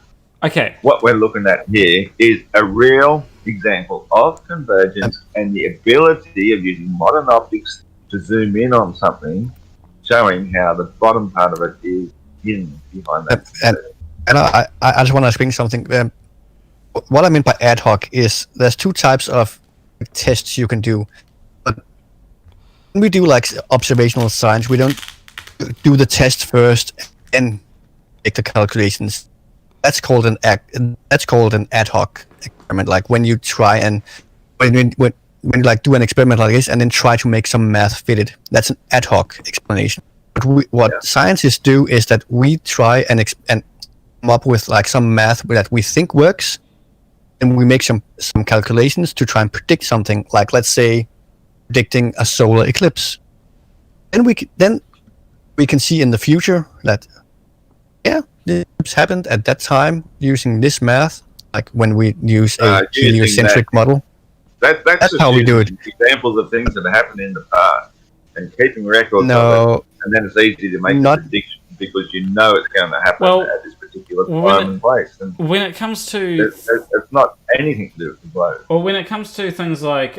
what we're looking at here is a real example of convergence and the ability of using modern optics to zoom in on something, showing how the bottom part of it is hidden behind that. And I just want to explain something. What I mean by ad hoc is there's 2 types of tests you can do. But when we do like observational science, we don't do the test first and make the calculations. That's called an ad hoc experiment. Like when you try and when you like do an experiment like this and then try to make some math fit it. That's an ad hoc explanation. But what scientists do is that we try and come up with like some math that we think works, and we make some calculations to try and predict something. Like let's say predicting a solar eclipse. And then we can see in the future that the eclipse happened at that time using this math. Like when we use a heliocentric model. That's how we do it. Examples of things that happened in the past and keeping records of it, and then it's easy to make a prediction because you know it's going to happen at this particular time and place. And when it comes to it's not anything to do with the globe. Well, when it comes to things like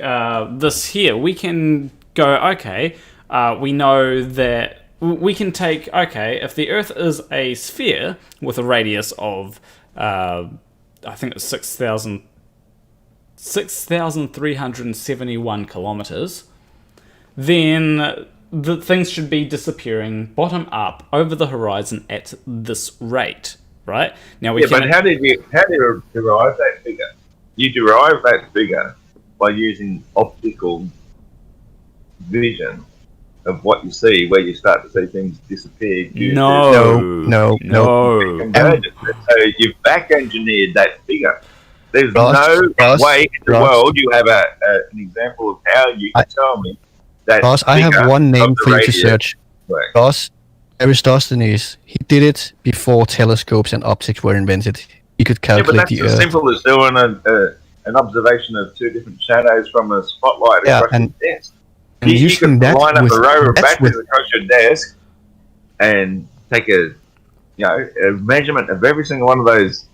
this here, we can go, we know that we can take, if the Earth is a sphere with a radius of, I think it's 6,371 kilometers, then the things should be disappearing bottom up over the horizon at this rate, right? Now but how do you derive that figure? You derive that figure by using optical vision of what you see, where you start to see things disappear. No. So you've back engineered that figure. There's no way in the world you have an example of how you can tell me that. Ross, I have one name for you to search. Ross, Aristophanes. He did it before telescopes and optics were invented. He could calculate the Earth. That's as simple as doing an observation of 2 different shadows from a spotlight across your desk. And you can line up a row of batteries across your desk and take a measurement of every single one of those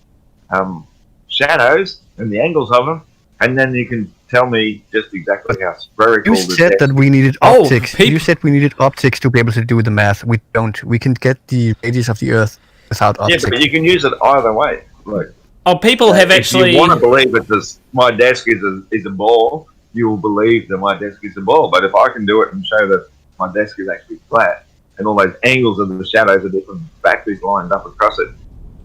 shadows and the angles of them, and then you can tell me just exactly how spherical. You said that we needed optics. You said we needed optics to be able to do the math. We don't. We can get the radius of the Earth without optics. Yeah, but you can use it either way. Like, people have actually. If you want to believe that my desk is a ball, you'll believe that my desk is a ball. But if I can do it and show that my desk is actually flat, and all those angles of the shadows are different factors lined up across it,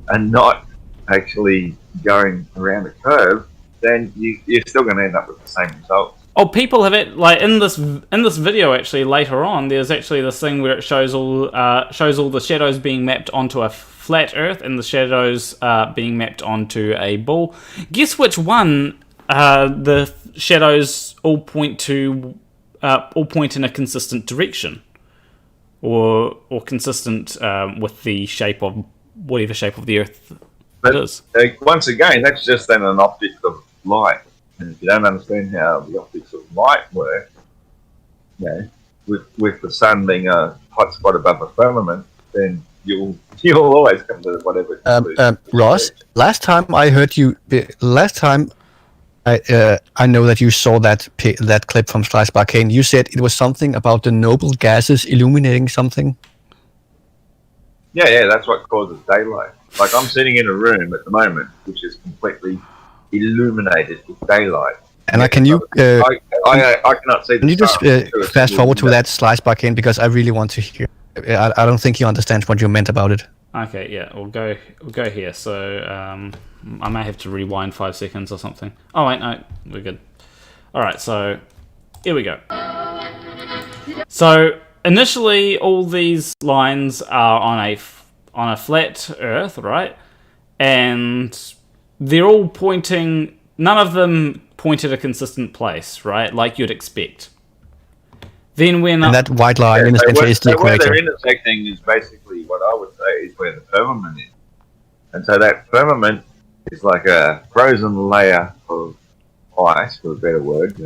and not actually going around a curve, then you're still going to end up with the same result. Oh, people have it like in this video. Actually, later on, there's actually this thing where it shows all the shadows being mapped onto a flat Earth and the shadows being mapped onto a ball. Guess which one? The shadows all point in a consistent direction, or consistent with the shape of whatever shape of the Earth it is. Once again, that's just then an optics of light. And if you don't understand how the optics of light work, with the sun being a hot spot above a firmament, then you'll always come to whatever. Ross, last time I heard you, I know that you saw that clip from Slice Barcane. You said it was something about the noble gases illuminating something. Yeah, that's what causes daylight. Like I'm sitting in a room at the moment, which is completely illuminated with daylight. And I cannot see. Can you just fast forward to that Slice Barcane, because I really want to hear. I don't think you understand what you meant about it. Okay, yeah, we'll go here. So I may have to rewind 5 seconds or something. Oh wait, no, we're good. All right, so here we go. So initially, all these lines are on a flat Earth, right? And they're all pointing. None of them point at a consistent place, right? Like you'd expect. Then when that white line in essentially is the equator. Where they're intersecting is basically what I would say is where the firmament is, and so that firmament is like a frozen layer of ice, for a better word,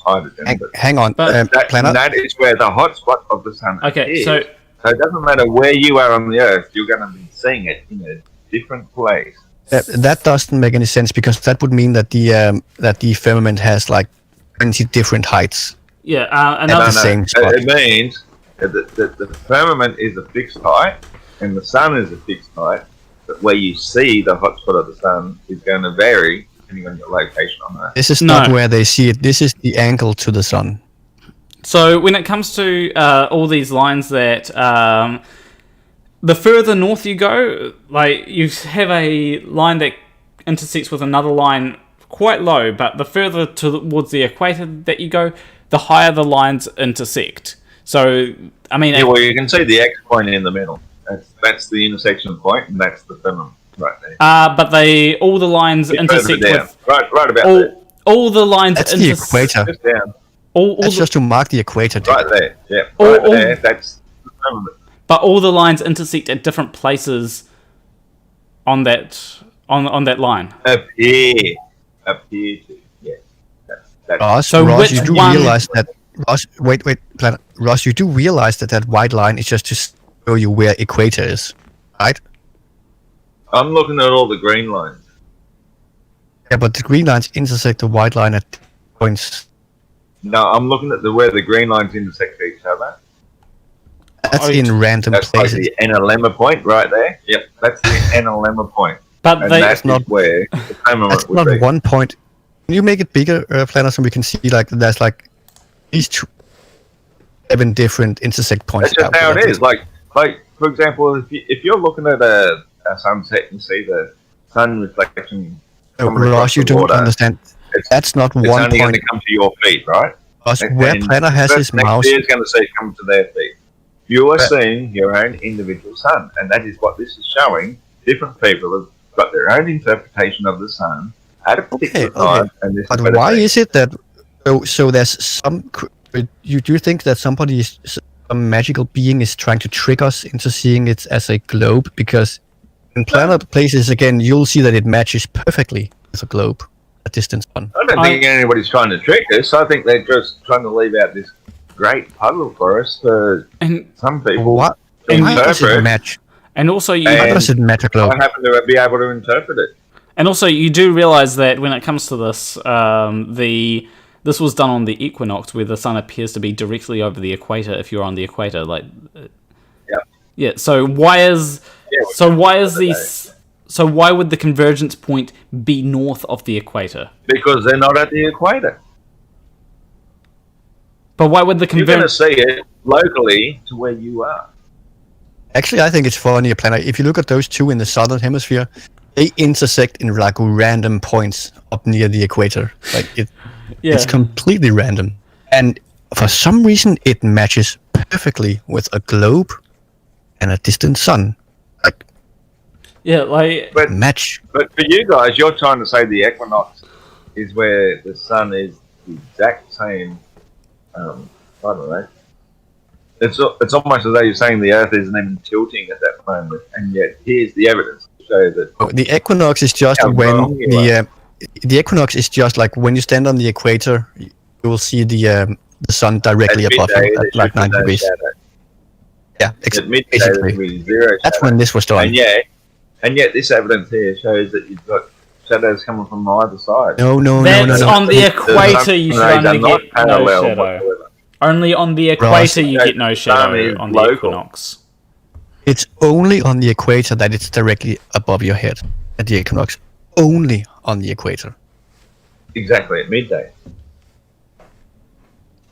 hydrogen. Hang on, that is where the hot spot of the sun is. So it doesn't matter where you are on the Earth, you're going to be seeing it in a different place. That doesn't make any sense, because that would mean that the firmament has like 20 different heights. Yeah, another same spot. It means that the firmament is a fixed height and the sun is a fixed height, but where you see the hot spot of the sun is going to vary depending on your location on Earth. This is not where they see it. This is the angle to the sun. So when it comes to all these lines that the further north you go, like you have a line that intersects with another line quite low, but the further towards the equator that you go, the higher the lines intersect. So, I mean... Yeah, well, you can see the X point in the middle. That's the intersection point, and that's the firmament right there. But all the lines intersect with... Right about there. All the lines... That's the equator. Just down. That's just to mark the equator. Right there, yeah. There, that's the firmament. But all the lines intersect at different places on that line. Up here too. Yes. Ross, so Ross, which you do one... realize that. Ross, wait, Ross, you do realize that white line is just to show you where equator is, right? I'm looking at all the green lines. Yeah, but the green lines intersect the white line at points. No, I'm looking at where the green lines intersect each other. That's in random places. That's like the NLemma point right there. Yep, that's the NLemma point. But that's not where the firmament that's would not be. One point. Can you make it bigger, Planner, so we can see like there's like these 7 different intersect points? That's just how it is. Like for example, if you're looking at a sunset and see the sun reflection. Ross, you don't understand. That's not it's one only point. going to come to your feet, right? Ross, where Planner has his mouse. Next going to see it come to their feet. You are seeing your own individual sun, and that is what this is showing. Different people have got their own interpretation of the sun at a particular time. And this but why is it that? So there's some. You do think that somebody, some magical being, is trying to trick us into seeing it as a globe? Because in planet places, again, you'll see that it matches perfectly with a globe, a distance one. I don't think anybody's trying to trick us. I think they're just trying to leave out this great puzzle for us for some people. What? To Why does it match? And also, why does it match a globe? I happen to be able to interpret it. And also, you do realize that when it comes to this, this was done on the equinox, where the sun appears to be directly over the equator. If you're on the equator, yeah. So why would the convergence point be north of the equator? Because they're not at the equator. But why would the You're going to convention? see it locally to where you are. Actually, I think it's funny, Planet. If you look at those two in the southern hemisphere, they intersect in like random points up near the equator. Like it's completely random, and for some reason it matches perfectly with a globe and a distant sun. Like But match. But for you guys, you're trying to say the equinox is where the sun is the exact same. I don't know. It's almost as though you're saying the Earth isn't even tilting at that moment, and yet here's the evidence to show that. The equinox is just How when wrong you are. the equinox is just like when you stand on the equator, you will see the sun directly At above midday, you there at like should be 90 no degrees. shadow. Yeah, At midday, there should basically. be zero That's shadow. when this was done. And yet this evidence here shows that you've got shadows coming from either side. No. That's on the The equator. You should sun rays only are not get no parallel shadow. whatsoever. Only on the equator you get no sun shadow is on the local. equinox. It's only on the equator that it's directly above your head at the equinox. Only on the equator. Exactly, at midday.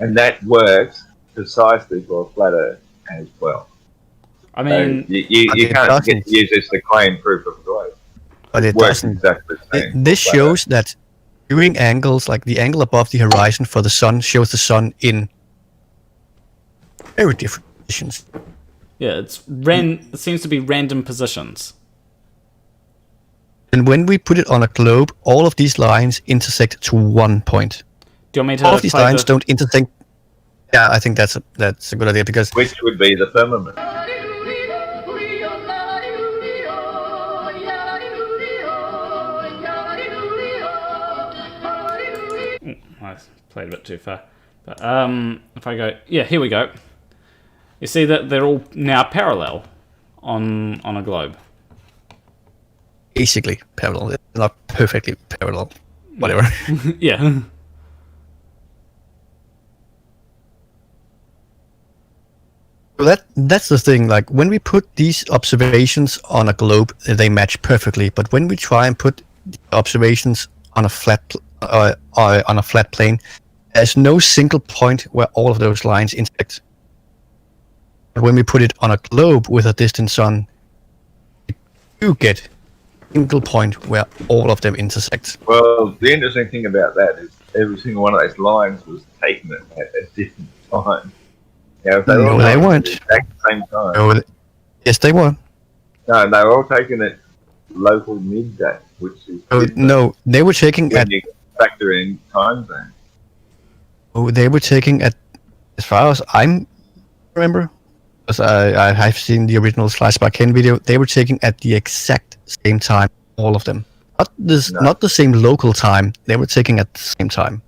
And that works precisely for a flat Earth as well. I mean, So you But it can't doesn't. use this to claim proof of growth. But it Works doesn't. exactly the same. This for flat Earth. shows that viewing angles, like the angle above the horizon for the sun, shows the sun in very different positions. yeah, it seems to be random positions. And when we put it on a globe, all of these lines intersect to one point. Do you want me to All of these play lines the- don't intersect. Yeah, I think that's a good idea because Which would be the firmament. I played a bit too far. But if I go, yeah, here we go. You see that they're all now parallel on a globe. basically parallel, it's not perfectly parallel. Whatever. Yeah. So that's the thing. Like when we put these observations on a globe, they match perfectly. But when we try and put the observations on a flat plane, there's no single point where all of those lines intersect. But when we put it on a globe with a distant sun, you get a single point where all of them intersect. Well, the interesting thing about that is every single one of those lines was taken at a different time. Yeah, if they No, all they happened weren't. at the exact same time. Oh, yes, they were. No, they were all taken at local midday, which is Oh, different no, they were taking when at. you factor in time zone. Oh, they were taking at. As far as I remember, because I've seen the original Slice by Ken video, they were taking at the exact same time, all of them. Not the same local time. They were taking at the same time.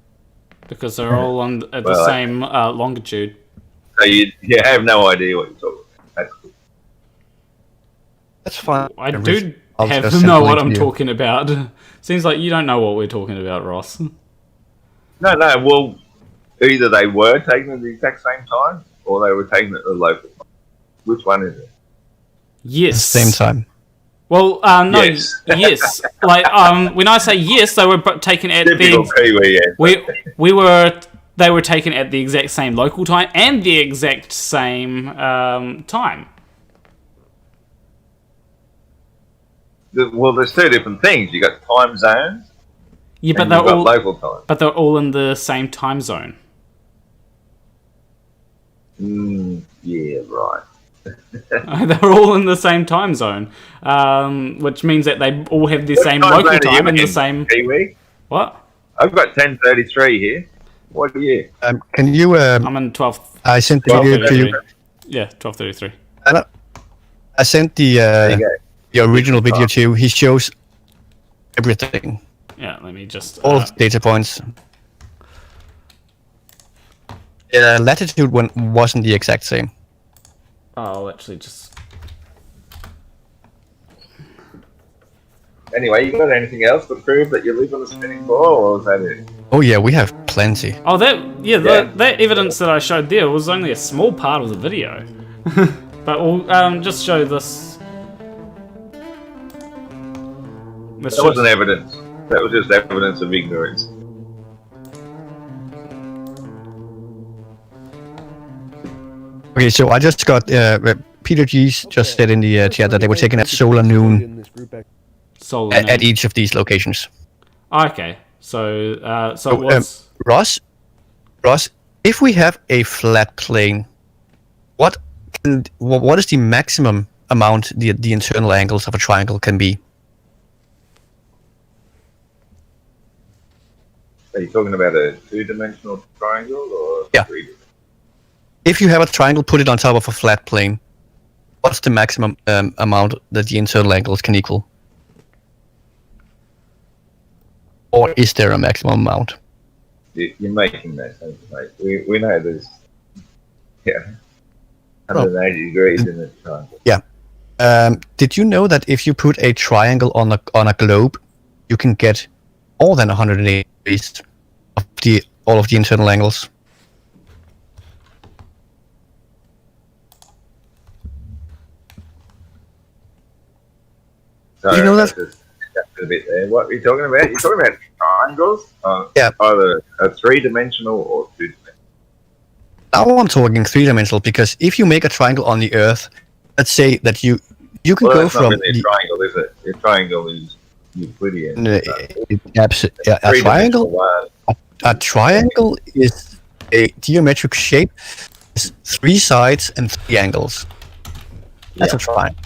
Because they're all at the Well, same longitude. So you have no idea what you're talking about. That's cool. That's fine. I do I'll have just to know send what it to I'm you. talking about. Seems like you don't know what we're talking about, Ross. No, well, either they were taken at the exact same time, or they were taken at the local time. Which one is it? Yes. Same time. Well, no, Yes. yes. Like, when I say yes, they were taken at Typical the. Kiwi answer. They were taken at the exact same local time and the exact same time. Well, there's two different things. You got time zones, Yeah, but and they're you've got all. local time. But they're all in the same time zone. Yeah, right. They're all in the same time zone, which means that they all have the What same time local zone are you time and the in, same. Kiwi? What? I've got 10:33 here. What are you? Can you? I'm in 12. I sent the video to you. Yeah, 12:33. I sent There you go. the original video to you. He shows everything, Yeah, let me just. all of the data points. Latitude one wasn't the exact same. I'll actually just. Anyway, you got anything else to prove that you live on a spinning ball, or is that it? Oh yeah, we have plenty. Oh, that evidence that I showed there was only a small part of the video. But we'll just show this. That wasn't evidence. That was just evidence of ignorance. Okay, so I just got Peter G's just said in the chat that they were taken at solar noon Solar at each of these locations. Okay, so it was Ross, if we have a flat plane, what is the maximum amount the internal angles of a triangle can be? Are you talking about a 2-dimensional triangle or Yeah. 3-dimensional? If you have a triangle, put it on top of a flat plane. What's the maximum amount that the internal angles can equal? Or is there a maximum amount? You're making that sense, mate. We know there's 180 degrees in the triangle. Did you know that if you put a triangle on a globe, you can get more than 180 degrees of all of the internal angles? So Did you know that? just a bit there. What are you talking about? You're talking about triangles? Yeah. Either a 3-dimensional or 2-dimensional. Now I'm talking 3-dimensional, because if you make a triangle on the Earth, let's say that you can Well, go that's not from really a triangle, is it? A triangle is Euclidean. a Three-dimensional triangle. one. A triangle is a geometric shape, with 3 sides and 3 angles. That's a triangle.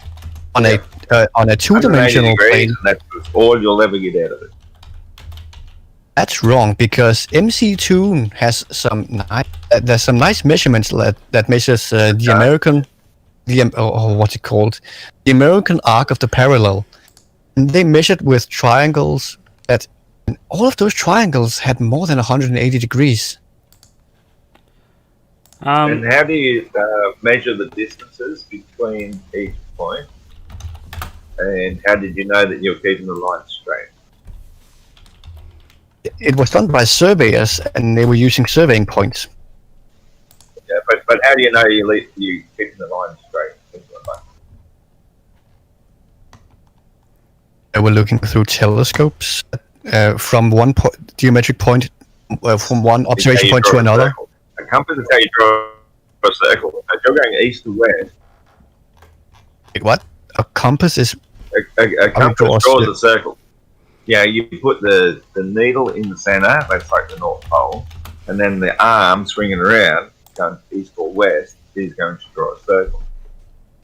On a 2-dimensional 180 degrees, plane, and that's all you'll ever get out of it. that's wrong, because MCToon has there's some nice measurements that measures the American, what's it called, the American arc of the parallel, and they measured with triangles that all of those triangles had more than 180 degrees. And how do you measure the distances between each point? And how did you know that you're keeping the line straight? It was done by surveyors, and they were using surveying points. Yeah, but how do you know you keeping the line straight? They were looking through telescopes from one geometric point, from one observation point to another. A compass is how you draw a circle. If you're going east to west, Wait, what? A compass is... a compass draws a circle. Yeah, you put the needle in the center, that's like the North Pole, and then the arm swinging around, going east or west, is going to draw a circle.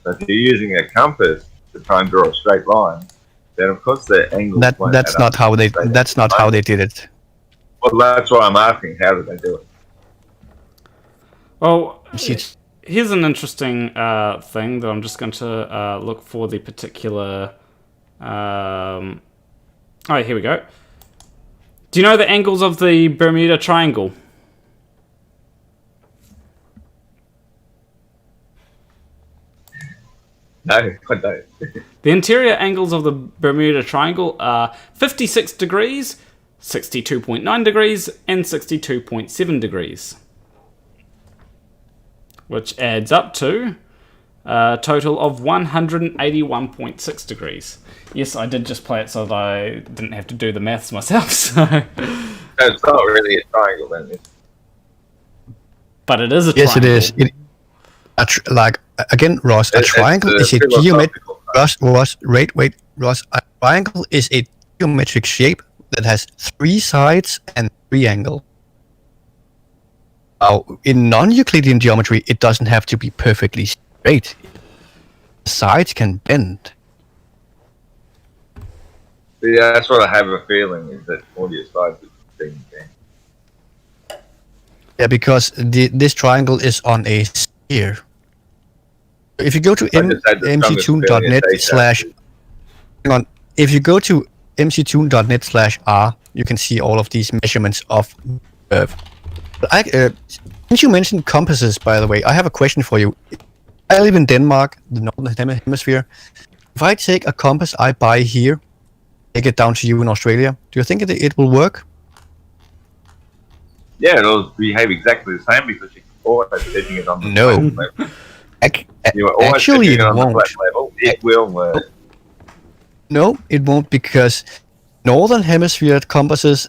So if you're using a compass to try and draw a straight line, then of course the angle. That's not how they. That's not how they did it. Well, that's why I'm asking. How did they do it? well, here's an interesting thing that I'm just going to look for the particular. Oh, here we go. Do you know the angles of the Bermuda Triangle? No, I don't. The interior angles of the Bermuda Triangle are 56 degrees, 62.9 degrees, and 62.7 degrees. Which adds up to a total of 181.6 degrees. Yes, I did just play it so that I didn't have to do the maths myself, so... It's not really a triangle then. But it is a Yes, triangle. it is. Again, Ross, a triangle is a geometric. Ross, Ross, a triangle is a geometric shape that has 3 sides and 3 angles. Now, in non-Euclidean geometry, it doesn't have to be perfectly straight. The sides can bend. Yeah, that's what I have a feeling, is that all your sides are being bent. Yeah, because this triangle is on a sphere. If you go to mctoon.net if you go to mctoon.net/r, you can see all of these measurements of Earth. Since you mentioned compasses, by the way, I have a question for you. I live in Denmark, the northern hemisphere. If I take a compass I buy here, take it down to you in Australia, do you think it will work? Yeah, it'll behave exactly the same because you're always setting it on the No. flat level. You are always Actually, setting it it on the won't. flat level. It will work. No, it won't, because northern hemisphere compasses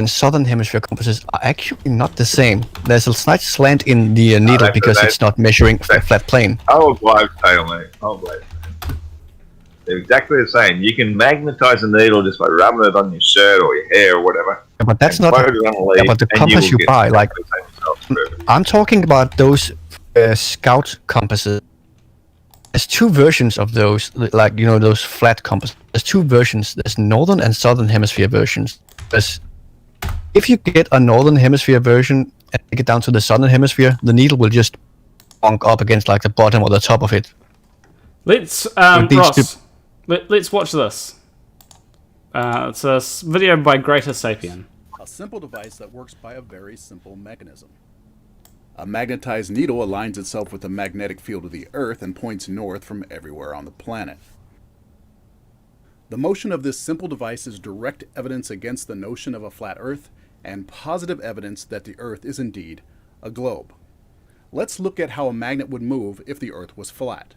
and southern hemisphere compasses are actually not the same. There's a slight slant in the needle because it's not measuring a flat plane. Oh, Blive's tail, mate. Oh, Blive. They're exactly the same. You can magnetize a needle just by rubbing it on your shirt or your hair or whatever. Yeah, but that's not. But the compass you buy, like, I'm talking about those scout compasses. There's two versions of those, like, you know, those flat compasses. There's two versions. There's northern and southern hemisphere versions. There's, if you get a northern hemisphere version and take it down to the southern hemisphere, the needle will just bonk up against like the bottom or the top of it. Let's Ross. Let's watch this. It's a video by Greater Sapien. A simple device that works by a very simple mechanism. A magnetized needle aligns itself with the magnetic field of the Earth and points north from everywhere on the planet. The motion of this simple device is direct evidence against the notion of a flat Earth and positive evidence that the Earth is indeed a globe. Let's look at how a magnet would move if the Earth was flat.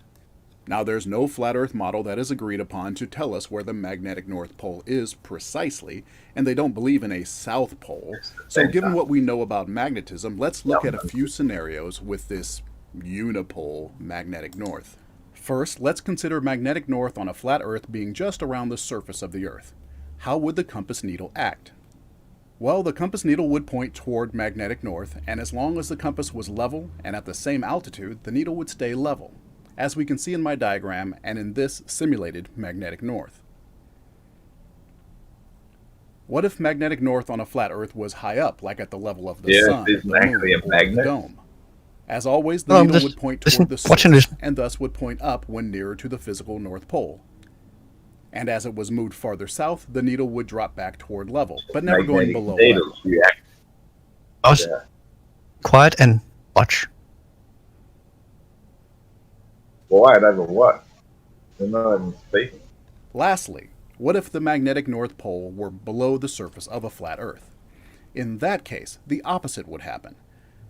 Now, there's no flat Earth model that is agreed upon to tell us where the magnetic North Pole is precisely, and they don't believe in a South Pole. So given what we know about magnetism, let's look at a few scenarios with this unipole magnetic north. First, let's consider magnetic north on a flat Earth being just around the surface of the Earth. How would the compass needle act? Well, the compass needle would point toward magnetic north, and as long as the compass was level and at the same altitude, the needle would stay level, as we can see in my diagram and in this simulated magnetic north. What if magnetic north on a flat Earth was high up, like at the level of the sun, the moon, or the dome? As always, the needle would point toward the source, and thus would point up when nearer to the physical North Pole. And as it was moved farther south, the needle would drop back toward level, but never going below level. Quiet and watch. Quiet over what? They're not even speaking. Lastly, what if the magnetic North Pole were below the surface of a flat Earth? In that case, the opposite would happen.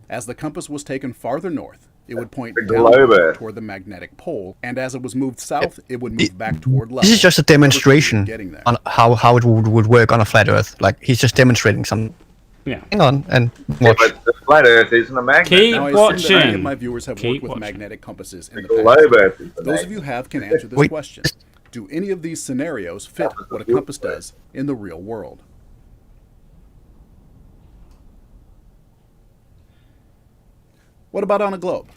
As the compass was taken farther north, it would point downward toward the magnetic pole, and as it was moved south, it would move back toward level. This is just a demonstration on how it would work on a flat Earth. Like, he's just demonstrating something. Yeah. Hang on and watch. Yeah, but the flat Earth isn't a magnet. Keep now, I watching. assume that many of my viewers have Keep worked with watching. magnetic compasses in The the globe Earth past. is the Those of magnet. you who have can answer this question. Do any of these scenarios fit what a compass does in the real world? What about on a globe?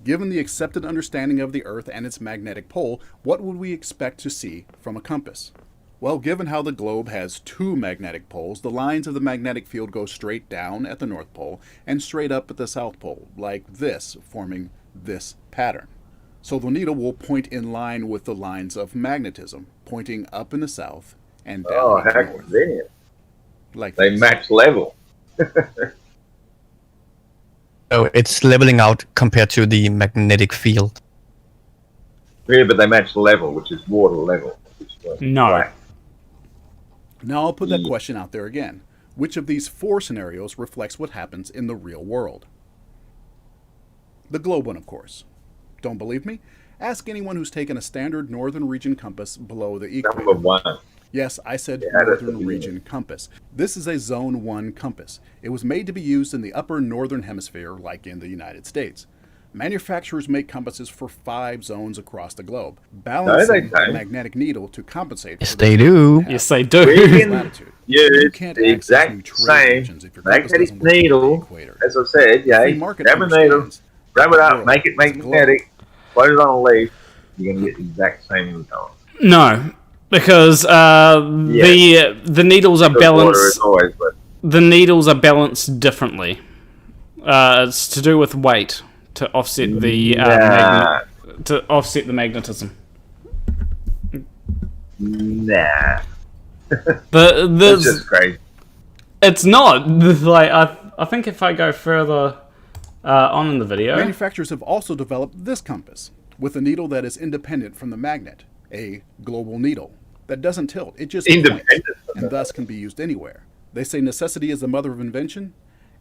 Given the accepted understanding of the Earth and its magnetic pole, what would we expect to see from a compass? Well, given how the globe has two magnetic poles, the lines of the magnetic field go straight down at the North Pole and straight up at the South Pole, like this, forming this pattern. So the needle will point in line with the lines of magnetism, pointing up in the south and down Oh, in the how north. convenient. Like They this. match level. So it's leveling out compared to the magnetic field. Yeah, but they match level, which is water level. No. Right. Now I'll put that question out there again. Which of these four scenarios reflects what happens in the real world? The globe one, of course. Don't believe me? Ask anyone who's taken a standard northern region compass below the equator. Number one. Yes, I said Yeah, that's northern what you region mean. compass. This is a Zone 1 compass. It was made to be used in the upper northern hemisphere, like in the United States. Manufacturers make compasses for 5 zones across the globe, balancing the don't. magnetic needle to compensate Yes, for they the do. Yes, they We do. can latitude. use You can't the access new exact trade same regions if your compass magnetic doesn't work with the needle, equator. as I said, yeah, Free market grab a needle, understands grab it the up, world make it is a globe. magnetic, float it on a leaf, you're going to get the exact same result. No, because the needles are Because water is balanced. always wet. The needles are balanced differently. It's to do with weight to offset the Nah. to offset the magnetism. Nah. The That's just crazy. it's not like I think if I go further on in the video. Manufacturers have also developed this compass with a needle that is independent from the magnet, a global needle that doesn't tilt. It just points, Independent from and thus can be used anywhere. They say necessity is the mother of invention,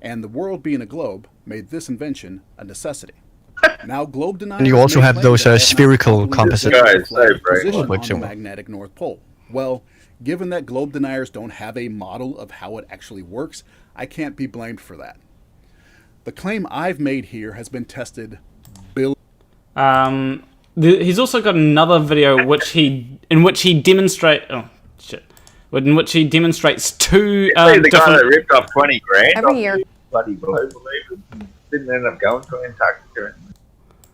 and the world being a globe made this invention a necessity. Now, globe deniers And you also may have claim those, that it has not spherical properly compasses. reflected Guys, so brave. position Which on the one? magnetic North Pole. Well, given that globe deniers don't have a model of how it actually works, I can't be blamed for that. The claim I've made here has been tested He's also got another video in which he demonstrates two the guy that different. ripped off 20 grand Every year. bloody blue believers and didn't end up going to Antarctica.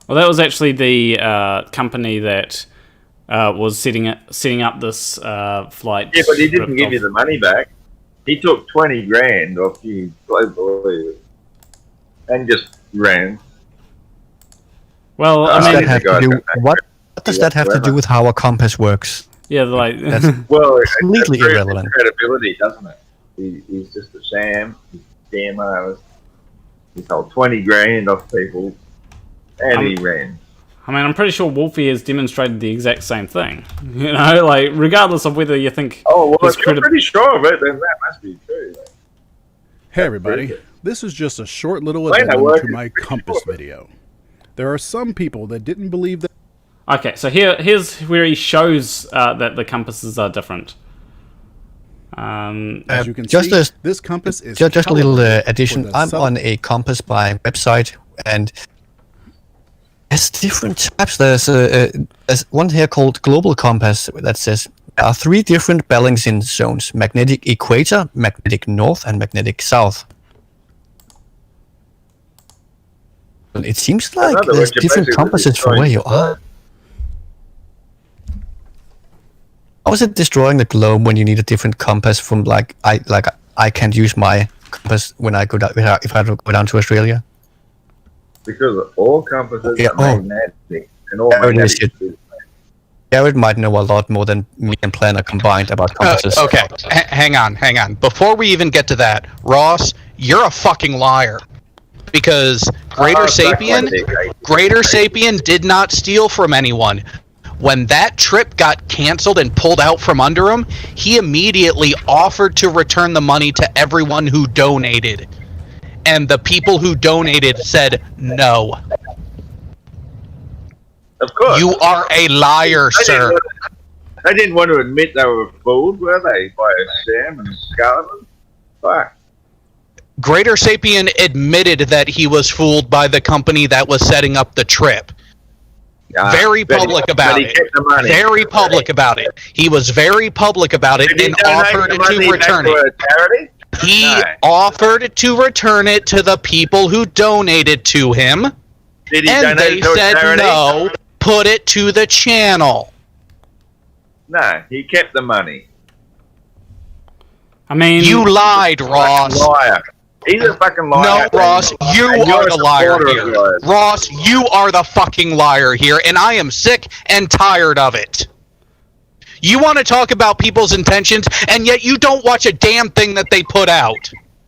Well, that was actually the company that was setting up this flight. Yeah, but he didn't give you the money back. He took 20 grand off you blue believers and just ran. Well, What does I mean, that have to do? What does that have to do with how a compass works? yeah, like That's Well, completely it proves his irrelevant. credibility, doesn't it? He's just a sham. He's a scam artist. He sold 20 grand off people, and he ran. I mean, I'm pretty sure Wolfie has demonstrated the exact same thing. You know, like regardless of whether you think. Oh, well, his if you're pretty sure of it, then that must be true. Hey everybody, this is just a short little Wait, addendum what? to my compass video. There are some people that didn't believe that. Okay, so here's where he shows that the compasses are different. As you can just see, a- this compass is Just a little calibrated addition. for the I'm sub- on a compass by website, and there's different types. There's one here called Global Compass that says there are 3 different balancing zones: magnetic equator, magnetic north, and magnetic south. Well, it seems like other there's words, you're different basically compasses for where you are. How is it destroying the globe when you need a different compass from I can't use my compass when I go down if I go down to Australia? Because all compasses Yeah, are magnetic, and all There it magnetic is. Jared might know a lot more than me and Planner combined about compasses. Okay, hang on. Before we even get to that, Ross, you're a fucking liar. Because Greater Sapien did not steal from anyone. When that trip got canceled and pulled out from under him, he immediately offered to return the money to everyone who donated. And the people who donated said no. Of course. You are a liar, sir. They didn't want to admit they were fooled, were they, by Sam and Scarlet? Fuck. Greater Sapien admitted that he was fooled by the company that was setting up the trip. Very public about it. Very public about it. He was very public about it and offered to return it. He offered to return it to the people who donated to him, and they said no, put it to the channel. No, he kept the money. I mean, You lied, Ross. Liar. He's a fucking liar. No, Ross, you And you're are a the liar supporter of here. liars. Ross, you are the fucking liar here, and I am sick and tired of it. You want to talk about people's intentions, and yet you don't watch a damn thing that they put out.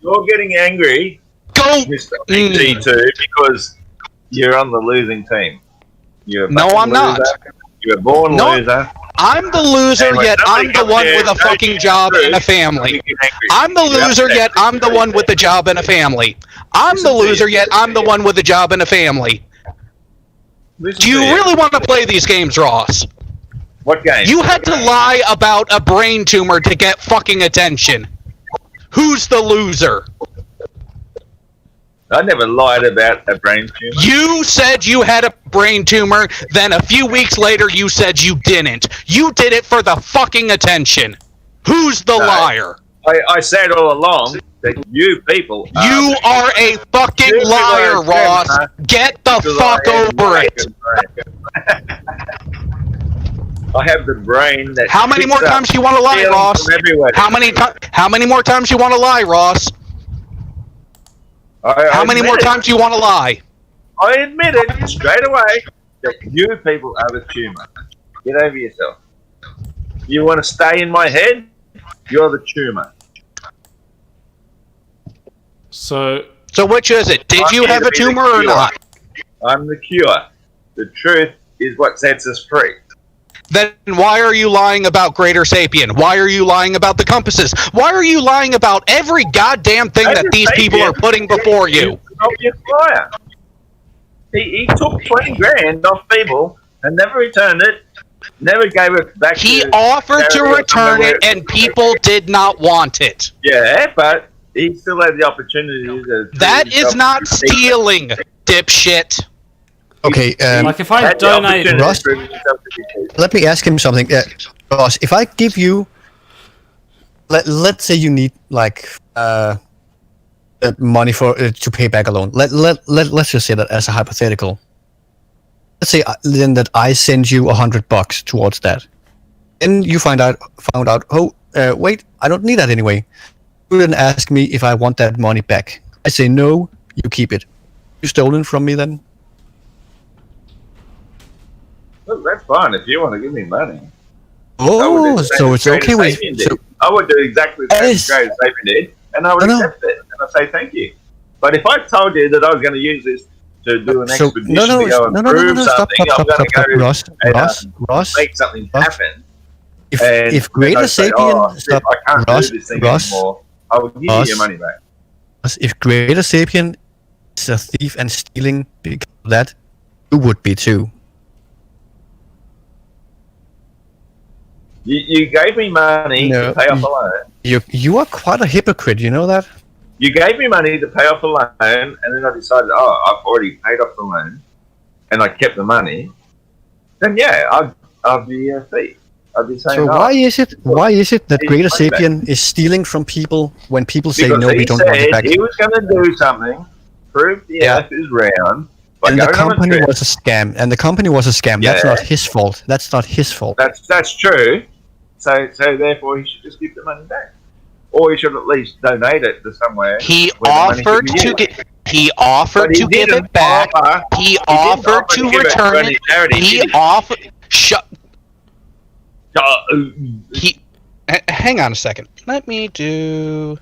You're getting angry, Go. Mr. MCToon, because you're on the losing team. You're a No, fucking I'm not. loser. You're a born No. loser. I'm the loser, Anyway, yet somebody I'm the come one here with a and tell fucking you job the and a truth, family. you get angry. I'm the You're loser, upset. yet I'm the one with the job and a family. I'm the loser, yet I'm the one with the job and a family. Listen Do you to really want to play these games, Ross? What game? You had to lie about a brain tumor to get fucking attention. Who's the loser? I never lied about a brain tumor. You said you had a brain tumor, then a few weeks later you said you didn't. You did it for the fucking attention. Who's the liar? I said all along that you people You are a fucking You liar, are a Ross. scammer. Get the because fuck I have over it. I have the brain that. How many more picks up times do you want to lie, feelings Ross? from everywhere. How many more times do you want to lie, Ross? How many more times do you want to lie? I admit it straight away that you people are the tumor. Get over yourself. You want to stay in my head? You're the tumor. so So which is it? Did I'm you here have to a be the tumor or cure. not? I'm the cure. The truth is what sets us free. Then why are you lying about Greater Sapien? Why are you lying about the compasses? Why are you lying about every goddamn thing that these people are putting before you? Obvious liar. He took 20 grand off people and never returned it never gave it back. He to offered to charity or return somewhere. it, and people did not want it. Yeah, but he still had the opportunity to. That is not stealing, dipshit. Okay, Like if I donate, Ross, let me ask him something. Ross, if I give you, let's say you need like money for to pay back a loan. Let's just say that as a hypothetical. Let's say then that I send you $100 towards that, and you found out, oh wait, I don't need that anyway. You then ask me if I want that money back. I say no, you keep it. You stolen from me then? Look, that's fine if you want to give me money. Oh, so it's okay with you. I would do exactly the same as Greatest Sapien did, and I would accept it, and I'd say thank you. But if I told you that I was going to use this to do an expedition to go and prove something, I'm going to go Ross, make something happen. If Greatest Sapien, I can't do this thing anymore, I will give you your money back. If Greatest Sapien is a thief and stealing because of that, you would be too. You gave me money to pay off a loan. You are quite a hypocrite, you know that? You gave me money to pay off a loan, and then I decided, I've already paid off the loan, and I kept the money. Then I'd be a thief. I'd be saying, so why is it that Greatest Sapien is stealing from people when people say because no, we don't want it back? He was going to do something, prove the Earth is round. And the company was a scam. Yeah. That's not his fault. That's not his fault. That's true. So therefore, he should just give the money back, or he should at least donate it to somewhere. He offered to get. He offered to give it back. He offered to return it. He offered. Shut. He. Hang on a second. Let me do.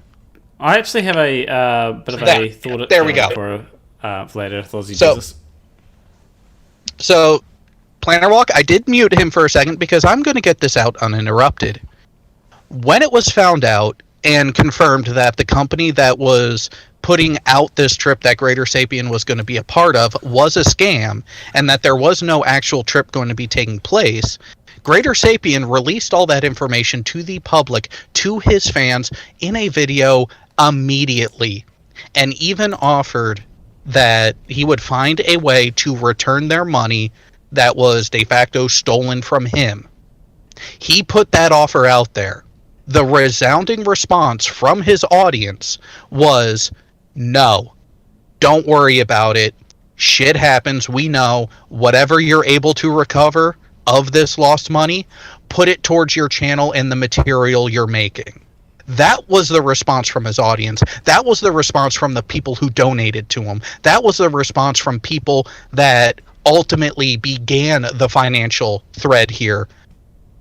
I actually have a bit of a thought. There we go. For later, Jesus. So, Planner Walk, I did mute him for a second because I'm going to get this out uninterrupted. When it was found out and confirmed that the company that was putting out this trip that Greater Sapien was going to be a part of was a scam, and that there was no actual trip going to be taking place, Greater Sapien released all that information to the public, to his fans, in a video immediately, and even offered that he would find a way to return their money that was de facto stolen from him. He put that offer out there. The resounding response from his audience was, no, don't worry about it. Shit happens, we know. Whatever you're able to recover of this lost money, put it towards your channel and the material you're making. That was the response from his audience. That was the response from the people who donated to him. That was the response from people that ultimately began the financial thread here.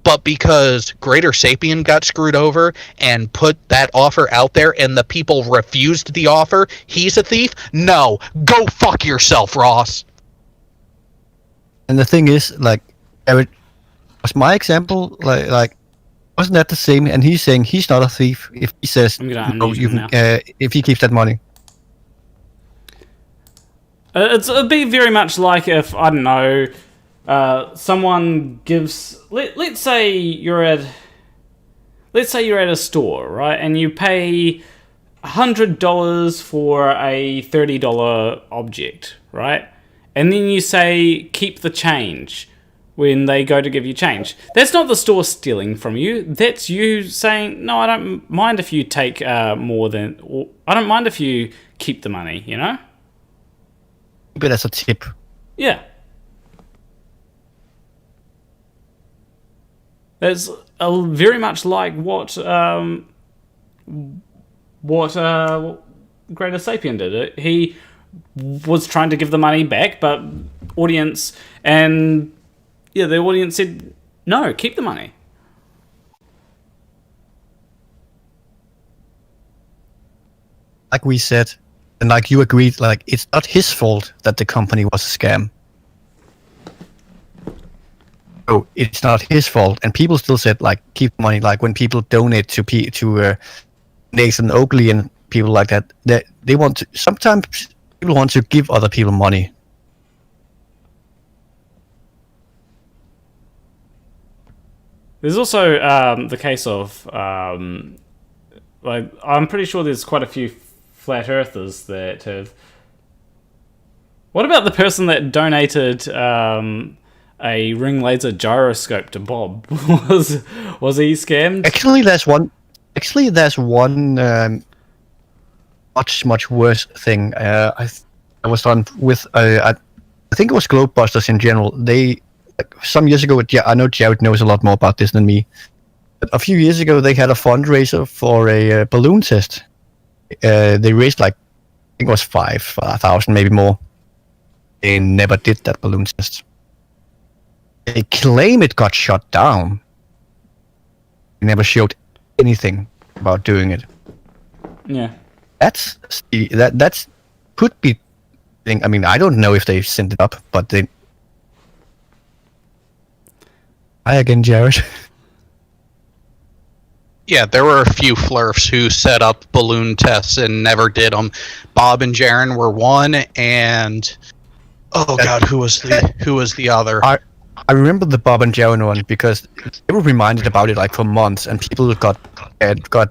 But because Greater Sapien got screwed over and put that offer out there and the people refused the offer, he's a thief? No. Go fuck yourself, Ross. And the thing is, like, Eric, was my example, like wasn't that the same? And he's saying he's not a thief if he says, no, you can, if he keeps that money. It'd be very much like if, I don't know, someone gives... Let's say you're at a store, right? And you pay $100 for a $30 object, right? And then you say, keep the change when they go to give you change. That's not the store stealing from you. That's you saying, no, I don't mind if you take more than... Or, I don't mind if you keep the money, you know? But as a tip. Yeah. That's very much like what Greater Sapien did. He was trying to give the money back, but audience and the audience said, no, keep the money. Like we said, and like you agreed, like it's not his fault that the company was a scam. So it's not his fault, and people still said like keep money. Like when people donate to Nathan Oakley and people like that, they want to. Sometimes people want to give other people money. There's also the case of like I'm pretty sure there's quite a few flat earthers that have. What about the person that donated a ring laser gyroscope to Bob? was he scammed? Actually, there's one much worse thing. I was on with I think it was Globebusters in general. They some years ago. I know Jared knows a lot more about this than me. But a few years ago, they had a fundraiser for a balloon test. They raised like I think it was 5,000, maybe more. They never did that balloon test. They claim it got shut down. They never showed anything about doing it. Yeah. That's could be. I mean, I don't know if they sent it up, but they. Hi again, Jared. Yeah, there were a few flurfs who set up balloon tests and never did them. Bob and Jaron were one, and who was the other? I remember the Bob and Jaron one because they were reminded about it like for months, and people got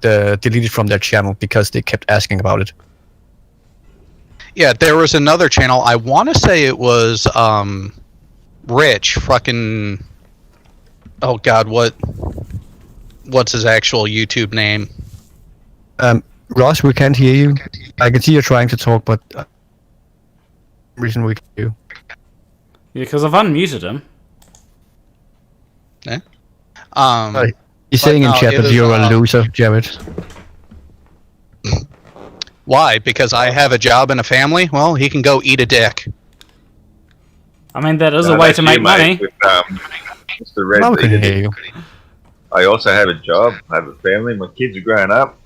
deleted from their channel because they kept asking about it. Yeah, there was another channel. I want to say it was Rich. Fucking. Oh God, what's his actual YouTube name? Ross, we can't hear you. I can see you're trying to talk, but reason we can't hear you. Yeah, because I've unmuted him. Yeah. You're saying in chat that you're a loser, Jared. Why? Because I have a job and a family? Well, he can go eat a dick. I mean, that is a way to make money. With, Mr. Red I can hear you. I also have a job. I have a family. My kids are growing up.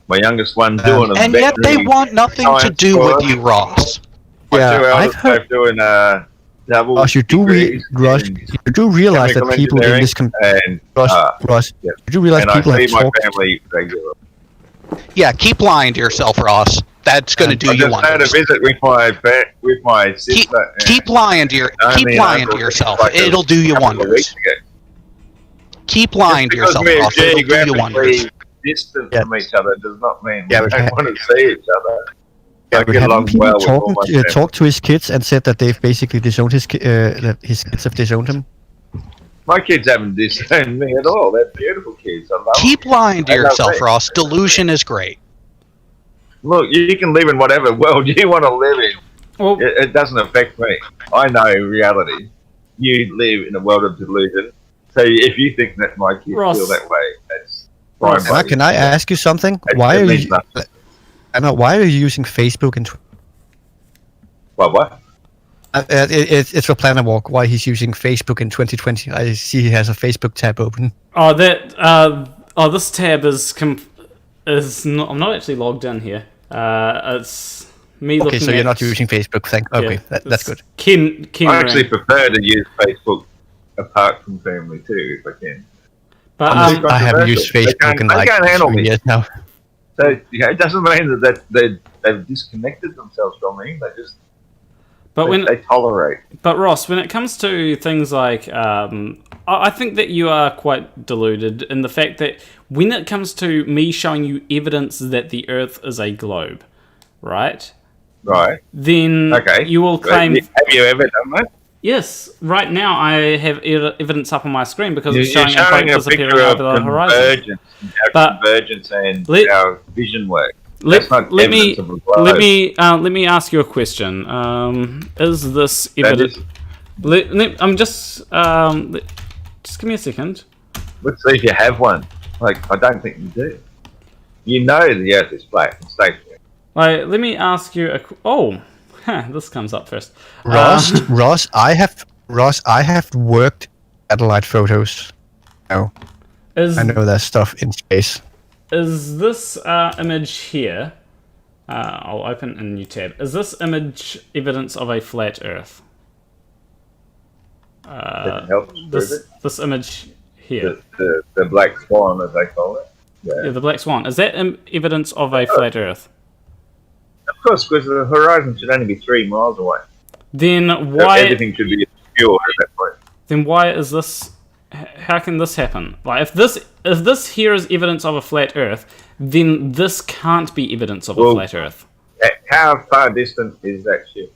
My youngest one's doing a and yet they want nothing to do with you, Ross. My Yeah, two I've eldest heard- are doing double Ross, you do realize that chemical people in this engineering Ross, yeah. you do realize and people I have see my talked. family regularly. Yeah, keep lying to yourself, Ross. That's going to do I you just had a wonders. visit with my sister. Keep lying to yourself. It'll do you wonders. Keep lying to yourself, Ross. It'll do you wonders. Distant from each other does not mean we Yeah, but don't want to see each other. Yeah, I but get haven't along people well with all my family. talked to his kids and said that they've basically disowned that his kids have disowned him? My kids haven't disowned me at all. They're beautiful kids. I love Keep them. lying to I love yourself, them. Ross. Delusion is great. Look, you can live in whatever world you want to live in. Well, It doesn't affect me. I know reality. You live in a world of delusion. So if you think that my kids Ross. feel that way, that's fine. Ross, Anna, buddy. can I ask you something? It Why are means you? nothing. Anna, why are you using Facebook and? What? It's for Planet Walk. Why he's using Facebook in 2020? I see he has a Facebook tab open. This tab is not. I'm not actually logged in here. It's me looking. Okay, so you're not using Facebook. Okay, that's good. Ken I actually prefer to use Facebook apart from family too, if I can. But I haven't used Facebook in like can't handle 3 me. years now. So it doesn't mean that they've disconnected themselves from me. They tolerate. But Ross, when it comes to things like, I think that you are quite deluded in the fact that when it comes to me showing you evidence that the Earth is a globe, right? Right. Then Okay. you will claim. Have you ever done that? Yes, right now I have evidence up on my screen because it's You're showing a boat disappearing picture over of the horizon. But convergence and how vision works. Let me ask you a question. Is this evidence? I'm just give me a second. Let's see if you have one. I don't think you do. You know the Earth is flat and stationary. Let me ask you this comes up first. Ross, I have worked satellite photos. No, I know that stuff in space. Is this image here? I'll open a new tab. Is this image evidence of a flat Earth? This image here. The black swan, as they call it. Yeah, the black swan. Is that evidence of a flat Earth? Of course, because the horizon should only be 3 miles away. Then So why? everything should be obscure at that point. Then why is this how can this happen? Like, if this here is evidence of a flat Earth, then this can't be evidence of a flat Earth. How far distant is that ship?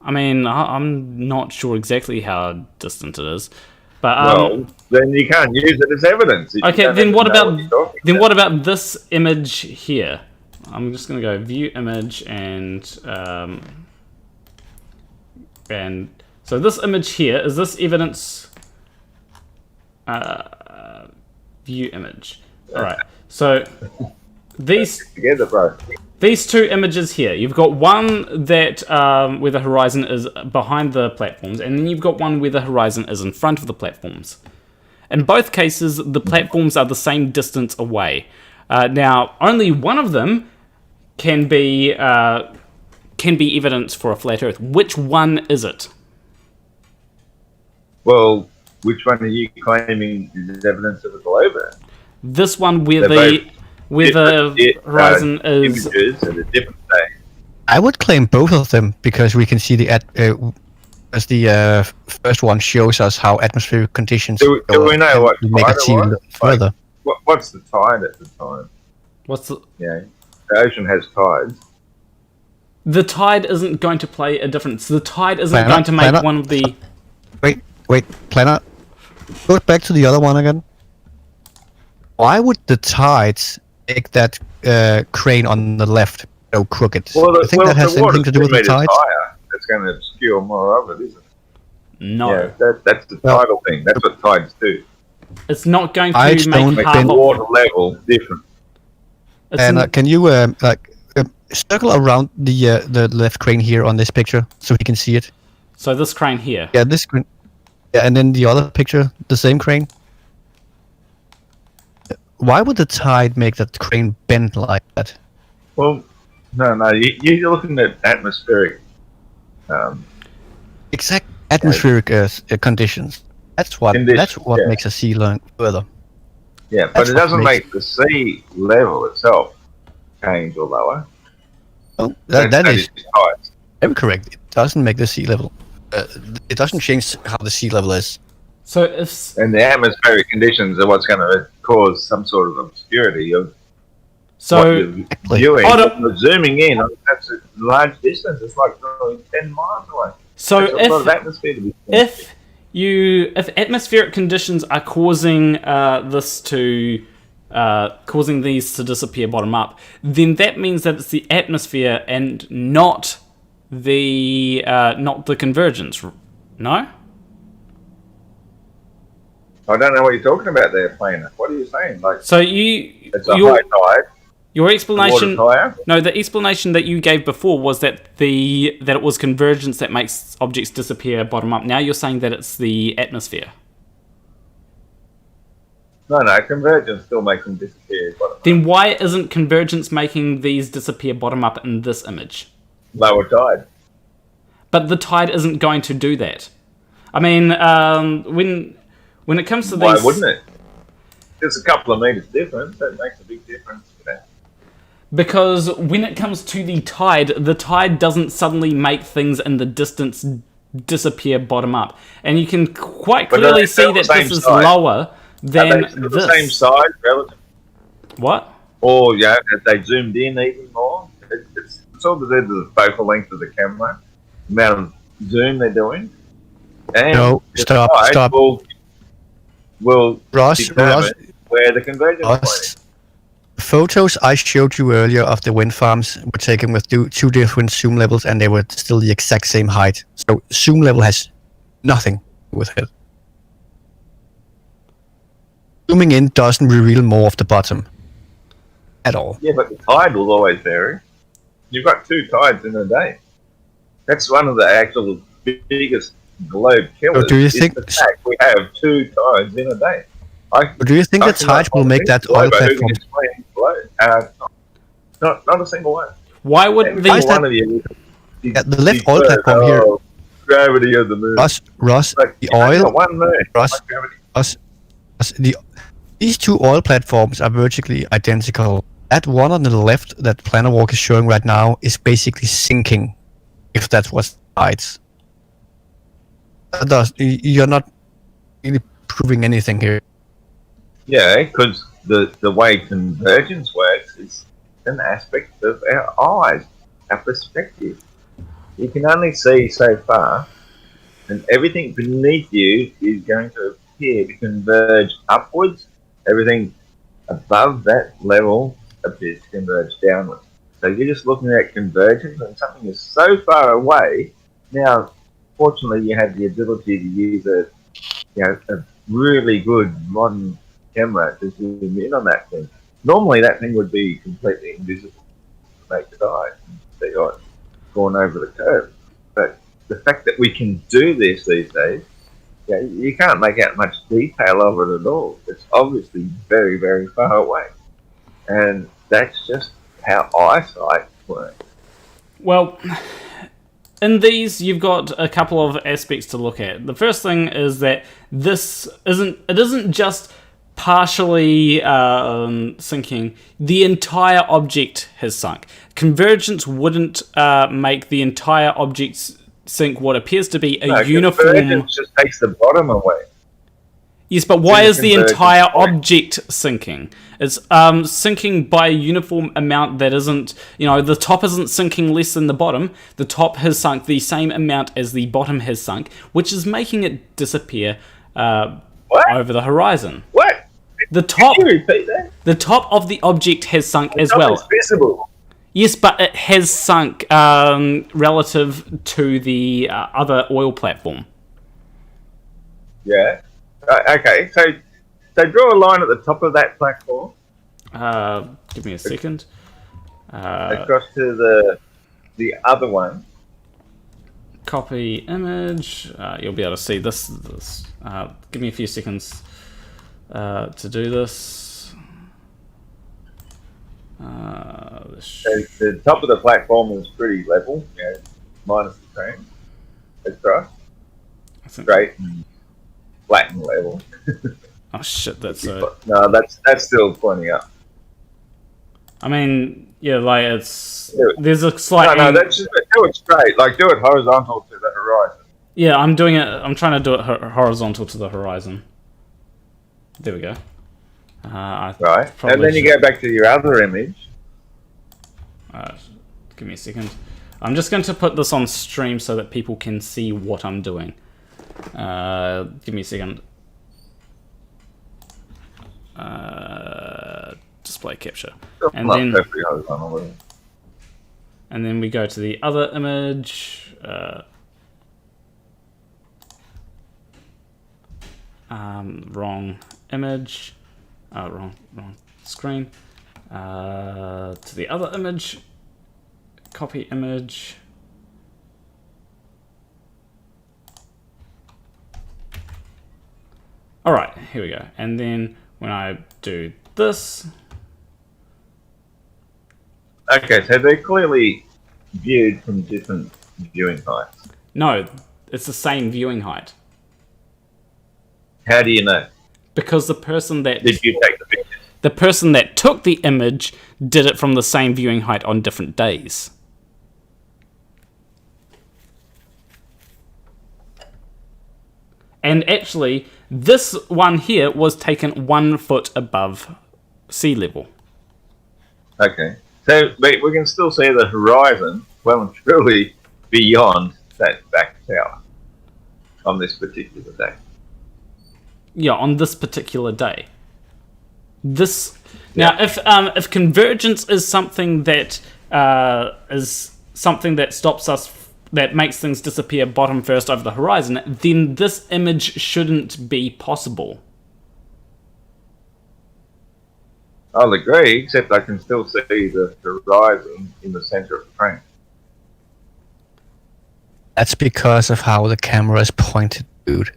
I mean, I'm not sure exactly how distant it is, but Well, then you can't use it as evidence. okay, then what about this image here? I'm just gonna go view image and so this image here, is this evidence? View image. All right. So these together, bro. These two images here, you've got one that where the horizon is behind the platforms, and then you've got one where the horizon is in front of the platforms. In both cases, the platforms are the same distance away. Now, only one of them can be evidence for a flat Earth. Which one is it? Well, which one are you claiming is evidence of a globe Earth? This one where They're the horizon is... Images at a different day. I would claim both of them because we can see as the first one shows us how atmospheric conditions Do we know what make tide it see it was? further. What's the tide at the time? What's the... Yeah, the ocean has tides. The tide isn't going to play a difference. The tide isn't Planner, going to make planner. one of the... Wait, Planner. Go back to the other one again. Why would the tides make that crane on the left go crooked? Well, I think that has anything to do with the tides. That's going to obscure more of it, isn't it? No. Yeah, that's the tidal thing. That's what tides do. It's not going to Tides don't make Make half the of... water level different. It's And can you circle around the left crane here on this picture so we can see it? So this crane here. Yeah, this crane. Yeah, and then the other picture, the same crane. Why would the tide make that crane bend like that? Well, no, you're looking at atmospheric. Exact atmospheric conditions. That's what makes a sea learn further. Yeah, but That's it what doesn't makes- make the sea level itself change or lower. Oh, that is tides. very correct. It doesn't make the sea level. It doesn't change how the sea level is. So if... And the atmospheric conditions are what's going to cause some sort of obscurity of what So... you're viewing. Hold up. You're zooming in, that's a large distance. It's like 10 miles away. So That's a lot of atmosphere to be if atmospheric conditions are causing causing these to disappear bottom up, then that means that it's the atmosphere and not the convergence. No? I don't know what you're talking about there, Planner. What are you saying? Like, So it's a high tide. your The explanation... water's higher. No, the explanation that you gave before was that it was convergence that makes objects disappear bottom up. Now you're saying that it's the atmosphere. No, convergence still makes them disappear. Then why isn't convergence making these disappear bottom up in this image? Lower tide. But the tide isn't going to do that. I mean, when it comes to these... Why wouldn't it? It's a couple of meters difference. That makes a big difference. Because when it comes to the tide doesn't suddenly make things in the distance disappear bottom up. And you can quite But clearly they're see still that the this same is size. lower than Are they still this. the same size relative? What? Or, yeah, have they zoomed in even more? It's all to do with the focal length of the camera, the amount of zoom they're doing. And No, the stop. tide will Ross, determine where the convergence point is. Photos I showed you earlier of the wind farms were taken with two different zoom levels, and they were still the exact same height. So zoom level has nothing with it. Zooming in doesn't reveal more of the bottom at all. Yeah, but the tide will always vary. You've got 2 tides in a day. That's one of the actual biggest globe killers. So do you is think- the fact we have 2 tides in a day? Do you think the tides will make that oil platform? Not a single one. Why would Every these... one of you. Yeah, the left oil platform here. Gravity of the moon. Ross, Like, the I oil, got one moon. Ross, Like gravity. these 2 oil platforms are virtually identical. That one on the left that Planner Walk is showing right now is basically sinking, if that's what tides. You're not really disproving anything here. Yeah, because the way convergence works is an aspect of our eyes, our perspective. You can only see so far, and everything beneath you is going to appear to converge upwards. Everything above that level appears to converge downwards. So you're just looking at convergence, and something is so far away. Now, fortunately, you have the ability to use a really good modern camera to zoom in on that thing. Normally, that thing would be completely invisible to the naked eye, see it gone over the curve. But the fact that we can do this these days, you can't make out much detail of it at all. It's obviously very, very far away, and that's just how eyesight works. Well, in these, you've got a couple of aspects to look at. The first thing is that it isn't just partially sinking. The entire object has sunk. Convergence wouldn't make the entire object sink what appears to be a uniform... Convergence just takes the bottom away. Yes, but why is the entire object sinking? It's sinking by a uniform amount that isn't... the top isn't sinking less than the bottom. The top has sunk the same amount as the bottom has sunk, which is making it disappear over the horizon. What? The top... Can you repeat that? The top of the object has sunk as The top well. is visible. Yes, but it has sunk relative to the other oil platform. Yeah. Okay, so draw a line at the top of that platform. Give me a second. Across to the other one. Copy image. You'll be able to see this. Give me a few seconds to do this. So the top of the platform is pretty level, minus the train. Across. Straight and flat and level. Oh shit, that's No, that's still pointing up. I mean, yeah, like there's a slight... No, that's just do it straight. Like do it horizontal to the horizon. Yeah, I'm doing it. I'm trying to do it horizontal to the horizon. There we go. Right, and then you go back to your other image. Give me a second. I'm just going to put this on stream so that people can see what I'm doing. Give me a second. Display capture. And then we go to the other image. Wrong image. Wrong screen. To the other image. Copy image. Alright, here we go. And then when I do this... Okay, so they're clearly viewed from different viewing heights. No, it's the same viewing height. How do you know? Because the person that... Did you take the picture? The person that took the image did it from the same viewing height on different days. And actually, this one here was taken 1 foot above sea level. Okay. So but we can still see the horizon well and truly beyond that back tower on this particular day. Yeah, on this particular day. Now, if convergence is something that stops us, that makes things disappear bottom first over the horizon, then this image shouldn't be possible. I'll agree, except I can still see the horizon in the center of the frame. That's because of how the camera is pointed, dude.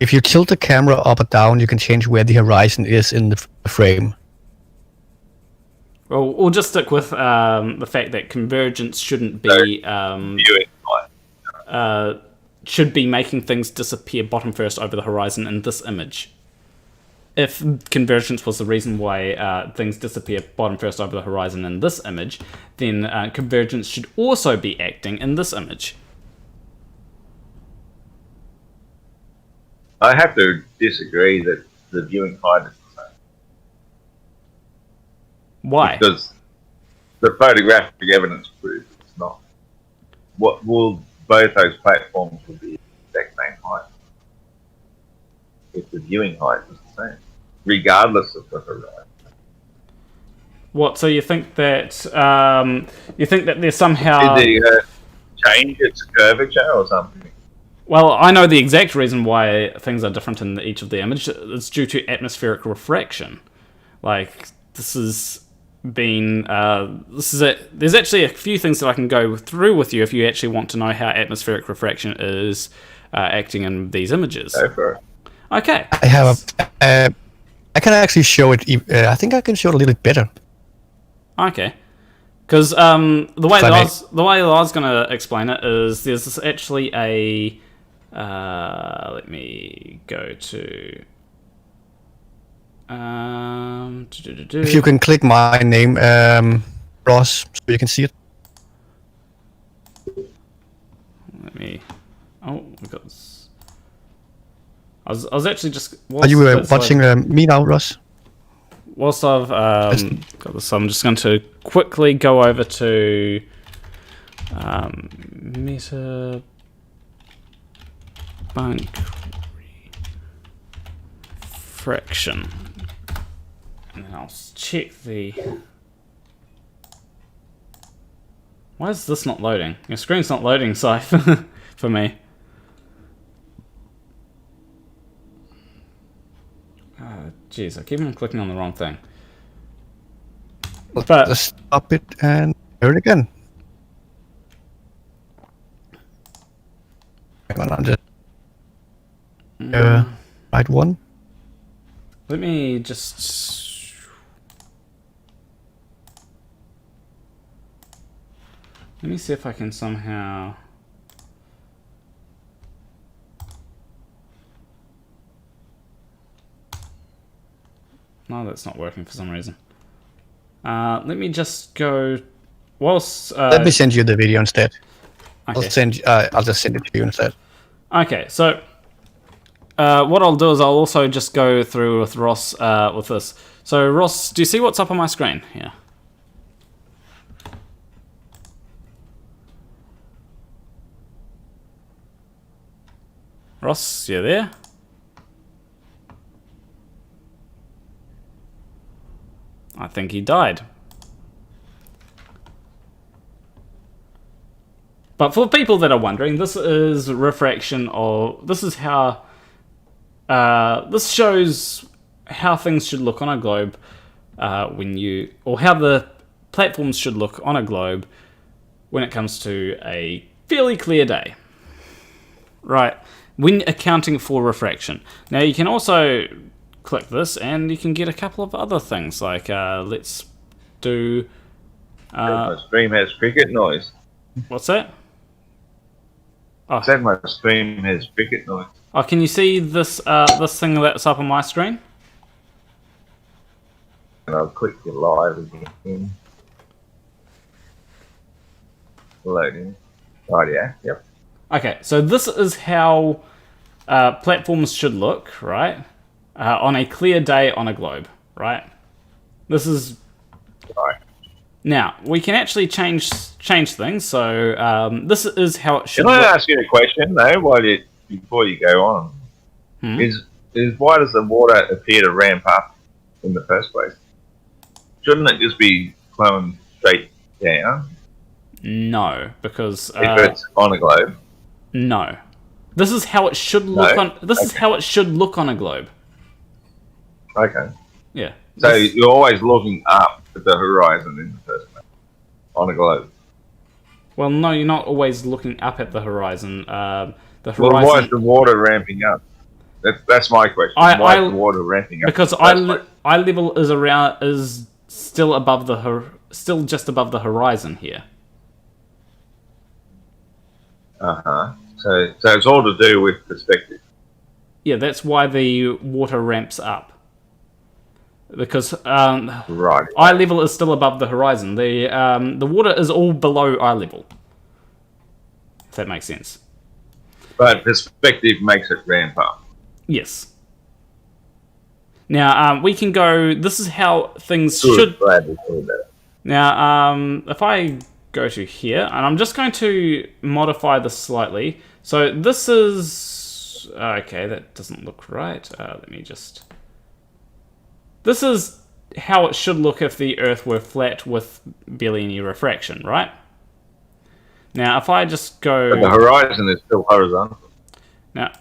If you tilt the camera up or down, you can change where the horizon is in the frame. Well, we'll just stick with the fact that convergence shouldn't be should be making things disappear bottom first over the horizon in this image. If convergence was the reason why things disappear bottom first over the horizon in this image, then convergence should also be acting in this image. I have to disagree that the viewing height is the same. Why? Because the photographic evidence proves it's not. What will both those platforms will be the exact same height if the viewing height is the same, regardless of the horizon. What? So you think that there's somehow? Did they change its curvature or something? Well, I know the exact reason why things are different in each of the images. It's due to atmospheric refraction. Like this is been there's actually a few things that I can go through with you if you actually want to know how atmospheric refraction is acting in these images. Go for it. Okay. I have I can actually show it. I think I can show it a little bit better. Okay. Because the way that I was going to explain it is there's actually a let me go to If you can click my name, Ross, so you can see it. Let me. Oh, we got this. I was actually just. Are you watching me now, Ross? Whilst I've got this, I'm just going to quickly go over to meta bank refraction, and then I'll check the. Why is this not loading? Your screen's not loading, Scythe, for me. Jeez, I keep on clicking on the wrong thing. Let's But just stop it and do it again. Hang on, I'm just right one. let me just. Let me see if I can somehow. No, that's not working for some reason. Let me just go. Whilst Let me send you the video instead. okay. I'll just send it to you instead. Okay, so what I'll do is I'll also just go through with Ross with this. So Ross, do you see what's up on my screen here? Ross, you there? I think he died. But for people that are wondering, this is refraction of. This is how. This shows how things should look on a globe when you. Or how the platforms should look on a globe when it comes to a fairly clear day. Right. When accounting for refraction. Now you can also click this and you can get a couple of other things like let's do My stream has cricket noise. what's that? I said my stream has cricket noise. Oh, can you see this this thing that's up on my screen? And I'll click the live again. Loading. Right, yeah, yep. Okay, so this is how platforms should look, right? On a clear day on a globe, right? This is Right. now we can actually change things. So this is how it should Can I look. ask you a question though, before you go on? Is why does the water appear to ramp up in the first place? Shouldn't it just be flowing straight down No, because if it's on a globe? no. This is how it should look No? on. This is how it should look on a globe. Okay. Yeah. So This- you're always looking up at the horizon in the first place on a globe. well, no, you're not always looking up at the horizon. The Well, horizon why is the water ramping up? That's my question. Why is the water ramping up? because eye level is still above still just above the horizon here. So it's all to do with perspective. Yeah, that's why the water ramps up. Because Right. eye level is still above the horizon. The water is all below eye level. If that makes sense. But perspective makes it ramp up. Yes. Now, we can go... This is how things Good, should... glad to see that. Now, if I go to here, and I'm just going to modify this slightly. So this is... Okay, that doesn't look right. Let me just... This is how it should look if the Earth were flat with barely any refraction, right? Now, if I just go... But the horizon is still horizontal. Now,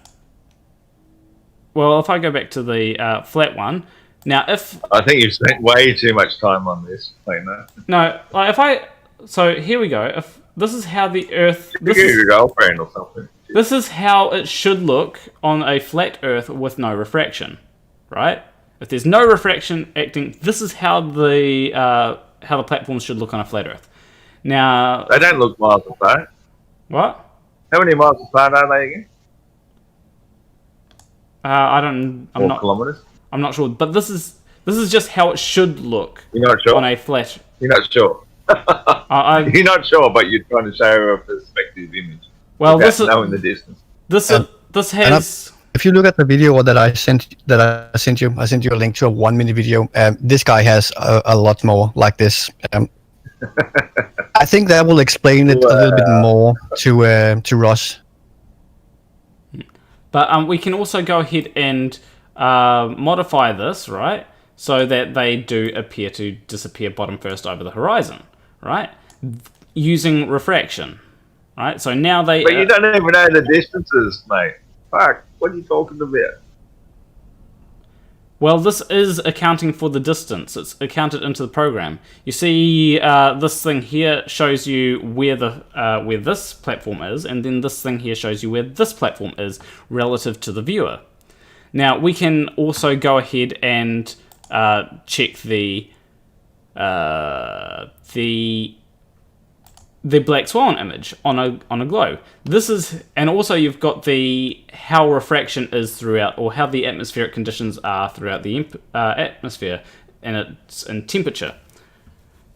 well, if I go back to the flat one... Now, if... I think you've spent way too much time on this. Like, no. No, like if I... So, here we go. If this is how the Earth... You get your girlfriend or something. This is how it should look on a flat Earth with no refraction, right? If there's no refraction acting, this is how the platforms should look on a flat Earth. Now, They don't look miles apart. what? How many miles apart are they again? I'm not Kilometers? I'm not sure, but this is just how it should look You're not sure? on a flat. You're not sure. You're not sure, but you're trying to show a perspective image. Well, without this is knowing the distance. this has. If you look at the video that I sent you, I sent you a link to a 1-minute video. This guy has a lot more like this. I think that will explain it a little bit more to Ross. But we can also go ahead and modify this, right? So that they do appear to disappear bottom first over the horizon, right? Using refraction, right? So now they... But you don't even know the distances, mate. Fuck, what are you talking about? Well, this is accounting for the distance. It's accounted into the program. You see, this thing here shows you where this platform is, and then this thing here shows you where this platform is relative to the viewer. Now, we can also go ahead and check the black swan image on a globe. This is, and also you've got the how refraction is throughout, or how the atmospheric conditions are throughout the atmosphere, and it's in temperature.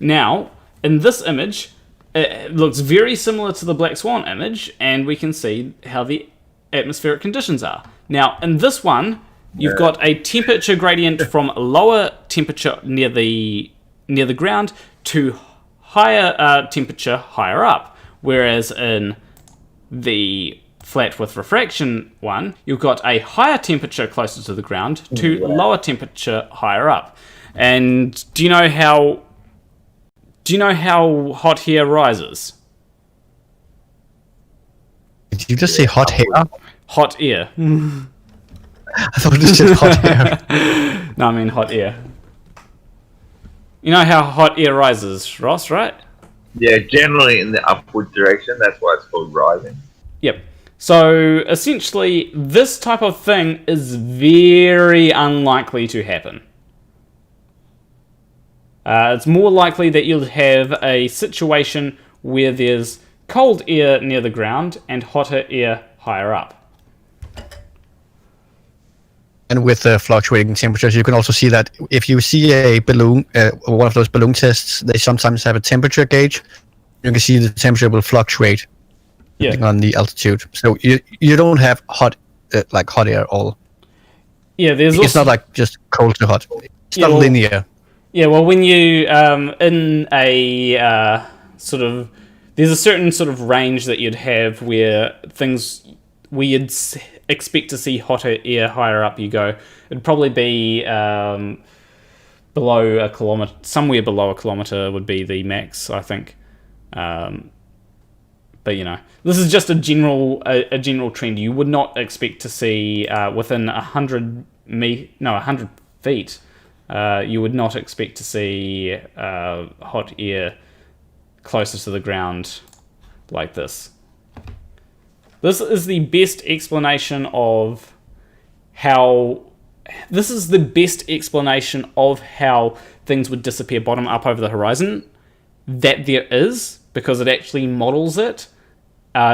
Now, in this image, it looks very similar to the black swan image, and we can see how the atmospheric conditions are. Now, in this one, you've got a temperature gradient from lower temperature near the ground to higher temperature higher up, whereas in the flat with refraction one, you've got a higher temperature closer to the ground to lower temperature higher up. And do you know how hot hair rises? Did you just say hot hair? Hot air. I thought it said hot hair. No, I mean hot air. You know how hot air rises, Ross, right? Yeah, generally in the upward direction. That's why it's called rising. Yep. So, essentially, this type of thing is very unlikely to happen. It's more likely that you'll have a situation where there's cold air near the ground and hotter air higher up. And with the fluctuating temperatures, you can also see that if you see a balloon, one of those balloon tests, they sometimes have a temperature gauge. You can see the temperature will fluctuate depending on the altitude. So you don't have hot air all. Yeah, It's not like just cold to hot. It's not linear. Yeah, well, when you in a sort of, there's a certain sort of range that you'd have where you'd expect to see hotter air higher up you go. It'd probably be below a kilometer, somewhere below a kilometer would be the max, I think. But you know, this is just a general trend. You would not expect to see within 100 feet. You would not expect to see hot air closer to the ground like this. This is the best explanation of how... This is the best explanation of how things would disappear bottom up over the horizon that there is, because it actually models it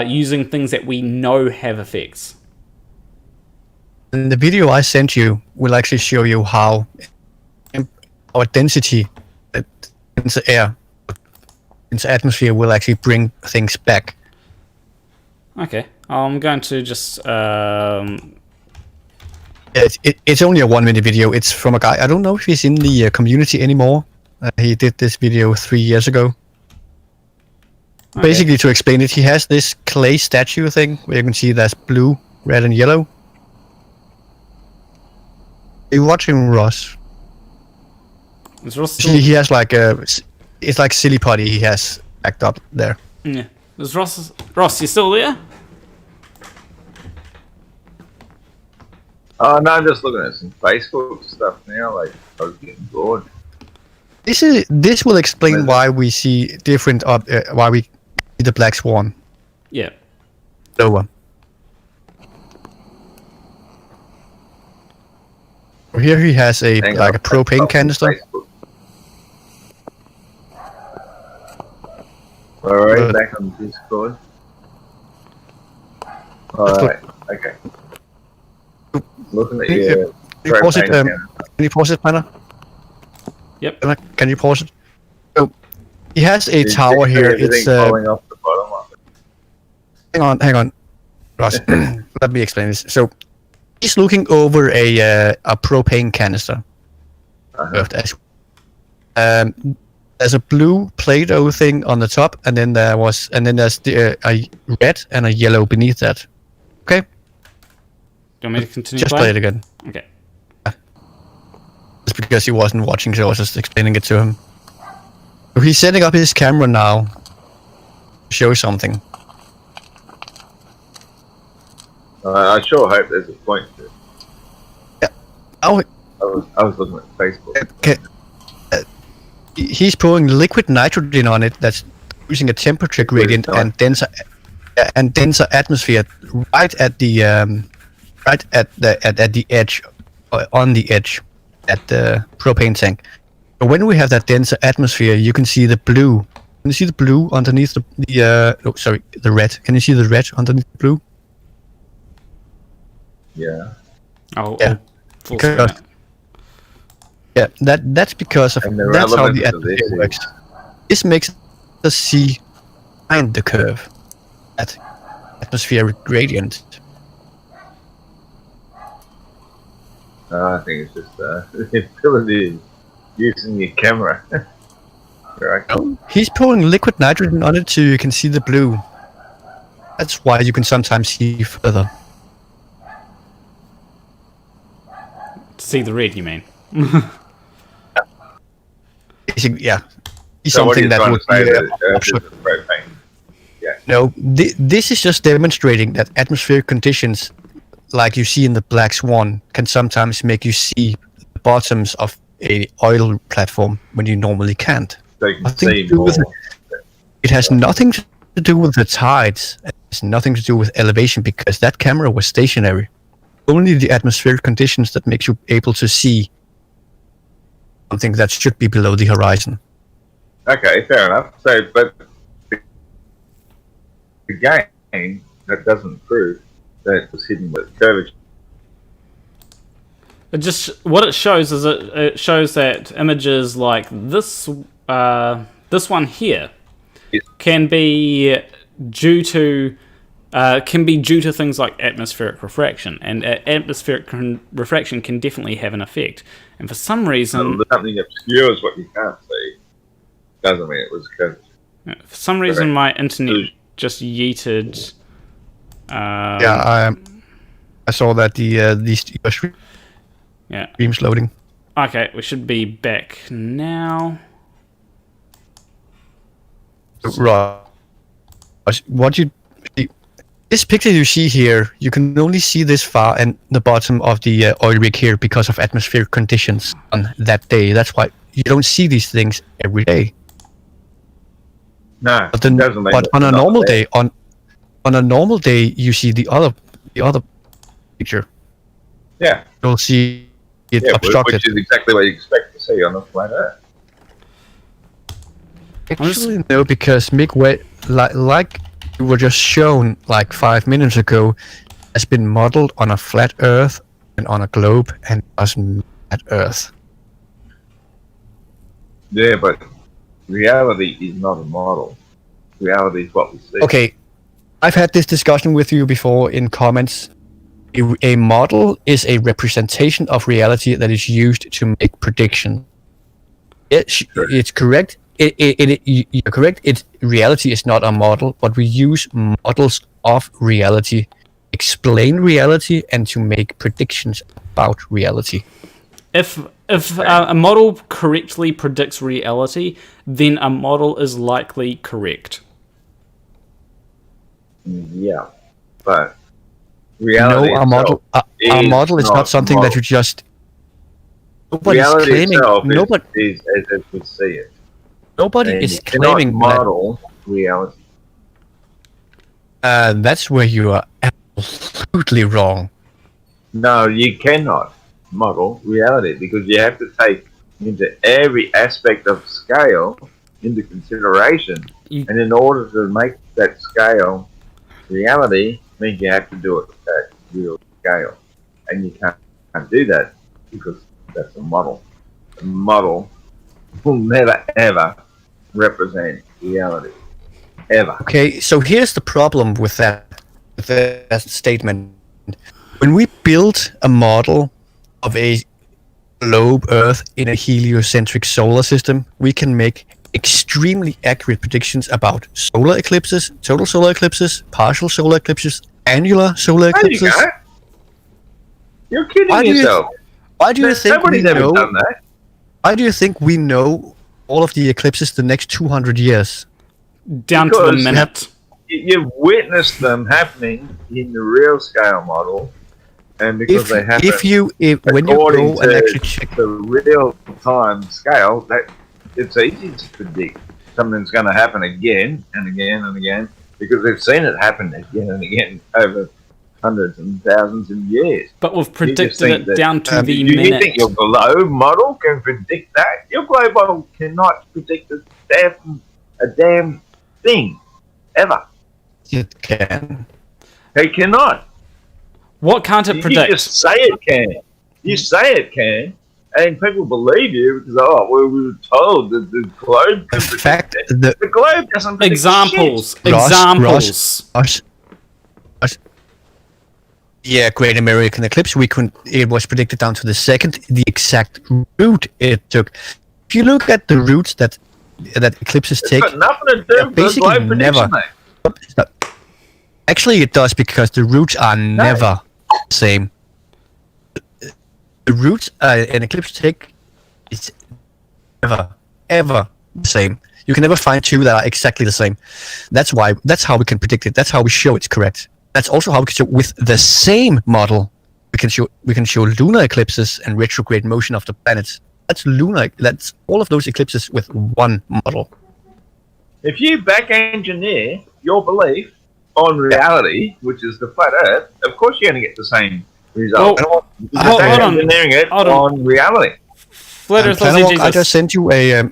using things that we know have effects. And the video I sent you will actually show you how our density into air, into atmosphere, will actually bring things back. Okay, I'm going to just It's only a 1-minute video. It's from a guy. I don't know if he's in the community anymore. He did this video 3 years ago. Okay. Basically, to explain it, he has this clay statue thing where you can see there's blue, red, and yellow. Are you watching Ross? Is Ross See, still... he has like a. It's like silly putty he has backed up there. Yeah. Is Ross, you still there? Oh no, I'm just looking at some Facebook stuff now. Like I was getting bored. This will explain why we see different. Why we see the black swan Yeah. lower. Here he has a Hang like on, a propane that's canister. Facebook. Alright, back on Discord. Alright, okay. Looking at your Can you pause it? propane Can you pause it, Planner? Yep. Can you pause it? So he has a Is tower here. everything It's falling off the bottom of it? hang on, Ross. Let me explain this. So he's looking over a propane canister. There's a blue Play-Doh thing on the top, and then there's a red and a yellow beneath that. Okay, Do you want me to continue just play it again. Okay. It's because he wasn't watching, so I was just explaining it to him. So he's setting up his camera now to show something. I sure hope there's a point to it. Oh, I was looking at Facebook. okay. He's pouring liquid nitrogen on it that's using a temperature gradient and denser atmosphere right at the edge, on the edge at the propane tank. But when we have that denser atmosphere, you can see the blue. Can you see the blue underneath the red? Can you see the red underneath the blue? Yeah. Oh, Yeah. full Because- screen it. Yeah, that's because of And the that's how the relevance of this atmosphere is- works. This makes us see behind the curve at atmospheric gradient. I think it's just the ability of using your camera. Right. He's pouring liquid nitrogen on it so you can see the blue. That's why you can sometimes see further. See the red, you mean? Yeah, it's So what are something you that trying would to say be that Earth is a propane? No, this is just demonstrating that atmospheric conditions, like you see in the Black Swan, can sometimes make you see the bottoms of a oil platform when you normally can't. So you can Nothing to see do more. with it has nothing to do with the tides. It has nothing to do with elevation because that camera was stationary. Only the atmospheric conditions that makes you able to see something that should be below the horizon. Okay, fair enough. So, but the game that doesn't prove that it was hidden with curvature. It just what it shows is it shows that images like this one here Yeah. can be due to things like atmospheric refraction, and atmospheric refraction can definitely have an effect. And for some reason, Something obscures what you can't see doesn't mean it was curvature. my internet just yeeted. I saw that these Yeah. streams loading. Okay, we should be back now. Right. This picture you see here, you can only see this far and the bottom of the oil rig here because of atmospheric conditions on that day. That's why you don't see these things every day. No, But, it doesn't mean but it's on a not normal there. day, on a normal day, you see the other picture. Yeah, You'll see it yeah, obstructed. which is exactly what you expect to see on the planet Earth. Actually, no, because like you were just shown like 5 minutes ago, has been modeled on a flat Earth and on a globe, and doesn't at Earth. Yeah, but reality is not a model. Reality is what we see. Okay, I've had this discussion with you before in comments. a model is a representation of reality that is used to make prediction. It's correct. You're correct. Reality is not a model, but we use models of reality, explain reality, and to make predictions about reality. If a model correctly predicts reality, then a model is likely correct. Yeah, but reality a model is not something that you just. Nobody's reality claiming. Itself Nobody is as we see it. Nobody And is you cannot claiming model reality. That's where you are absolutely wrong. No, you cannot model reality because you have to take into every aspect of scale into consideration. And in order to make that scale reality, means you have to do it at real scale. And you can't do that because that's a model. A model will never ever represent reality. Ever. Okay, so here's the problem with that statement. When we build a model of a globe Earth in a heliocentric solar system, we can make extremely accurate predictions about solar eclipses, total solar eclipses, partial solar eclipses, annular solar eclipses. You're kidding yourself. Why do you think Nobody's ever done that? Why do you think we know all of the eclipses the next 200 years? Down to the minute. You've witnessed them happening in the real scale model, and because they happen when you go and actually check the real time scale, that it's easy to predict something's going to happen again and again and again because we've seen it happen again and again over hundreds and thousands of years. But we've predicted it down to the minute. minute. You think your globe model can predict that? Your globe model cannot predict a damn thing ever. It can. It cannot. What can't it predict? You just say it can. You say it can, and people believe you because we were told that the globe can predict it. The globe doesn't predict Examples. shit. Examples. Yeah, Great American Eclipse. It was predicted down to the second, the exact route it took. If you look at the routes that eclipses take, it's got nothing to do with the globe prediction, mate. Actually, it does because the routes are never the same. The routes an eclipse take is ever the same. You can never find two that are exactly the same. That's how we can predict it. That's how we show it's correct. That's also how we can show with the same model. We can show lunar eclipses and retrograde motion of the planets. That's all of those eclipses with one model. If you back engineer your belief on reality, which is the flat Earth, of course you're going to get the same result. Hold on. Engineering it on reality. Flat Earth I just sent you a.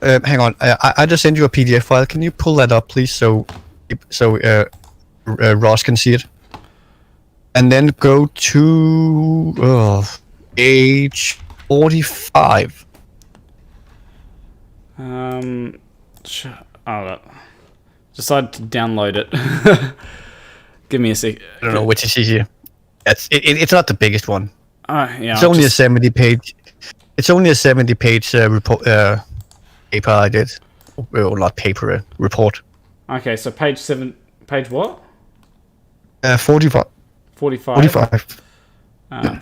Hang on. I just sent you a PDF file. Can you pull that up, please, so Ross can see it? And then go to page 45. Decided to download it. Give me a sec. I don't know which is easier. It's not the biggest one. Yeah. It's only a 70-page. It's only a 70-page report. Paper I did. Well, not paper. Report. Okay, so page 7. Page what? 45. 45. 45.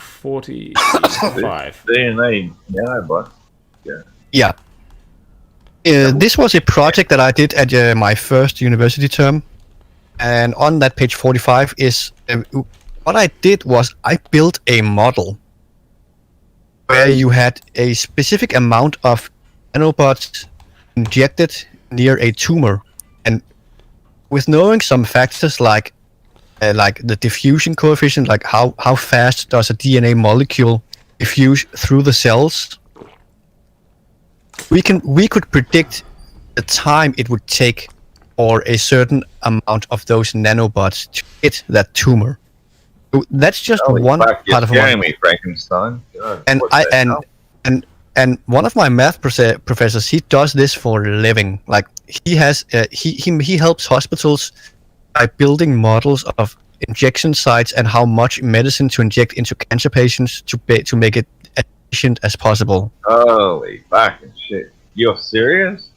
45. DNA. Yeah, but Yeah. This was a project that I did at my first university term, and on that page 45 is what I did was I built a model where you had a specific amount of nanobots injected near a tumor, and with knowing some factors like the diffusion coefficient, like how fast does a DNA molecule diffuse through the cells, we could predict the time it would take for a certain amount of those nanobots to hit that tumor. So that's just one part of me, Frankenstein. God, and one of my math professors, he does this for a living. Like he has he helps hospitals by building models of injection sites and how much medicine to inject into cancer patients to make it as efficient as possible. Holy fucking shit! You're serious?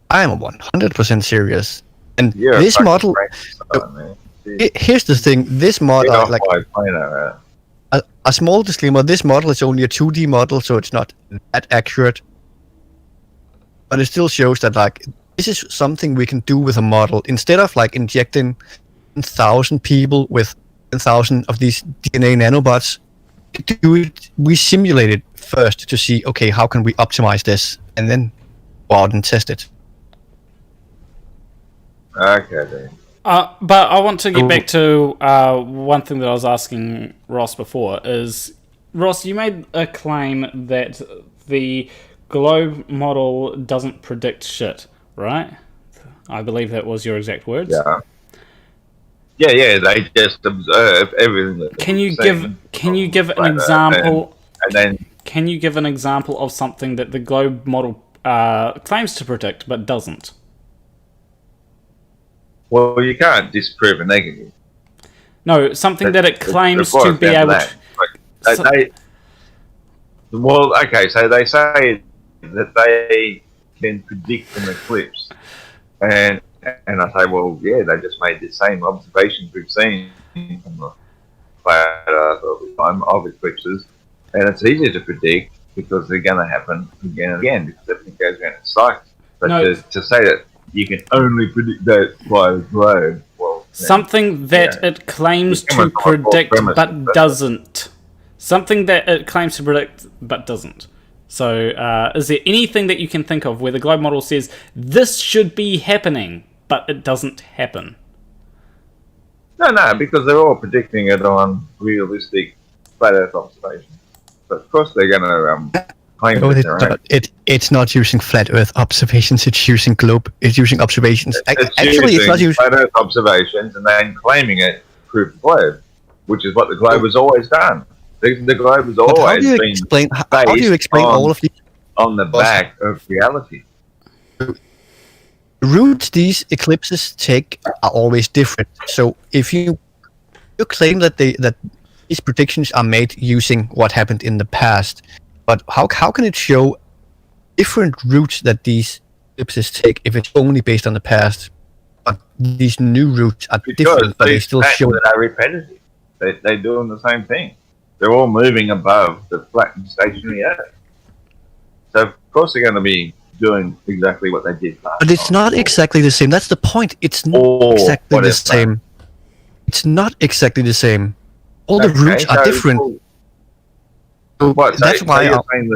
I am 100% serious. And You're this model. man. Here's the thing. This model, Get off like my planet, a small disclaimer. This model is only a 2D model, so it's not that accurate. But it still shows that like this is something we can do with a model instead of like injecting 1,000 people with 10,000 of these DNA nanobots. We simulate it first to see, okay, how can we optimize this, and then go out and test it. Okay, then. But I want to get back to one thing that I was asking Ross before. Is Ross, you made a claim that the globe model doesn't predict shit, right? I believe that was your exact words. Yeah. Yeah, they just observe everything that Can you give an example? And then Can you give an example of something that the globe model claims to predict but doesn't? well, you can't disprove a negative. No, something that it claims Before to be I found able that, to. like, well, okay, so they say that they can predict an eclipse, and I say, well, yeah, they just made the same observations we've seen from the flat Earth all the time of eclipses, and it's easier to predict because they're going to happen again and again because everything goes around in cycles. But No. to say that you can only predict that by the globe, well, Something that yeah. it claims It's to coming from a false predict premise, but but- doesn't. Something that it claims to predict but doesn't. So, is there anything that you can think of where the globe model says this should be happening, but it doesn't happen? No, because they're all predicting it on realistic flat Earth observations. But of course they're going to claim No, that they're right. it's not using flat Earth observations. It's using observations. Actually, it's not using. flat Earth observations and then claiming it proof the globe, which is what the globe has always done. The globe has But always been how do you explain all of these on the back of reality. routes these eclipses take are always different? So if you claim that these predictions are made using what happened in the past, but how can it show different routes that these eclipses take if it's only based on the past? But these new routes are Because different, but they these still patterns show. that are repetitive. They're doing the same thing. They're all moving above the flat and stationary Earth. So of course they're going to be doing exactly what they did last But it's time. not exactly the same. That's the point. It's not Or exactly what the is that? same. It's not exactly the same. All the Okay, routes are so- different. So What, so, that's so why. you're saying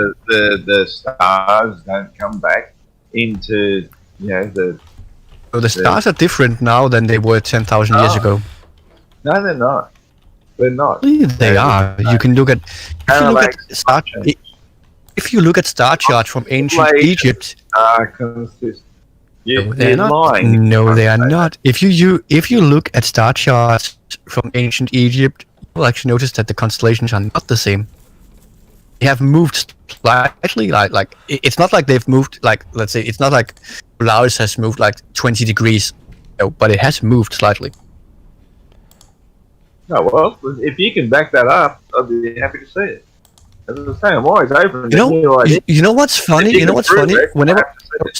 the stars don't come back into, the... So the stars are different now than they were 10,000 years Oh. ago. No, they're not. They're not. They are. You can look at if you look at star charts from ancient Like- Egypt. Consistent. They're You're not. lying. No, they are not. If you look at star charts from ancient Egypt, you'll actually notice that the constellations are not the same. They have moved slightly. Like it's not like they've moved. Like let's say it's not like Polaris has moved like 20 degrees, but it has moved slightly. No, well, if you can back that up, I'd be happy to see it. As I was saying, I'm always open to new ideas. You know what's funny? If you You know can what's prove funny? it, I Whenever have to see it.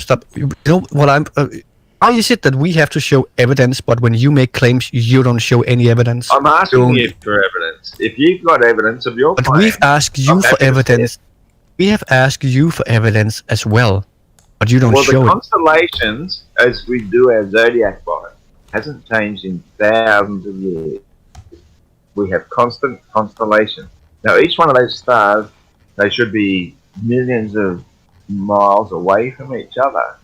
stop. You know what I'm? How is it that we have to show evidence, but when you make claims, you don't show any evidence? I'm asking Don't- you for evidence. If you've got evidence of your But claim, we've asked you I'm for happy to see evidence. We have asked you for evidence as well, but you don't well, the show it. constellations, as we do our zodiac by, hasn't changed in thousands of years. We have constant constellations. Now, each one of those stars, they should be millions of miles away from each other.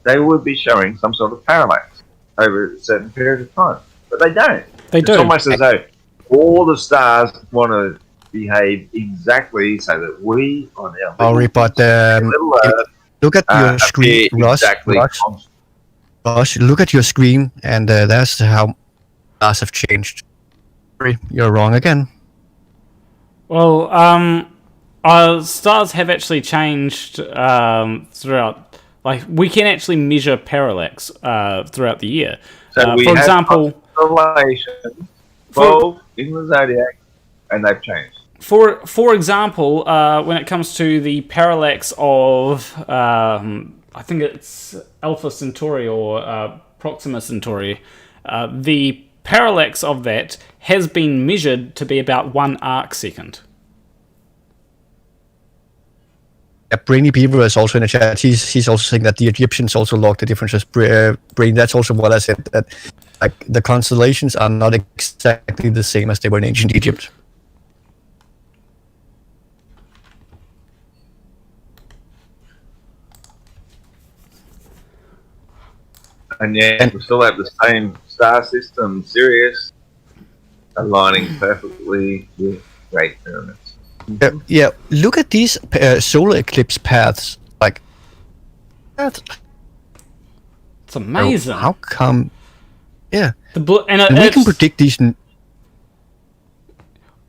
They would be showing some sort of parallax over a certain period of time, but they don't. They It's do. almost as though all the stars want to behave exactly so that we on our Sorry, but little Earth look at your screen, appear Ross. exactly constant. Ross, look at your screen, and that's how stars have changed. Sorry, you're wrong again. Well, stars have actually changed throughout. Like, we can actually measure parallax throughout the year. So we For have example, constellations involved in the zodiac, and they've changed. For example, when it comes to the parallax of, I think it's Alpha Centauri or Proxima Centauri, the parallax of that has been measured to be about 1 arc second. Brainy Beaver is also in the chat. He's also saying that the Egyptians also logged the differences. Brain, that's also what I said, that like the constellations are not exactly the same as they were in ancient Egypt. And yet we still have the same star system, Sirius, aligning perfectly with Great Pyramids. Yeah, look at these solar eclipse paths. Like, It's amazing. how come? Yeah, And we can predict these.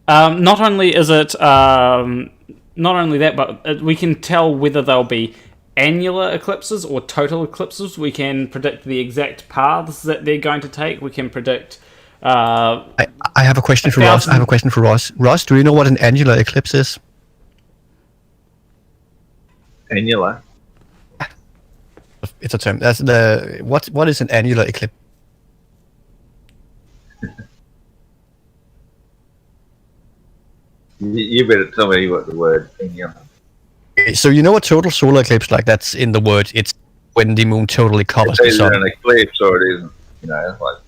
Not only is it not only that, but we can tell whether they'll be annular eclipses or total eclipses. We can predict the exact paths that they're going to take. We can predict. I have a question for Ross. I have a question for Ross. Ross, do you know what an annular eclipse is? Annular. It's a term. That's the what is an annular eclipse? You better tell me what the word annular. So you know a total solar eclipse, like that's in the word. It's when the moon totally covers the It's sun. either an eclipse or it isn't. You know, like,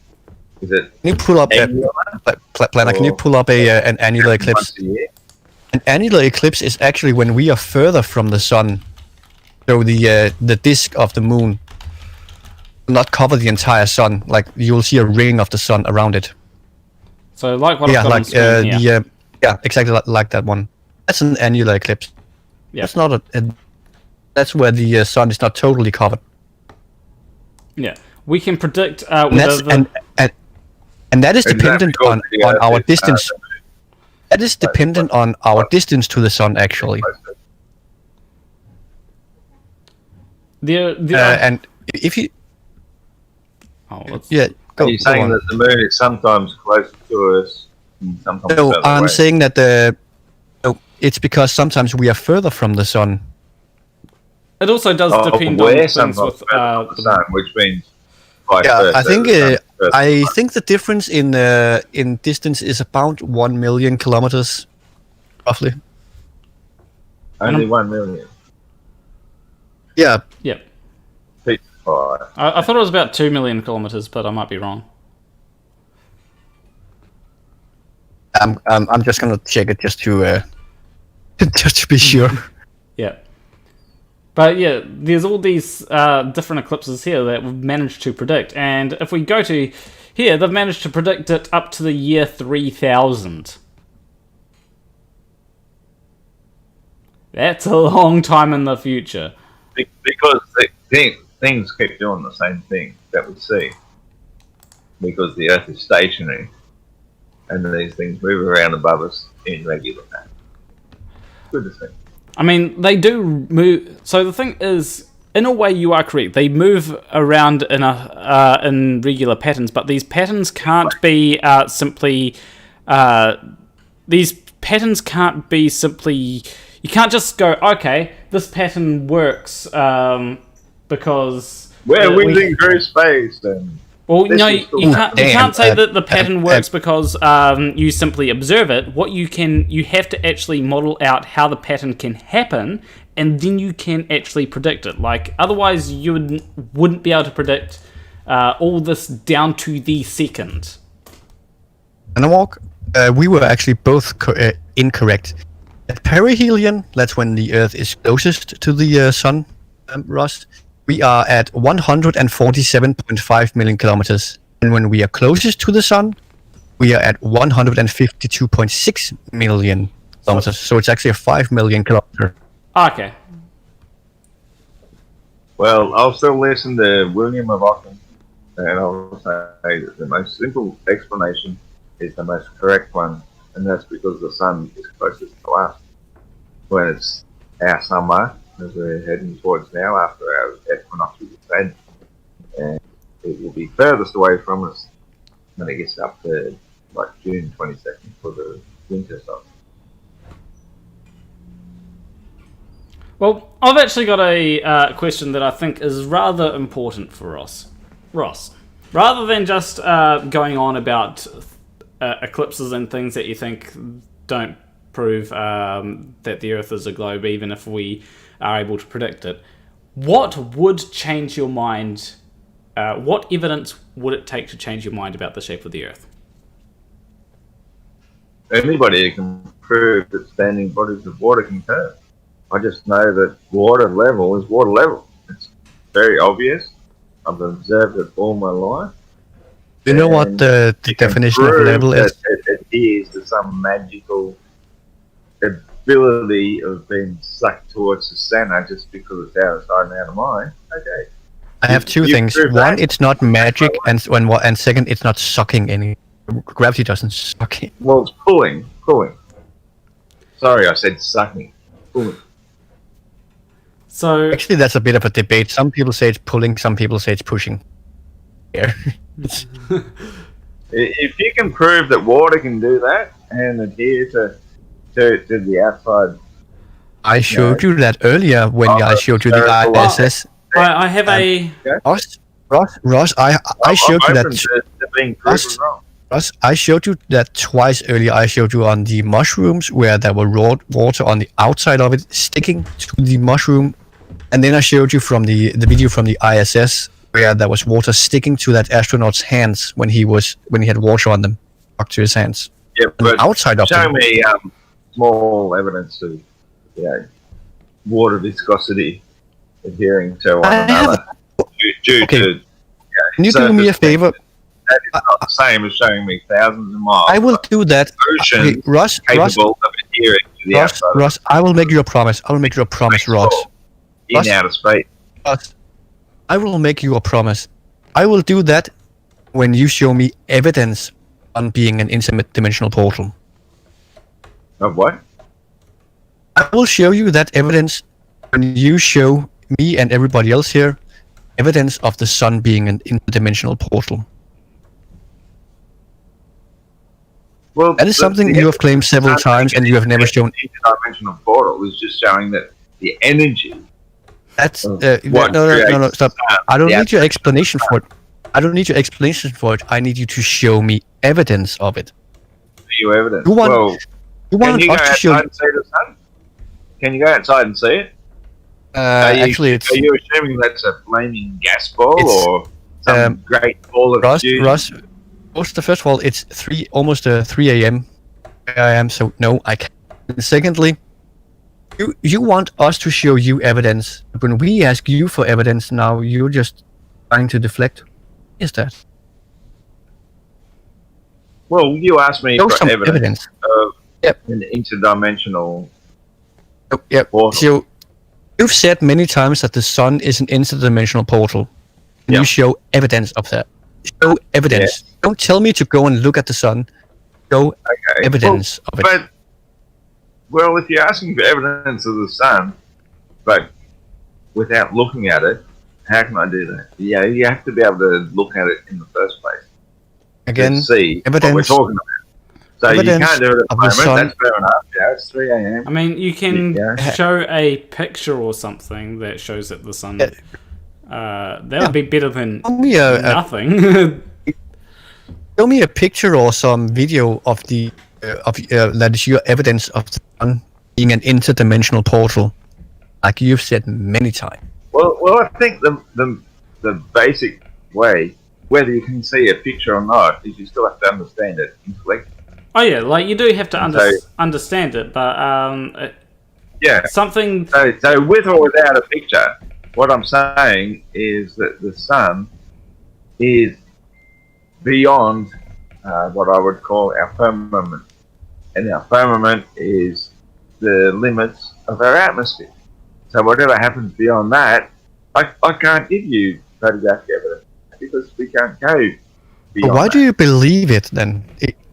is it Can you pull up Planner? Can you pull up an annular eclipse? once a year? An annular eclipse is actually when we are further from the sun. So the disk of the moon will not cover the entire sun. Like you'll see a ring of the sun around it. So like what I've Yeah, got on like screen here. yeah, exactly like that one. That's an annular eclipse. Yeah. That's not that's where the sun is not totally covered. Yeah, we can predict And whether that's and that is dependent on our distance. That is dependent on our distance to the sun, actually. And if you, yeah, Are you saying that the moon is sometimes closer to us and sometimes No, further I'm away? saying that it's because sometimes we are further from the sun. it also does depend where on things sometimes with further from the sun, which means vice Yeah, versa, I think the sun further I away. think the difference in distance is about 1 million kilometers, roughly. Only 1 million. Yeah, yeah. Pizza pie. I thought it was about 2 million kilometers, but I might be wrong. I'm just gonna check it just to just to be sure. Yeah. But yeah, there's all these different eclipses here that we've managed to predict. And if we go to here, they've managed to predict it up to the year 3000. That's a long time in the future. Because things keep doing the same thing that we see. Because the Earth is stationary. And these things move around above us in regular pattern. Good to see. I mean, they do move. So the thing is, in a way, you are correct. They move around in regular patterns, but these patterns can't be simply. These patterns can't be simply. You can't just go, okay, this pattern works because. We're winding through space then. Well, This no, is you the- can't. Damn, You can't say that the pattern works because you simply observe it. What you have to actually model out how the pattern can happen, and then you can actually predict it. Like otherwise, you wouldn't be able to predict all this down to the second. And we were actually both incorrect. At perihelion, that's when the Earth is closest to the sun, Ross. We are at 147.5 million kilometers. And when we are closest to the sun, we are at 152.6 million kilometers. So it's actually a 5 million kilometer. Okay. Well, I'll still listen to William of Ockham, and I'll say that the most simple explanation is the most correct one, and that's because the sun is closest to us. When it's our summer, as we're heading towards now after our equinox is had, and it will be furthest away from us when it gets up to like June 22nd for the winter solstice. Well, I've actually got a question that I think is rather important for Ross. Ross, rather than just going on about eclipses and things that you think don't prove that the Earth is a globe, even if we are able to predict it, what would change your mind? What evidence would it take to change your mind about the shape of the Earth? Anybody can prove that standing bodies of water can curve. I just know that water level is water level. It's very obvious. I've observed it all my life. You know what the definition of level is? It is to some magical ability of being sucked towards the center just because it's out of sight and out of mind. Okay. I have two things. One, it's not magic, and second, it's not sucking any. Gravity doesn't suck it. Well, it's pulling. Sorry, I said sucking. Pulling. So Actually, that's a bit of a debate. Some people say it's pulling, some people say it's pushing. Yeah. If you can prove that water can do that and adhere to the outside, I showed you that earlier when I showed you the ISS. I have a... Ross, I showed you that. to being proven wrong. Ross, I showed you that twice earlier. I showed you on the mushrooms where there were raw water on the outside of it sticking to the mushroom, and then I showed you from the video from the ISS where there was water sticking to that astronaut's hands when he had water on them, stuck to his hands. Yeah, but outside of show them. me small evidence of water viscosity adhering to one another due to. Can you do me a favor? That is not the same as showing me thousands of miles. I will do that. Ocean Okay, Ross, capable of adhering to the outside. Ross, I will make you a promise. I will make you a promise, Ross. In outer space. Ross, I will make you a promise. I will do that when you show me evidence on being an interdimensional portal. Of what? I will show you that evidence when you show me and everybody else here evidence of the sun being an interdimensional portal. Well, That is something you have claimed several times and you have never shown. Interdimensional portal is just showing that the energy. That's What no, stop. I don't the need your explanation for it. I don't need your explanation for it. I need you to show me evidence of it. You evidence. You want, well, you can want you go us to show? outside and see the sun? Can you go outside and see it? Actually, it's Are you assuming that's a flaming gas ball It's, or some great ball of fusion? Russ. First of all, it's almost 3 a.m. where I am, so no, I can't. And secondly, you want us to show you evidence. When we ask you for evidence now, you're just trying to deflect. Is that? Well, you asked me Show for some evidence of Yep. an interdimensional Yep. portal. So you've said many times that the sun is an interdimensional portal. Can you show evidence of that? Show evidence. Don't tell me to go and look at the sun. Show evidence of it. But, well, if you're asking for evidence of the sun, but without looking at it, how can I do that? Yeah, you have to be able to look at it in the first place. Again, to see evidence, what we're talking about. So you evidence can't do it at the of the moment. sun. That's fair enough. Yeah, it's 3 a.m. I mean, you can Yeah. show a picture or something that shows that the sun... that would be better than Show me nothing. show me a picture or some video of the that is your evidence of the sun being an interdimensional portal, like you've said many times. Well, I think the basic way, whether you can see a picture or not, is you still have to understand it intellectually. Oh yeah, like you do have to understand it, but Yeah. something... So with or without a picture, what I'm saying is that the sun is beyond what I would call our firmament. And our firmament is the limits of our atmosphere. So whatever happens beyond that, I can't give you photographic evidence because we can't go beyond Why that. do you believe it then?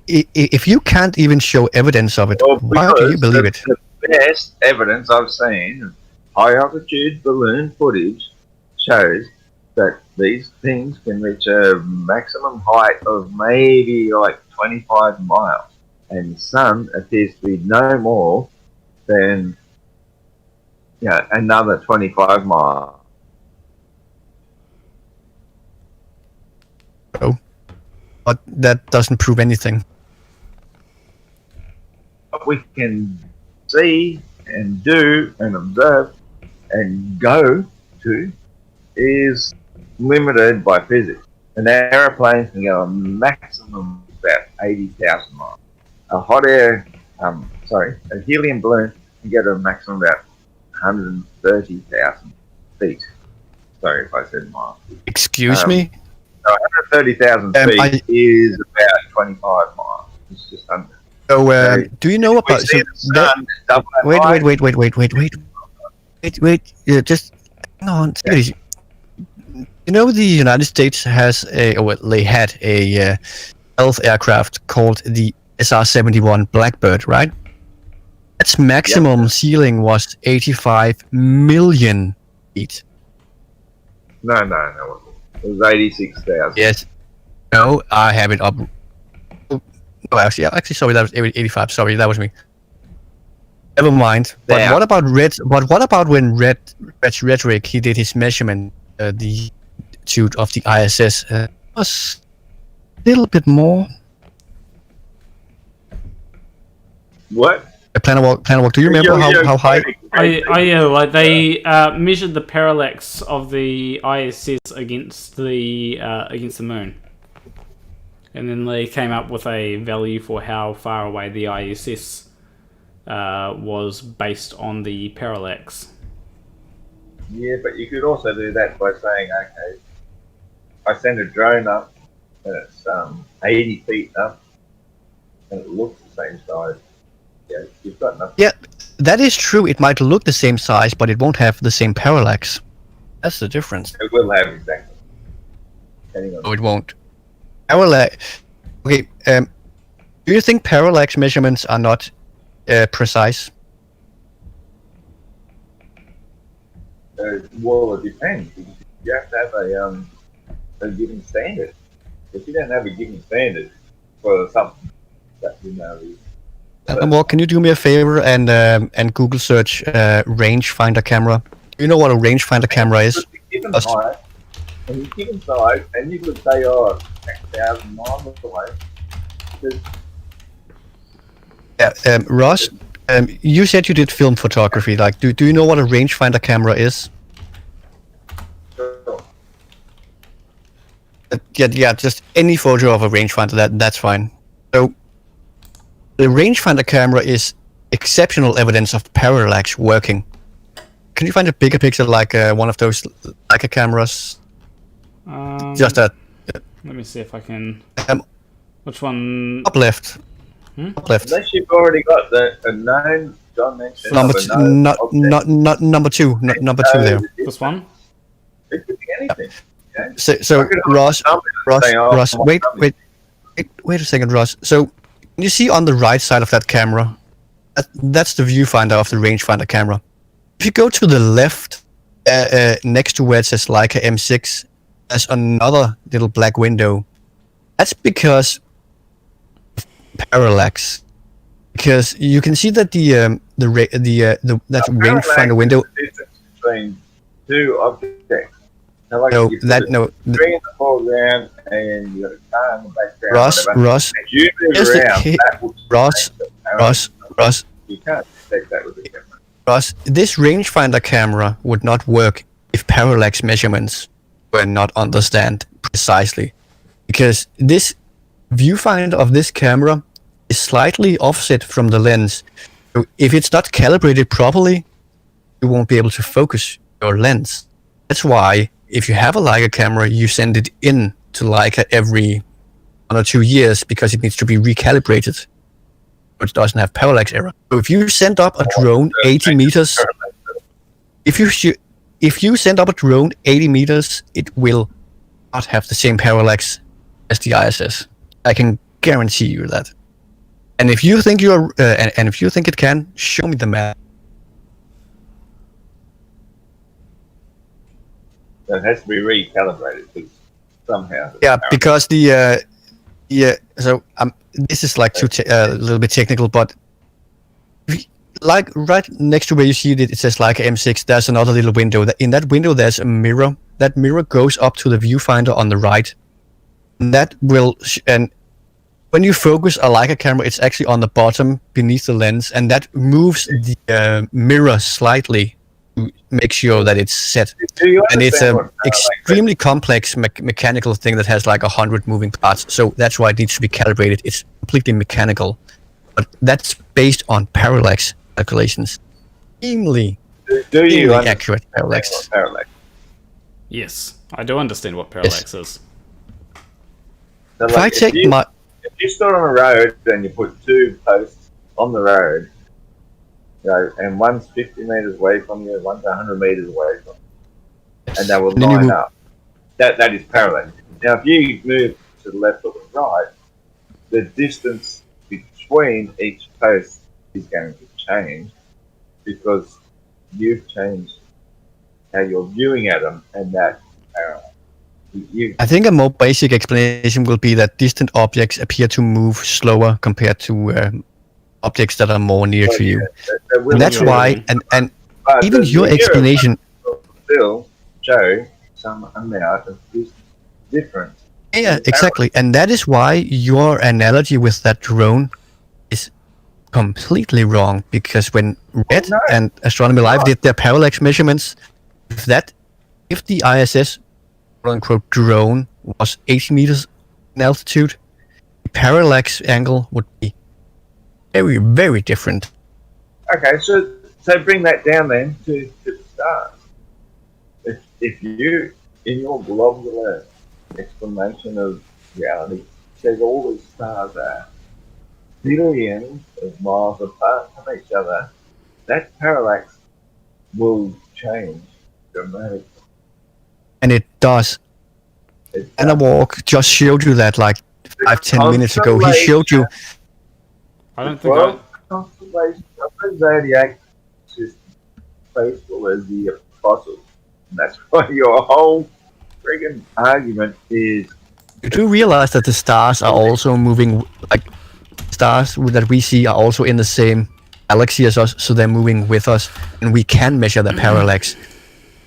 If you can't even show evidence of it, Well, why do you because believe it? The best evidence I've seen of high altitude balloon footage shows that these things can reach a maximum height of maybe like 25 miles, and the sun appears to be no more than another 25 miles. Oh, but that doesn't prove anything. What we can see and do and observe and go to is limited by physics. An aeroplane can go a maximum of about 80,000 miles. A helium balloon can get a maximum of about 130,000 feet. Sorry if I said miles. Excuse me? 130,000 feet is about 25 miles. It's just under. So, do you know about... Wait. Just hang on. Seriously. You know the United States has they had a stealth aircraft called the SR-71 Blackbird, right? Its maximum ceiling was 85 million feet. No. It was 86,000. Yes. No, I have it up. Oh, no, actually, sorry, that was 85. Sorry, that was me. Never mind. But what about Red? But what about when Red's rhetoric? He did his measurement. The altitude of the ISS was a little bit more. What? Planet Walk. Do you remember how high? Like they measured the parallax of the ISS against the moon, and then they came up with a value for how far away the ISS was based on the parallax. Yeah, but you could also do that by saying, okay, I send a drone up and it's 80 feet up and it looks the same size. Yeah, you've got enough. Yeah, that is true. It might look the same size, but it won't have the same parallax. That's the difference. It will have exactly. No, it won't. Parallax. Okay. Do you think parallax measurements are not precise? Well, it depends. You have to have a given standard. If you don't have a given standard for something that you know is. Well, can you do me a favor and Google search rangefinder camera? Do you know what a rangefinder camera is? Given height and given size, and you could say, 6,000 miles away. Yeah, Ross, you said you did film photography. Like, do you know what a rangefinder camera is? Sure. Yeah, just any photo of a rangefinder. That's fine. So, the rangefinder camera is exceptional evidence of parallax working. Can you find a bigger picture like one of those Leica cameras? Just that. Let me see if I can. Which one? Up left. Up left. Unless you've already got a known dimension. Number two. Number two there. This one. It could be anything. Yeah. So Ross, wait a second, Ross. So you see on the right side of that camera, that's the viewfinder of the rangefinder camera. If you go to the left, next to where it says Leica M6, there's another little black window. That's because of parallax. Because you can see that that rangefinder window. Between two objects. Now, like no, that no. Three in the foreground and you got a car in the background. Ross. You move around. Ross. You can't detect that with a camera. Ross, this rangefinder camera would not work if parallax measurements were not understood precisely, because this viewfinder of this camera is slightly offset from the lens. So if it's not calibrated properly, you won't be able to focus your lens. That's why if you have a Leica camera, you send it in to Leica every 1 or 2 years because it needs to be recalibrated. It doesn't have parallax error. So if you send up a drone 80 meters, if you send up a drone 80 meters, it will not have the same parallax as the ISS. I can guarantee you that. And if you think and if you think it can, show me the map. So it has to be recalibrated because somehow. Yeah, because So this is like a little bit technical, but like right next to where you see it says like M6. There's another little window. In that window, there's a mirror. That mirror goes up to the viewfinder on the right. And that will and when you focus a Leica camera, it's actually on the bottom beneath the lens, and that moves the mirror slightly to make sure that it's set. And it's an extremely complex mechanical thing that has like 100 moving parts, so that's why it needs to be calibrated. It's completely mechanical, but that's based on parallax calculations. Extremely accurate parallax. Yes, I do understand what parallax is. So If I take if you stood on a road and you put two posts on the road, you know, and one's 50 meters away from you, one's 100 meters away from you, and they will line up. That is parallax. Now, if you move to the left or the right, the distance between each post is going to change because you've changed how you're viewing at them, and that parallax. I think a more basic explanation will be that distant objects appear to move slower compared to objects that are more near to you. And that's why, and even your explanation will still show some amount of difference. Yeah, exactly. And that is why your analogy with that drone is completely wrong, because when Red and Astronomy Live did their parallax measurements, if the ISS quote-unquote drone was 80 meters in altitude, the parallax angle would be very, very different. Okay, so bring that down then to the stars. If you, in your globular explanation of reality, says all the stars are billions of miles apart from each other, that parallax will change dramatically. And it does. Anna Walk just showed you that like 5-10 minutes ago. He showed you. I don't think constellation of the zodiac system faithful as the apostles. And that's why your whole friggin' argument is. You do realize that the stars are also moving, like stars that we see are also in the same galaxy as us, so they're moving with us, and we can measure the parallax.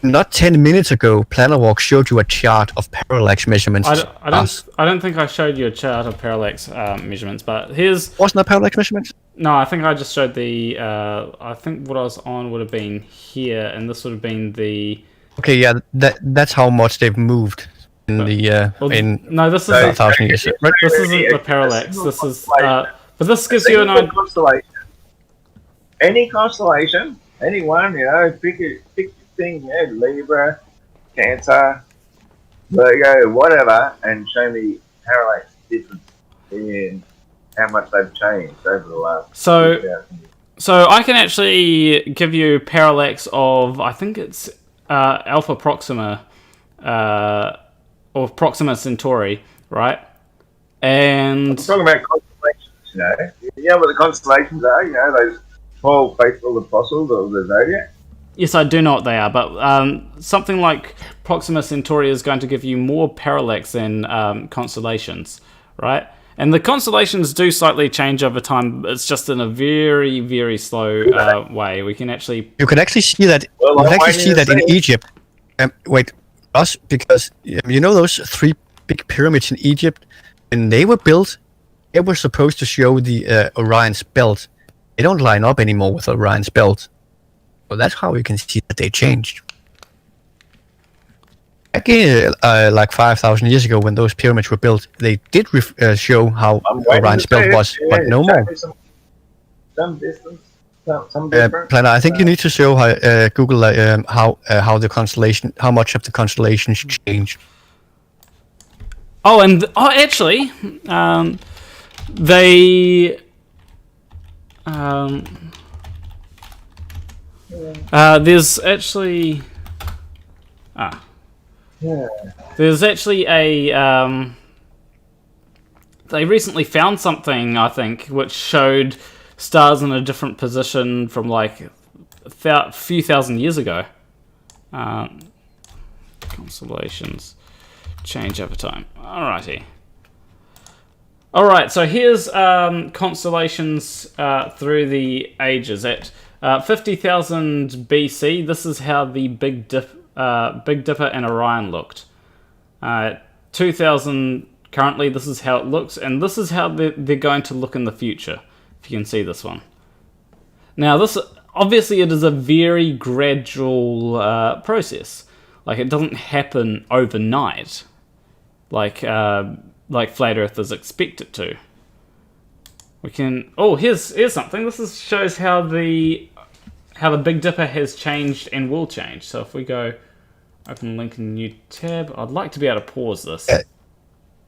Not 10 minutes ago, Planarwalk showed you a chart of parallax measurements. I don't think I showed you a chart of parallax measurements, but here's... Wasn't that parallax measurements? No, I think I just showed the... I think what I was on would have been here, and this would have been the... Okay, yeah, that's how much they've moved in the... no, this is... 1,000 years. Right, this isn't the parallax, this is... but this gives you an idea... Any constellation, anyone, you know, pick thing, yeah, Libra, Cancer, Virgo, whatever, and show me parallax difference in how much they've changed over the last. So I can actually give you parallax of, I think it's Alpha Proxima, or Proxima Centauri, right? And I'm talking about constellations, you know. You know what the constellations are? You know, those 12 faithful apostles of the zodiac. Yes, I do know what they are, but something like Proxima Centauri is going to give you more parallax than constellations, right? And the constellations do slightly change over time. It's just in a very, very slow way. We can actually... You can actually see that, in Egypt. Wait, us, because you know those 3 big pyramids in Egypt? When they were built, they were supposed to show the Orion's belt. They don't line up anymore with Orion's belt. So that's how you can see that they changed. Back like 5,000 years ago, when those pyramids were built, they did show how Orion's belt was, but no more. Some distance, some difference. Planner, I think you need to show Google how the constellation, how much of the constellations changed. Oh, and actually, they. There's actually there's actually a they recently found something, I think, which showed stars in a different position from like a few thousand years ago. Constellations change over time. Alrighty. Alright, so here's constellations through the ages. At 50,000 BC, this is how the Big Dipper and Orion looked. 2,000 currently, this is how it looks, and this is how they're going to look in the future, if you can see this one. Now, this obviously it is a very gradual process. Like, it doesn't happen overnight, like Flat Earthers expect it to. We can... Oh, here's something. This shows how the Big Dipper has changed and will change. So if we go open link in new tab, I'd like to be able to pause this. It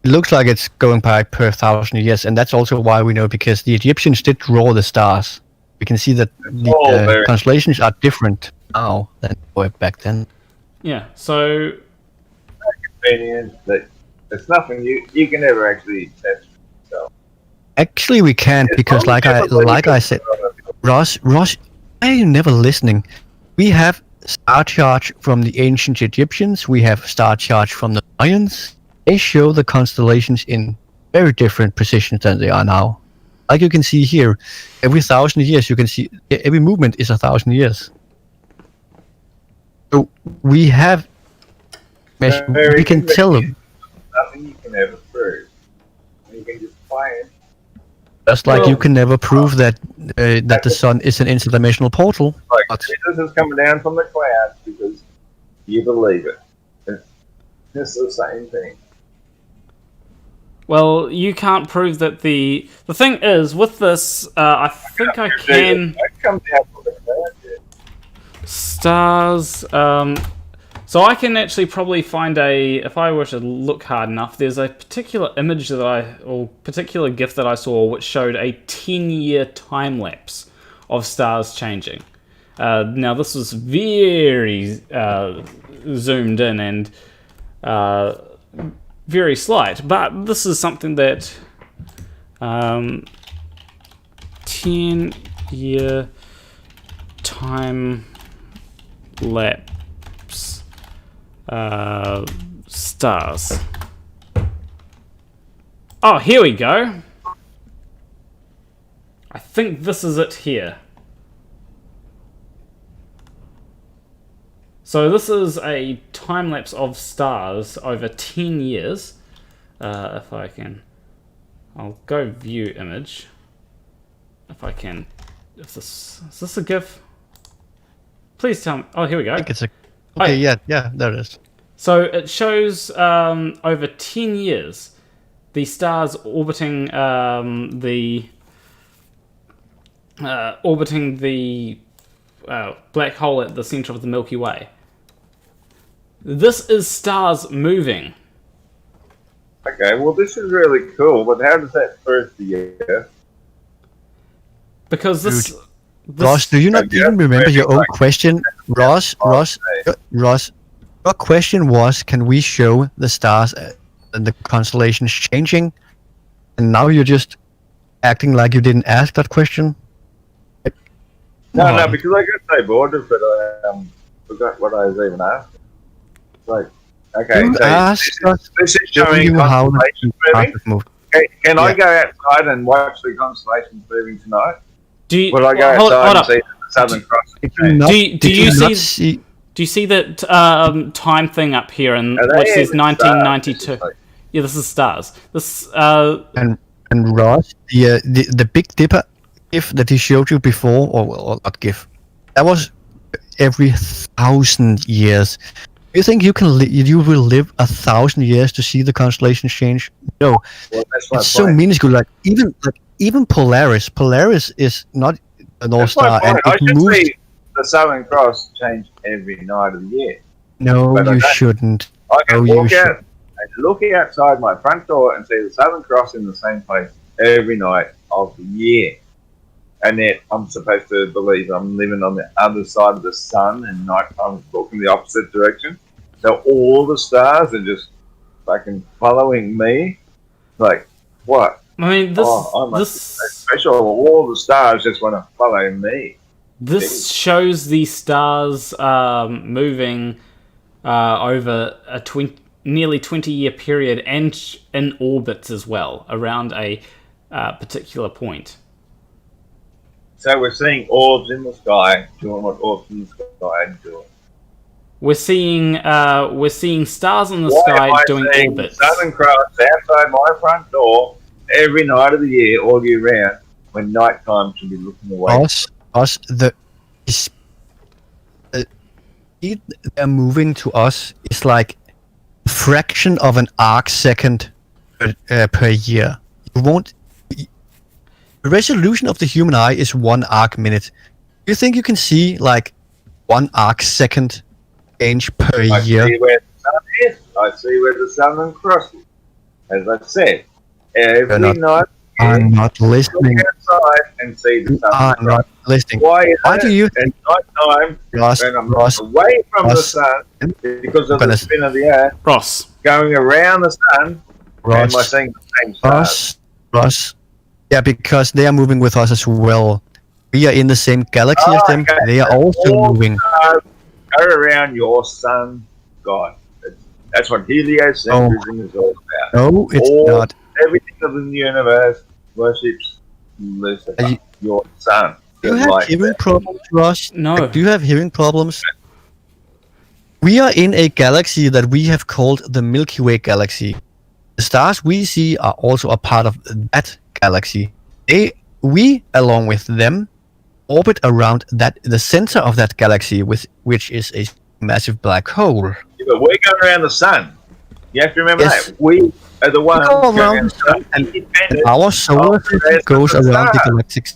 looks like it's going by per 1,000 years, and that's also why we know, because the Egyptians did draw the stars. We can see that the constellations are different now than they were back then. Yeah, so... Opinion that it's nothing you can never actually test yourself. Actually, we can't, because like I said, Ross, why are you never listening? We have star charts from the ancient Egyptians. We have star charts from the Mayans. They show the constellations in very different positions than they are now. Like you can see here, every 1,000 years, you can see every movement is 1,000 years. So we have, we can tell them. Nothing you can ever prove. You can just find. Just like you can never prove that the sun is an interdimensional portal. Like this is coming down from the clouds because you believe it. It's the same thing. Well, you can't prove that the thing is with this. I think I can. That comes down from the clouds. Yeah. Stars. So I can actually probably find if I were to look hard enough, there's a particular image or particular GIF that I saw which showed a 10-year time lapse of stars changing. Now this was very zoomed in and very slight, but this is something that 10-year time lapse. Stars. Oh, here we go. I think this is it here. So this is a time lapse of stars over 10 years. If I can, I'll go view image. If I can, is this a GIF? Please tell me. Oh, here we go. I think it's a. Okay, yeah, there it is. So it shows over 10 years the stars orbiting the black hole at the center of the Milky Way. This is stars moving. Okay, well this is really cool, but how does that prove the year? Because this... Ross, do you not even remember your own question? Ross, your question was, can we show the stars and the constellations changing? And now you're just acting like you didn't ask that question? No, because I got so bored of it, I forgot what I was even asking. Like, okay, you so this is showing constellations moving. Can I go outside and watch the constellations moving tonight? Will I go outside and see the Southern Cross? Do you see that time thing up here and which says 1992? Yeah, this is stars. This and Ross, the Big Dipper GIF that he showed you before, or not GIF, that was every 1,000 years. Do you think you will live 1,000 years to see the constellations change? No, well, it's so minuscule. Like even Polaris is not a North Star, and I it should moves. See the Southern Cross change every night of the year. No, you shouldn't. I can walk out and look outside my front door and see the Southern Cross in the same place every night of the year. And yet I'm supposed to believe I'm living on the other side of the sun and nighttime looking the opposite direction. So all the stars are just fucking following me. Like, what? I mean, this special. All the stars just want to follow me. This shows the stars moving over a nearly 20-year period and in orbits as well around a particular point. So we're seeing orbs in the sky doing what orbs in the sky are doing. We're seeing stars in the Why sky am I doing seeing orbits. Southern Cross outside my front door every night of the year, all year round, when night time should be looking away? The speed they're moving to us is like a fraction of an arc second per year. You won't. The resolution of the human eye is 1 arc minute. You think you can see like 1 arc second change per I year? see where the sun is. I see where the Southern Cross is. As I said, every night I'm not listening. look outside and see the Southern I'm Cross. not listening. Why is Why it do you at think, night time Ross, when I'm Ross, away from the Ross, sun because of the Ross, spin of the earth Ross, going around the sun? Am I seeing the same stars? Ross? Yeah, because they are moving with us as well. We are in the same galaxy as them. Okay. They are also All moving. stars go around your sun god. That's what heliocentrism is all about. No, it's All- not. Everything in the universe worships Lucifer, Are you- your sun. Do you your have light. hearing problems, Ross? No. Like, do you have hearing problems? We are in a galaxy that we have called the Milky Way galaxy. The stars we see are also a part of that galaxy. We, along with them, orbit around the center of that galaxy, which is a massive black hole. Yeah, but we're going around the sun. You have to remember Yes. that. We are the ones go going around around the sun, and independent our solar of the system rest goes of the around the stars. galactic.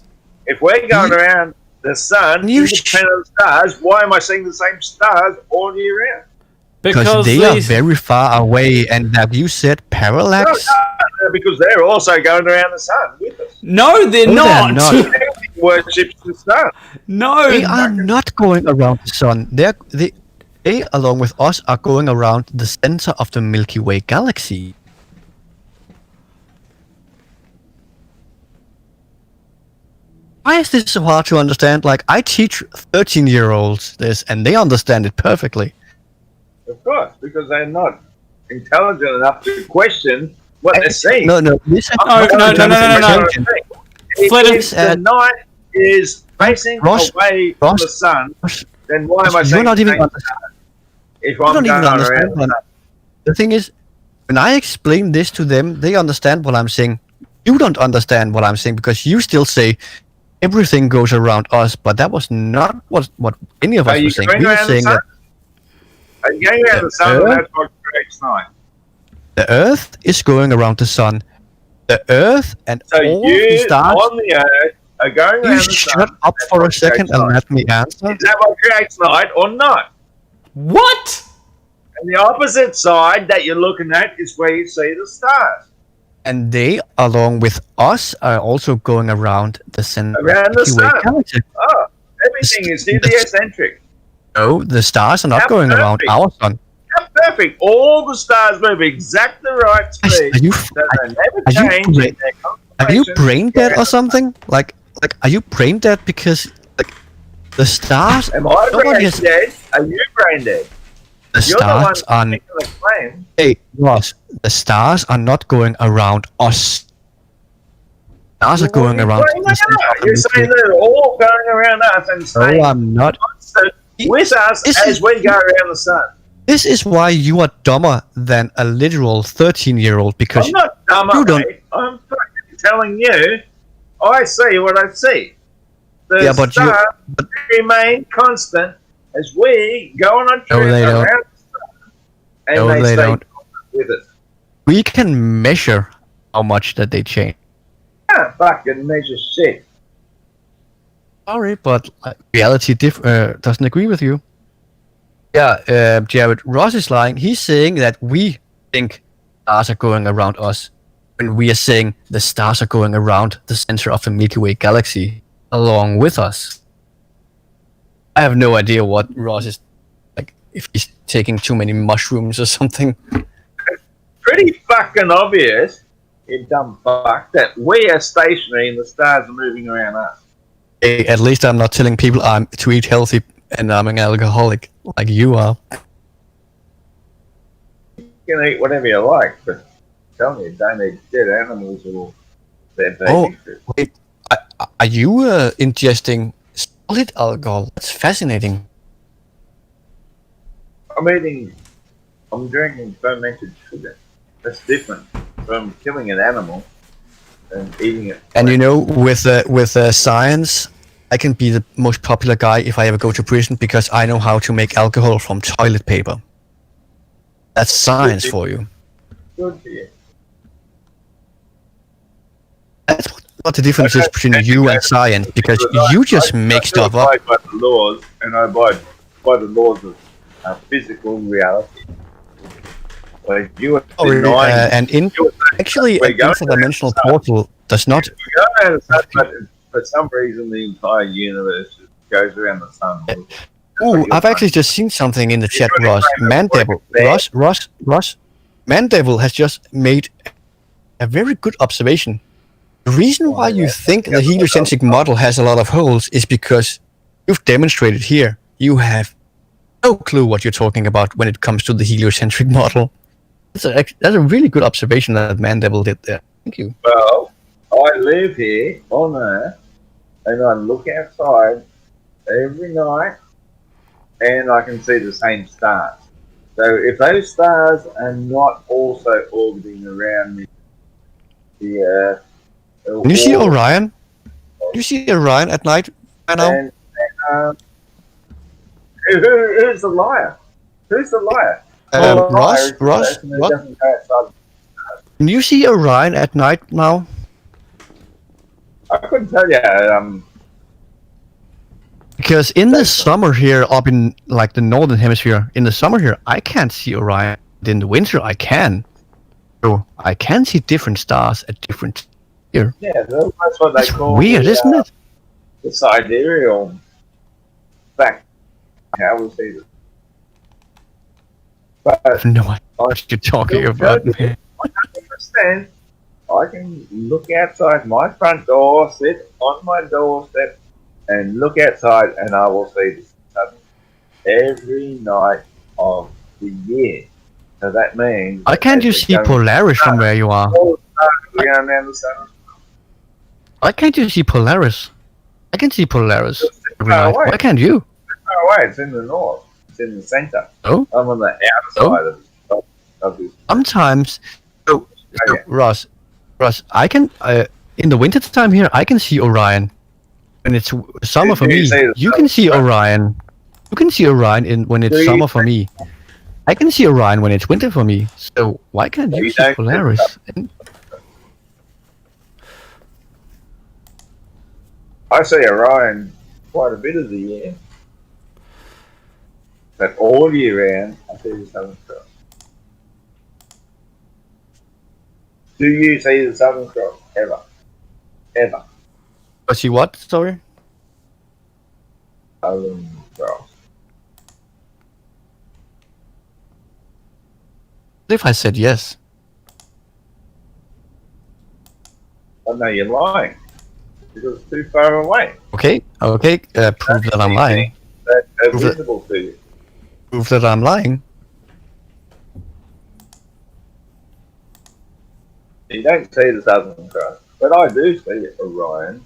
If we're going You- around the sun, You independent of the stars, why am I seeing the same stars all year round? Because they are very far away, and like you said, parallax. No, because they're also going around the sun with us. No, they're No, not. they're not. Everything worships the sun. No. They are not going around the sun. They, along with us, are going around the center of the Milky Way galaxy. Why is this so hard to understand? Like, I teach 13-year-olds this, and they understand it perfectly. Of course, because they're not intelligent enough to question what they're seeing. No, listen. No. If Fletus, the night is facing Ross, away from the sun, then why am I You're saying not the even same understand. if You I'm don't going even understand. around the sun? The thing is, when I explain this to them, they understand what I'm saying. You don't understand what I'm saying because you still say everything goes around us, but that was not what any of Are us you were saying. going We were around the saying sun? that Are you going around the sun, and that's what creates night. the Earth is going around the sun. The Earth and So all the you stars. on the earth are going You around the shut sun. up That's for a what second creates and night. let me answer. Is that what creates night or not? What? And the opposite side that you're looking at is where you see the stars. And they, along with us, are also going around the center Around the Milky Way sun. galaxy. Oh, everything is heliocentric. No, the stars are not How going around perfect. our sun. How perfect. All the stars move exactly the right speed. Are you, So they never are you change bra- in their are you configuration. brain dead or something? Like, are you brain dead because like the stars? Am I nobody brain has- dead? Are you brain dead? The You're the one stars are. making the claim. Hey, Ross, the stars are not going around us. Stars are going You're around saying the center of the You're Milky saying Way. they're all going around us and No, staying I'm not. constant with us This as is- we go around the sun. This is why you are dumber than a literal 13-year-old because I'm not dumb, you don't- mate. I'm fucking telling you, I see what I see. The Yeah, but you- stars but- remain constant as we go on a trip they around don't. the sun. And No, they they stay don't. constant with us. we can measure how much that they change. Can't fucking measure shit. Sorry, but reality doesn't agree with you. Yeah, Jared, Ross is lying. He's saying that we think stars are going around us when we are saying the stars are going around the center of the Milky Way galaxy along with us. I have no idea what Ross is like, if he's taking too many mushrooms or something. Pretty fucking obvious, you dumb fuck, that we are stationary and the stars are moving around us. Hey, at least I'm not telling people I'm to eat healthy and I'm an alcoholic like you are. You can eat whatever you like, but I'm telling you, don't eat dead animals or dead Oh, baby food. wait. Are you ingesting solid alcohol? That's fascinating. I'm drinking fermented sugar. That's different from killing an animal and eating it. And you know, with science, I can be the most popular guy if I ever go to prison because I know how to make alcohol from toilet paper. That's science for you. Good for you. That's what the difference is between you and science, because you just make stuff up. I by the laws, and I abide by the laws of physical reality. Like you are denying, And actually, an interdimensional portal does not. For some reason, the entire universe just goes around the sun. Oh, I've actually just seen something in the chat, Ross. Mandevil, Ross. Mandevil has just made a very good observation. The reason why you think the heliocentric model has a lot of holes is because you've demonstrated here you have no clue what you're talking about when it comes to the heliocentric model. That's a really good observation that Mandevil did there. Thank you. Well, I live here on Earth, and I look outside every night, and I can see the same stars. So if those stars are not also orbiting around the Earth, Can you see Orion? Do you see Orion at night right now? Who's the liar? Who's the liar? Ross? Can you see Orion at night now? I couldn't tell you. Because in the summer here, up in like the northern hemisphere, in the summer here, I can't see Orion. In the winter, I can. So I can see different stars at different here. Yeah, that's what they call weird, isn't it? The sidereal fact. How we see it. But I have no idea what you're talking about, man. 100%. I can look outside my front door, sit on my doorstep, and look outside, and I will see the sun every night of the year. So that means... Why can't you see Polaris from where you are? Why can't you see Polaris? I can see Polaris every night. Why can't you? It's far away. It's in the north. It's in the center. Oh? I'm on the outer side of this. Sometimes... So, Ross, I can... in the winter time here, I can see Orion. When it's summer for me, you can see Orion. You can see Orion when it's summer for me. I can see Orion when it's winter for me. So why can't you see Polaris? I see Orion quite a bit of the year. But all year round, I see the Southern Cross. Do you see the Southern Cross? Ever? Ever? See what? Sorry? Southern Cross. If I said yes. Oh no, you're lying. Because it's too far away. Okay, prove that I'm lying. That's visible to you. Prove that I'm lying. You don't see the Southern Cross, but I do see Orion.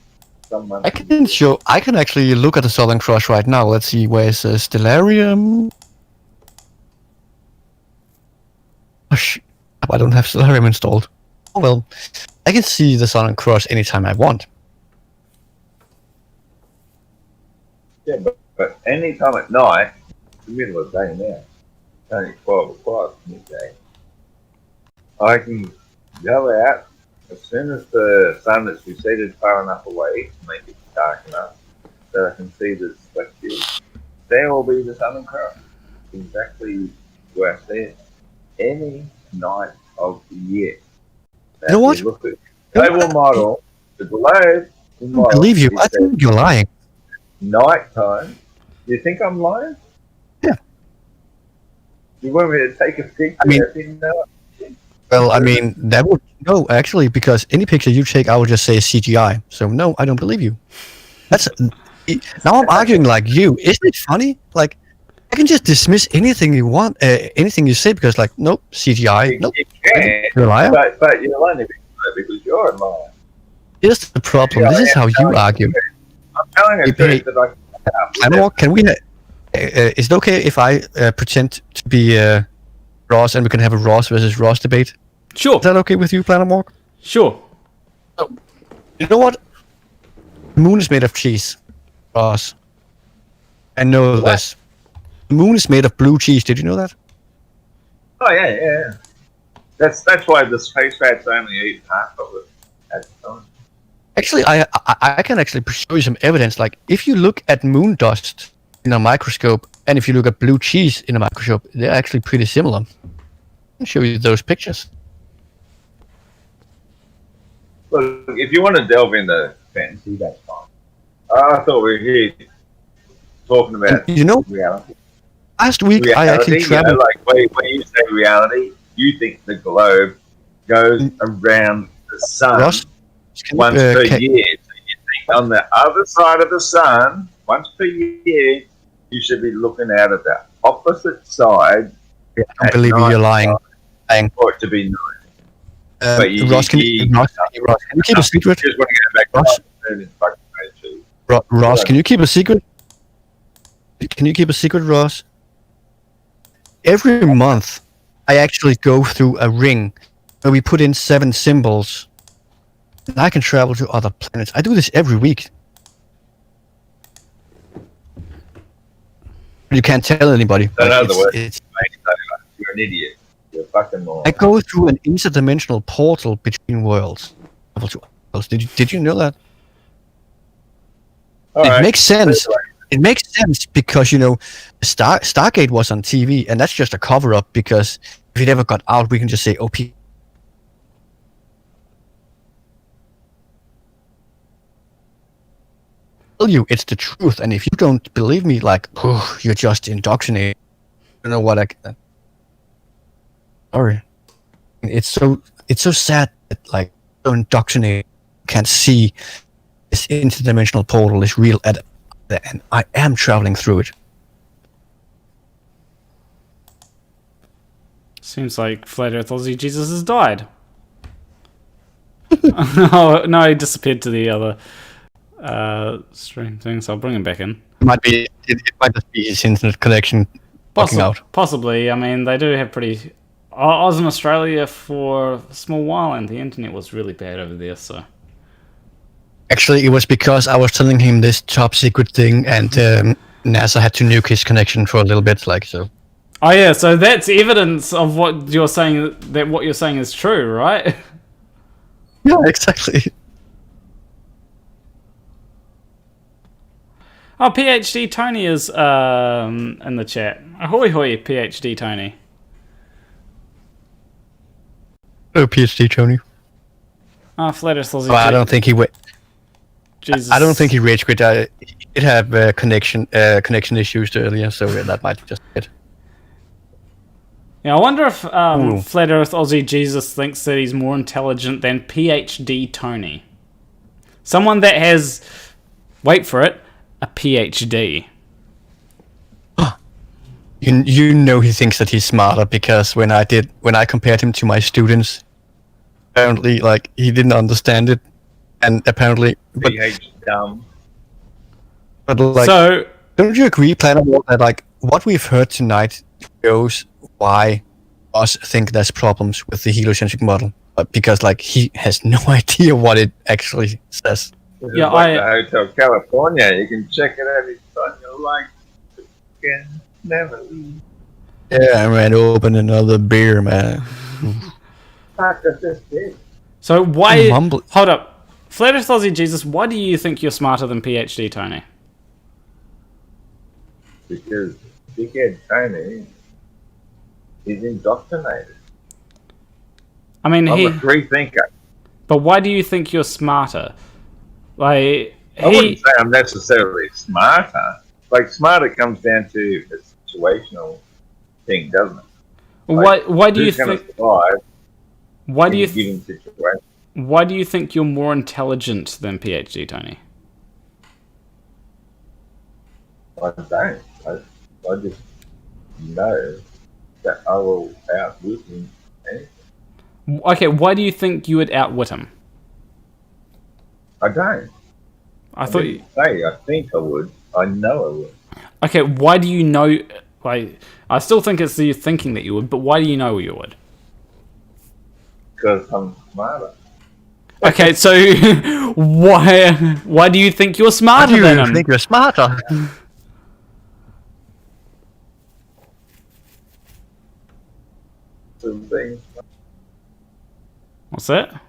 I can actually look at the Southern Cross right now. Let's see, where's Stellarium? Oh shit, I don't have Stellarium installed. Oh well, I can see the Southern Cross anytime I want. Yeah, but any time at night, it's the middle of the day now. It's only 12 o'clock midday. I can go out as soon as the sun is receded far enough away to make it dark enough that I can see the celestial. There will be the Southern Cross, exactly where I see it any night of the year. Now, you know what? Look at the global model, the globe. I don't believe you. I think you're lying. Nighttime. You think I'm lying? Yeah. You want me to take a picture? I mean, well, I mean, that would... No, actually, because any picture you take, I would just say CGI. So, no, I don't believe you. That's... Now I'm arguing like you. Isn't it funny? Like, I can just dismiss anything you want, anything you say, because like, nope, CGI, nope, You can, you're a liar. but you'll only be right because you're a liar. Here's the problem. This is how you argue. I'm telling the truth that I can. Planamore, can we? Is it okay if I pretend to be Ross, and we can have a Ross versus Ross debate? Sure. Is that okay with you, Planamore? Sure. You know what? The moon is made of cheese, Ross. I know this. The moon is made of blue cheese. Did you know that? Oh yeah. That's why the space rats only eat half of it at the time. Actually, I can actually show you some evidence. Like, if you look at moon dust in a microscope, and if you look at blue cheese in a microscope, they're actually pretty similar. I'll show you those pictures. Look, if you want to delve into fantasy, that's fine. I thought we were here talking about You know, reality. last week I actually traveled. Like when you say reality, you think the globe goes around the sun Ross, once per year. So you think on the other side of the sun, once per year, you should be looking out at the opposite side. I don't believe you, you're lying. For it to be night. But Ross, can you keep a secret? Just want to go back Ross? to Ross, can you keep a secret? Can you keep a secret, Ross? Every month, I actually go through a ring where we put in 7 symbols, and I can travel to other planets. I do this every week. You can't tell anybody. So in other words, it's, you're an idiot. You're a fucking moron. I go through an interdimensional portal between worlds. Did you know that? All right. Makes sense. It makes sense because, you know, Stargate was on TV, and that's just a cover-up because if it ever got out, we can just say, oh, tell you it's the truth, and if you don't believe me, like, oh, you're just indoctrinated. I don't know what I can... Sorry. It's so sad that, like, so indoctrinated can't see this interdimensional portal is real, and I am traveling through it. Seems like Flat Earth Aussie Jesus has died. No, he disappeared to the other stream thing, so I'll bring him back in. It might just be his internet connection bugging out. Possibly. I mean, they do have pretty... I was in Australia for a small while, and the internet was really bad over there, so... Actually, it was because I was telling him this top secret thing, and NASA had to nuke his connection for a little bit, like, so... Oh yeah, so that's evidence of what you're saying, that what you're saying is true, right? Yeah, exactly. Oh, PhD Tony is in the chat. Ahoy hoy, PhD Tony. Oh, PhD Tony. Oh, Flat Earth Aussie. Well, I don't think he would. Jesus. I don't think he rage quit. He did have connection issues earlier, so that might just be it. Yeah, I wonder if Flat Earth Aussie Jesus thinks that he's more intelligent than PhD Tony. Someone that has, wait for it, a PhD. You know he thinks that he's smarter because when I compared him to my students, apparently like he didn't understand it, and apparently dumb. But like, so don't you agree, Planamore, that like what we've heard tonight shows why us think there's problems with the heliocentric model? Because like he has no idea what it actually says. Yeah, like the Hotel California. You can check it out anytime you like. Again. Never leave. Yeah, man, open another beer, man. So why... Hold up. Flat Earth Aussie Jesus, why do you think you're smarter than PhD Tony? Because Dickhead Tony is indoctrinated. I mean, I'm a free thinker. But why do you think you're smarter? Like, I wouldn't say I'm necessarily smarter. Like, smarter comes down to a situational thing, doesn't it? Like, why do you think? Why do you situation? Why do you think you're more intelligent than PhD Tony? I don't. I just know that I will outwit him. Okay, why do you think you would outwit him? I don't. I thought you... didn't say I think I would. I know I would. Okay, why do you know... Like, I still think it's you thinking that you would, but why do you know you would? Because I'm smarter. Okay, so why do you think you're smarter than him? I think you're smarter. Some things. What's that?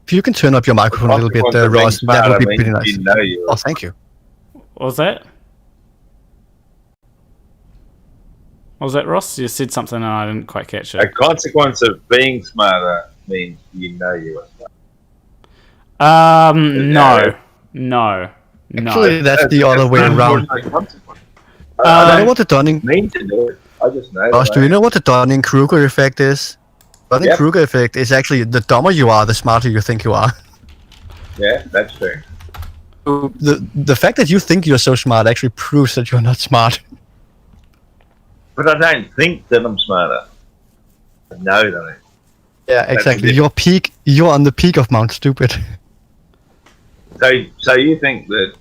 If you can turn up your microphone a little bit, Ross, that would be pretty nice. You know you Oh, thank you. What was that? What was that, Ross? You said something and I didn't quite catch it. A consequence of being smarter means you know you are smart. No. Actually, that's the other way around. I Do you know what the Dunning... mean to do it. I just know. Ross, do you know what the Dunning-Kruger effect is? Dunning-Kruger effect is actually the dumber you are, the smarter you think you are. Yeah, that's true. The fact that you think you're so smart actually proves that you're not smart. But I don't think that I'm smarter. I know that I am. Yeah, exactly. You're on the peak of Mount Stupid. So you think that,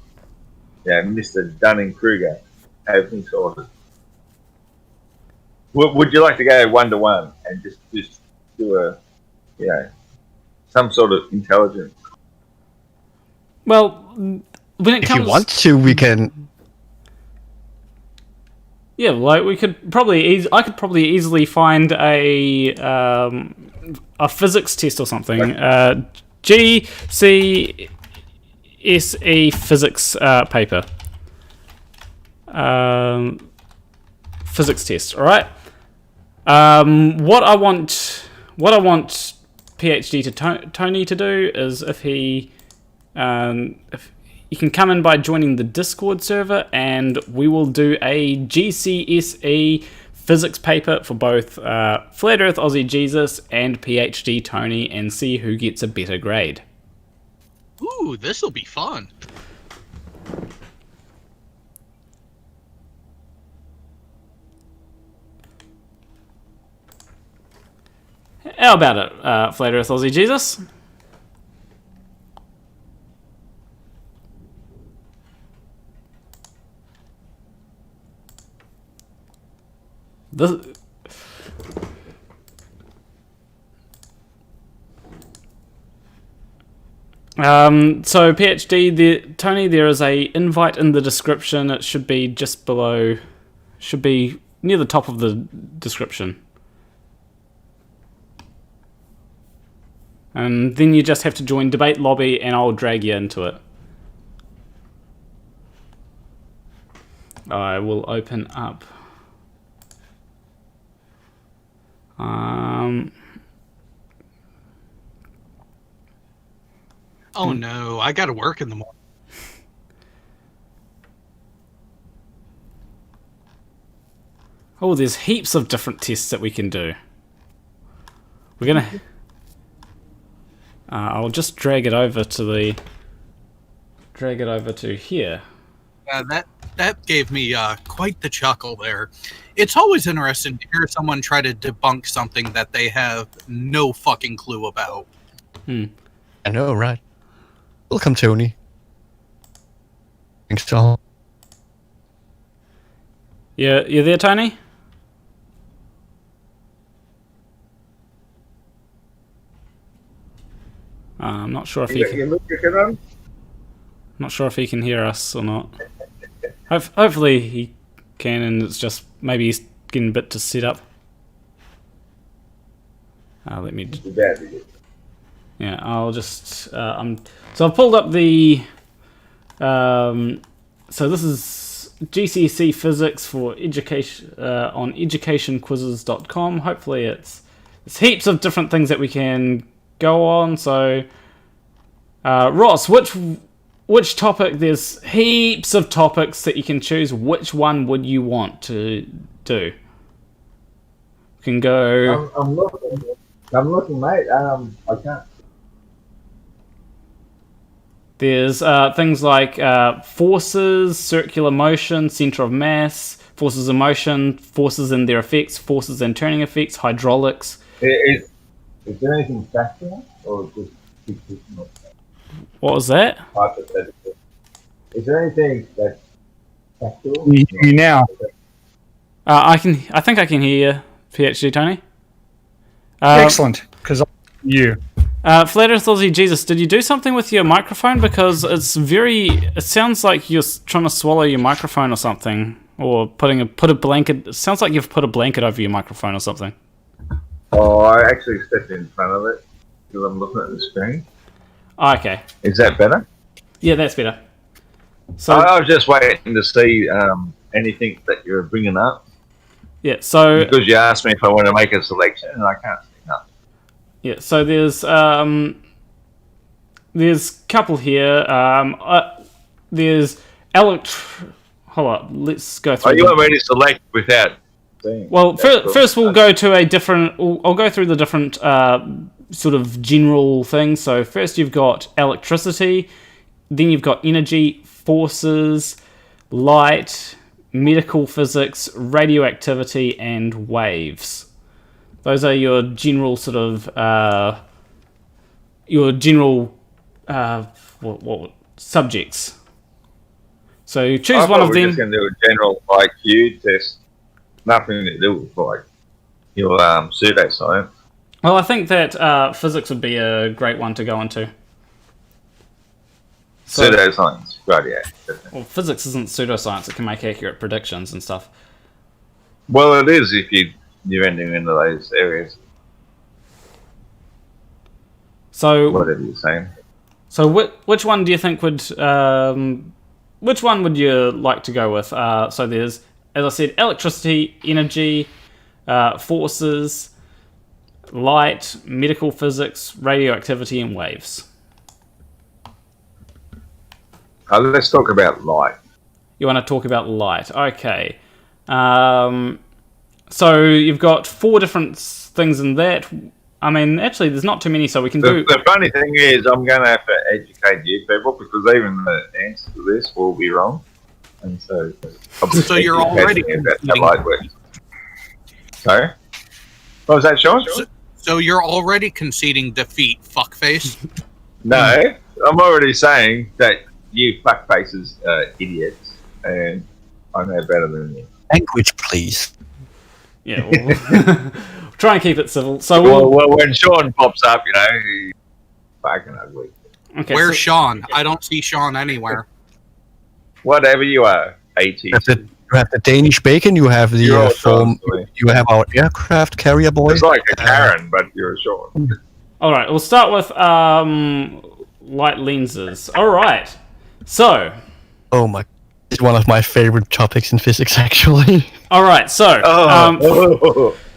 Mr. Dunning-Kruger has me sorted? Would you like to go 1-to-1 and just do a, some sort of intelligence? Well, when it If comes... you want to, we can... Yeah, like we could probably... I could probably easily find a physics test or something. GCSE physics paper. Physics test, alright? What I want PhD to Tony to do is if he can come in by joining the Discord server, and we will do a GCSE physics paper for both Flat Earth Aussie Jesus and PhD Tony, and see who gets a better grade. Ooh, this'll be fun. How about it, Flat Earth Aussie Jesus? So PhD, Tony, there is a invite in the description. It should be just below, should be near the top of the description. And then you just have to join debate lobby and I'll drag you into it. I will open up. Oh no, I gotta work in the morning. Oh, there's heaps of different tests that we can do. We're gonna... I'll just drag it over to here. That gave me quite the chuckle there. It's always interesting to hear someone try to debunk something that they have no fucking clue about. I know, right? Welcome, Tony. Thanks, Tom. Yeah, you there, Tony? I'm not sure if he can... Not sure if he can hear us or not. Hopefully he can, and it's just maybe he's getting a bit to set up. Let me. Yeah, I'll just. So I've pulled up the. So this is GCSE physics for education on educationquizzes.com. Hopefully it's heaps of different things that we can go on. So Ross, which topic? There's heaps of topics that you can choose. Which one would you want to do? We can go. I'm looking, mate. I can't. There's things like forces, circular motion, center of mass, forces of motion, forces and their effects, forces and turning effects, hydraulics. Is there anything factual or just fictional? What was that? Hypothetical. Is there anything that's factual? Can you hear me now? I think I can hear you, PhD Tony. Excellent, because you. Flat Earth Aussie Jesus, did you do something with your microphone? Because it sounds like you're trying to swallow your microphone or something. Or put a blanket, it sounds like you've put a blanket over your microphone or something. Oh, I actually stepped in front of it because I'm looking at the screen. Oh, okay. Is that better? Yeah, that's better. So I was just waiting to see anything that you're bringing up. Yeah, so... Because you asked me if I want to make a selection, and I can't see nothing. Yeah, so there's a couple here. There's hold on, let's go through. Oh, you want me to select without seeing? Well, first we'll go to a different... I'll go through the different sort of general things. So first you've got electricity, then you've got energy, forces, light, medical physics, radioactivity, and waves. Those are your general sort of what subjects. So choose one of them. We're just going to do a general IQ test. Nothing to do with like your pseudoscience. Well, I think that physics would be a great one to go into. So, Pseudoscience, right? Yeah. well, physics isn't pseudoscience; it can make accurate predictions and stuff. Well, it is if you're ending into those areas. So, Whatever you're saying. so which one do you think would? Which one would you like to go with? So there's, as I said, electricity, energy, forces, light, medical physics, radioactivity, and waves. Let's talk about light. You want to talk about light? Okay. So you've got 4 different things in that. I mean, actually, there's not too many, so we can do... The funny thing is, I'm going to have to educate you people because even the answer to this will be wrong. And so... So you're already... About how light works. Sorry? What was that, Sean? So you're already conceding defeat, fuckface. No, I'm already saying that you fuckfaces are idiots, and I know better than you. Language, please. Yeah, we'll try and keep it civil. So Well, when Sean pops up, he's fucking ugly. okay, Where's so- Sean? I don't see Sean anywhere. Whatever you are, 80. You have the Danish bacon. You have the You're a form. Sean, boy. You have our aircraft carrier boy. It's like a Karen, but you're a Sean. All right, we'll start with light lenses. All right, so Oh my! It's one of my favorite topics in physics, actually. all right, so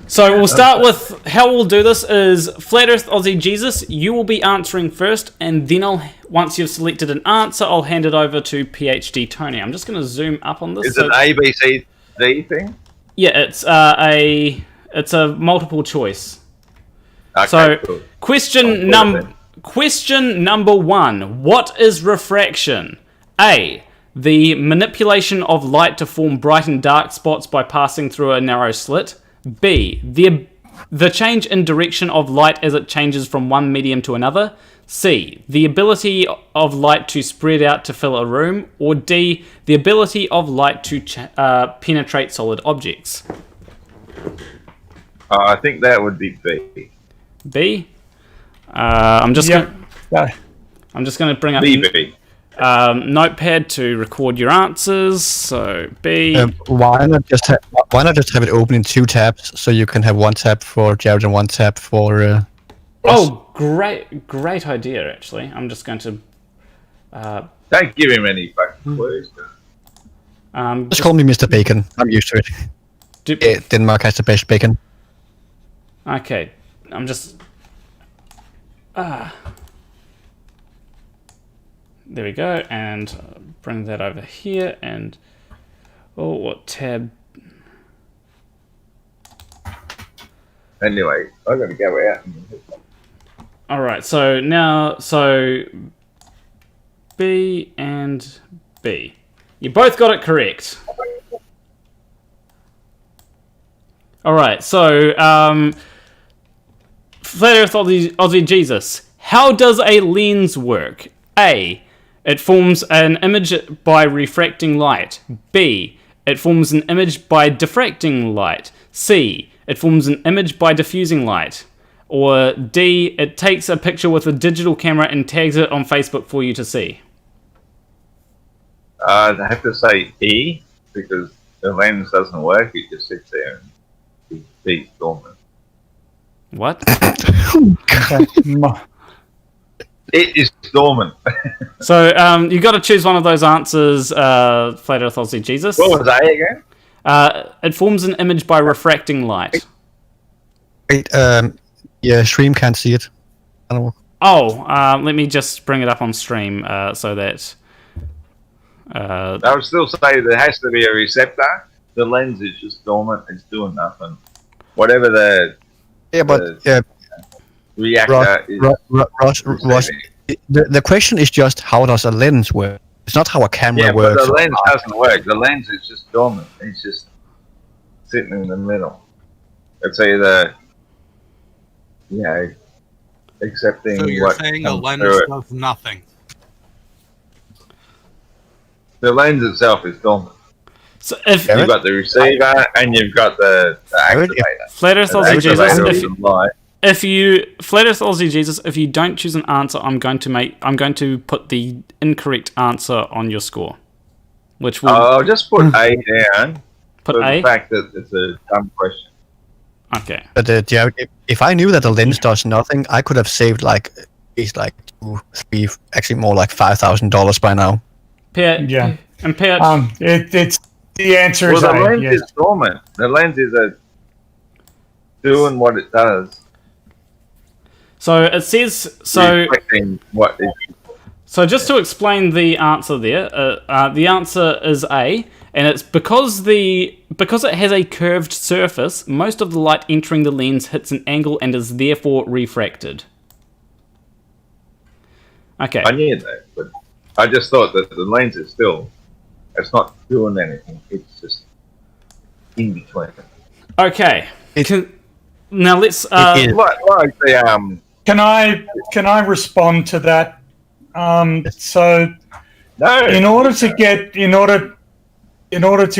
so we'll start with how we'll do this is Flat Earth Aussie Jesus. You will be answering first, and then once you've selected an answer, I'll hand it over to PhD Tony. I'm just going to zoom up on this. Is it an ABCD thing? Yeah, it's a multiple choice. Okay, So, cool. question I'll put number 1. What is refraction? A. The manipulation of light to form bright and dark spots by passing through a narrow slit. B. The change in direction of light as it changes from one medium to another. C. The ability of light to spread out to fill a room. Or D. The ability of light to penetrate solid objects. I think that would be B. B. I'm just Yep. going to bring up BB. Notepad to record your answers. So B. Why not just have it open in 2 tabs so you can have 1 tab for Jared and 1 tab for? Oh, great idea! Actually, I'm just going to. Don't give him any fucking clues. Just call me Mr. Bacon. I'm used to it. Denmark has the best bacon. Okay, I'm just. There we go, and bring that over here, and what tab? Anyway, I got to go out. All right, so now, B and B. You both got it correct. Alright, so, Flat Earth Aussie Jesus. How does a lens work? A. It forms an image by refracting light. B. It forms an image by diffracting light. C. It forms an image by diffusing light. Or D. It takes a picture with a digital camera and tags it on Facebook for you to see. I have to say E, because the lens doesn't work, it just sits there and it's dormant. What? Okay. It is dormant. So, you got to choose one of those answers, Flat Earth Aussie Jesus. What was A again? It forms an image by refracting light. Wait, yeah, stream can't see it. I don't know. Oh, let me just bring it up on stream so that... I would still say there has to be a receptor. The lens is just dormant. It's doing nothing. Whatever the reactor is. Ross, the question is just how does a lens work? It's not how a camera works. But the lens doesn't work. The lens is just dormant. It's just sitting in the middle. It's either, accepting So you're what saying a comes lens through it. does nothing. The lens itself is dormant. So if You've got the receiver and you've got the activator. Flat Earth The Aussie Jesus, activator doesn't lie. if you Flat Earth Aussie Jesus, if you don't choose an answer, I'm going to put the incorrect answer on your score, which will I'll just put A down put for A. the fact that it's a dumb question. Okay. But if I knew that the lens does nothing, I could have saved like $2, $3, actually more like $5,000 by now. Pierre, Yeah. and Pierre, It's the answer is Well, the A. lens Yes. is dormant. The lens is doing what it does. so it says so. Reflecting what it So just to explain the answer there, the answer is A, and it's because it has a curved surface, most of the light entering the lens hits an angle and is therefore refracted. Okay. I knew that, but I just thought that the lens is it's not doing anything. It's just in between. Okay. Now let's. It is. Like the Can I respond to that? So no. in order to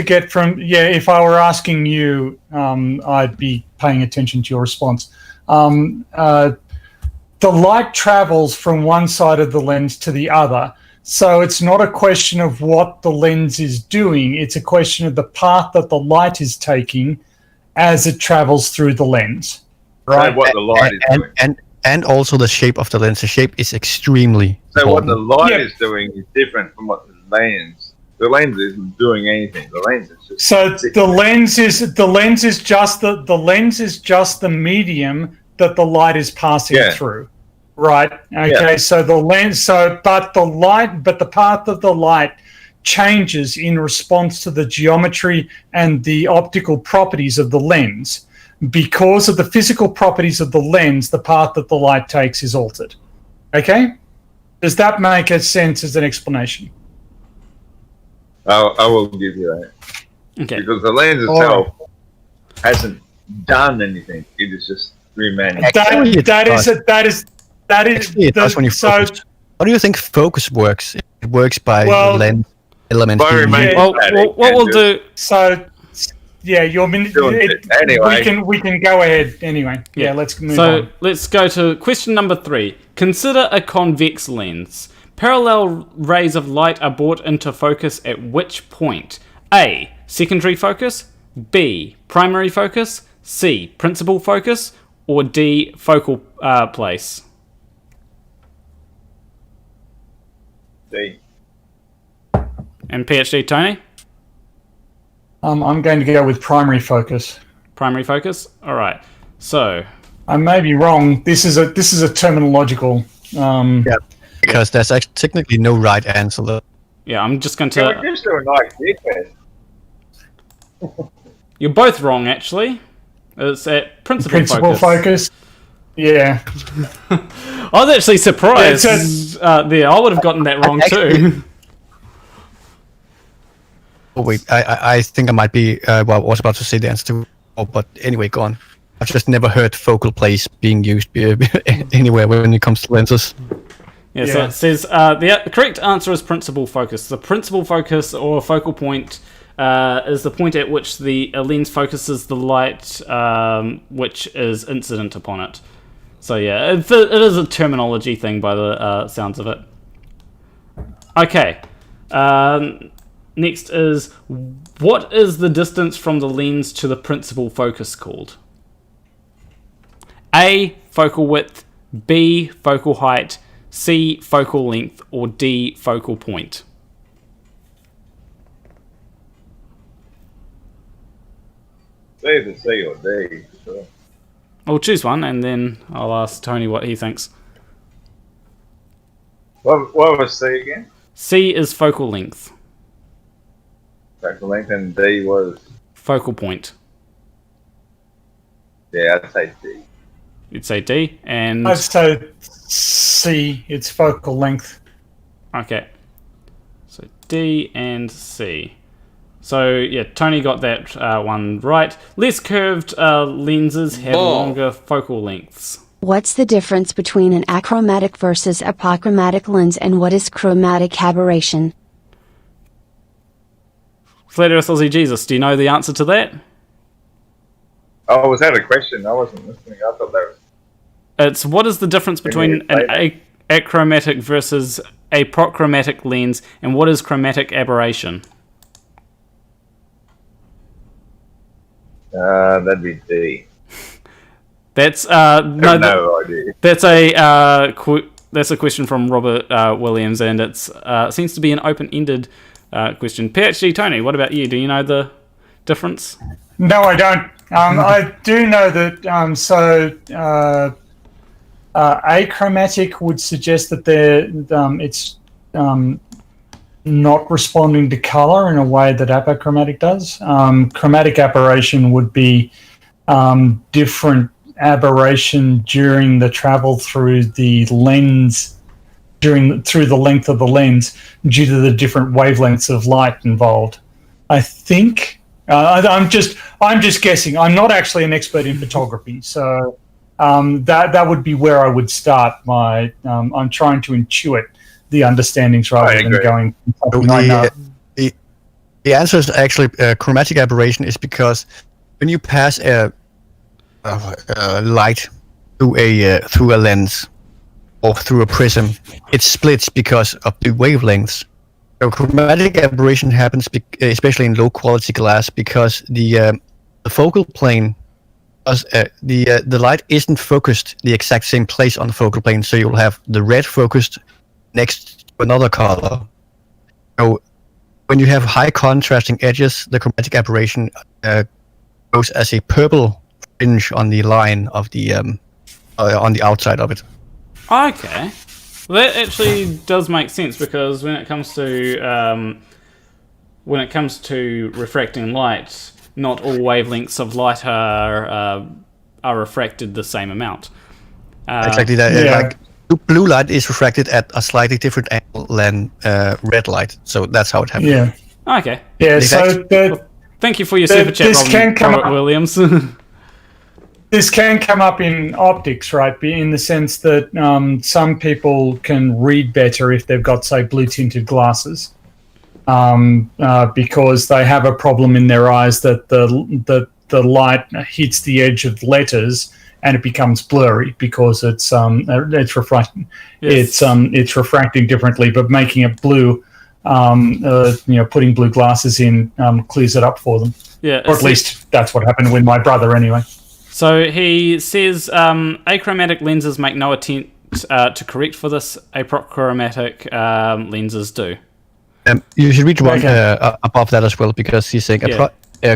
get from if I were asking you, I'd be paying attention to your response. The light travels from one side of the lens to the other, so it's not a question of what the lens is doing. It's a question of the path that the light is taking as it travels through the lens, right? So what the light is doing. And also the shape of the lens. The shape is extremely So what important. the light is doing is different from what the lens. The lens isn't doing anything. The lens is just. So the lens is just the medium that the light is passing through, right? Okay. Yeah. So the lens. But the path of the light changes in response to the geometry and the optical properties of the lens. Because of the physical properties of the lens, the path that the light takes is altered. Okay? Does that make a sense as an explanation? I will give you that. okay. Because the lens itself hasn't done anything. It is just remaining. Actually, it does. Actually, it does when you so focus. How do you think focus works? It works by the lens element. By remaining Well, static what and we'll just- do. so yeah, you're Anyway. we can go ahead anyway. Yeah, let's move So on. let's go to question number 3. Consider a convex lens. Parallel rays of light are brought into focus at which point? A. Secondary focus. B. Primary focus. C. Principal focus. Or D. Focal place. D. And PhD Tony? I'm going to go with primary focus. Primary focus? Alright. So, I may be wrong. This is a terminological. Yeah, because there's actually technically no right answer. Though. yeah, I'm just going Can we to... just do a nice defense? You're both wrong, actually. It's at principal Principal focus. focus. Yeah. I was actually surprised. I would have gotten that wrong too. Oh wait, I think I might be. I was about to say the answer to. Oh, but anyway, go on. I've just never heard focal place being used anywhere when it comes to lenses. Yeah, so it says the correct answer is principal focus. The principal focus or focal point is the point at which the lens focuses the light which is incident upon it. So yeah, it is a terminology thing by the sounds of it. Okay. Next is, what is the distance from the lens to the principal focus called? A, focal width, B, focal height, C, focal length, or D, focal point? Either C or D. Sure. I'll choose one, and then I'll ask Tony what he thinks. What was C again? C is focal length. Focal length, and D was... Focal point. Yeah, I'd say D. You'd say D, and... I'd say C, it's focal length. Okay. So D and C. So, yeah, Tony got that one right. Less curved lenses have longer focal lengths. What's the difference between an achromatic versus apochromatic lens, and what is chromatic aberration? Flat Earth Aussie Jesus, do you know the answer to that? Oh, was that a question? I wasn't listening. I thought that was... It's what is the difference between an achromatic versus apochromatic lens, and what is chromatic aberration? That'd be D. That's no idea. That's a question from Robert Williams, and it seems to be an open-ended question. PhD Tony, what about you? Do you know the difference? No, I don't. I do know that. Achromatic would suggest that it's not responding to color in a way that apochromatic does. Chromatic aberration would be different aberration during the travel through the lens, through the length of the lens, due to the different wavelengths of light involved. I think I'm just guessing. I'm not actually an expert in photography, so that would be where I would start. I'm trying to intuit the understandings rather than going. The answer is actually chromatic aberration is because when you pass a light through a lens or through a prism, it splits because of the wavelengths. So chromatic aberration happens especially in low quality glass because the focal plane, the light isn't focused the exact same place on the focal plane, so you'll have the red focused next to another color. So when you have high contrasting edges, the chromatic aberration goes as a purple fringe on the line of the on the outside of it. Okay, well, that actually does make sense, because when it comes to refracting light, not all wavelengths of light are refracted the same amount. Exactly that. Yeah. Like blue light is refracted at a slightly different angle than red light, so that's how it happens. Yeah. Okay. Yeah. So Thank you for your super chat, Robert Williams. This can come up in optics, right? In the sense that some people can read better if they've got, say, blue-tinted glasses, because they have a problem in their eyes that the light hits the edge of letters and it becomes blurry because it's refracting. Yes. It's refracting differently, but making it blue, putting blue glasses in clears it up for them. Yeah. Or at least that's what happened with my brother, anyway. So he says achromatic lenses make no attempt to correct for this. Apochromatic lenses do. You should read one above that as well, because he's saying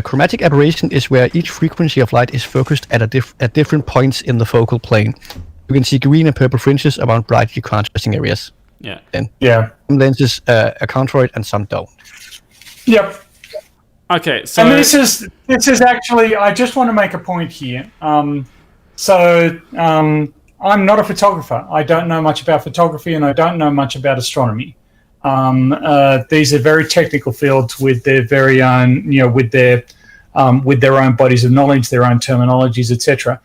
chromatic aberration is where each frequency of light is focused at different points in the focal plane. You can see green and purple fringes around brightly contrasting areas. Yeah. Then some lenses account for it and some don't. Yep. Okay, so and this is actually, I just want to make a point here. So I'm not a photographer. I don't know much about photography, and I don't know much about astronomy. These are very technical fields with their very own, with their own bodies of knowledge, their own terminologies, etc.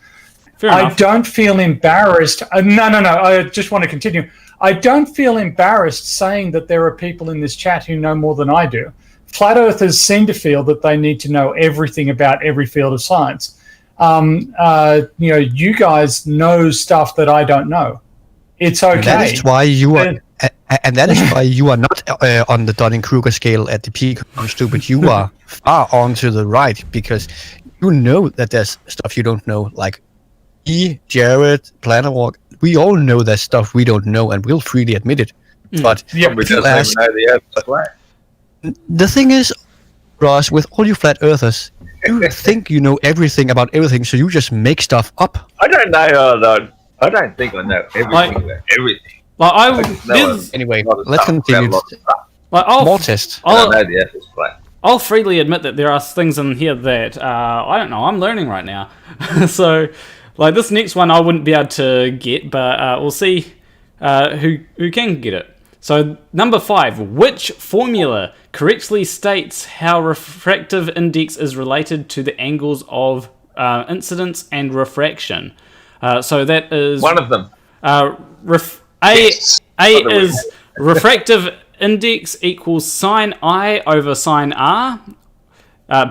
I don't feel embarrassed. No. I just want to continue. I don't feel embarrassed saying that there are people in this chat who know more than I do. Flat earthers seem to feel that they need to know everything about every field of science. You guys know stuff that I don't know. It's okay. That is why you are, and that is why you are not on the Dunning-Kruger scale at the peak of stupid. You are far on to the right, because you know that there's stuff you don't know, like Jared, Planet Walk. We all know there's stuff we don't know, and we'll freely admit it. But we just don't know the Earth is flat. The thing is, Ross, with all you flat earthers, you think you know everything about everything, so you just make stuff up. I don't know. I don't think I know everything about everything. Anyway, let's continue. More tests. I don't know the Earth is flat. I'll freely admit that there are things in here that I don't know. I'm learning right now. So, like this next one, I wouldn't be able to get, but we'll see who can get it. So, number 5, which formula correctly states how refractive index is related to the angles of incidence and refraction? So that is one of them. A is refractive index equals sine I over sine R.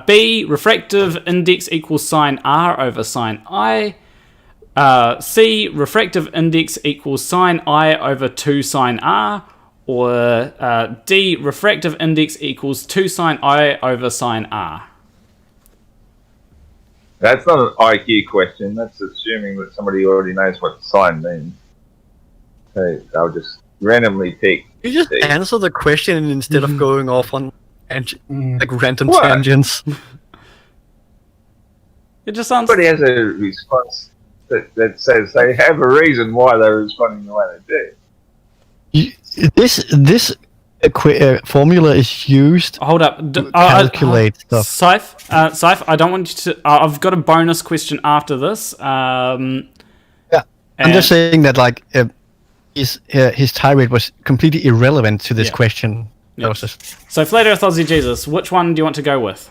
B, refractive index equals sine R over sine I. C, refractive index equals sine I over 2 sine R. Or D, refractive index equals 2 sine I over sine R. That's not an IQ question. That's assuming that somebody already knows what sine means. So I'll just randomly pick. You just answer the question instead of going off on random tangents. It just sounds. Somebody has a response that says they have a reason why they're responding the way they do. This formula is used. Hold up. To calculate stuff. Scythe, I don't want you to. I've got a bonus question after this. I'm just saying that his tirade was completely irrelevant to this question. Yeah. So, Flat Earth Aussie Jesus, which one do you want to go with?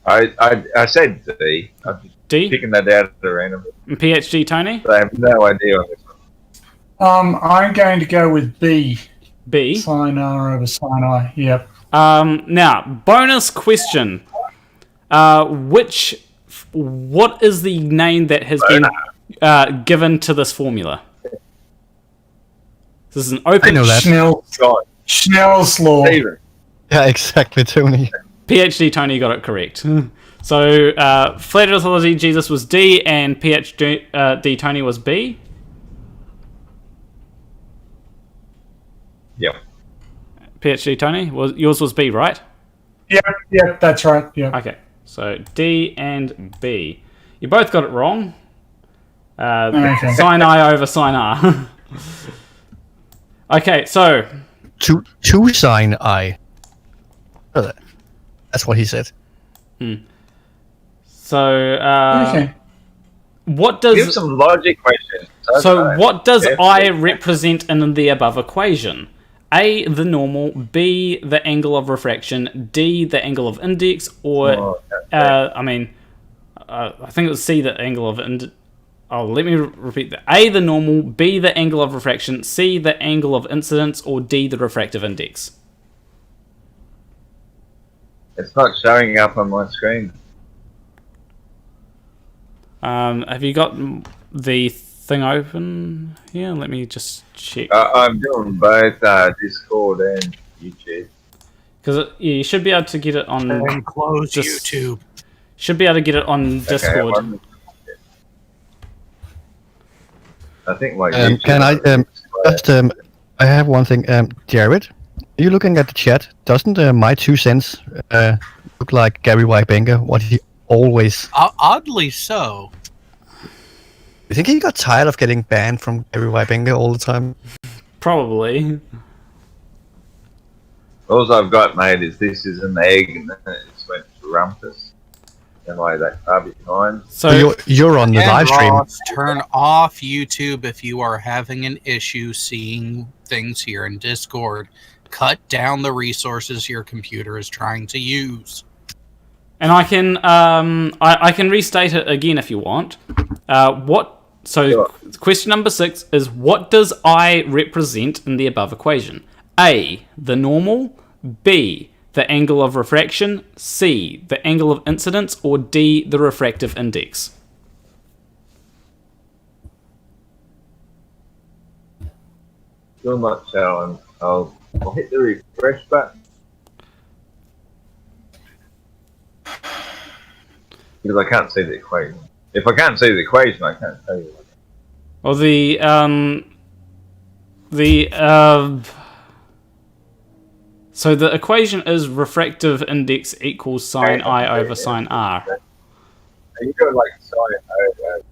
I said D. I'm D? Picking that out at random. PhD Tony? I have no idea on this one. I'm going to go with B. B? Sine R over sine I, yep. Now, bonus question. What is the name that has been given to this formula? This is an open... I know that. Snell's law. Yeah, exactly, Tony. PhD Tony got it correct. So, Flat Earth Aussie Jesus was D, and PhD Tony was B. Yep. PhD Tony, yours was B, right? Yep, that's right. Yeah. Okay, so D and B. You both got it wrong. Sine I over sine R. Okay, so two sine I. That's what he said. So what does give some logic questions? So what does I represent in the above equation? A, the normal, B, the angle of refraction, D, the angle of index, or, I think it was C, the angle of index. Oh, let me repeat that. A, the normal, B, the angle of refraction, C, the angle of incidence, or D, the refractive index. It's not showing up on my screen. Have you got the thing open here? Let me just check. I'm doing both Discord and YouTube. Because you should be able to get it on... And close YouTube. Should be able to get it on Discord. I think my can I just I have one thing. Jared, are you looking at the chat? Doesn't my 2 cents look like Gary Wybenga? What he always... Oddly so. You think he got tired of getting banned from Gary Wybenga all the time? Probably. All I've got, mate, is this is an egg, and then it just went to rumpus. Am I that far behind? So you're on the And live stream. Ross, turn off YouTube if you are having an issue seeing things here in Discord. Cut down the resources your computer is trying to use. and I can I can restate it again if you want. Sure. Question number 6 is, what does I represent in the above equation? A, the normal, B, the angle of refraction, C, the angle of incidence, or D, the refractive index? Still not showing. I'll hit the refresh button. Because I can't see the equation. If I can't see the equation, I can't tell you. Well, so the equation is refractive index equals sine I over sine R. Are you doing like sine over?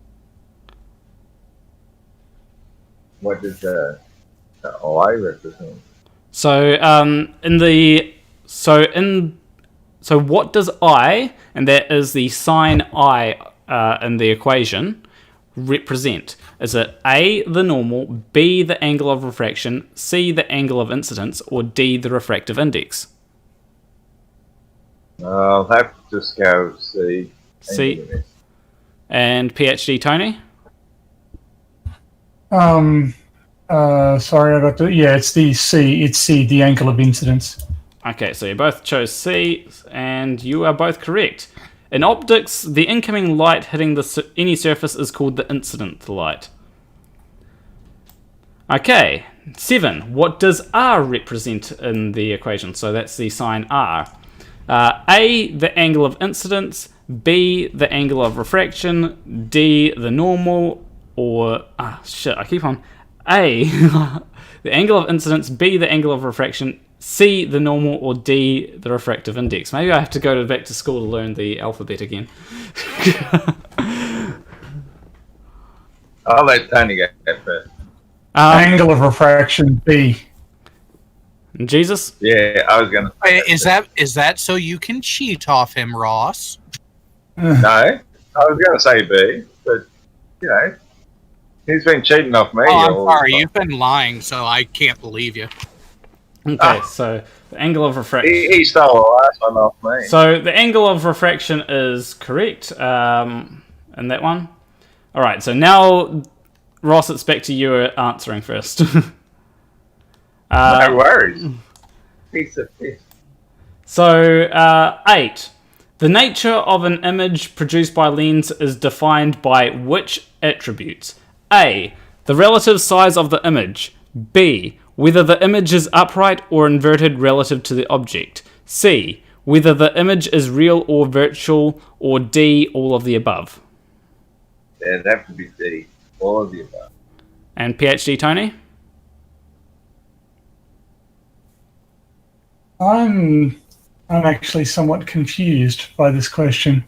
What does the I represent? So what does I, and that is the sine I in the equation, represent? Is it A, the normal, B, the angle of refraction, C, the angle of incidence, or D, the refractive index? I'll have to just go C. C. And PhD Tony? Sorry, I got to. Yeah, it's the C. It's C, the angle of incidence. Okay, so you both chose C, and you are both correct. In optics, the incoming light hitting any surface is called the incident light. Okay, 7. What does R represent in the equation? So that's the sine R. A, the angle of incidence, B, the angle of refraction, D, the normal, or... I keep on... A, the angle of incidence, B, the angle of refraction, C, the normal, or D, the refractive index. Maybe I have to go back to school to learn the alphabet again. I'll let Tony go first. Angle of refraction, B. Jesus? Yeah, I was going to say Is that so you can cheat off him, Ross? No, I was going to say B, but, you know, he's been cheating off me. Oh, I'm sorry, you've been lying, so I can't believe you. Okay, so the angle of refraction... He stole the last one off me. So the angle of refraction is correct in that one. Alright, so now, Ross, it's back to you answering first. No worries. Piece of fish. So, 8. The nature of an image produced by lens is defined by which attributes? A, the relative size of the image. B, whether the image is upright or inverted relative to the object. C, whether the image is real or virtual. Or D, all of the above. Yeah, it'd have to be D. All of the above. And PhD Tony? I'm actually somewhat confused by this question.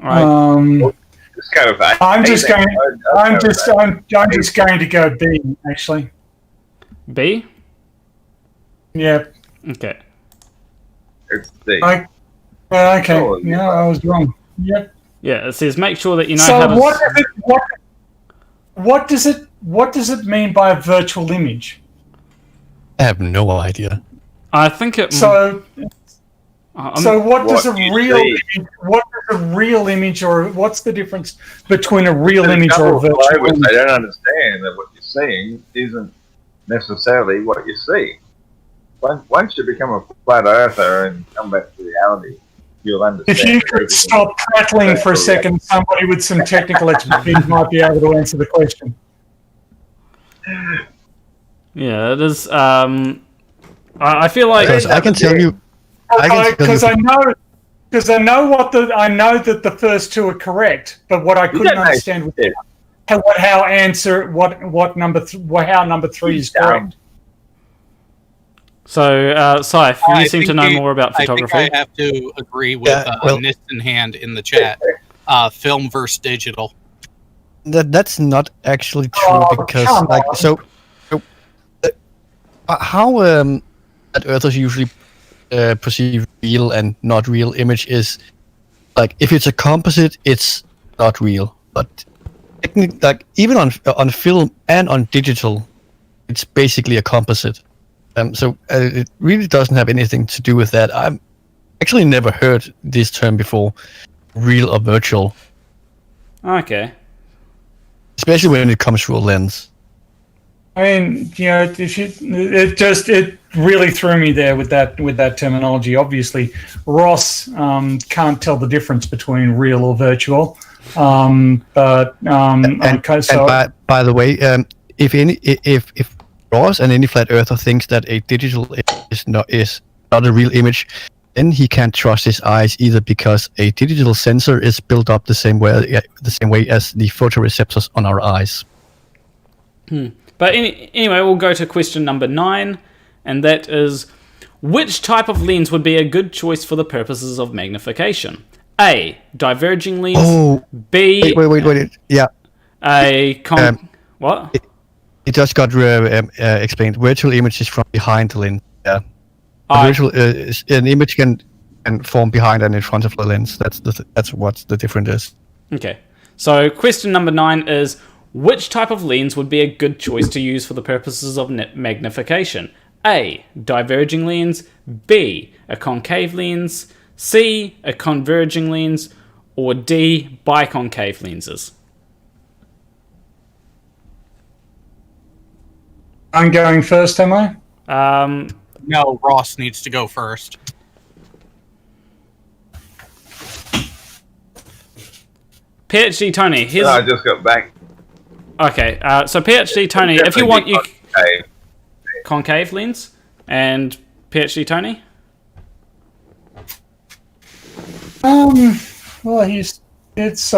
All right. Just go with A. I'm just going to go B, actually. B? Yeah. Okay. It's D. Okay. Oh, No, I was wrong. Yep. Yeah, it says make sure that you know So how to... what does it mean by a virtual image? I have no idea. I think it... So what does a you real see. image? What does a real image, or what's the difference between a real There's image or a couple of virtual players, image? they don't understand that what you're seeing isn't necessarily what you see. Once you become a flat earther and come back to reality, you'll understand. If you could stop prattling for a second, somebody with some technical expertise might be able to answer the question. Yeah, it is... I feel like... Because I can tell you. Because I know that the first two are correct, but what I couldn't understand was how number 3 is correct. So, Saif, you seem to know more about photography. I think I have to agree with Niston Hand in the chat. Film versus digital. That's not actually true because, how that Earthers usually perceive real and not real image is like if it's a composite, it's not real. But like even on film and on digital, it's basically a composite. So it really doesn't have anything to do with that. I've actually never heard this term before, real or virtual. Okay. Especially when it comes through a lens. I mean, it really threw me there with that terminology. Obviously, Ross can't tell the difference between real or virtual. By the way, if Ross and any flat earther thinks that a digital is not a real image, then he can't trust his eyes either, because a digital sensor is built up the same way as the photoreceptors on our eyes. But anyway, we'll go to question number 9, and that is, which type of lens would be a good choice for the purposes of magnification? A. Diverging lens. Oh, B. Wait. Yeah. What? It just got explained. Virtual images from behind the lens. Yeah. An image can form behind and in front of the lens. That's what the difference is. Okay. So question number 9 is, which type of lens would be a good choice to use for the purposes of magnification? A. Diverging lens. B. A concave lens. C. A converging lens. Or D. Biconcave lenses. I'm going first, am I? No, Ross needs to go first. PhD Tony, here's... I just got back. Okay, so PhD Tony, if you want, you... Concave lens. And PhD Tony? Well, it's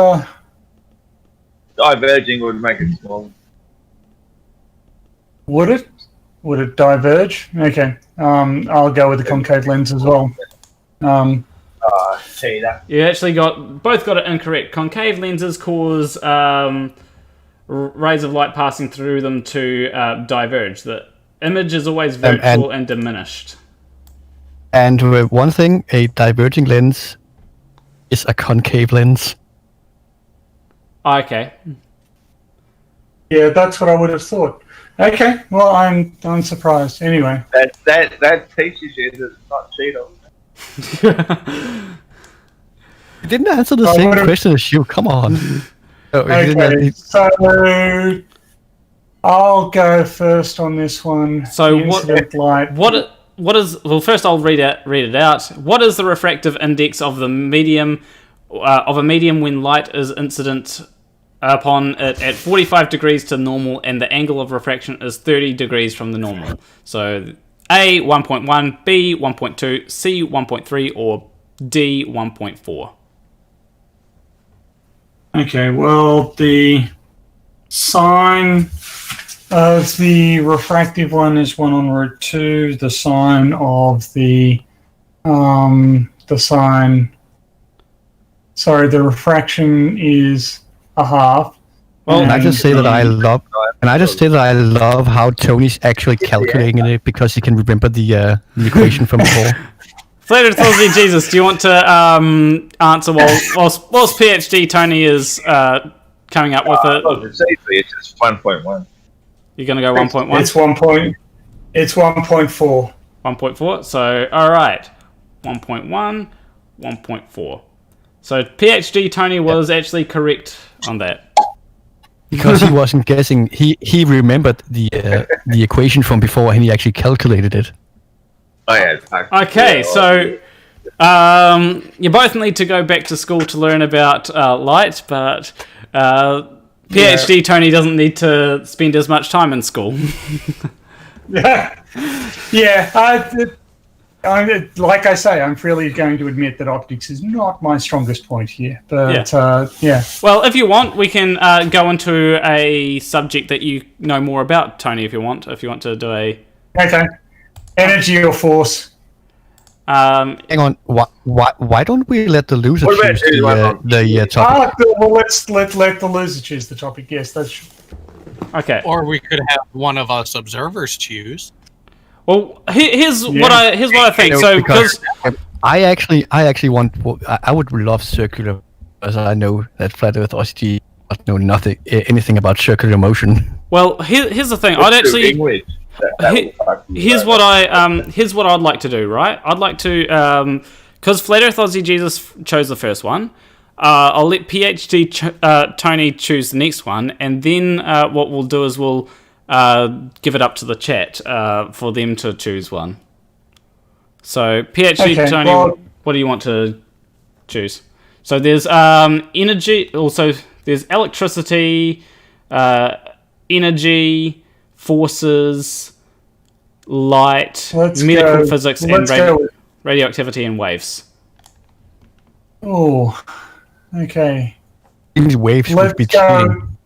Diverging would make it small. Would it? Would it diverge? Okay. I'll go with the concave lens as well. See that. You actually both got it incorrect. Concave lenses cause rays of light passing through them to diverge. The image is always vertical and diminished. And one thing, a diverging lens is a concave lens. Okay. Yeah, that's what I would have thought. Okay, well, I'm surprised. Anyway. That teaches you that it's not cheetah. You didn't answer the same question as you. Come on. Okay, so I'll go first on this one. So what is? Well, first I'll read it out. What is the refractive index of the medium of a medium when light is incident upon it at 45 degrees to normal, and the angle of refraction is 30 degrees from the normal? So A 1.1, B 1.2, C 1.3, or D 1.4. Okay, well, the sine of the refractive one is 1 on root 2. The sine of the refraction is a half. Well, can I just say that I love how Tony's actually calculating it, because he can remember the equation from before. Flattered Thursday Jesus, do you want to answer whilst PhD Tony is coming up with it? It's just 1.1. You're going to go 1.1? It's 1.4. 1.4, so alright. 1.1, 1.4. So PhD Tony was actually correct on that. Because he wasn't guessing, he remembered the equation from before, and he actually calculated it. Oh, yeah. Okay, so you both need to go back to school to learn about light, but PhD Tony doesn't need to spend as much time in school. Yeah. Like I say, I'm freely going to admit that optics is not my strongest point here. But yeah. Well, if you want, we can go into a subject that you know more about, Tony. If you want to do a energy or force. Hang on. Why don't we let the loser choose the topic? Well, let's let the loser choose the topic. Yes, that's okay. Or we could have one of us observers choose. Well, here's what I think. So because I actually want. I would love circular, as I know that Flat Earth OCG doesn't know anything about circular motion. Well, here's the thing. I'd actually. Here's what I'd like to do. Right, I'd like to because Flat Earth Aussie Jesus chose the first one. I'll let PhD Tony choose the next one, and then what we'll do is we'll give it up to the chat for them to choose one. So, PhD Tony, what do you want to choose? So there's energy, also there's electricity, energy, forces, light, medical physics, and radioactivity and waves. Oh, okay. These waves would be cheating.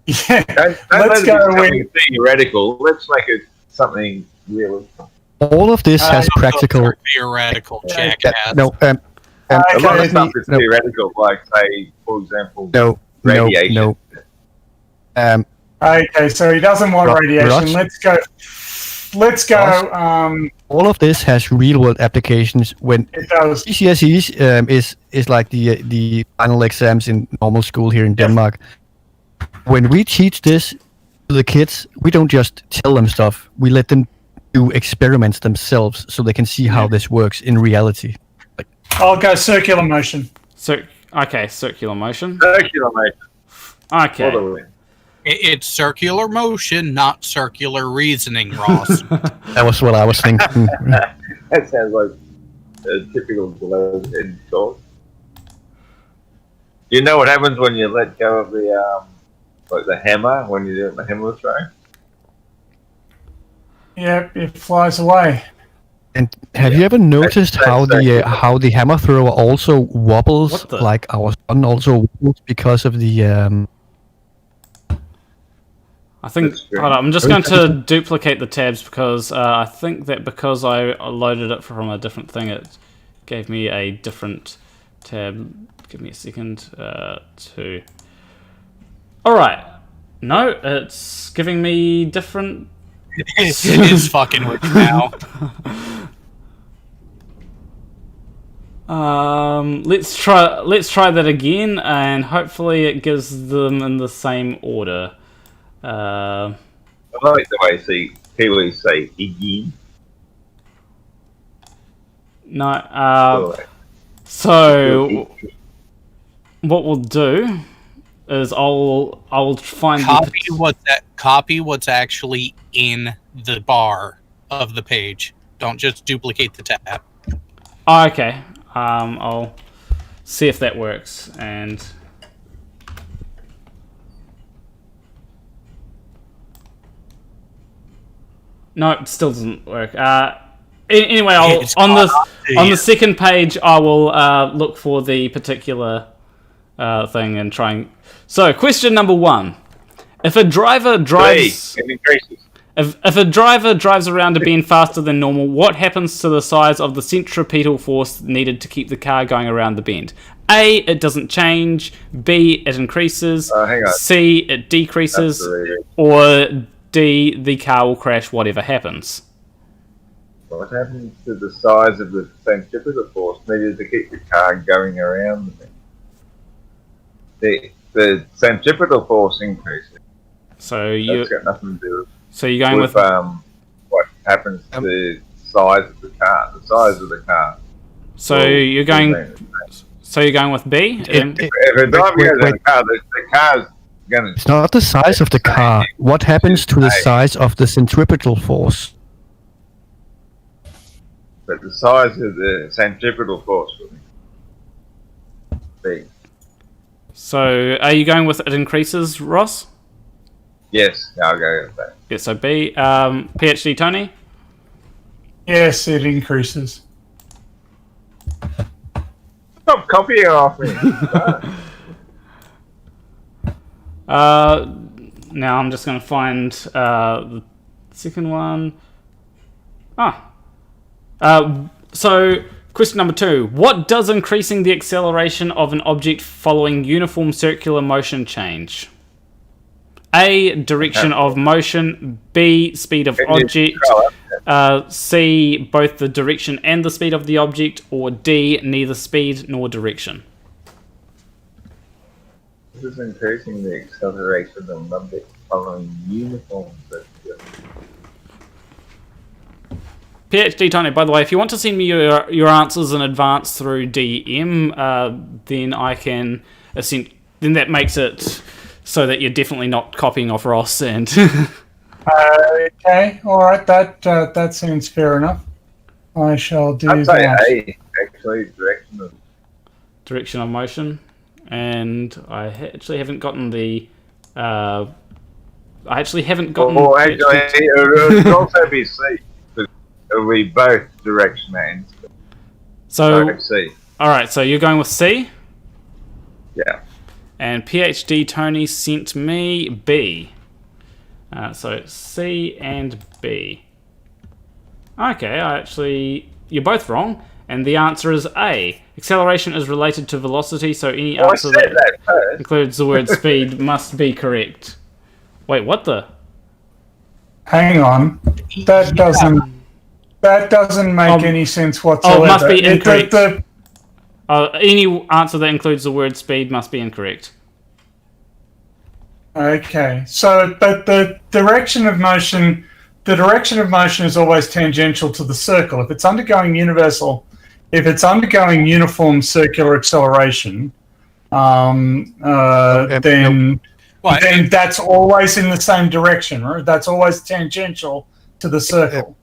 Yeah, let's go with theoretical. Let's make it something realistic. All of this has practical. Theoretical, jackass. No, a lot of stuff is theoretical, like say, for example, radiation. No. Okay, so he doesn't want radiation. Let's go. All of this has real-world applications. When it does. GCSEs is like the final exams in normal school here in Denmark. When we teach this to the kids, we don't just tell them stuff. We let them do experiments themselves, so they can see how this works in reality. I'll go circular motion. Okay, circular motion. Circular motion. Okay. It's circular motion, not circular reasoning, Ross. That was what I was thinking. That sounds like a typical in talk. You know what happens when you let go of the like the hammer when you do the hammer throw? Yep, it flies away. And have you ever noticed how the hammer thrower also wobbles, like our sun also wobbles because of the I think. Hold on, I'm just going to duplicate the tabs because I think that because I loaded it from a different thing, it gave me a different tab. Give me a second. All right. No, it's giving me different. It is fucking with you now. Let's try that again, and hopefully it gives them in the same order. I like the way Kiwis say "iggy." No. So what we'll do is I'll find copy what's actually in the bar of the page. Don't just duplicate the tab. Oh, okay. I'll see if that works. And no, it still doesn't work. Anyway, on the second page, I will look for the particular thing and try and. So, question number 1: If a driver drives, if a driver drives around a bend faster than normal, what happens to the size of the centripetal force needed to keep the car going around the bend? A, it doesn't change. B, it increases. C, it decreases. Or D, the car will crash whatever happens. What happens to the size of the centripetal force needed to keep the car going around the bend? The centripetal force increases. So that's got nothing to do with. So you're going with what happens to the size of the car? The size of the car. So you're going. So you're going with B. If a driver goes in the car, the car's going to. It's not the size of the car. What happens to the size of the centripetal force? But the size of the centripetal force will be. So are you going with it increases, Ross? Yes, I'll go with that. Yeah, so B. PhD Tony? Yes, it increases. Stop copying off me. Now I'm just going to find the second one. So, question number 2. What does increasing the acceleration of an object following uniform circular motion change? A, direction of motion. B, speed of object. C, both the direction and the speed of the object, or D, neither speed nor direction. This is increasing the acceleration of objects following uniform circulation. PhD Tony, by the way, if you want to send me your answers in advance through DM, then I can then that makes it so that you're definitely not copying off Ross and. Okay, all right, that seems fair enough. I shall do I'd say that. A, actually, Direction of motion, and I actually haven't gotten the. I actually haven't gotten. Or actually, it would also be C. It'll be both direction and. So C. All right, so you're going with C. Yeah. And PhD Tony sent me B. So C and B. Okay, you're both wrong, and the answer is A. Acceleration is related to velocity, so any answer that includes the word speed must be correct. Wait, what the? Hang on, that doesn't make any sense whatsoever. Oh, it must be incorrect. Any answer that includes the word speed must be incorrect. Okay, so but the direction of motion is always tangential to the circle. If it's undergoing uniform circular acceleration, then that's always in the same direction, right? That's always tangential to the circle.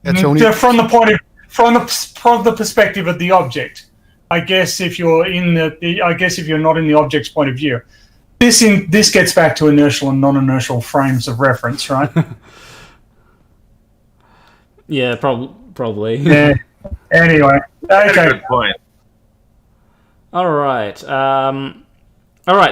From the perspective of the object. I guess if you're not in the object's point of view. This gets back to inertial and non-inertial frames of reference, right? Yeah, probably. Yeah. Anyway, okay. Good point. All right.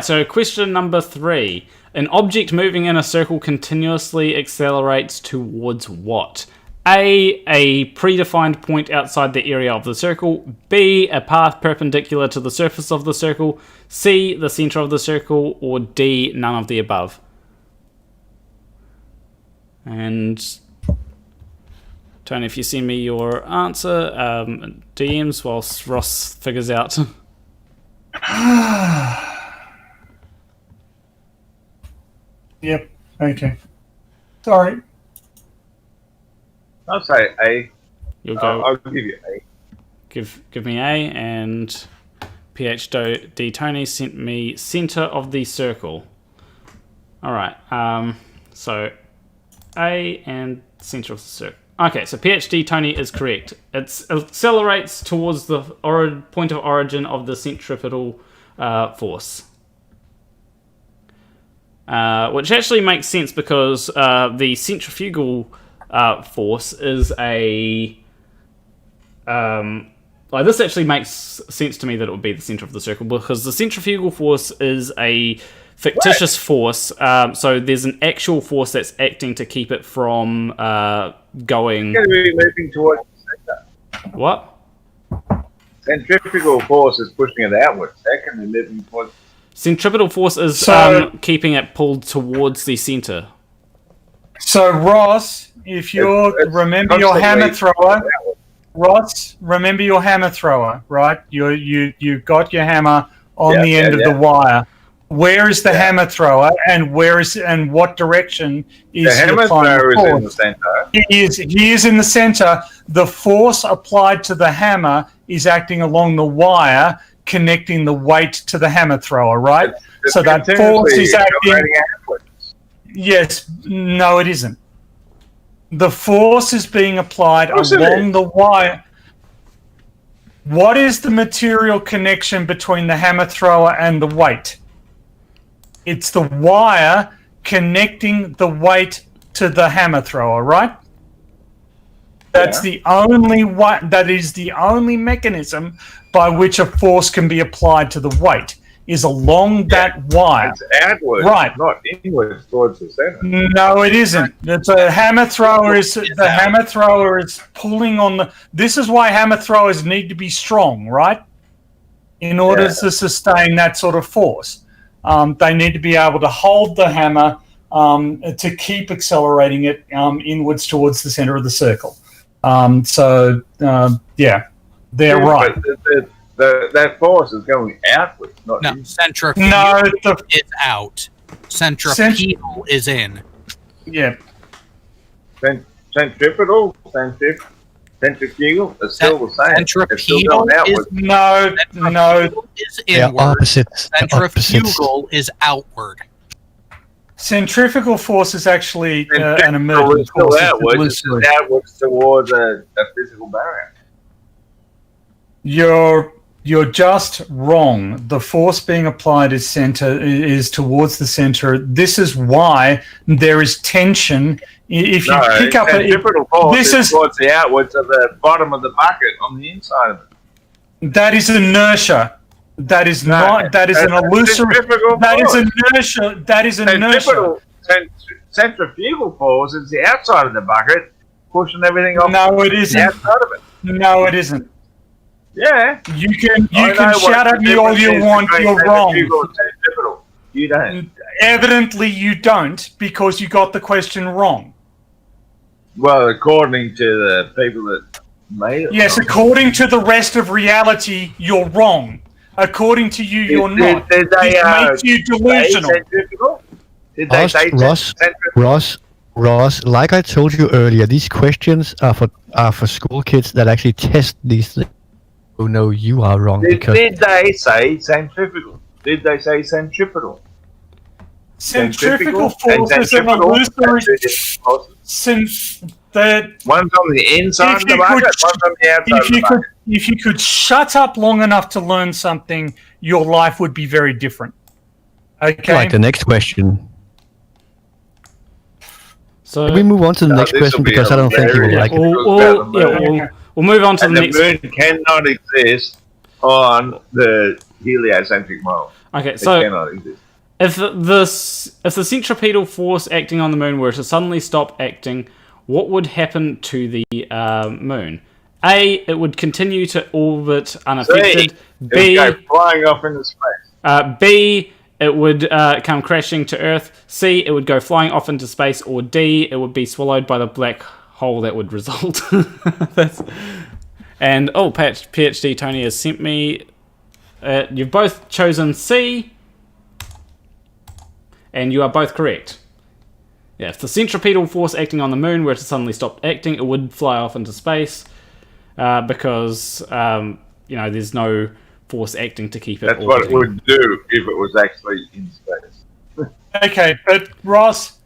So question number 3: an object moving in a circle continuously accelerates towards what? A predefined point outside the area of the circle. B, a path perpendicular to the surface of the circle. C, the center of the circle. Or D, none of the above. And Tony, if you send me your answer, DMs whilst Ross figures out. Yep. Okay. Sorry. I'll say A. You'll go. I'll give you A. Give me A, and PhD Tony sent me center of the circle. All right. So A and center of the circle. Okay, so PhD Tony is correct. It accelerates towards the point of origin of the centripetal force. Which actually makes sense because the centrifugal force is a... this actually makes sense to me that it would be the center of the circle because the centrifugal force is a fictitious force. So there's an actual force that's acting to keep it from going... It's going to be moving towards the center. What? Centrifugal force is pushing it outwards. How can they moving towards... Centripetal force is keeping it pulled towards the center. So Ross, if you remember your hammer thrower, right? You got your hammer on the end of the wire. Where is the hammer thrower, and what direction is the hammer thrower? Is in the center. He is in the center. The force applied to the hammer is acting along the wire, connecting the weight to the hammer thrower, right? So that force is acting. Yes, no, it isn't. The force is being applied along the wire. What is the material connection between the hammer thrower and the weight? It's the wire connecting the weight to the hammer thrower, right? That's the only that is the only mechanism by which a force can be applied to the weight is along that wire. It's outwards, right? Not inwards towards the center. No, it isn't. The hammer thrower is hammer thrower is pulling on the. This is why hammer throwers need to be strong, right? In order to sustain that sort of force, they need to be able to hold the hammer to keep accelerating it inwards towards the center of the circle. They're right. But that force is going outwards, not No, in. centrifugal No, is out. Centripetal is in. Yeah. Centripetal, centrifugal, it's still the same. It's still Centripetal going outwards. No. Centrifugal is They're inward. opposites. They're opposites. Centrifugal is outward. Centrifugal force is actually an Centrifugal emergent is still force. outwards, it's just outwards towards a physical barrier. You're just wrong. The force being applied is towards the center. This is why there is tension. If you pick up centripetal force is towards the outwards of the bottom of the bucket on the inside of it. that is inertia. That is not. That is an illusory. That is inertia. That is inertia. Centrifugal force is the outside of the bucket, pushing everything off. No, it isn't. The outside of it. No, it isn't. Yeah. You can shout at me all you want. You're wrong. You don't. Evidently, you don't, because you got the question wrong. Well, according to the people that made it. Yes, wrong. according to the rest of reality, you're wrong. According to you, you're not. Did they, It makes you delusional. Did they say Ross, like I told you earlier, these questions are for school kids that actually test these things. Oh no, you are wrong. Did they say centrifugal? Did they say centripetal? Centrifugal force is an illusory. One's on the inside of the bucket, one's on the outside of the bucket. If you could shut up long enough to learn something, your life would be very different. Okay. Like the next question. So Can we move on to the next question because I don't think you will like it. We'll move on to the next. The moon cannot exist on the heliocentric model. Okay, It so cannot exist. if the centripetal force acting on the moon were to suddenly stop acting, what would happen to the moon? A, it would continue to orbit unaffected. B, it would go flying off into space. B, it would come crashing to Earth. C, it would go flying off into space. Or D, it would be swallowed by the black hole that would result. And PhD Tony has sent me. You've both chosen C, and you are both correct. Yeah, if the centripetal force acting on the moon were to suddenly stop acting, it would fly off into space because there's no force acting to keep it. That's what it would do if it was actually in space. Okay, but Ross.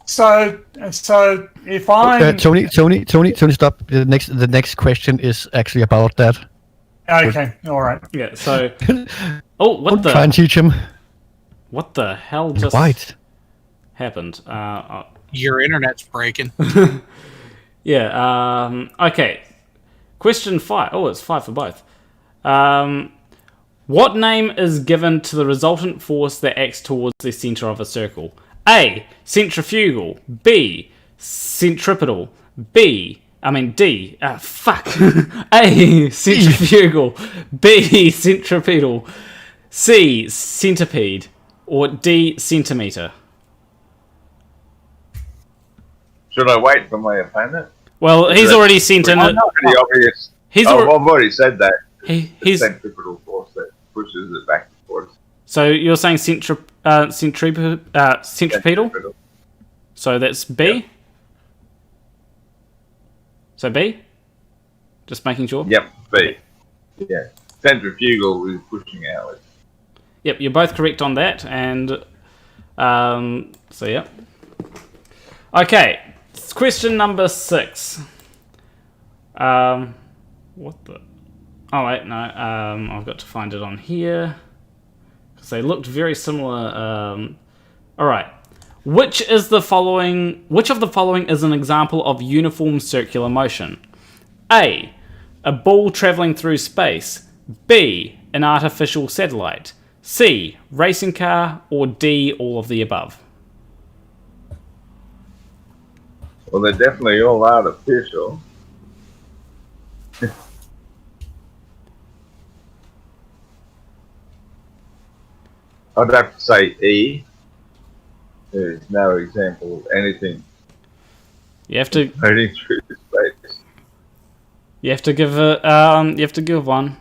So if I Tony, stop. The next question is actually about that. Okay, all right. Yeah. So, what the? Try and teach him. What the hell just happened? Your internet's breaking. Yeah. Okay. Question 5. Oh, it's 5 for both. What name is given to the resultant force that acts towards the center of a circle? A. Centrifugal. B. Centripetal. D. Fuck. A. Centrifugal. B. Centripetal. C. Centipede. Or D. Centimeter. Should I wait for my opponent? Well, he's already sent in it. Pretty obvious. He's I've already said that. He's centripetal force that pushes it back and forth. So you're saying centripetal? So that's B? Yep. So B? Just making sure? Yep, B. Yeah. Centrifugal is pushing outwards. Yep, you're both correct on that, and so yep. Okay, question number 6. What the? Oh wait, no. I've got to find it on here because they looked very similar. All right. Which of the following is an example of uniform circular motion? A. A ball traveling through space. B. An artificial satellite. C. Racing car. Or D. All of the above. Well, they're definitely all artificial. I'd have to say E. There's no example of anything You have to floating through space. you have to give one.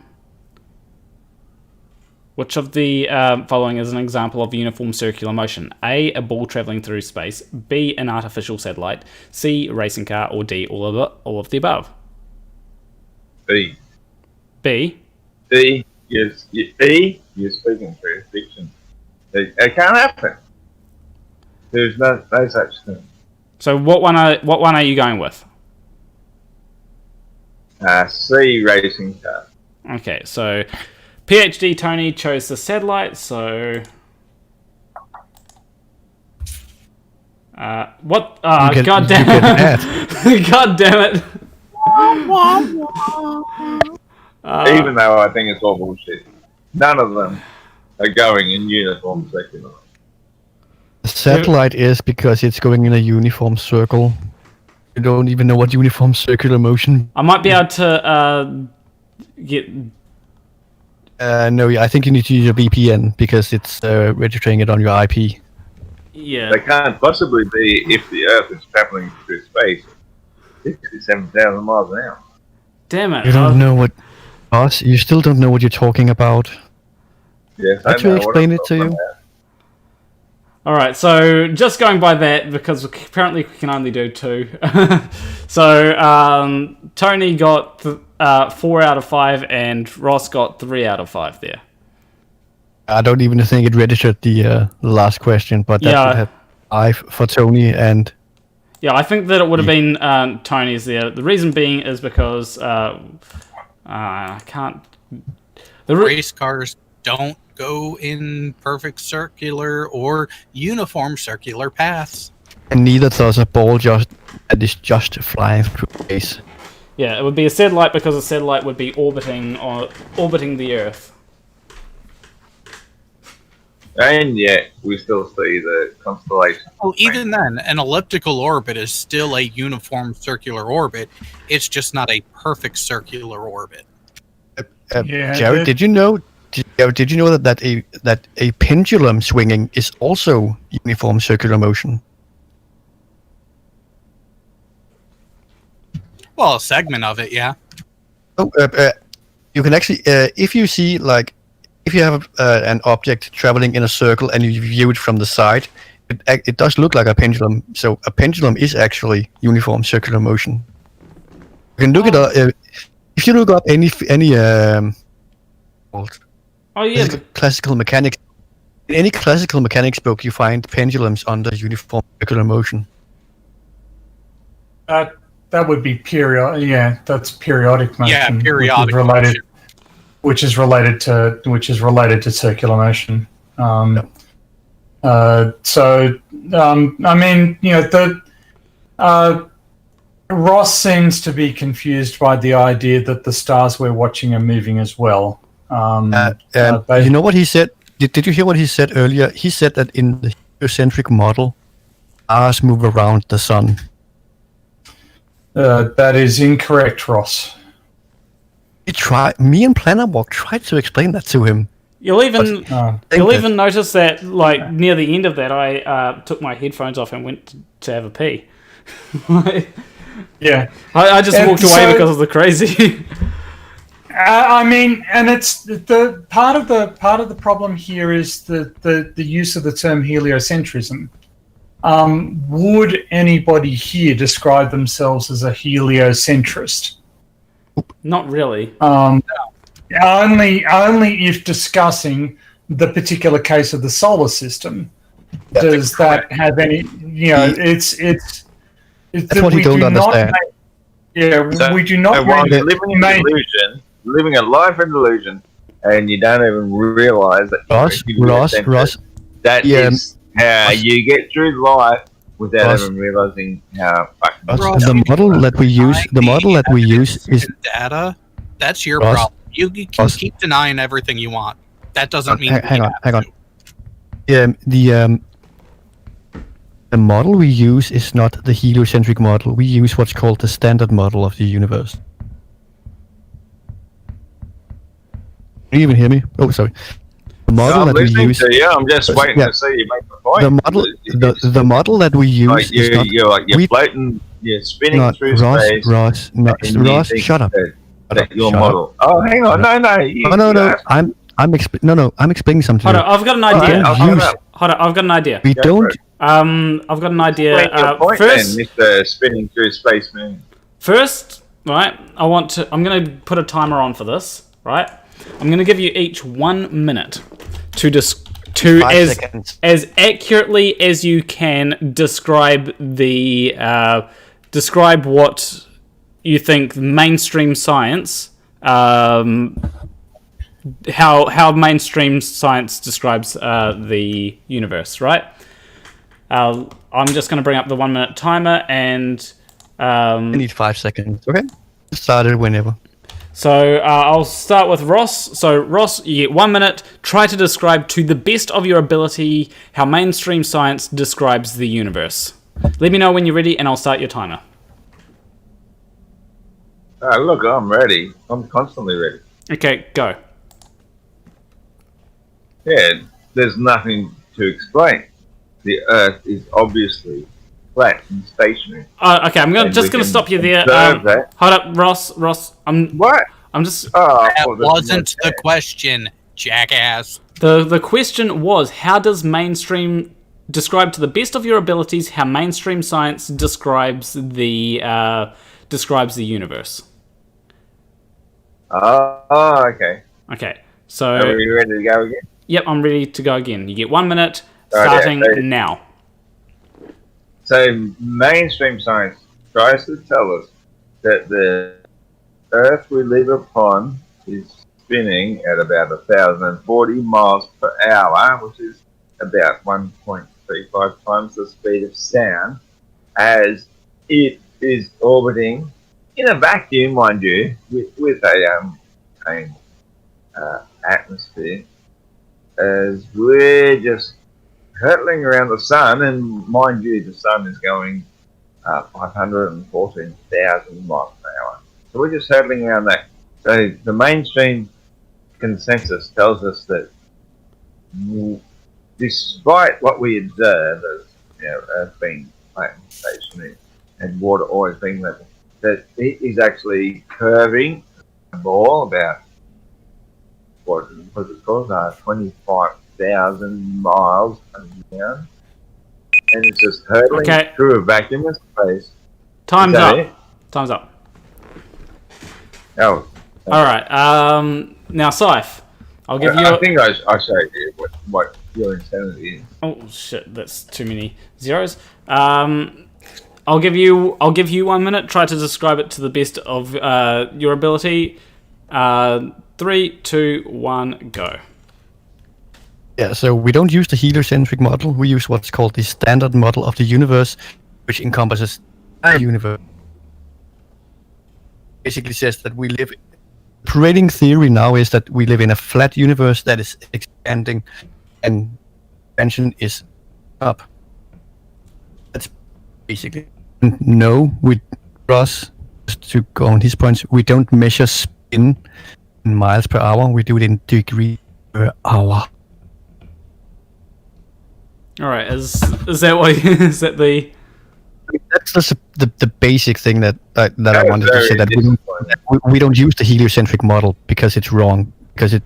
Which of the following is an example of uniform circular motion? A ball traveling through space, B, an artificial satellite, C, a racing car, or D, all of the above? B. B? B, you're speaking through fiction. It can't happen. There's no such thing. So what one are you going with? C, racing car. Okay, so PhD Tony chose the satellite, so what? God damn it! God damn it! Even though I think it's all bullshit, none of them are going in uniform circular. The satellite is because it's going in a uniform circle. You don't even know what uniform circular motion. I might be able to get. No, I think you need to use your VPN because it's registering it on your IP. Yeah. They can't possibly be if the Earth is traveling through space 67,000 miles an hour. Damn it! You don't know what, Ross. You still don't know what you're talking about. Yes, Let me explain it to you. All right, so just going by that, because apparently we can only do 2. So Tony got 4 out of 5, and Ross got 3 out of 5 there. I don't even think it registered the last question, but that would have 5 for Tony and. Yeah, I think that it would have been Tony's there. The reason being is because I can't. Race cars don't go in perfect circular or uniform circular paths. And neither does a ball that is just flying through space. Yeah, it would be a satellite because a satellite would be orbiting the Earth. And yet, we still see the constellation. Well, even then, an elliptical orbit is still a uniform circular orbit. It's just not a perfect circular orbit. Jared, did you know? Did you know that a pendulum swinging is also uniform circular motion? Well, a segment of it, yeah. Oh, you can actually, if you see if you have an object traveling in a circle and you view it from the side, it does look like a pendulum. So a pendulum is actually uniform circular motion. You can look it up if you look up any classical mechanics. In any classical mechanics book, you find pendulums under uniform circular motion. That would be periodic. Yeah, that's periodic motion. Yeah, periodic motion. Which is related to circular motion. I mean, Ross seems to be confused by the idea that the stars we're watching are moving as well. You know what he said? Did you hear what he said earlier? He said that in the heliocentric model, stars move around the sun. That is incorrect, Ross. Me and Plannerwalk tried to explain that to him. You'll even notice that, near the end of that, I took my headphones off and went to have a pee. Yeah, I just walked away because of the crazy. I mean, and it's the part of the problem here is the use of the term heliocentrism. Would anybody here describe themselves as a heliocentrist? Not really. Only if discussing the particular case of the solar system. Does that have any? It's that's what you don't understand. We do not. Living a life in delusion, and you don't even realize that. Ross. That is how you get through life without even realizing how fucking. The model that we use is data. That's your problem. You can keep denying everything you want. That doesn't mean. Hang on. Yeah, the model we use is not the heliocentric model. We use what's called the standard model of the universe. Can you even hear me? Oh, sorry. The model I'm that we listening use. to you. I'm just waiting Yeah. to see you make the point. The model, the model that we use Like is not. you're floating, you're spinning Not through Ross. space. Ross. No, and you Ross. think Shut up. That your Shut up. model. Oh, hang on. No. You, No. I'm explaining something. Hold to on, you. I've got an idea. Hold I've got an idea. We Go don't. for it. I've got an idea. Explain your point First, then, Mr. Spinning Through Space Man. First, right, I'm going to put a timer on for this, right? I'm going to give you each 1 minute to 5 seconds. as accurately as you can describe describe what you think mainstream science, how mainstream science describes the universe, right? I'm just going to bring up the 1 minute timer and. I need 5 seconds. Okay. Started whenever. So I'll start with Ross. So Ross, you get 1 minute. Try to describe to the best of your ability how mainstream science describes the universe. Let me know when you're ready, and I'll start your timer. Look, I'm ready. I'm constantly ready. Okay, go. Yeah, there's nothing to explain. The Earth is obviously flat and stationary. Okay, I'm just gonna stop you there. Hold up, Ross. What? I'm just. That wasn't the question, jackass. The question was, how does mainstream describe to the best of your abilities how mainstream science describes the universe? Oh, okay. Okay, so. Are we ready to go again? Yep, I'm ready to go again. You get 1 minute, Right, starting yeah, now. So mainstream science tries to tell us that the Earth we live upon is spinning at about 1,040 miles per hour, which is about 1.35 times the speed of sound, as it is orbiting in a vacuum, mind you, with an atmosphere, as we're just hurtling around the sun, and mind you, the sun is going 514,000 miles per hour. So we're just hurtling around that. So the mainstream consensus tells us that despite what we observe as Earth being flat and stationary and water always being level, that it is actually curving a ball about what was it called? 25,000 miles around, and it's just hurtling through a vacuum of space. Time's up. Time's up. Oh. All right. Now, Scythe, I'll give you. I think I showed you what your insanity is. Oh shit! That's too many zeros. I'll give you 1 minute. Try to describe it to the best of your ability. 3, 2, 1, go. Yeah, so we don't use the heliocentric model. We use what's called the standard model of the universe, which encompasses the universe. Basically says that we live. Prevailing theory now is that we live in a flat universe that is expanding, and expansion is up. That's basically no. With Ross, just to go on his points, we don't measure spin in miles per hour. We do it in degree per hour. All right. Is that what? Is that the? That's just the basic thing that I wanted to say, that we don't use the heliocentric model because it's wrong, because the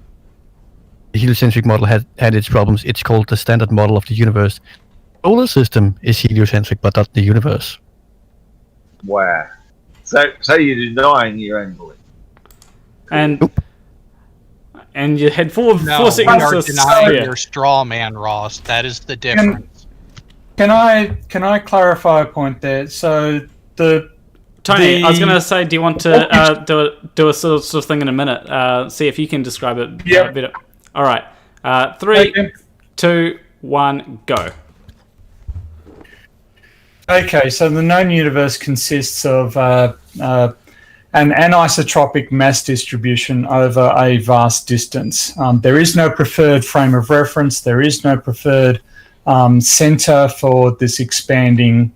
heliocentric model had its problems. It's called the standard model of the universe. The solar system is heliocentric, but not the universe. Wow. So you're denying your own belief. And you had four seconds. You are denying your straw man, Ross. That is the difference. Can I clarify a point there? So Tony, I was going to say, do you want to do a sort of thing in a minute? See if you can describe it better. All right. 3, 2, 1, go. Okay, so the known universe consists of an anisotropic mass distribution over a vast distance. There is no preferred frame of reference. There is no preferred center for this expanding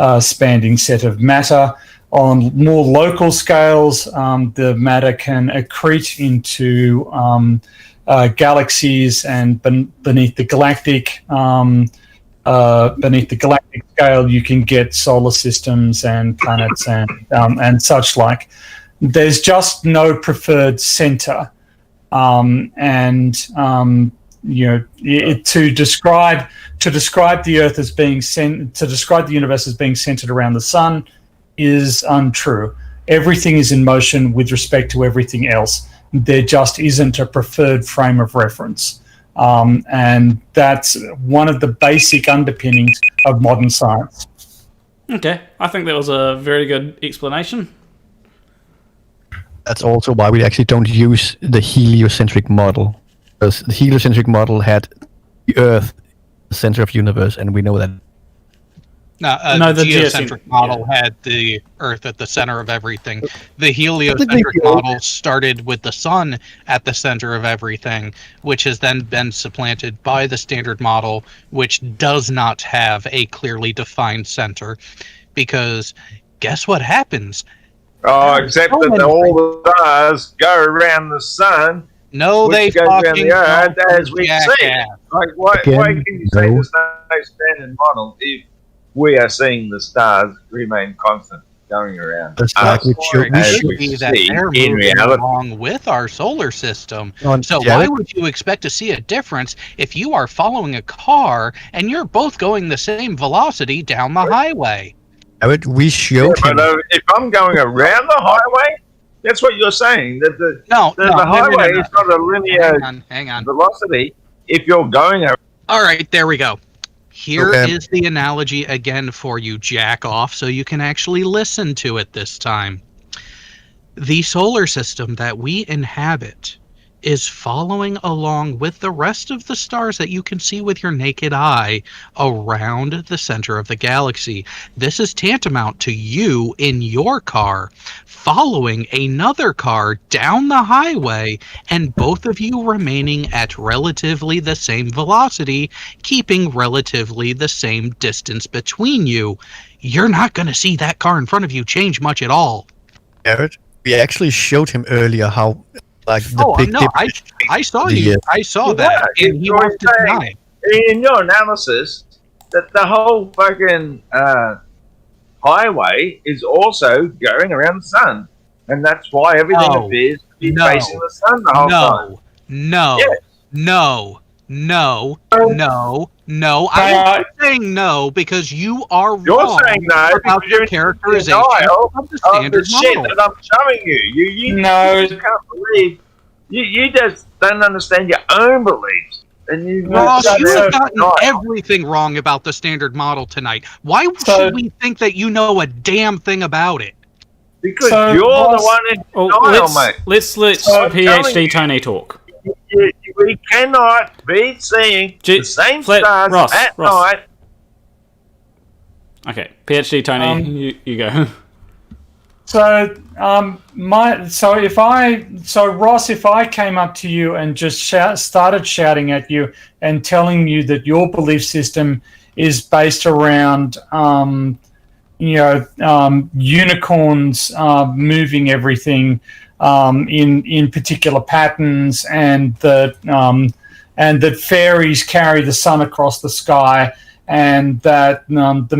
set of matter. On more local scales, the matter can accrete into galaxies, and beneath the galactic scale, you can get solar systems and planets and such like. There's just no preferred center, to describe the Earth as being to describe the universe as being centered around the sun is untrue. Everything is in motion with respect to everything else. There just isn't a preferred frame of reference. And that's one of the basic underpinnings of modern science. Okay, I think that was a very good explanation. That's also why we actually don't use the heliocentric model, because the heliocentric model had the Earth the center of the universe, and we know that. No, the geocentric model had the Earth at the center of everything. The heliocentric model started with the sun at the center of everything, which has then been supplanted by the standard model, which does not have a clearly defined center. Because guess what happens? Oh, except that all the stars go around the sun. No, they goes around fucking the Earth don't, as we see. Like, why can you say there's no standard model if we are seeing the stars remain constant going around? That's like we that they're moving along with our solar system. So why would you expect to see a difference if you are following a car and you're both going the same velocity down the highway? We showed him. But if I'm going around the highway, that's what you're saying. That the highway is not a linear hang on. velocity. If you're going around. All right, there we go. Here is the analogy again for you, jack off, so you can actually listen to it this time. The solar system that we inhabit is following along with the rest of the stars that you can see with your naked eye around the center of the galaxy. This is tantamount to you in your car following another car down the highway, and both of you remaining at relatively the same velocity, keeping relatively the same distance between you. You're not going to see that car in front of you change much at all. Garrett, we actually showed him earlier how I saw you. I saw that. And he was denying. In your analysis, that the whole fucking highway is also going around the sun, and that's why everything appears to be facing the sun the whole time. No. I'm saying no because you are wrong. You're saying no about because you're the characterization of the standard shit model. that I'm showing you. You just can't believe. You just don't understand your own beliefs. And Ross, you have gotten everything wrong about the standard model tonight. Why should we think that you know a damn thing about it? Because you're the one in denial, mate. Let's let PhD Tony talk. We cannot be seeing the same stars at night. Okay, PhD Tony, you go. Ross, if I came up to you and just started shouting at you and telling you that your belief system is based around, unicorns moving everything in particular patterns, and that fairies carry the sun across the sky, and that the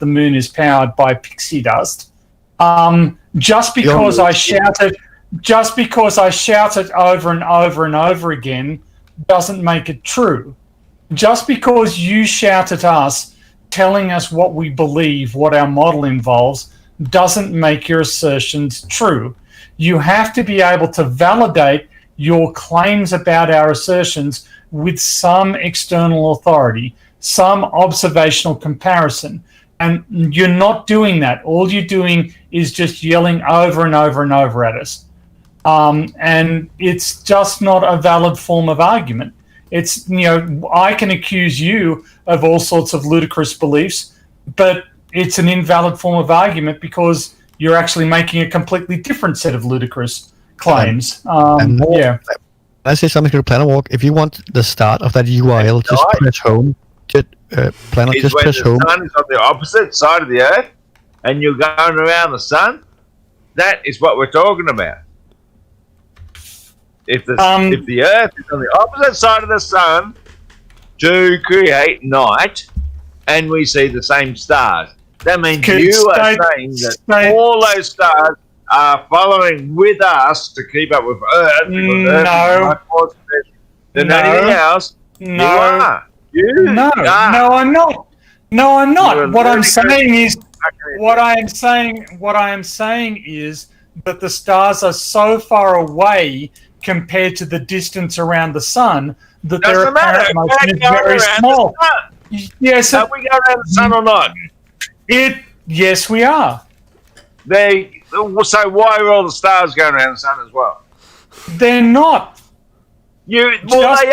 moon is powered by pixie dust. Just because I shouted over and over and over again doesn't make it true. Just because you shout at us, telling us what we believe, what our model involves, doesn't make your assertions true. You have to be able to validate your claims about our assertions with some external authority, some observational comparison. And you're not doing that. All you're doing is just yelling over and over and over at us. And it's just not a valid form of argument. It's, I can accuse you of all sorts of ludicrous beliefs, but it's an invalid form of argument because you're actually making a completely different set of ludicrous claims. I say something to Planet Walk. If you want the start of that URL, just press home. Planet, just press home. The sun is on the opposite side of the Earth, and you're going around the sun. That is what we're talking about. if the Earth is on the opposite side of the sun to create night, and we see the same stars, that means you are saying that all those stars are following with us to keep up with Earth because Earth is much more special than anything else. No, you are. No, I'm not. No, I'm not. What I'm saying is that the stars are so far away compared to the distance around the sun that their apparent motion is very small. Yes, are we going around the sun or not? Yes, we are. So why are all the stars going around the sun as well? They're not. They are because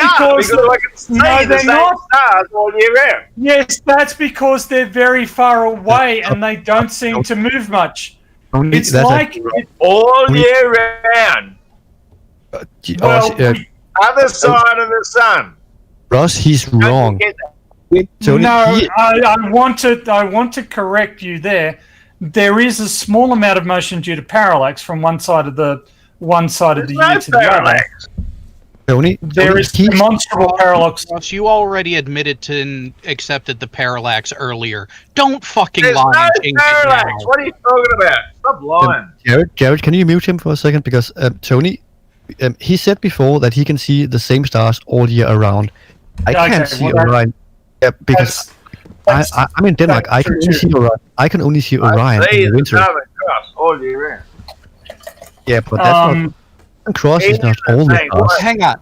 I can see the same stars all year round. Yes, that's because they're very far away and they don't seem to move much. It's like all year round. Other side of the sun. Ross, he's wrong. I want to correct you there. There is a small amount of motion due to parallax from one side of the year to the other. Tony, there is demonstrable parallax. Ross, you already admitted to and accepted the parallax earlier. Don't fucking lie and change parallax. it now. What are you talking about? Stop lying. Jared, can you mute him for a second? Because Tony, he said before that he can see the same stars all year around. I can't see Orion. Yeah, because I'm in Denmark. I can only see Orion. I can only see Orion in the winter. All year round. Yeah, but that's not. Cross is not all the stars.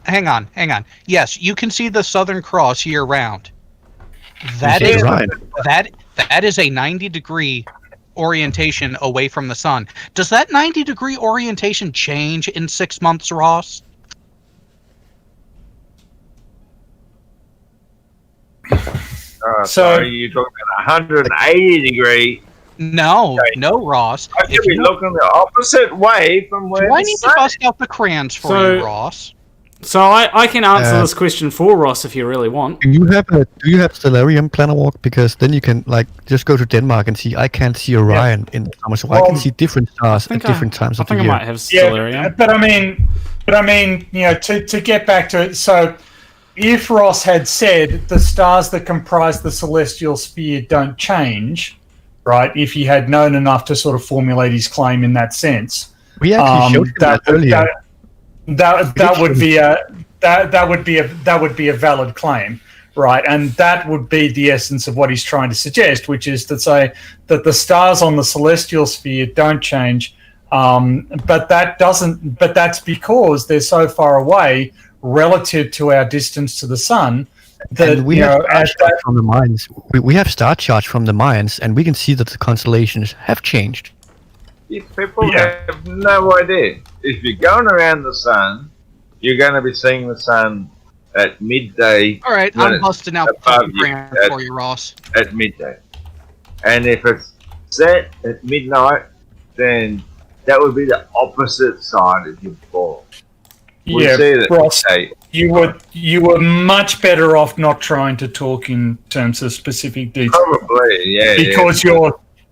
Hang on. Yes, you can see the Southern Cross year round. That is a 90-degree orientation away from the sun. Does that 90-degree orientation change in 6 months, Ross? So you're talking about 180-degree. No, Ross. I should be looking the opposite way from where. Do I need to bust out the crayons for you, Ross? So I can answer this question for Ross if you really want. Do you have Stellarium Planet Walk? Because then you can just go to Denmark and see. I can't see Orion in the summer, so I can see different stars at different times of the year. I think I might have Stellarium. Yeah, but I mean, to get back to it, so if Ross had said the stars that comprise the celestial sphere don't change, right? If he had known enough to sort of formulate his claim in that sense, we actually showed that earlier. That would be a valid claim, right? And that would be the essence of what he's trying to suggest, which is to say that the stars on the celestial sphere don't change, but that's because they're so far away relative to our distance to the sun. That we have from the Mayans. We have star charts from the Mayans, and we can see that the constellations have changed. People have no idea. If you're going around the sun, you're going to be seeing the sun at midday. All right, I'm busting out the brand for you, Ross. At midday. And if it's set at midnight, then that would be the opposite side of your ball. Ross, you were much better off not trying to talk in terms of specific details. Probably,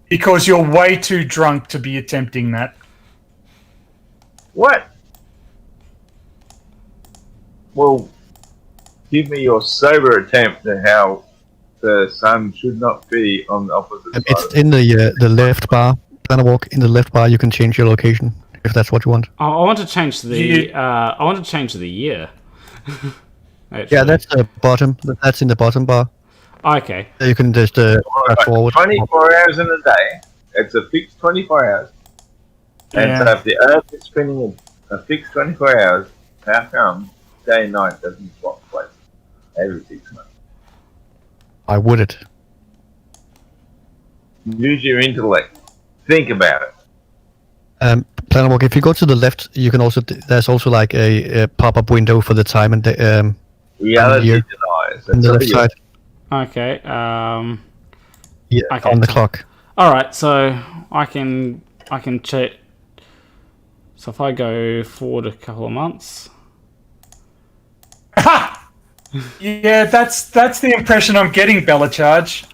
because you're way too drunk to be attempting that. What? Well, give me your sober attempt at how the sun should not be on the opposite side. It's in the left bar. Planet Walk, in the left bar, you can change your location if that's what you want. I want to change the year. Yeah, that's the bottom. That's in the bottom bar. Okay. You can just forward. 24 hours in a day. It's a fixed 24 hours. And so if the Earth is spinning a fixed 24 hours, how come day and night doesn't swap places every 6 months? Why would it? Use your intellect. Think about it. Planet Walk, if you go to the left, you can also there's also like a pop-up window for the time and the reality denies on the left side. Okay. Okay, on the clock. All right, so I can check. So if I go forward a couple of months. Yeah, that's the impression I'm getting, Bellacharge.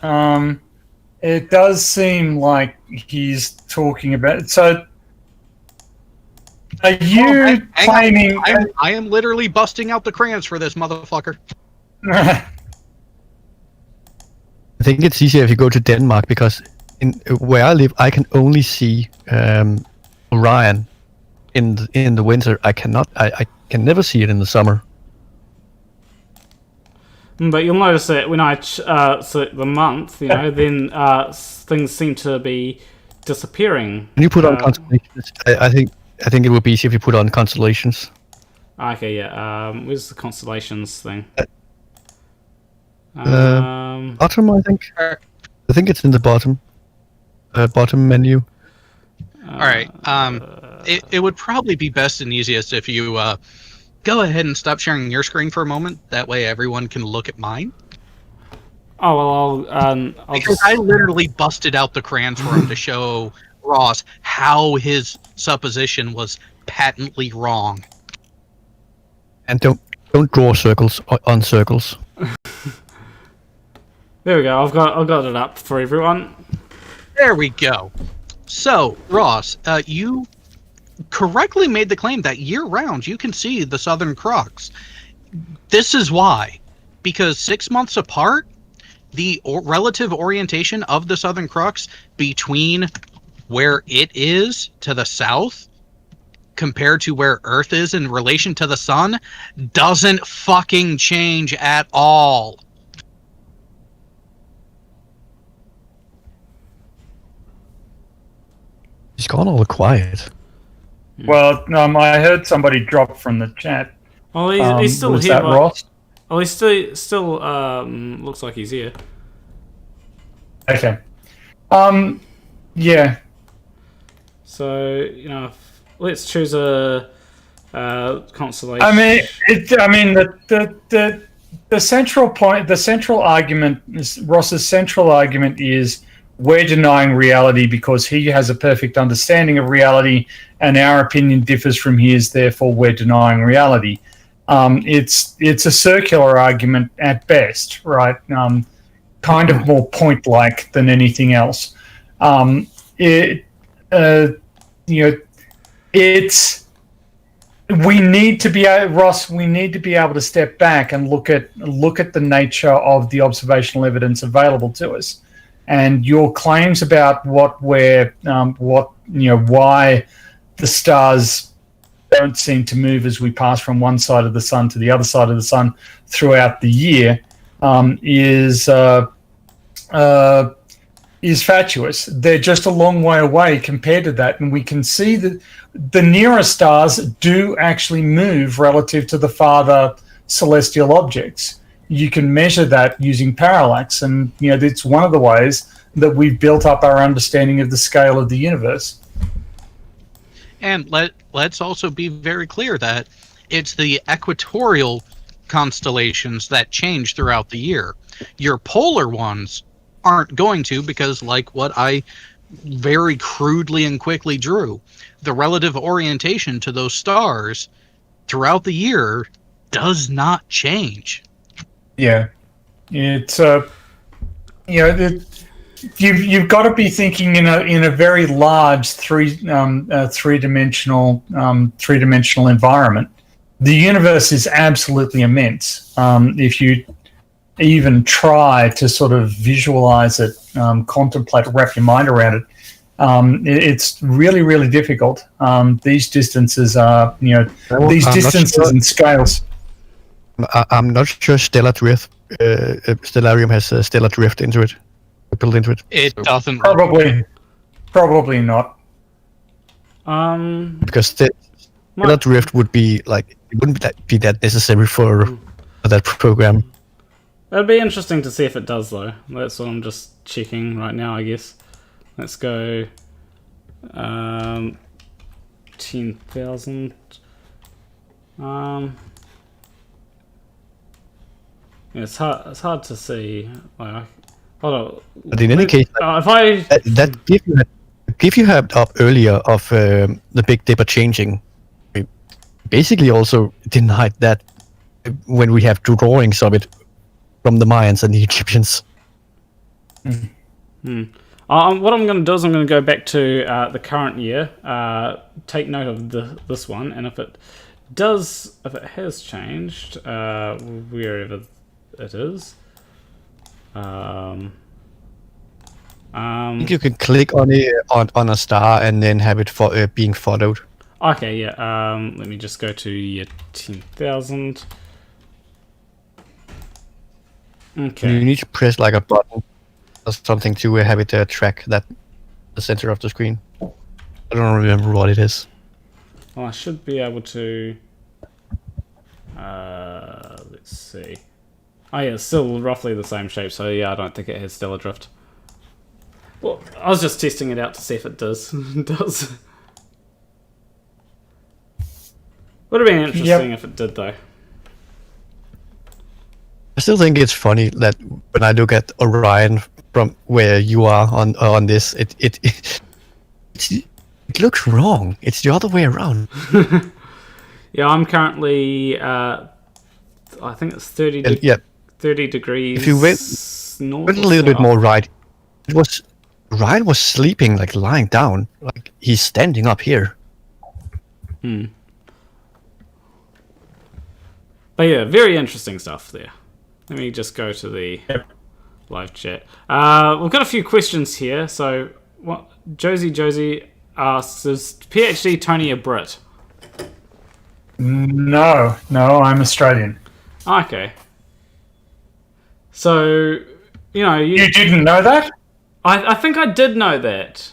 It does seem like he's talking about it. So Are you Hang on. claiming? I am literally busting out the crayons for this motherfucker. I think it's easier if you go to Denmark because where I live, I can only see Orion in the winter. I can never see it in the summer. But you'll notice that when I select the month, then things seem to be disappearing. When you put on constellations, I think it would be easier if you put on constellations. Okay, yeah. Where's the constellations thing? Bottom, I think. I think it's in the bottom menu. All right. It would probably be best and easiest if you go ahead and stop sharing your screen for a moment. That way, everyone can look at mine. Oh well, I'll because I literally busted out the crayons for him to show Ross how his supposition was patently wrong. And don't draw circles on circles. There we go. I've got it up for everyone. There we go. So, Ross, you correctly made the claim that year-round you can see the Southern Crocs. This is why. Because 6 months apart, the relative orientation of the Southern Crocs between where it is to the south compared to where Earth is in relation to the sun doesn't fucking change at all. It's gone all quiet. Well, I heard somebody drop from the chat. Oh, he's still was here. That Ross? Oh, he's still looks like he's here. Okay. Yeah. So let's choose a constellation. I mean, the central point, the central argument, Ross's central argument is we're denying reality because he has a perfect understanding of reality, and our opinion differs from his. Therefore, we're denying reality. It's a circular argument at best, right? Kind of more point-like than anything else. It's we need to be Ross. We need to be able to step back and look at the nature of the observational evidence available to us, and your claims about why the stars don't seem to move as we pass from one side of the sun to the other side of the sun throughout the year is fatuous. They're just a long way away compared to that, and we can see that the nearer stars do actually move relative to the farther celestial objects. You can measure that using parallax, and it's one of the ways that we've built up our understanding of the scale of the universe. And let's also be very clear that it's the equatorial constellations that change throughout the year. Your polar ones aren't going to, because like what I very crudely and quickly drew, the relative orientation to those stars throughout the year does not change. Yeah, it's you've got to be thinking in a very large three-dimensional environment. The universe is absolutely immense. If you even try to sort of visualize it, contemplate, wrap your mind around it, it's really, really difficult. These distances are, and scales. I'm not sure stellar drift, Stellarium has stellar drift into it, built into it. It doesn't. Probably not. Because stellar drift would be like, it wouldn't be that necessary for that program. It'd be interesting to see if it does, though. That's what I'm just checking right now, I guess. Let's go 10,000. Yeah, it's hard to see. Hold on. But in any case, if I that GIF you had up earlier of the Big Dipper changing, we basically also denied that when we have drawings of it from the Mayans and the Egyptians. What I'm going to do is I'm going to go back to the current year, take note of this one, and if it has changed, wherever it is, I think you can click on it on a star and then have it for being followed. Okay, yeah. Let me just go to year 10,000. Okay. You need to press like a button or something to have it track the center of the screen. I don't remember what it is. Well, I should be able to. Let's see. Oh yeah, it's still roughly the same shape. So yeah, I don't think it has stellar drift. Well, I was just testing it out to see if it does. It does. Would have been interesting if it did, though. I still think it's funny that when I look at Orion from where you are on this, it looks wrong. It's the other way around. Yeah, I'm currently, I think it's 30 degrees. If you went a little bit more right, Ryan was sleeping, like lying down, like he's standing up here. But yeah, very interesting stuff there. Let me just go to the live chat. We've got a few questions here. So, what Josie asks, is PhD Tony a Brit? No, I'm Australian. Okay. So, you didn't know that? I think I did know that.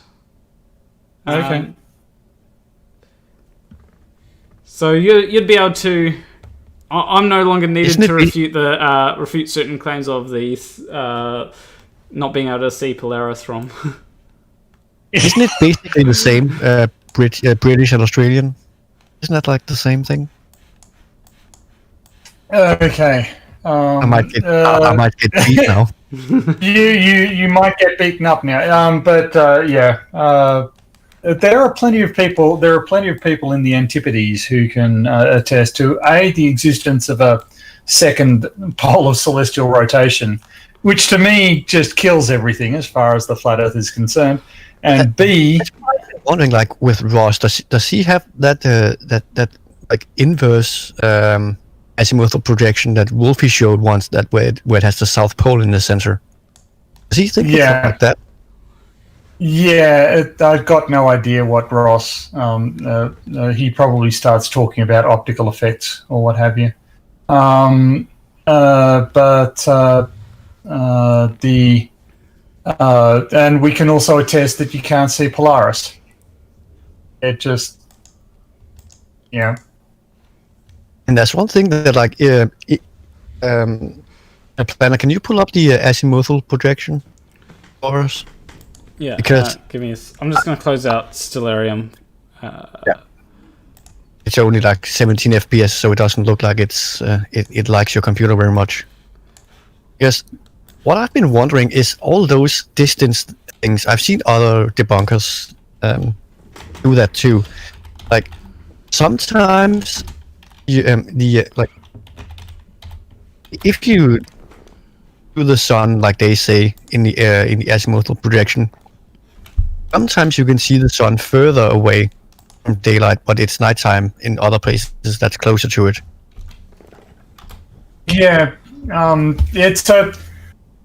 Okay. So you'd be able to. I'm no longer needed to refute certain claims of the not being able to see Polaris from. Isn't it basically the same, British and Australian? Isn't that like the same thing? Okay. I might get beat now. You might get beaten up now. There are plenty of people. There are plenty of people in the Antipodes who can attest to the existence of a second pole of celestial rotation, which to me just kills everything as far as the flat Earth is concerned. And B, I'm wondering, like with Ross, does he have that like inverse azimuthal projection that Wolfie showed once, that where it has the South Pole in the center? Does he think like that? Yeah, I've got no idea what Ross. He probably starts talking about optical effects or what have you. And we can also attest that you can't see Polaris. It just, And that's one thing that, like, Planner, can you pull up the azimuthal projection for us? Yeah, because give me. I'm just going to close out Stellarium. It's only like 17 FPS, so it doesn't look like it likes your computer very much. Yes, what I've been wondering is all those distance things. I've seen other debunkers do that too. Like sometimes if you do the sun, like they say in the azimuthal projection, sometimes you can see the sun further away from daylight, but it's nighttime in other places that's closer to it. Yeah,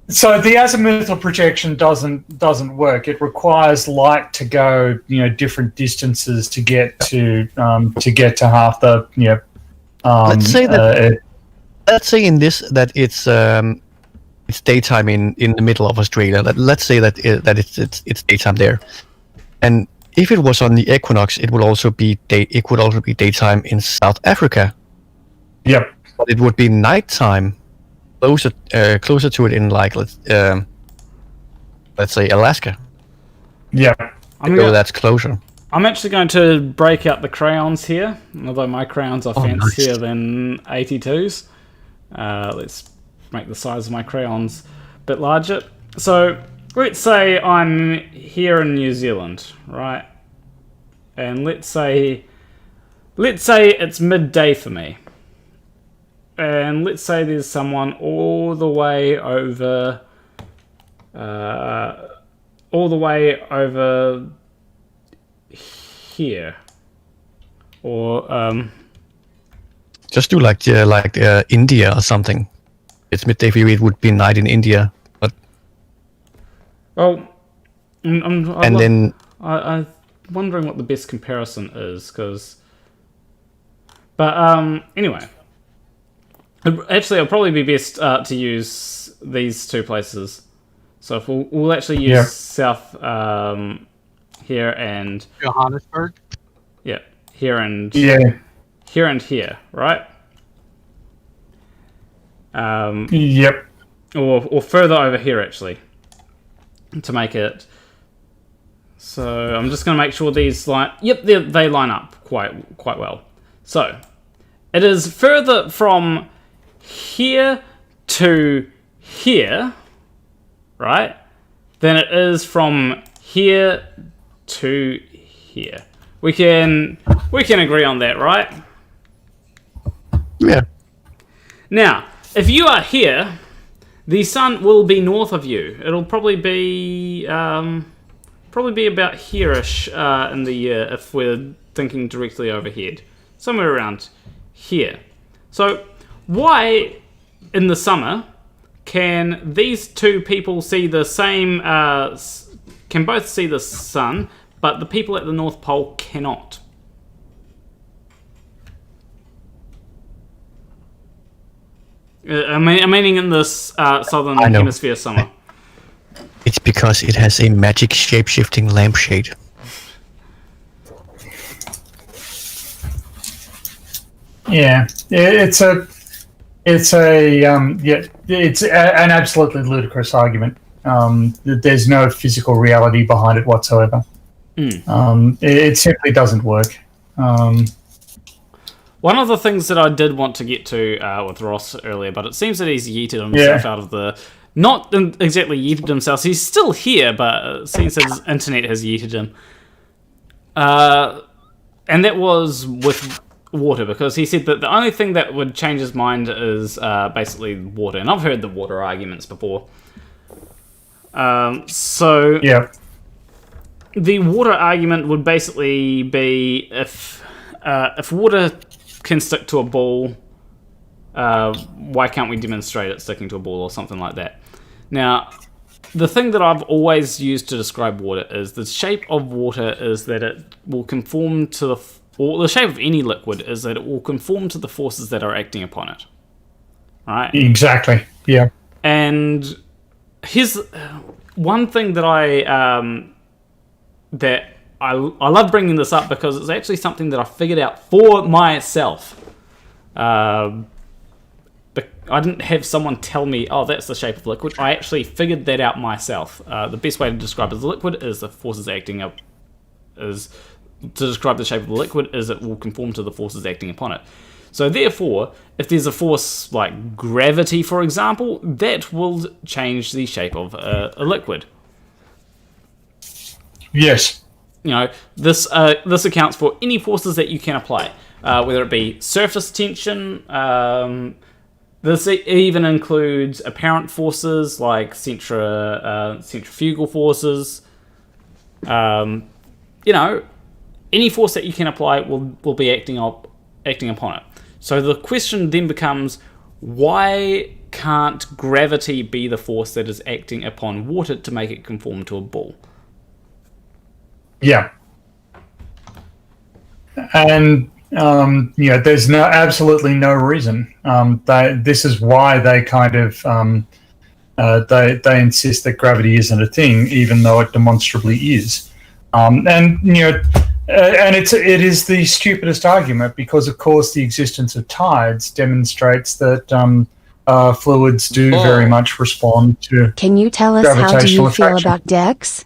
so the azimuthal projection doesn't work. It requires light to go, different distances to get to half the let's say in this that it's daytime in the middle of Australia. Let's say that it's daytime there, and if it was on the equinox, it would also be daytime in South Africa. Yep, but it would be nighttime closer to it in let's say Alaska. Yeah, that's closer. I'm actually going to break out the crayons here, although my crayons are fancier than 82s. Let's make the size of my crayons a bit larger. So let's say I'm here in New Zealand, right? And let's say it's midday for me. And let's say there's someone all the way over all the way over here, or Just do like India or something. It's midday for you. It would be night in India, but well, then I'm wondering what the best comparison is, but anyway, actually, it'll probably be best to use these two places. So if we'll actually use south here and Johannesburg. Yeah, here and here and here, right? Yep. Or further over here, actually, to make it. So I'm just going to make sure these line. Yep, they line up quite well. So it is further from here to here, right, than it is from here to here. We can agree on that, right? yeah. Now, if you are here, the sun will be north of you. It'll probably be about here-ish in the year if we're thinking directly overhead, somewhere around here. So, why in the summer can these two people see the same? Can both see the sun, but the people at the North Pole cannot? I'm meaning in this southern hemisphere summer. It's because it has a magic shape-shifting lampshade. Yeah, it's an absolutely ludicrous argument. There's no physical reality behind it whatsoever. It simply doesn't work. One of the things that I did want to get to with Ross earlier, but it seems that he's yeeted himself out of the... Not exactly yeeted himself. He's still here, but it seems his internet has yeeted him. And that was with water, because he said that the only thing that would change his mind is basically water. And I've heard the water arguments before. So the water argument would basically be if water can stick to a ball, why can't we demonstrate it sticking to a ball or something like that? Now, the thing that I've always used to describe water is the shape of water is that it will conform to or the shape of any liquid is that it will conform to the forces that are acting upon it. Right? Exactly. Yeah. And here's one thing that I love bringing this up because it's actually something that I figured out for myself. I didn't have someone tell me, oh, that's the shape of liquid. I actually figured that out myself. The best way to describe it as a liquid is the forces acting up. To describe the shape of the liquid is it will conform to the forces acting upon it. So therefore, if there's a force like gravity, for example, that will change the shape of a liquid. Yes. You know, this accounts for any forces that you can apply, whether it be surface tension. This even includes apparent forces like centrifugal forces. You know, any force that you can apply will be acting upon it. So the question then becomes, why can't gravity be the force that is acting upon water to make it conform to a ball? Yeah. And there's absolutely no reason. This is why they kind of they insist that gravity isn't a thing, even though it demonstrably is. And it is the stupidest argument because, of course, the existence of tides demonstrates that fluids do very much respond to. Can you tell us how do you feel about decks?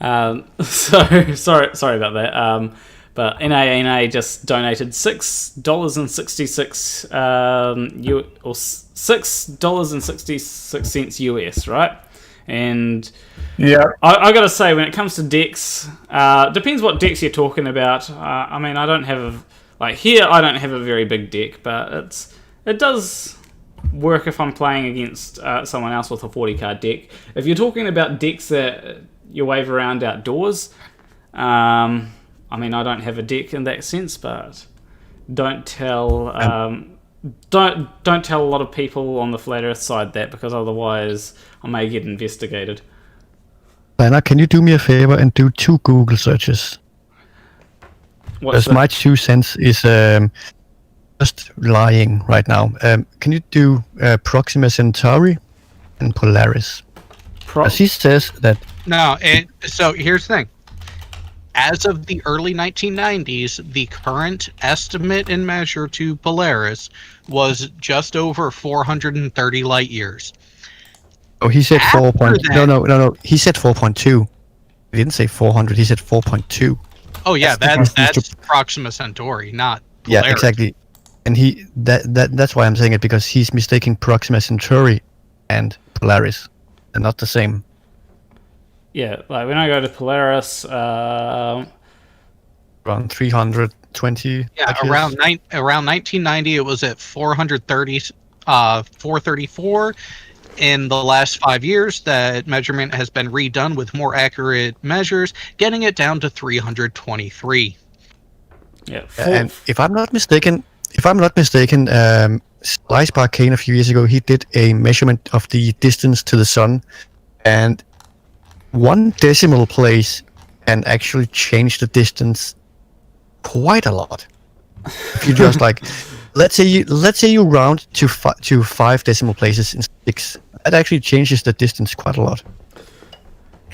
Sorry about that. But NANA just donated $6.66 or $6.66 US, right? And I gotta say, when it comes to decks, depends what decks you're talking about. I mean, I don't have a very big deck, but it does work if I'm playing against someone else with a 40 card deck. If you're talking about decks that you wave around outdoors, I mean, I don't have a deck in that sense, but don't tell don't tell a lot of people on the Flat Earth side that, because otherwise I may get investigated. Banner, can you do me a favor and do 2 Google searches? Because my 2 cents is just lying right now. Can you do Proxima Centauri and Polaris? As he says that... No, so here's the thing. As of the early 1990s, the current estimate and measure to Polaris was just over 430 light years. Oh, he said 4. No. He said 4.2. He didn't say 400. He said 4.2. Oh yeah, that's Proxima Centauri, not Polaris. Yeah, exactly. And that's why I'm saying it, because he's mistaking Proxima Centauri and Polaris. They're not the same. Yeah, like when I go to Polaris, around 320. Yeah, around 1990, it was at 434. In the last 5 years, that measurement has been redone with more accurate measures, getting it down to 323. Yeah, and if I'm not mistaken, Slice Barcane a few years ago, he did a measurement of the distance to the sun, and 1 decimal place can actually change the distance quite a lot. If you just like, let's say you round to 5 decimal places in 6, that actually changes the distance quite a lot.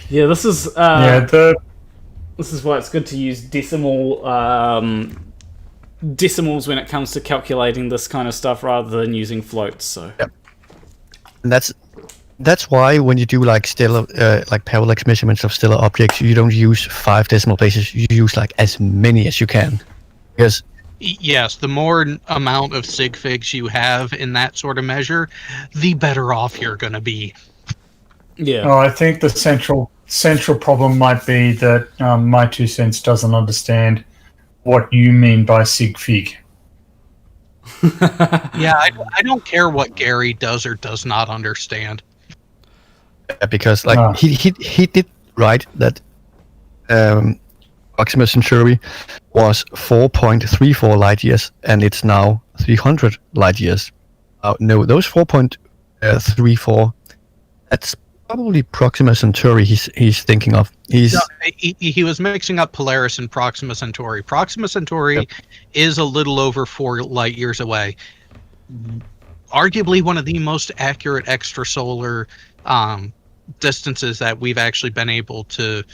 Yeah, this is this is why it's good to use decimals when it comes to calculating this kind of stuff, rather than using floats. So, yep. And that's why when you do like stellar, like parallax measurements of stellar objects, you don't use 5 decimal places. You use like as many as you can, because yes, the more amount of sig figs you have in that sort of measure, the better off you're going to be. Yeah. Oh, I think the central problem might be that my 2 cents doesn't understand what you mean by sig fig. Yeah, I don't care what Gary does or does not understand. Because like he did write that Proxima Centauri was 4.34 light years, and it's now 300 light years. No, those 4.34, that's probably Proxima Centauri he's thinking of. He was mixing up Polaris and Proxima Centauri. Proxima Centauri is a little over 4 light years away. Arguably one of the most accurate extrasolar distances that we've actually been able to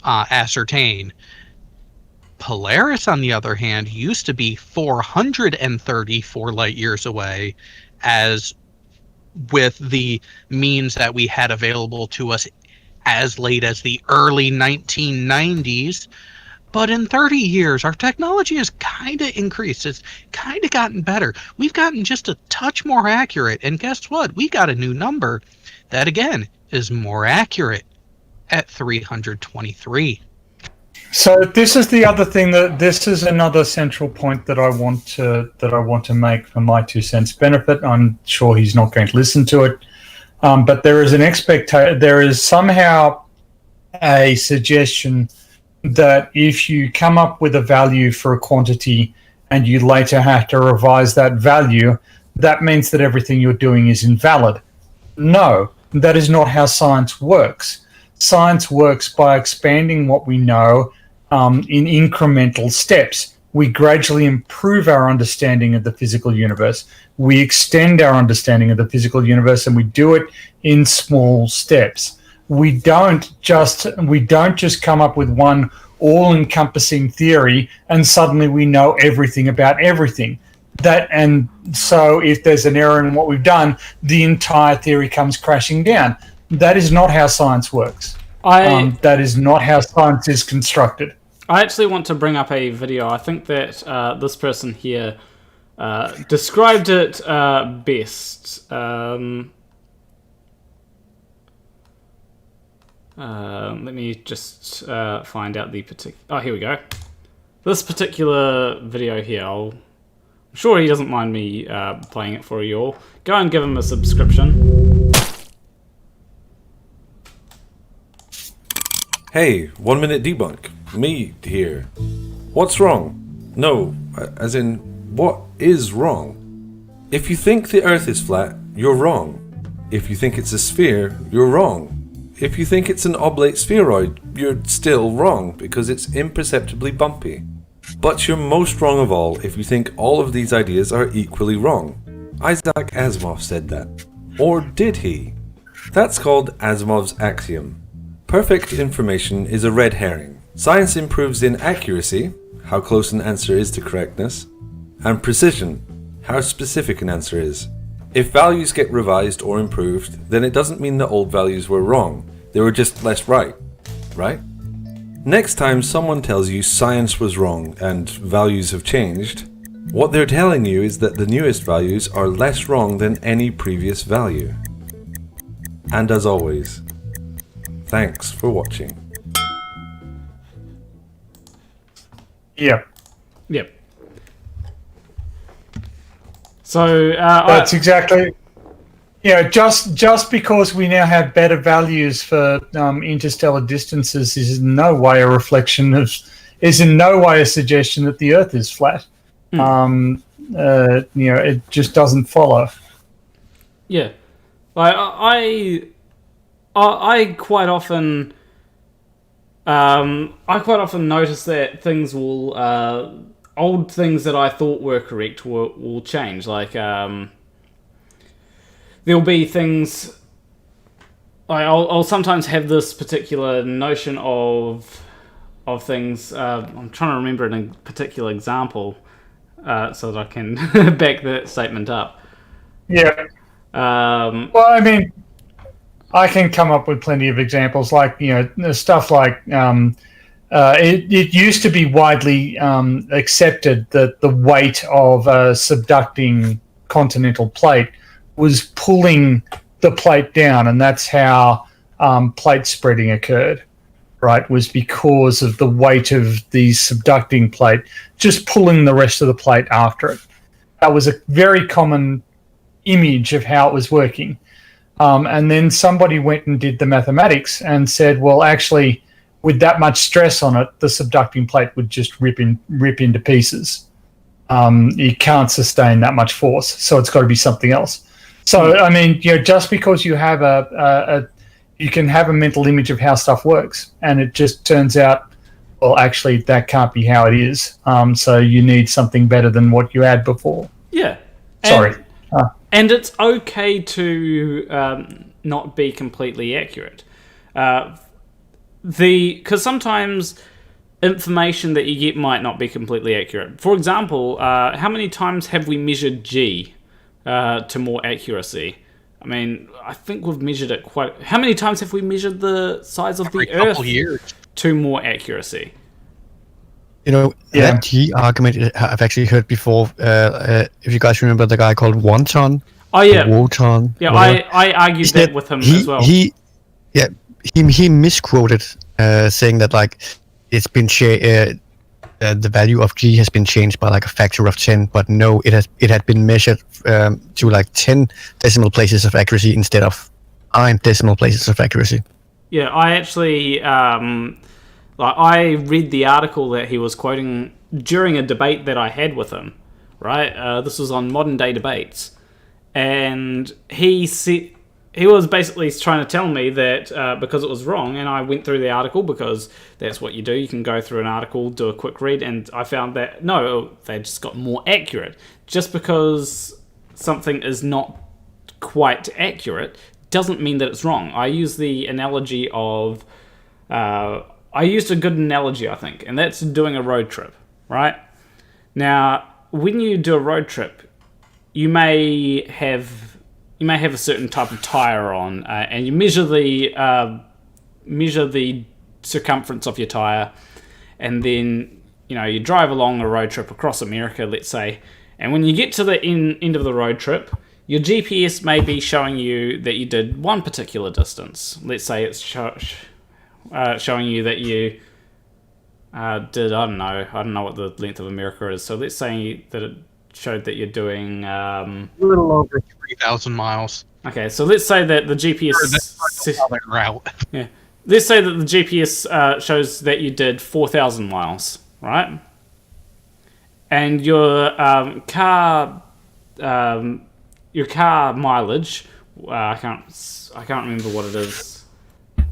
ascertain. Polaris, on the other hand, used to be 434 light years away, as with the means that we had available to us as late as the early 1990s. But in 30 years, our technology has kind of increased. It's kind of gotten better. We've gotten just a touch more accurate. And guess what? We got a new number that, again, is more accurate at 323. So this is the other thing, that this is another central point that I want to make for my 2 cents benefit. I'm sure he's not going to listen to it, but there is there is somehow a suggestion that if you come up with a value for a quantity and you later have to revise that value, that means that everything you're doing is invalid. No, that is not how science works. Science works by expanding what we know in incremental steps. We gradually improve our understanding of the physical universe. We extend our understanding of the physical universe, and we do it in small steps. We don't just come up with one all-encompassing theory and suddenly we know everything about everything. And so if there's an error in what we've done, the entire theory comes crashing down. That is not how science works. That is not how science is constructed. I actually want to bring up a video. I think that this person here described it best. Let me just find out the particular... Oh, here we go. This particular video here, I'm sure he doesn't mind me playing it for you all. Go and give him a subscription. Hey, 1 minute debunk. Me here. What's wrong? No, as in, what is wrong? If you think the Earth is flat, you're wrong. If you think it's a sphere, you're wrong. If you think it's an oblate spheroid, you're still wrong because it's imperceptibly bumpy. But you're most wrong of all if you think all of these ideas are equally wrong. Isaac Asimov said that. Or did he? That's called Asimov's axiom. Perfect information is a red herring. Science improves in accuracy, how close an answer is to correctness, and precision, how specific an answer is. If values get revised or improved, then it doesn't mean that old values were wrong. They were just less right? Next time someone tells you science was wrong and values have changed, what they're telling you is that the newest values are less wrong than any previous value. And as always, thanks for watching. Yep. So that's exactly. Just because we now have better values for interstellar distances is in no way a reflection of, is in no way a suggestion that the Earth is flat. It just doesn't follow. Yeah, like I quite often notice that things will old things that I thought were correct will change. Like there'll be things. I'll sometimes have this particular notion of things. I'm trying to remember a particular example so that I can back that statement up. Yeah. Well, I mean, I can come up with plenty of examples, like stuff like it used to be widely accepted that the weight of a subducting continental plate was pulling the plate down, and that's how plate spreading occurred, right? Was because of the weight of the subducting plate just pulling the rest of the plate after it. That was a very common image of how it was working. And then somebody went and did the mathematics and said, well, actually, with that much stress on it, the subducting plate would just rip into pieces. You can't sustain that much force, so it's got to be something else. So, I mean, just because you have you can have a mental image of how stuff works, and it just turns out, well, actually, that can't be how it is. So you need something better than what you had before. Yeah. Sorry. And it's okay to not be completely accurate. Because sometimes information that you get might not be completely accurate. For example, how many times have we measured G to more accuracy? I mean, I think we've measured it quite... How many times have we measured the size of the Earth to more accuracy? That G argument I've actually heard before. If you guys remember the guy called Wonton. Oh, yeah. Wotan. Yeah, I argued that with him as well. He misquoted saying that, like, it's been the value of G has been changed by like a factor of 10, but no, it had been measured to like 10 decimal places of accuracy instead of 9 decimal places of accuracy. Yeah, I actually I read the article that he was quoting during a debate that I had with him. Right, this was on Modern Day Debates, and he was basically trying to tell me that because it was wrong, and I went through the article because that's what you do. You can go through an article, do a quick read, and I found that, no, they just got more accurate. Just because something is not quite accurate doesn't mean that it's wrong. I use the analogy of... I used a good analogy, I think, and that's doing a road trip, right? Now, when you do a road trip, you may have a certain type of tire on, and you measure the circumference of your tire, and then you drive along a road trip across America, let's say, and when you get to the end of the road trip, your GPS may be showing you that you did one particular distance. Let's say it's showing you that you did, I don't know what the length of America is. So let's say that it showed that you're doing. A little over 3,000 miles. Okay, so let's say that the GPS route. Yeah, let's say that the GPS shows that you did 4,000 miles, right? And your car mileage. I can't remember what it is.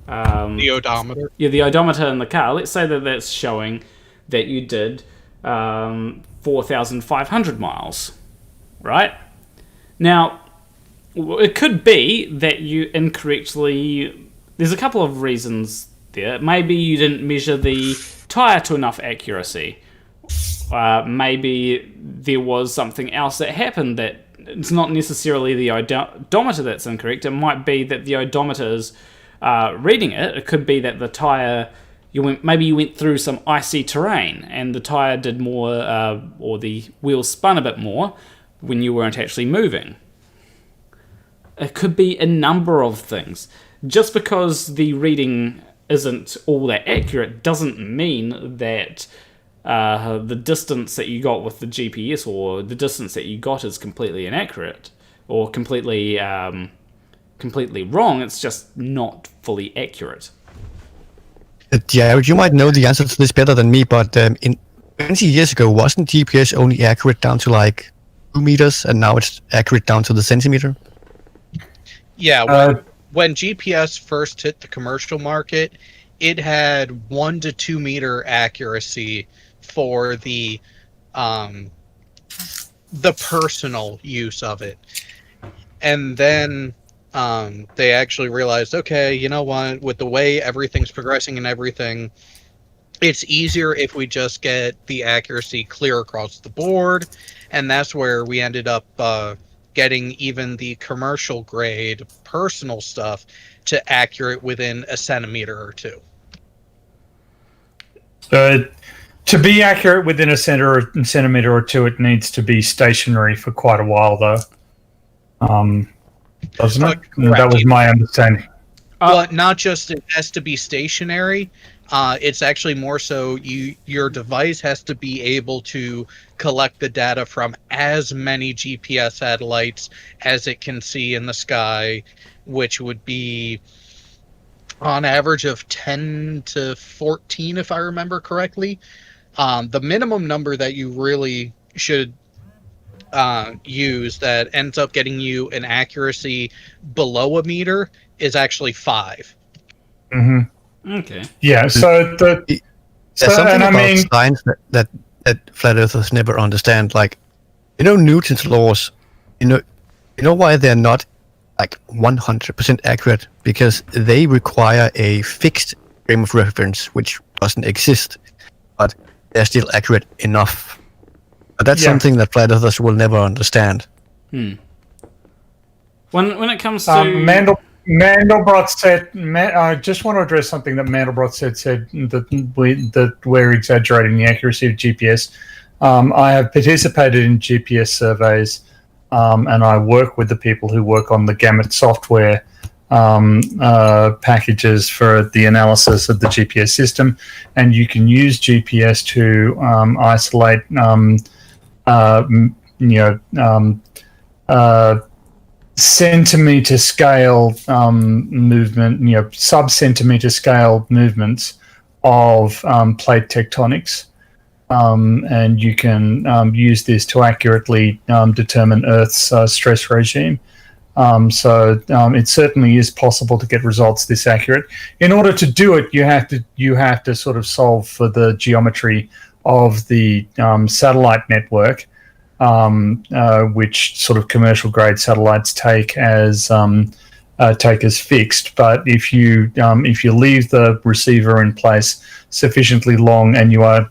The odometer. Yeah, the odometer in the car. Let's say that that's showing that you did 4,500 miles, right? Now, it could be that you incorrectly... There's a couple of reasons there. Maybe you didn't measure the tyre to enough accuracy. Maybe there was something else that happened that it's not necessarily the odometer that's incorrect. It might be that the odometer is reading it. It could be that the tyre... Maybe you went through some icy terrain and the tyre did more, or the wheels spun a bit more when you weren't actually moving. It could be a number of things. Just because the reading isn't all that accurate doesn't mean that the distance that you got with the GPS or the distance that you got is completely inaccurate or completely wrong. It's just not fully accurate. Jared, you might know the answer to this better than me, but in 20 years ago, wasn't GPS only accurate down to like 2 meters, and now it's accurate down to the centimeter? Yeah, when GPS first hit the commercial market, it had 1 to 2 meter accuracy for the personal use of it, and then they actually realized, okay, you know what, with the way everything's progressing and everything, it's easier if we just get the accuracy clear across the board, and that's where we ended up getting even the commercial grade personal stuff to accurate within a centimeter or two. To be accurate within a centimeter or two, it needs to be stationary for quite a while, though. Doesn't it? That was my understanding. Well, not just it has to be stationary. It's actually more so your device has to be able to collect the data from as many GPS satellites as it can see in the sky, which would be on average of 10 to 14, if I remember correctly. The minimum number that you really should use that ends up getting you an accuracy below a meter is actually 5. Mm-hmm. Okay. Yeah, so there's something about science that flat earthers never understand. Like, Newton's laws. You know why they're not like 100% accurate? Because they require a fixed frame of reference, which doesn't exist, but they're still accurate enough. But that's something that flat earthers will never understand. When it comes to Mandelbrot said, I just want to address something that Mandelbrot said that we're exaggerating the accuracy of GPS. I have participated in GPS surveys, and I work with the people who work on the Gamut software packages for the analysis of the GPS system, and you can use GPS to isolate centimeter scale movement, sub-centimeter scale movements of plate tectonics, and you can use this to accurately determine Earth's stress regime. So it certainly is possible to get results this accurate. In order to do it, you have to sort of solve for the geometry of the satellite network, which sort of commercial grade satellites take as fixed. But if you leave the receiver in place sufficiently long and you are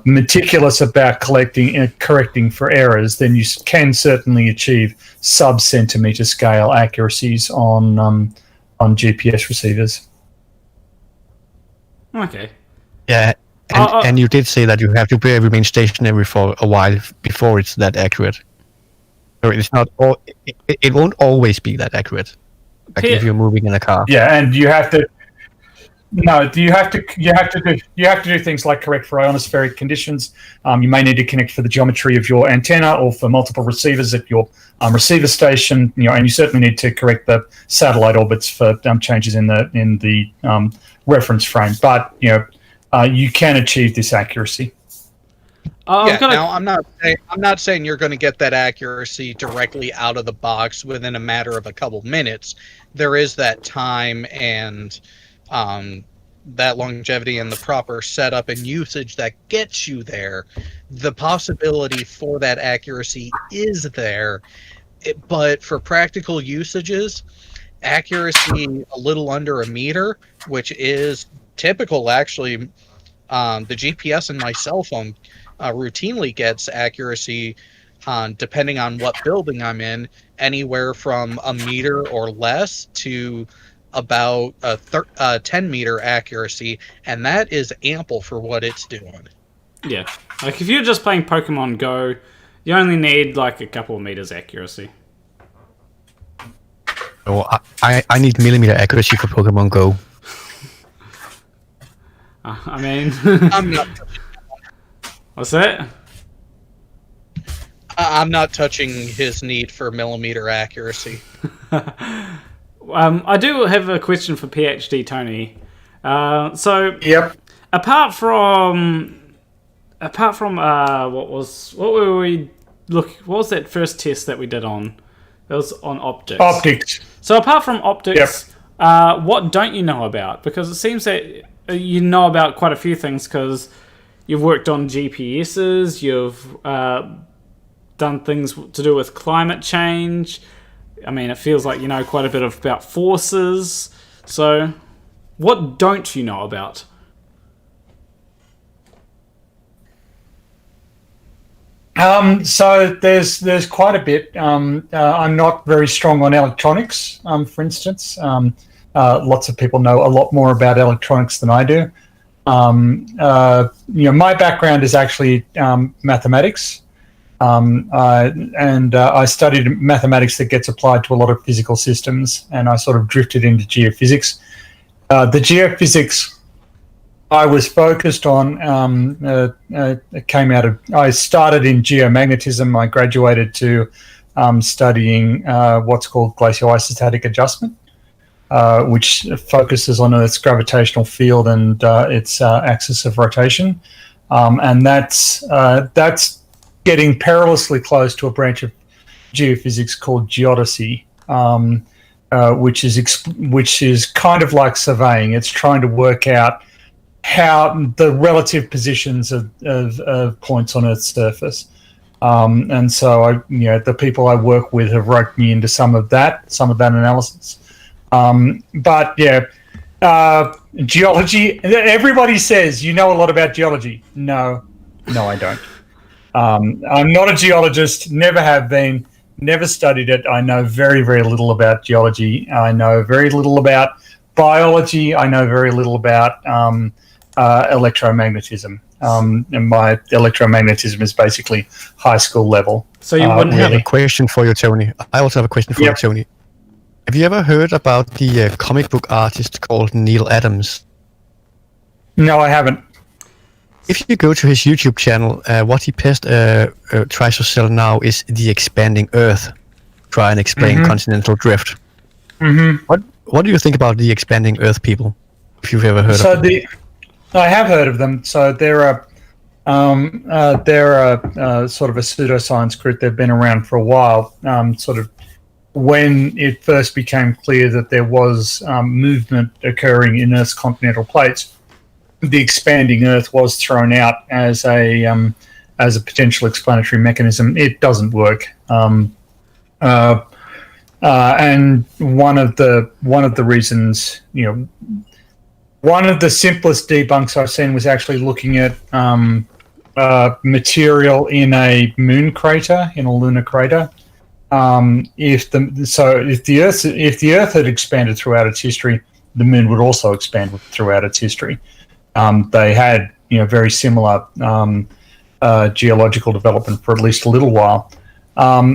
meticulous about correcting for errors, then you can certainly achieve sub-centimeter scale accuracies on GPS receivers. Okay. Yeah, and you did say that you have to remain stationary for a while before it's that accurate. So it's not. It won't always be that accurate. Like if you're moving in a car. Yeah, and you have to. No, you have to do things like correct for ionospheric conditions. You may need to connect for the geometry of your antenna or for multiple receivers at your receiver station. And you certainly need to correct the satellite orbits for changes in the reference frame. But you can achieve this accuracy. Now I'm not saying you're going to get that accuracy directly out of the box within a matter of a couple minutes. There is that time and that longevity and the proper setup and usage that gets you there. The possibility for that accuracy is there, but for practical usages, accuracy a little under a meter, which is typical actually. The GPS in my cell phone routinely gets accuracy, depending on what building I'm in, anywhere from a meter or less to about a 10 meter accuracy, and that is ample for what it's doing. Yeah, like if you're just playing Pokemon Go, you only need like a couple of meters accuracy. Oh, I need millimeter accuracy for Pokemon Go. I mean, I'm not. What's that? I'm not touching his need for millimeter accuracy. I do have a question for PhD Tony. Yep. Apart from what was that first test that we did on? It was on optics. Optics. So apart from optics, Yep. What don't you know about? Because it seems that you know about quite a few things because you've worked on GPSs, you've done things to do with climate change. I mean, it feels like you know quite a bit about forces. So, what don't you know about? So there's quite a bit. I'm not very strong on electronics, for instance. Lots of people know a lot more about electronics than I do. My background is actually mathematics. I studied mathematics that gets applied to a lot of physical systems, and I sort of drifted into geophysics. The geophysics I was focused on I started in geomagnetism. I graduated to studying what's called glacial isostatic adjustment, which focuses on Earth's gravitational field and its axis of rotation. And that's getting perilously close to a branch of geophysics called geodesy, which is kind of like surveying. It's trying to work out how the relative positions of points on Earth's surface. And so the people I work with have roped me into some of that analysis. Geology, everybody says you know a lot about geology. No, I don't. I'm not a geologist, never have been, never studied it. I know very, very little about geology. I know very little about biology. I know very little about electromagnetism. And my electromagnetism is basically high school level. So you wouldn't have a question for you, Tony. I also have a question for you, Tony. Have you ever heard about the comic book artist called Neil Adams? No, I haven't. If you go to his YouTube channel, what he tries to sell now is the expanding Earth. Try and explain continental drift. Mm-hmm. What do you think about the expanding Earth people? If you've ever heard of them. I have heard of them. So they're a sort of a pseudoscience group. They've been around for a while. Sort of when it first became clear that there was movement occurring in Earth's continental plates, the expanding Earth was thrown out as a potential explanatory mechanism. It doesn't work, and one of the reasons, one of the simplest debunks I've seen was actually looking at material in a moon crater, in a lunar crater. If the Earth had expanded throughout its history, the moon would also expand throughout its history. They had, very similar geological development for at least a little while,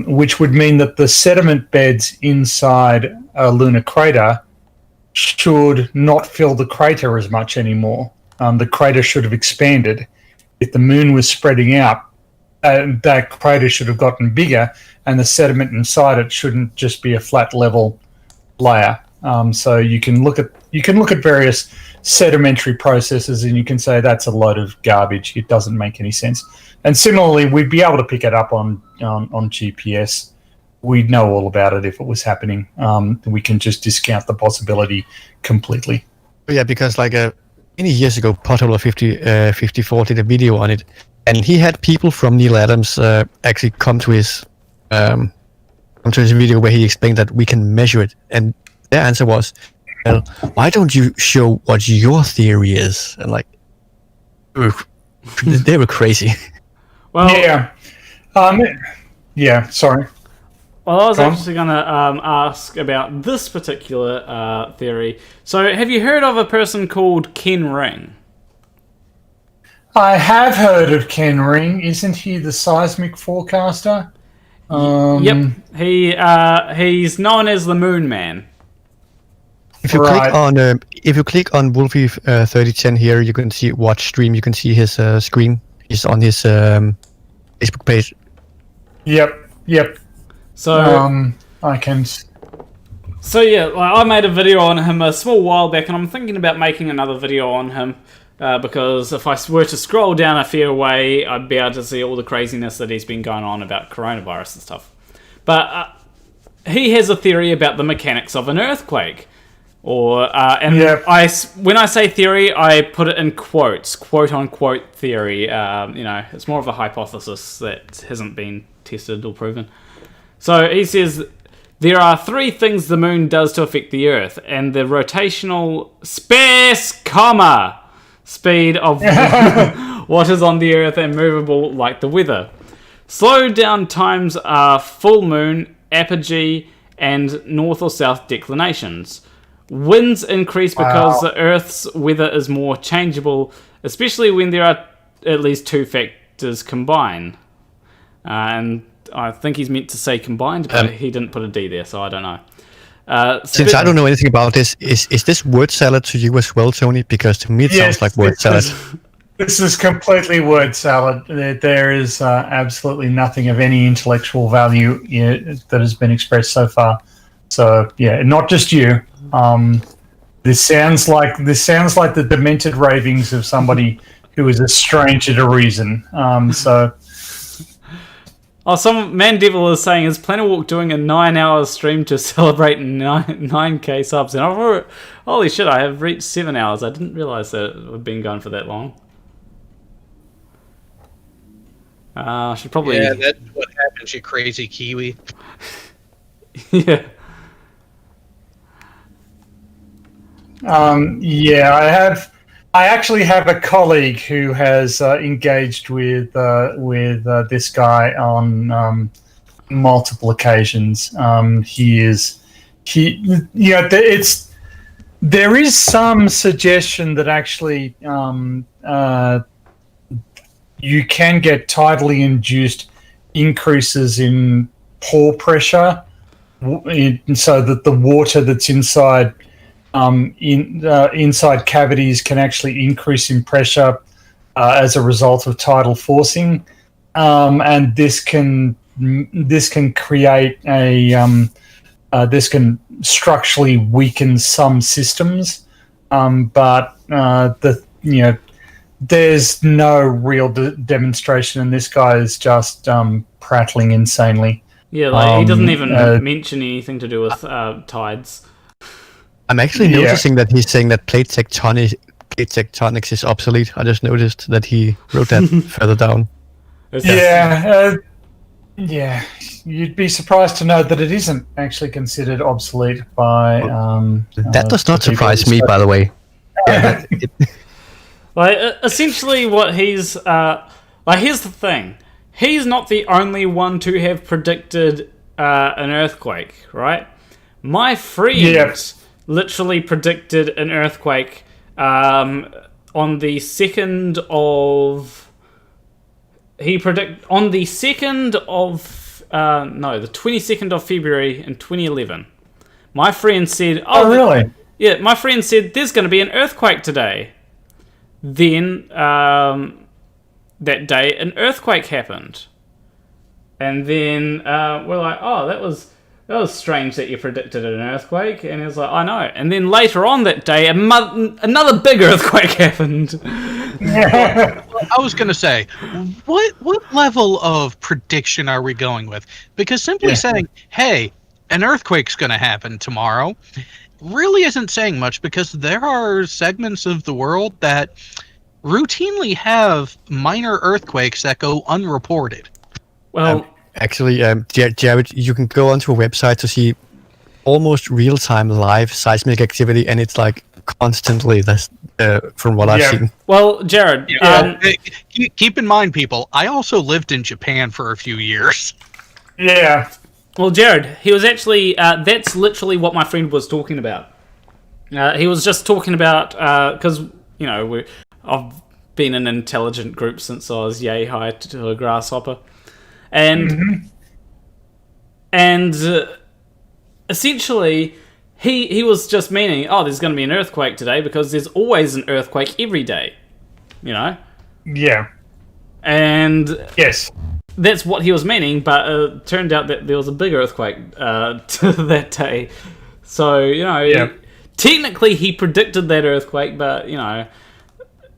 which would mean that the sediment beds inside a lunar crater should not fill the crater as much anymore. The crater should have expanded. If the moon was spreading out, that crater should have gotten bigger, and the sediment inside it shouldn't just be a flat level layer. So you can look at various sedimentary processes, and you can say that's a load of garbage. It doesn't make any sense. And similarly, we'd be able to pick it up on GPS. We'd know all about it if it was happening. We can just discount the possibility completely. Yeah, because like many years ago, Pothole 54 did a video on it, and he had people from Neil Adams actually come to his video where he explained that we can measure it, and their answer was, well, why don't you show what your theory is? And like, they were crazy. Well, yeah. Sorry. Well, I was actually going to ask about this particular theory. So, have you heard of a person called Ken Ring? I have heard of Ken Ring. Isn't he the seismic forecaster? Yep. He's known as the Moon Man. If you click on Wolfie 3010 here, you can see watch stream. You can see his screen. He's on his Facebook page. Yep. So I can. So yeah, I made a video on him a small while back, and I'm thinking about making another video on him because if I were to scroll down a fair way, I'd be able to see all the craziness that he's been going on about coronavirus and stuff. But he has a theory about the mechanics of an earthquake. When I say theory, I put it in quotes, quote unquote theory. It's more of a hypothesis that hasn't been tested or proven. So he says there are 3 things the moon does to affect the Earth, and the rotational speed of what is on the Earth and movable like the weather. Slow down times are full moon, apogee, and north or south declinations. Winds increase because the Earth's weather is more changeable, especially when there are at least 2 factors combined. And I think he's meant to say combined, but he didn't put a D there, so I don't know. Since I don't know anything about this, is this word salad to you as well, Tony? Because to me it sounds like word salad. This is completely word salad. There is absolutely nothing of any intellectual value that has been expressed so far. So yeah, not just you. This sounds like the demented ravings of somebody who is a stranger to reason. Some Mandevil is saying, is Planet Walk doing a 9-hour stream to celebrate 9k subs? And holy shit, I have reached 7 hours. I didn't realize that it had been going for that long. I should probably... Yeah, that's what happens, you crazy Kiwi. Yeah. I actually have a colleague who has engaged with this guy on multiple occasions. There is some suggestion that actually you can get tidally induced increases in pore pressure, so that the water that's inside inside cavities can actually increase in pressure as a result of tidal forcing, and this can create this can structurally weaken some systems, but there's no real demonstration, and this guy is just prattling insanely. Yeah, he doesn't even mention anything to do with tides. I'm actually noticing that he's saying that plate tectonics is obsolete. I just noticed that he wrote that further down. Yeah, you'd be surprised to know that it isn't actually considered obsolete by... that does not surprise me, by the way. Essentially what he's... here's the thing. He's not the only one to have predicted an earthquake, right? My friend literally predicted an earthquake on the 2nd of... the 22nd of February in 2011. My friend said, "Oh, really?" Yeah, my friend said there's going to be an earthquake today. Then that day, an earthquake happened, and then we're like, "Oh, that was strange that you predicted an earthquake." And he was like, "I know." And then later on that day, another big earthquake happened. I was going to say, what level of prediction are we going with? Because simply saying, "Hey, an earthquake's going to happen tomorrow," really isn't saying much, because there are segments of the world that routinely have minor earthquakes that go unreported. Well, actually, Jared, you can go onto a website to see almost real-time live seismic activity, and it's like constantly. That's from what I've seen. Well, Jared, keep in mind, people, I also lived in Japan for a few years. Yeah. Well, Jared, he was actually, that's literally what my friend was talking about. He was just talking about, because, you know, I've been in an intelligent group since I was yay high to a grasshopper. And essentially, he was just meaning, oh, there's going to be an earthquake today because there's always an earthquake every day, you know? Yeah. And yes, that's what he was meaning, but it turned out that there was a big earthquake that day. So, you know, technically he predicted that earthquake, but, you know,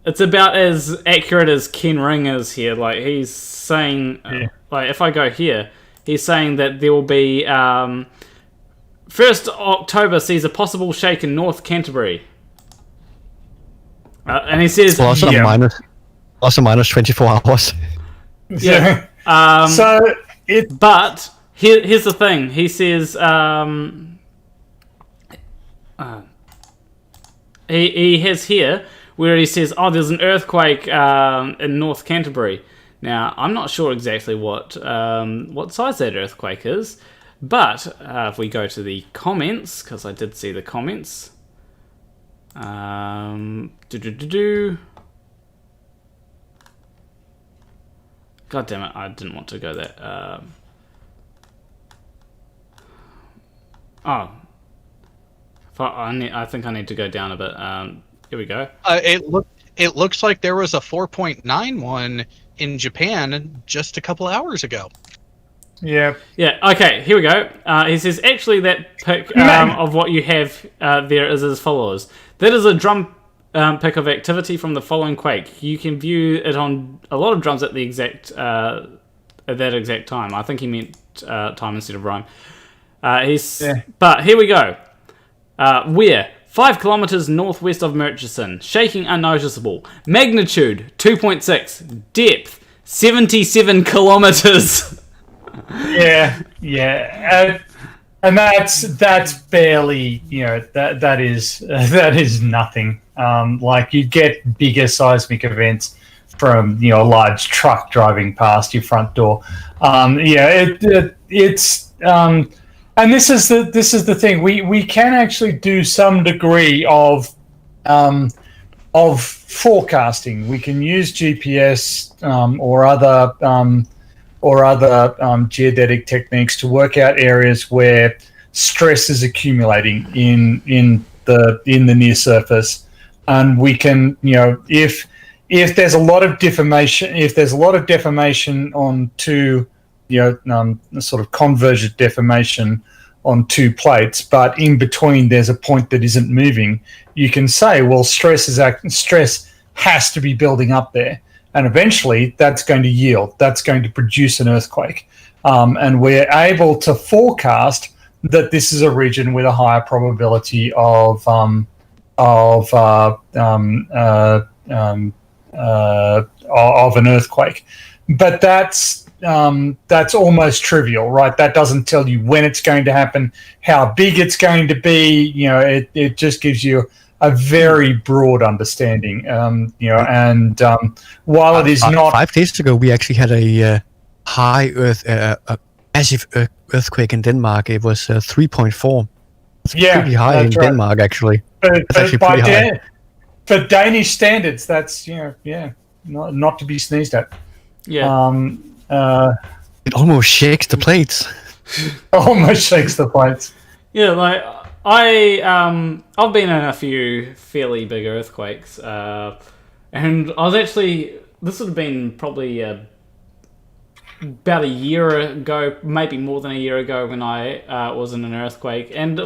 it's about as accurate as Ken Ring is here. Like, he's saying, like, if I go here, he's saying that there will be, 1st October sees a possible shake in North Canterbury. And he says... Plus or minus 24 hours. Yeah. But here's the thing. He says he has here where he says, "Oh, there's an earthquake in North Canterbury." Now, I'm not sure exactly what size that earthquake is, but if we go to the comments, because I did see the comments. God damn it, I didn't want to go there. I think I need to go down a bit. Here we go. It looks like there was a 4.91 in Japan just a couple hours ago. Yeah. Yeah, okay, here we go. He says, actually, that pic of what you have there is as follows. That is a drum pic of activity from the following quake. You can view it on a lot of drums at the exact at that exact time. I think he meant time instead of rhyme. But here we go. Where 5 kilometers northwest of Murchison, shaking unnoticeable. Magnitude 2.6. Depth 77 kilometers. And that's barely, you know, that is nothing. Like, you get bigger seismic events from, you know, a large truck driving past your front door. It's and this is the thing. We can actually do some degree of forecasting. We can use GPS or other geodetic techniques to work out areas where stress is accumulating in the near surface, and we can, you know, if there's a lot of deformation, on two, you know, sort of convergent deformation on two plates, but in between there's a point that isn't moving, you can say, well, stress has to be building up there. And eventually, that's going to yield. That's going to produce an earthquake, and we're able to forecast that this is a region with a higher probability of an earthquake. But that's almost trivial, right? That doesn't tell you when it's going to happen, how big it's going to be. You know, it just gives you a very broad understanding, you know, and while it is not... 5 days ago, we actually had a high massive earthquake in Denmark. It was 3.4. It's pretty high in Denmark, actually. It's actually pretty high. For Danish standards, that's, you know, not to be sneezed at. Yeah. It almost shakes the plates. Almost shakes the plates. Yeah, like... I've been in a few fairly big earthquakes, and I was actually, this would have been probably about a year ago, maybe more than a year ago, when I was in an earthquake, and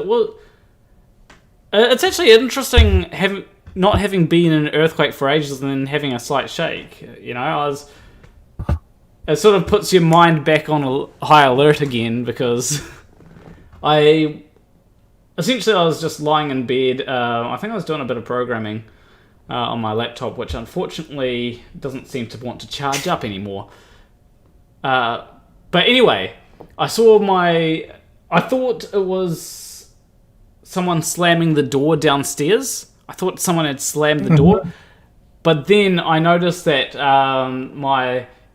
it's actually interesting not having been in an earthquake for ages and then having a slight shake. You know, it sort of puts your mind back on a high alert again, because I was just lying in bed. I think I was doing a bit of programming on my laptop, which unfortunately doesn't seem to want to charge up anymore. But anyway, I thought it was someone slamming the door downstairs. I thought someone had slammed the door, but then I noticed that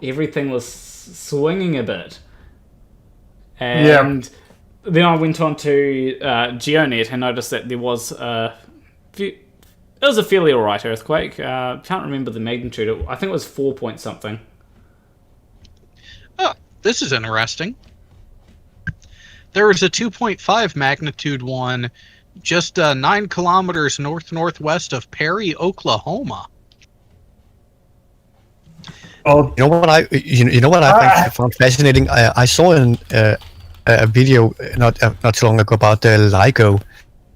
everything was swinging a bit, and then I went on to GeoNet and noticed that there was a fairly alright earthquake. Can't remember the magnitude. I think it was 4 point something. Oh, this is interesting. There was a 2.5 magnitude one just 9 kilometers northwest of Perry, Oklahoma. Oh, you know what I found fascinating? I saw a video not so long ago about the LIGO.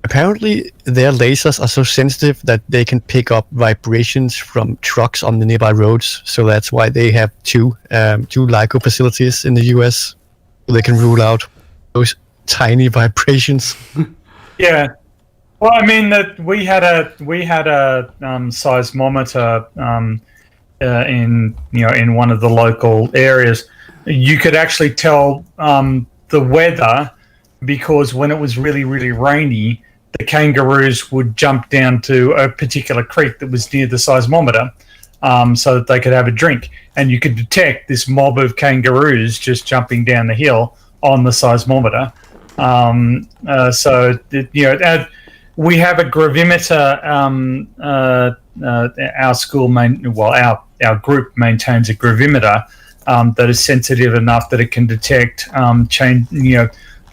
Apparently, their lasers are so sensitive that they can pick up vibrations from trucks on the nearby roads. So that's why they have two LIGO facilities in the US. So they can rule out those tiny vibrations. Yeah. Well, I mean that we had a seismometer in one of the local areas. You could actually tell the weather, because when it was really, really rainy, the kangaroos would jump down to a particular creek that was near the seismometer, so that they could have a drink. And you could detect this mob of kangaroos just jumping down the hill on the seismometer. We have a gravimeter. Our school our group maintains a gravimeter that is sensitive enough that it can detect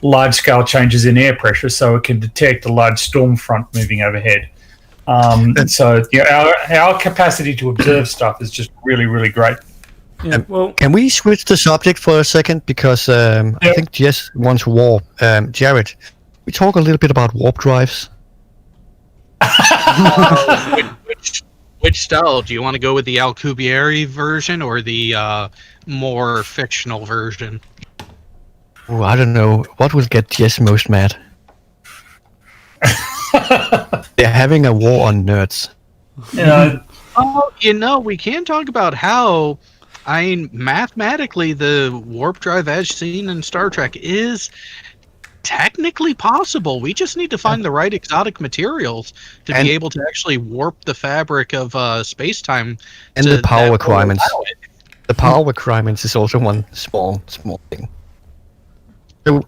large-scale changes in air pressure, so it can detect a large storm front moving overhead. Our capacity to observe stuff is just really, really great. Yeah, well, can we switch the subject for a second? Because I think Jess wants warp. Jared, we talk a little bit about warp drives. Which style? Do you want to go with the Alcubierre version or the more fictional version? Oh, I don't know. What will get Jess most mad? They're having a war on nerds. We can talk about how, mathematically, the warp drive as seen in Star Trek is technically possible. We just need to find the right exotic materials to be able to actually warp the fabric of space-time. And the power requirements. The power requirements is also one small thing. So,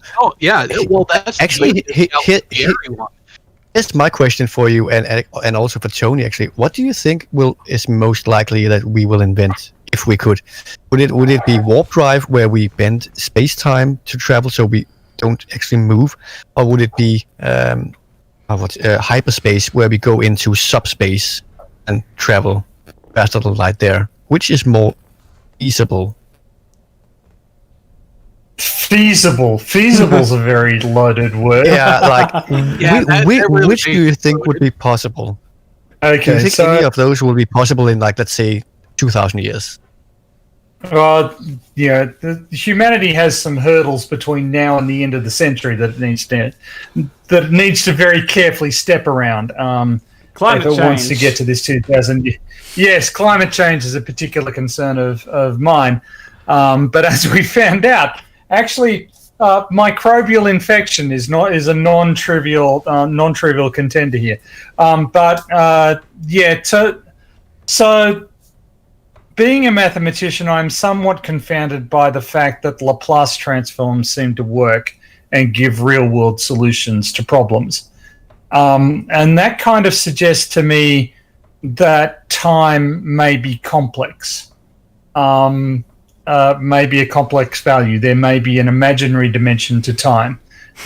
that's actually here's my question for you, and also for Tony. Actually, what do you think is most likely that we will invent if we could? Would it be warp drive, where we bend space-time to travel so we don't actually move, or would it be hyperspace, where we go into subspace and travel faster than light there? Which is more feasible? Feasible's a very loaded word. Which do you think would be possible? Okay, do you think any of those will be possible in, let's say, 2,000 years? Humanity has some hurdles between now and the end of the century that it needs to very carefully step around. Climate change. Wants to get to this 2000. Yes, climate change is a particular concern of mine. But as we found out, actually, microbial infection is a non-trivial contender here. So being a mathematician, I'm somewhat confounded by the fact that Laplace transforms seem to work and give real-world solutions to problems. And that kind of suggests to me that time may be complex. May be a complex value. There may be an imaginary dimension to time.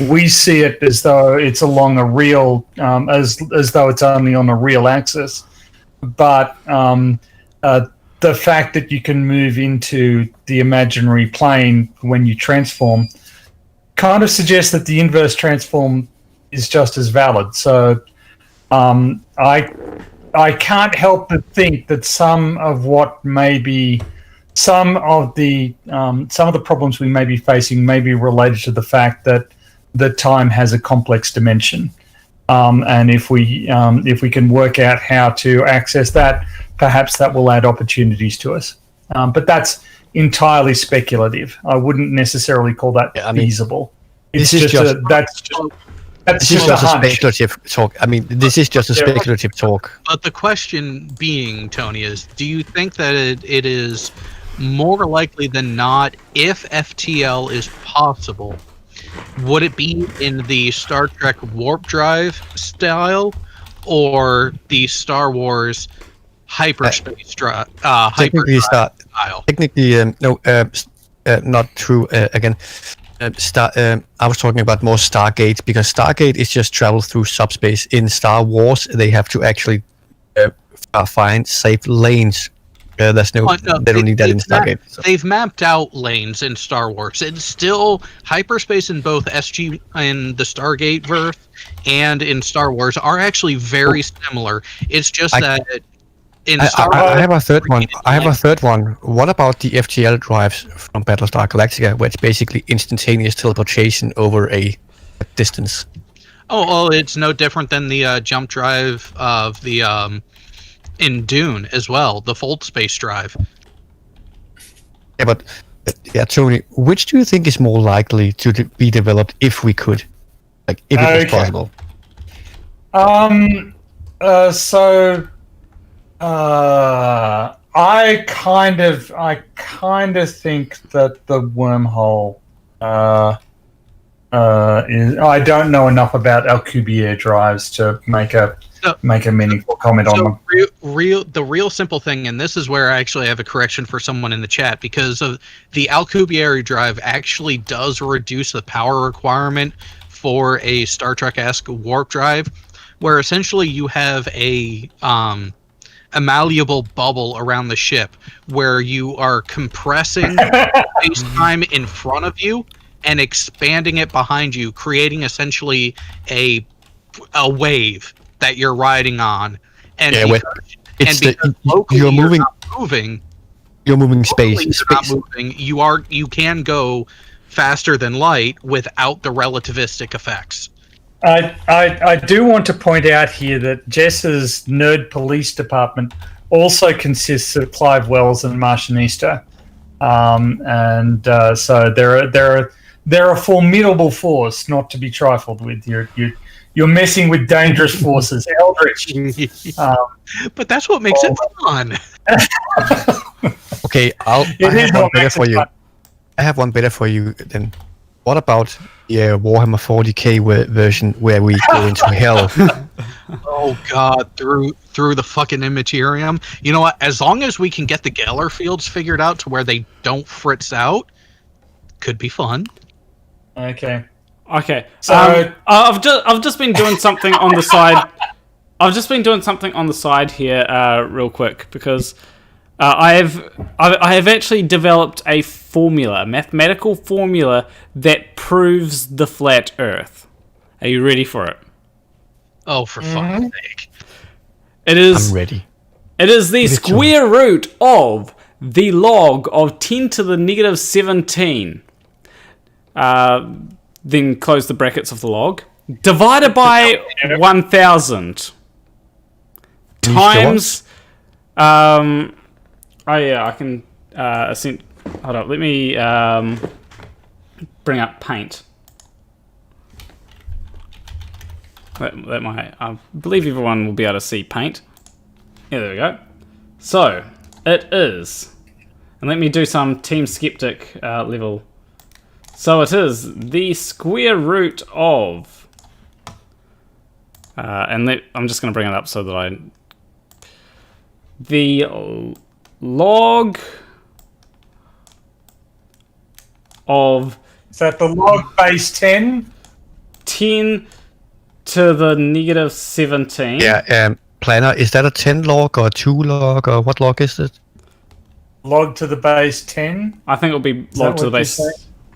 we see it as though it's along a real, as though it's only on a real axis. But the fact that you can move into the imaginary plane when you transform kind of suggests that the inverse transform is just as valid. So I can't help but think that some of the problems we may be facing may be related to the fact that the time has a complex dimension, and if we can work out how to access that, perhaps that will add opportunities to us. But that's entirely speculative. I wouldn't necessarily call that feasible. It's just a speculative talk. I mean, this is just a speculative talk. But the question being, Tony, is do you think that it is more likely than not, if FTL is possible, would it be in the Star Trek warp drive style or the Star Wars hyperspace style? Technically, not true. Again, I was talking about more Stargate, because Stargate is just travel through subspace. In Star Wars, they have to actually find safe lanes. There's no, they don't need that in Stargate. They've mapped out lanes in Star Wars. It's still hyperspace in both SG and the Stargate verse and in Star Wars are actually very similar. It's just that in Star Wars, I have a third one. What about the FTL drives from Battlestar Galactica, where it's basically instantaneous teleportation over a distance? Oh, it's no different than the jump drive of the in Dune as well, the fold space drive. Yeah, but Tony, which do you think is more likely to be developed if we could, like if it was possible? I kind of think that the wormhole is. I don't know enough about Alcubierre drives to make a meaningful comment on them. The real simple thing, and this is where I actually have a correction for someone in the chat, because of the Alcubierre drive actually does reduce the power requirement for a Star Trek-esque warp drive, where essentially you have a malleable bubble around the ship where you are compressing space-time in front of you and expanding it behind you, creating essentially a wave that you're riding on, and you're moving space. You can go faster than light without the relativistic effects. I do want to point out here that Jess's nerd police department also consists of Clive Wells and Martianista, so they're a formidable force not to be trifled with. You're messing with dangerous forces, Aldridge. But that's what makes it fun. Okay, I have one better for you. I have one better for you then. What about the Warhammer 40k version where we go into hell? Oh god, through the fucking Immaterium. You know what? As long as we can get the Geller fields figured out to where they don't fritz out, could be fun. Okay. So I've just been doing something on the side. I've just been doing something on the side here, real quick, because I have actually developed a mathematical formula that proves the flat Earth. Are you ready for it? Oh, for fuck's sake! I'm ready. It is the square root of the log of 10 to the negative 17. Then close the brackets of the log. Divided by 1,000. Times... I can... hold up, let me bring up Paint. That might... I believe everyone will be able to see Paint. Yeah, there we go. So, it is... And let me do some Team Skeptic level... So it is the square root of, I'm just going to bring it up so that the log of... Is that the log base 10? 10 to the negative 17. Yeah, Planner, is that a 10 log or a 2 log or what log is it? Log to the base 10? I think it'll be logged to the base.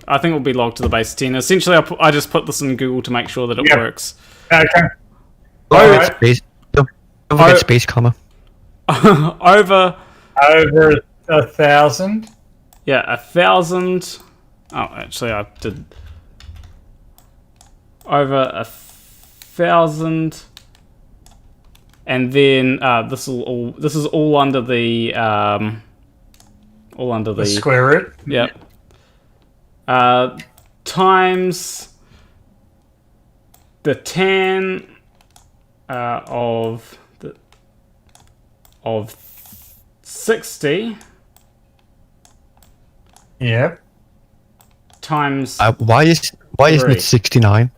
I think it'll be logged to the base 10. Essentially, I just put this in Google to make sure that it works. Okay. Don't forget space comma. Over 1,000. Yeah, 1,000. Oh, actually, I did over 1,000, and then this is all under the square root. Yep. Times the tan of 60. Yep. Times why isn't it 69?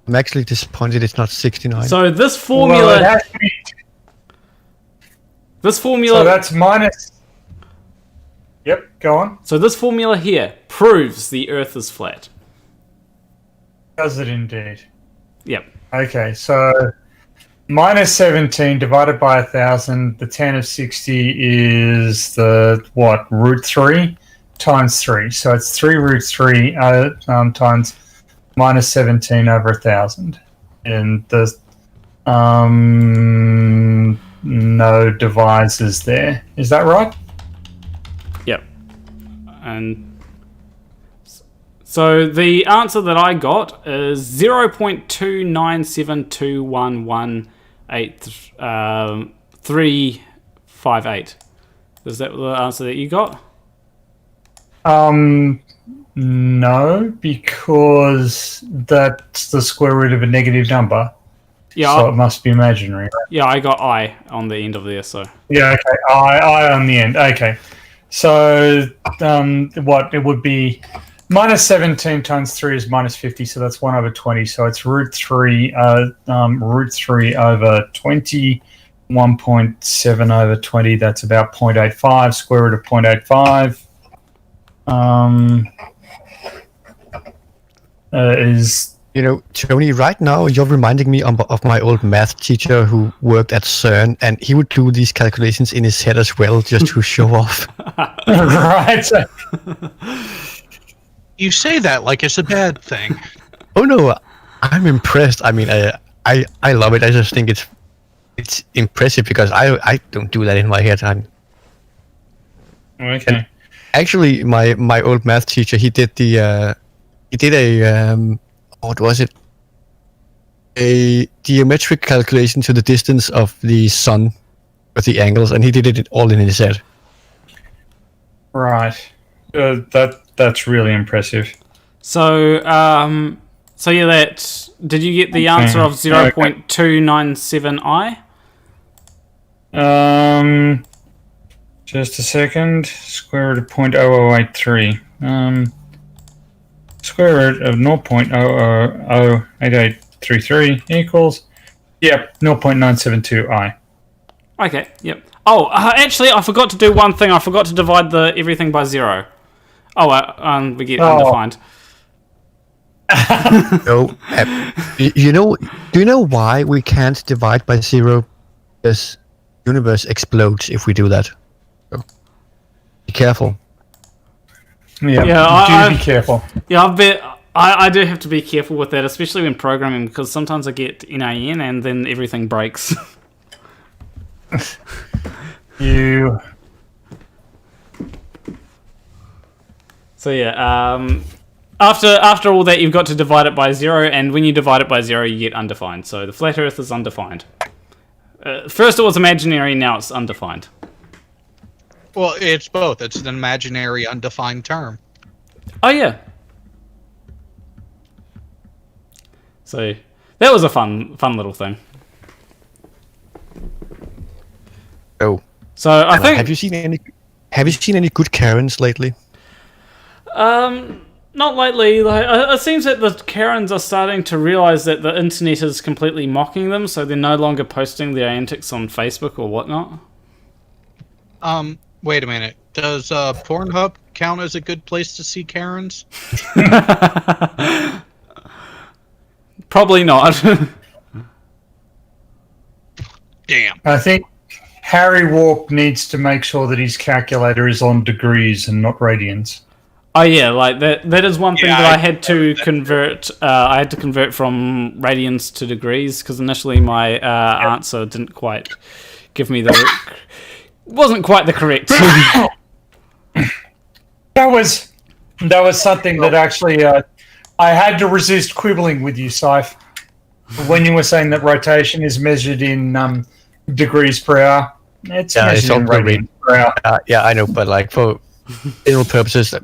I'm actually disappointed it's not 69. So this formula. So that's minus. Yep, go on. So this formula here proves the Earth is flat. Does it indeed? Yep. Okay, so minus 17 divided by 1,000. The tan of 60 is the root 3 times 3. So it's 3 root 3 times minus 17 over 1,000. And the no divisors there. Is that right? Yep. And so the answer that I got is 0.2972118 Is that the answer that you got? No, because that's the square root of a negative number. Yeah. So it must be imaginary. Yeah, I got I on the end of there, so. Yeah, okay. I on the end. Okay. So what it would be minus 17 times 3 is minus 50, so that's 1 over 20. So it's root 3 over 20. 1.7 over 20, that's about 0.85, square root of 0.85. Is Tony, right now you're reminding me of my old math teacher who worked at CERN, and he would do these calculations in his head as well, just to show off. Right. You say that like it's a bad thing. Oh no, I'm impressed. I mean, I love it. I just think it's impressive because I don't do that in my head. Okay. And actually, my old math teacher, he did a what was it? A geometric calculation to the distance of the sun with the angles, and he did it all in his head. Right. That's really impressive. So yeah, did you get the answer of 0.297i? Just a second. Square root of 0.0083. Square root of 0.008833 equals, 0.972i. Okay, yep. Oh, actually, I forgot to do one thing. I forgot to divide everything by 0. Oh, we get undefined. No, do you know why we can't divide by 0? Because the universe explodes if we do that. So, be careful. Yeah, be careful. Yeah, I do have to be careful with that, especially when programming, because sometimes I get NAN and then everything breaks. So yeah, after all that, you've got to divide it by 0, and when you divide it by 0, you get undefined. So the flat Earth is undefined. First it was imaginary, now it's undefined. Well, it's both. It's an imaginary, undefined term. Oh, yeah. So, that was a fun little thing. Oh. So, I think... Have you seen any good Karens lately? Not lately. It seems that the Karens are starting to realise that the internet is completely mocking them, so they're no longer posting their antics on Facebook or whatnot. Wait a minute. Does Pornhub count as a good place to see Karens? Probably not. Damn. I think Harry Walk needs to make sure that his calculator is on degrees and not radians. Oh yeah, like that is one thing that I had to convert. I had to convert from radians to degrees because initially my answer didn't quite give me wasn't quite the correct. That was something that actually I had to resist quibbling with you, Scythe, when you were saying that rotation is measured in degrees per hour. It's measured in radians per hour. Yeah, I know, but like for general purposes,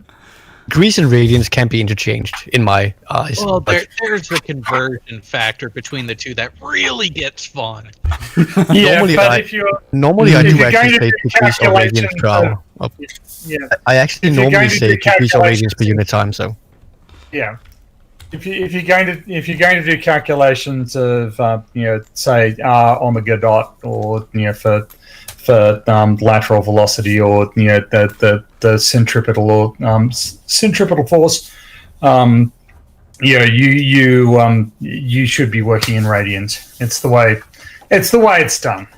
degrees and radians can be interchanged in my eyes. Well, there's the conversion factor between the two that really gets fun. Yeah, normally I do actually say degrees or radians per hour. Yeah. I actually normally say degrees or radians per unit time. So. Yeah. If you're going to do calculations of say omega dot or for lateral velocity or the centripetal or centripetal force, you should be working in radians. It's the way it's done.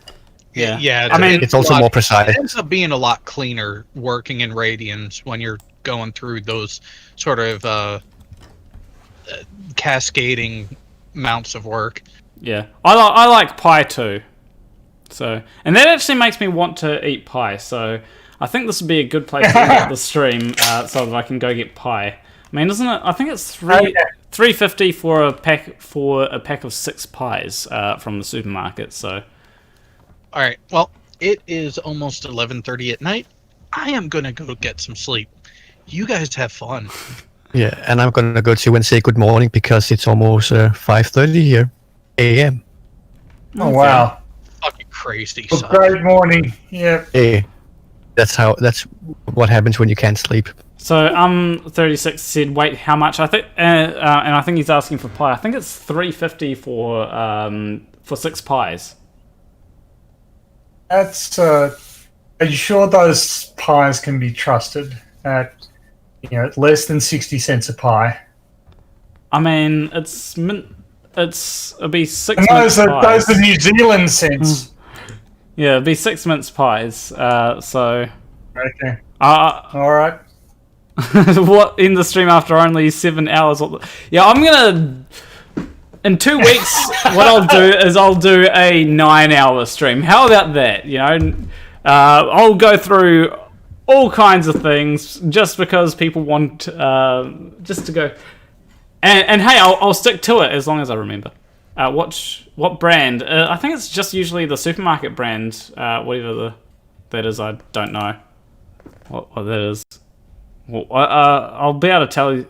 Yeah. I mean, it's also more precise. It ends up being a lot cleaner working in radians when you're going through those sort of cascading amounts of work. Yeah, I like pie too. So, and that actually makes me want to eat pie. So, I think this would be a good place to get the stream so that I can go get pie. I mean, isn't it? I think it's $3.50 for a pack of 6 pies from the supermarket. So, all right. Well, it is almost 11:30 at night. I am gonna go get some sleep. You guys have fun. Yeah, and I'm gonna go to and say good morning because it's almost 5:30 here, a.m. Oh wow! Fucking crazy. Well, great morning. Yeah. Hey, that's what happens when you can't sleep. So 36 said, wait, how much? I think, and I think he's asking for pie. I think it's $3.50 for 6 pies. That's. Are you sure those pies can be trusted at less than 60 cents a pie? I mean, it'll be 6 and mince pies. Those are New Zealand cents. Yeah, it'll be 6 mince pies. So. Okay. All right. What in the stream after only 7 hours? Yeah, I'm gonna. In 2 weeks, what I'll do is I'll do a 9-hour stream. How about that? I'll go through all kinds of things just because people want just to go. And hey, I'll stick to it as long as I remember. What brand? I think it's just usually the supermarket brand, whatever that is. I don't know what that is. Well, I'll be able to tell you.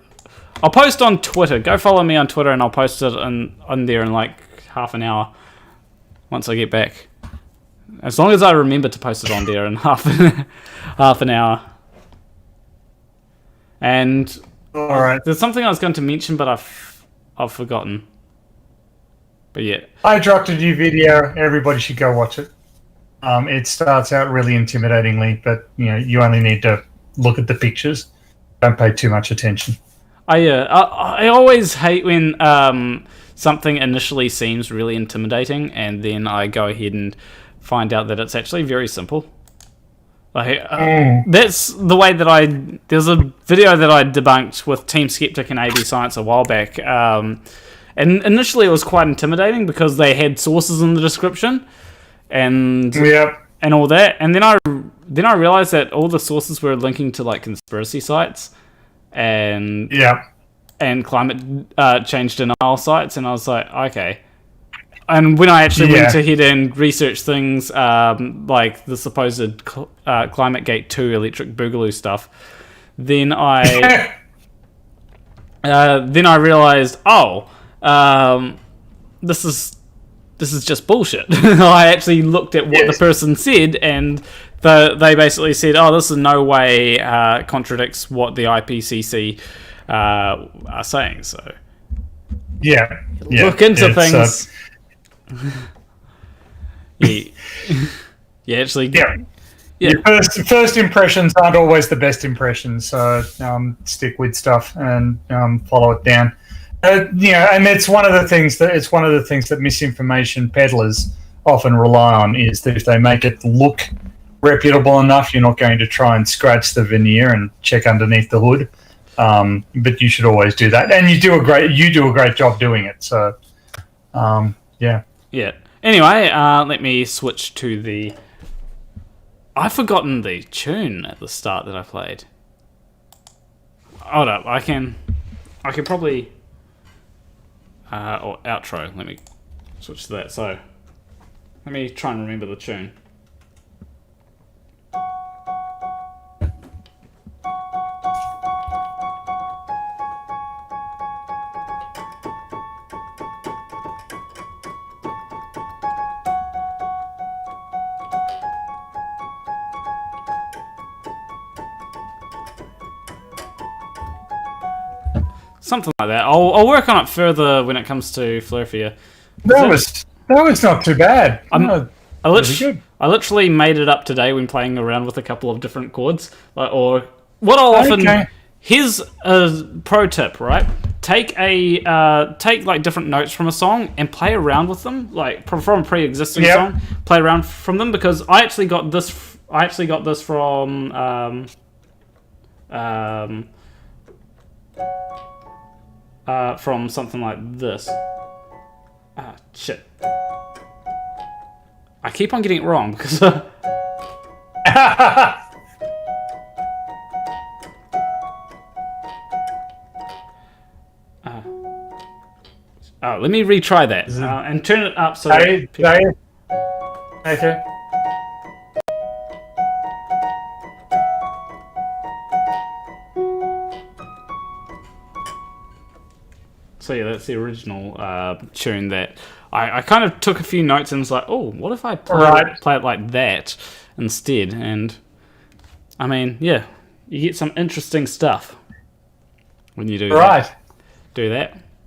I'll post on Twitter. Go follow me on Twitter, and I'll post it on there in like half an hour once I get back. As long as I remember to post it on there in half an hour. And all right, there's something I was going to mention, but I've forgotten. But yeah, I dropped a new video. Everybody should go watch it. It starts out really intimidatingly, but you only need to look at the pictures. Don't pay too much attention. I always hate when something initially seems really intimidating, and then I go ahead and find out that it's actually very simple. That's the way that there's a video that I debunked with Team Skeptic and AB Science a while back, and initially it was quite intimidating because they had sources in the description, and all that, and then I realized that all the sources were linking to like conspiracy sites, and climate change denial sites, and I was like, okay. And when I actually went ahead and researched things like the supposed ClimateGate 2 electric boogaloo stuff, then I realized, this is just bullshit. I actually looked at what the person said, and they basically said, this in no way contradicts what the IPCC are saying. So look into things. First impressions aren't always the best impressions, so stick with stuff and follow it down. And it's one of the things that misinformation peddlers often rely on, is that if they make it look reputable enough, you're not going to try and scratch the veneer and check underneath the hood. But you should always do that, and you do a great job doing it. So, yeah. Anyway, let me switch to the. I've forgotten the tune at the start that I played. Hold up, I can probably. Or outro. Let me switch to that. So, let me try and remember the tune. Something like that. I'll work on it further when it comes to Flurfia. That was not too bad. I literally made it up today when playing around with a couple of different chords. Or what I'll often. Here's a pro tip, right? Take like different notes from a song and play around with them, like from a pre-existing song. Play around from them, because I actually got this from from something like this. Shit. I keep on getting it wrong because. Let me retry that and turn it up so. Okay. So yeah, that's the original tune that I kind of took a few notes and was like, oh, what if I play it like that instead? And I mean, yeah, you get some interesting stuff when you do that.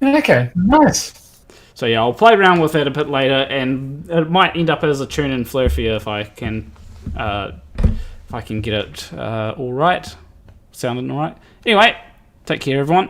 Okay, nice. So yeah, I'll play around with that a bit later, and it might end up as a tune in Flurfia if I can get it all right, sounding all right. Anyway, take care, everyone.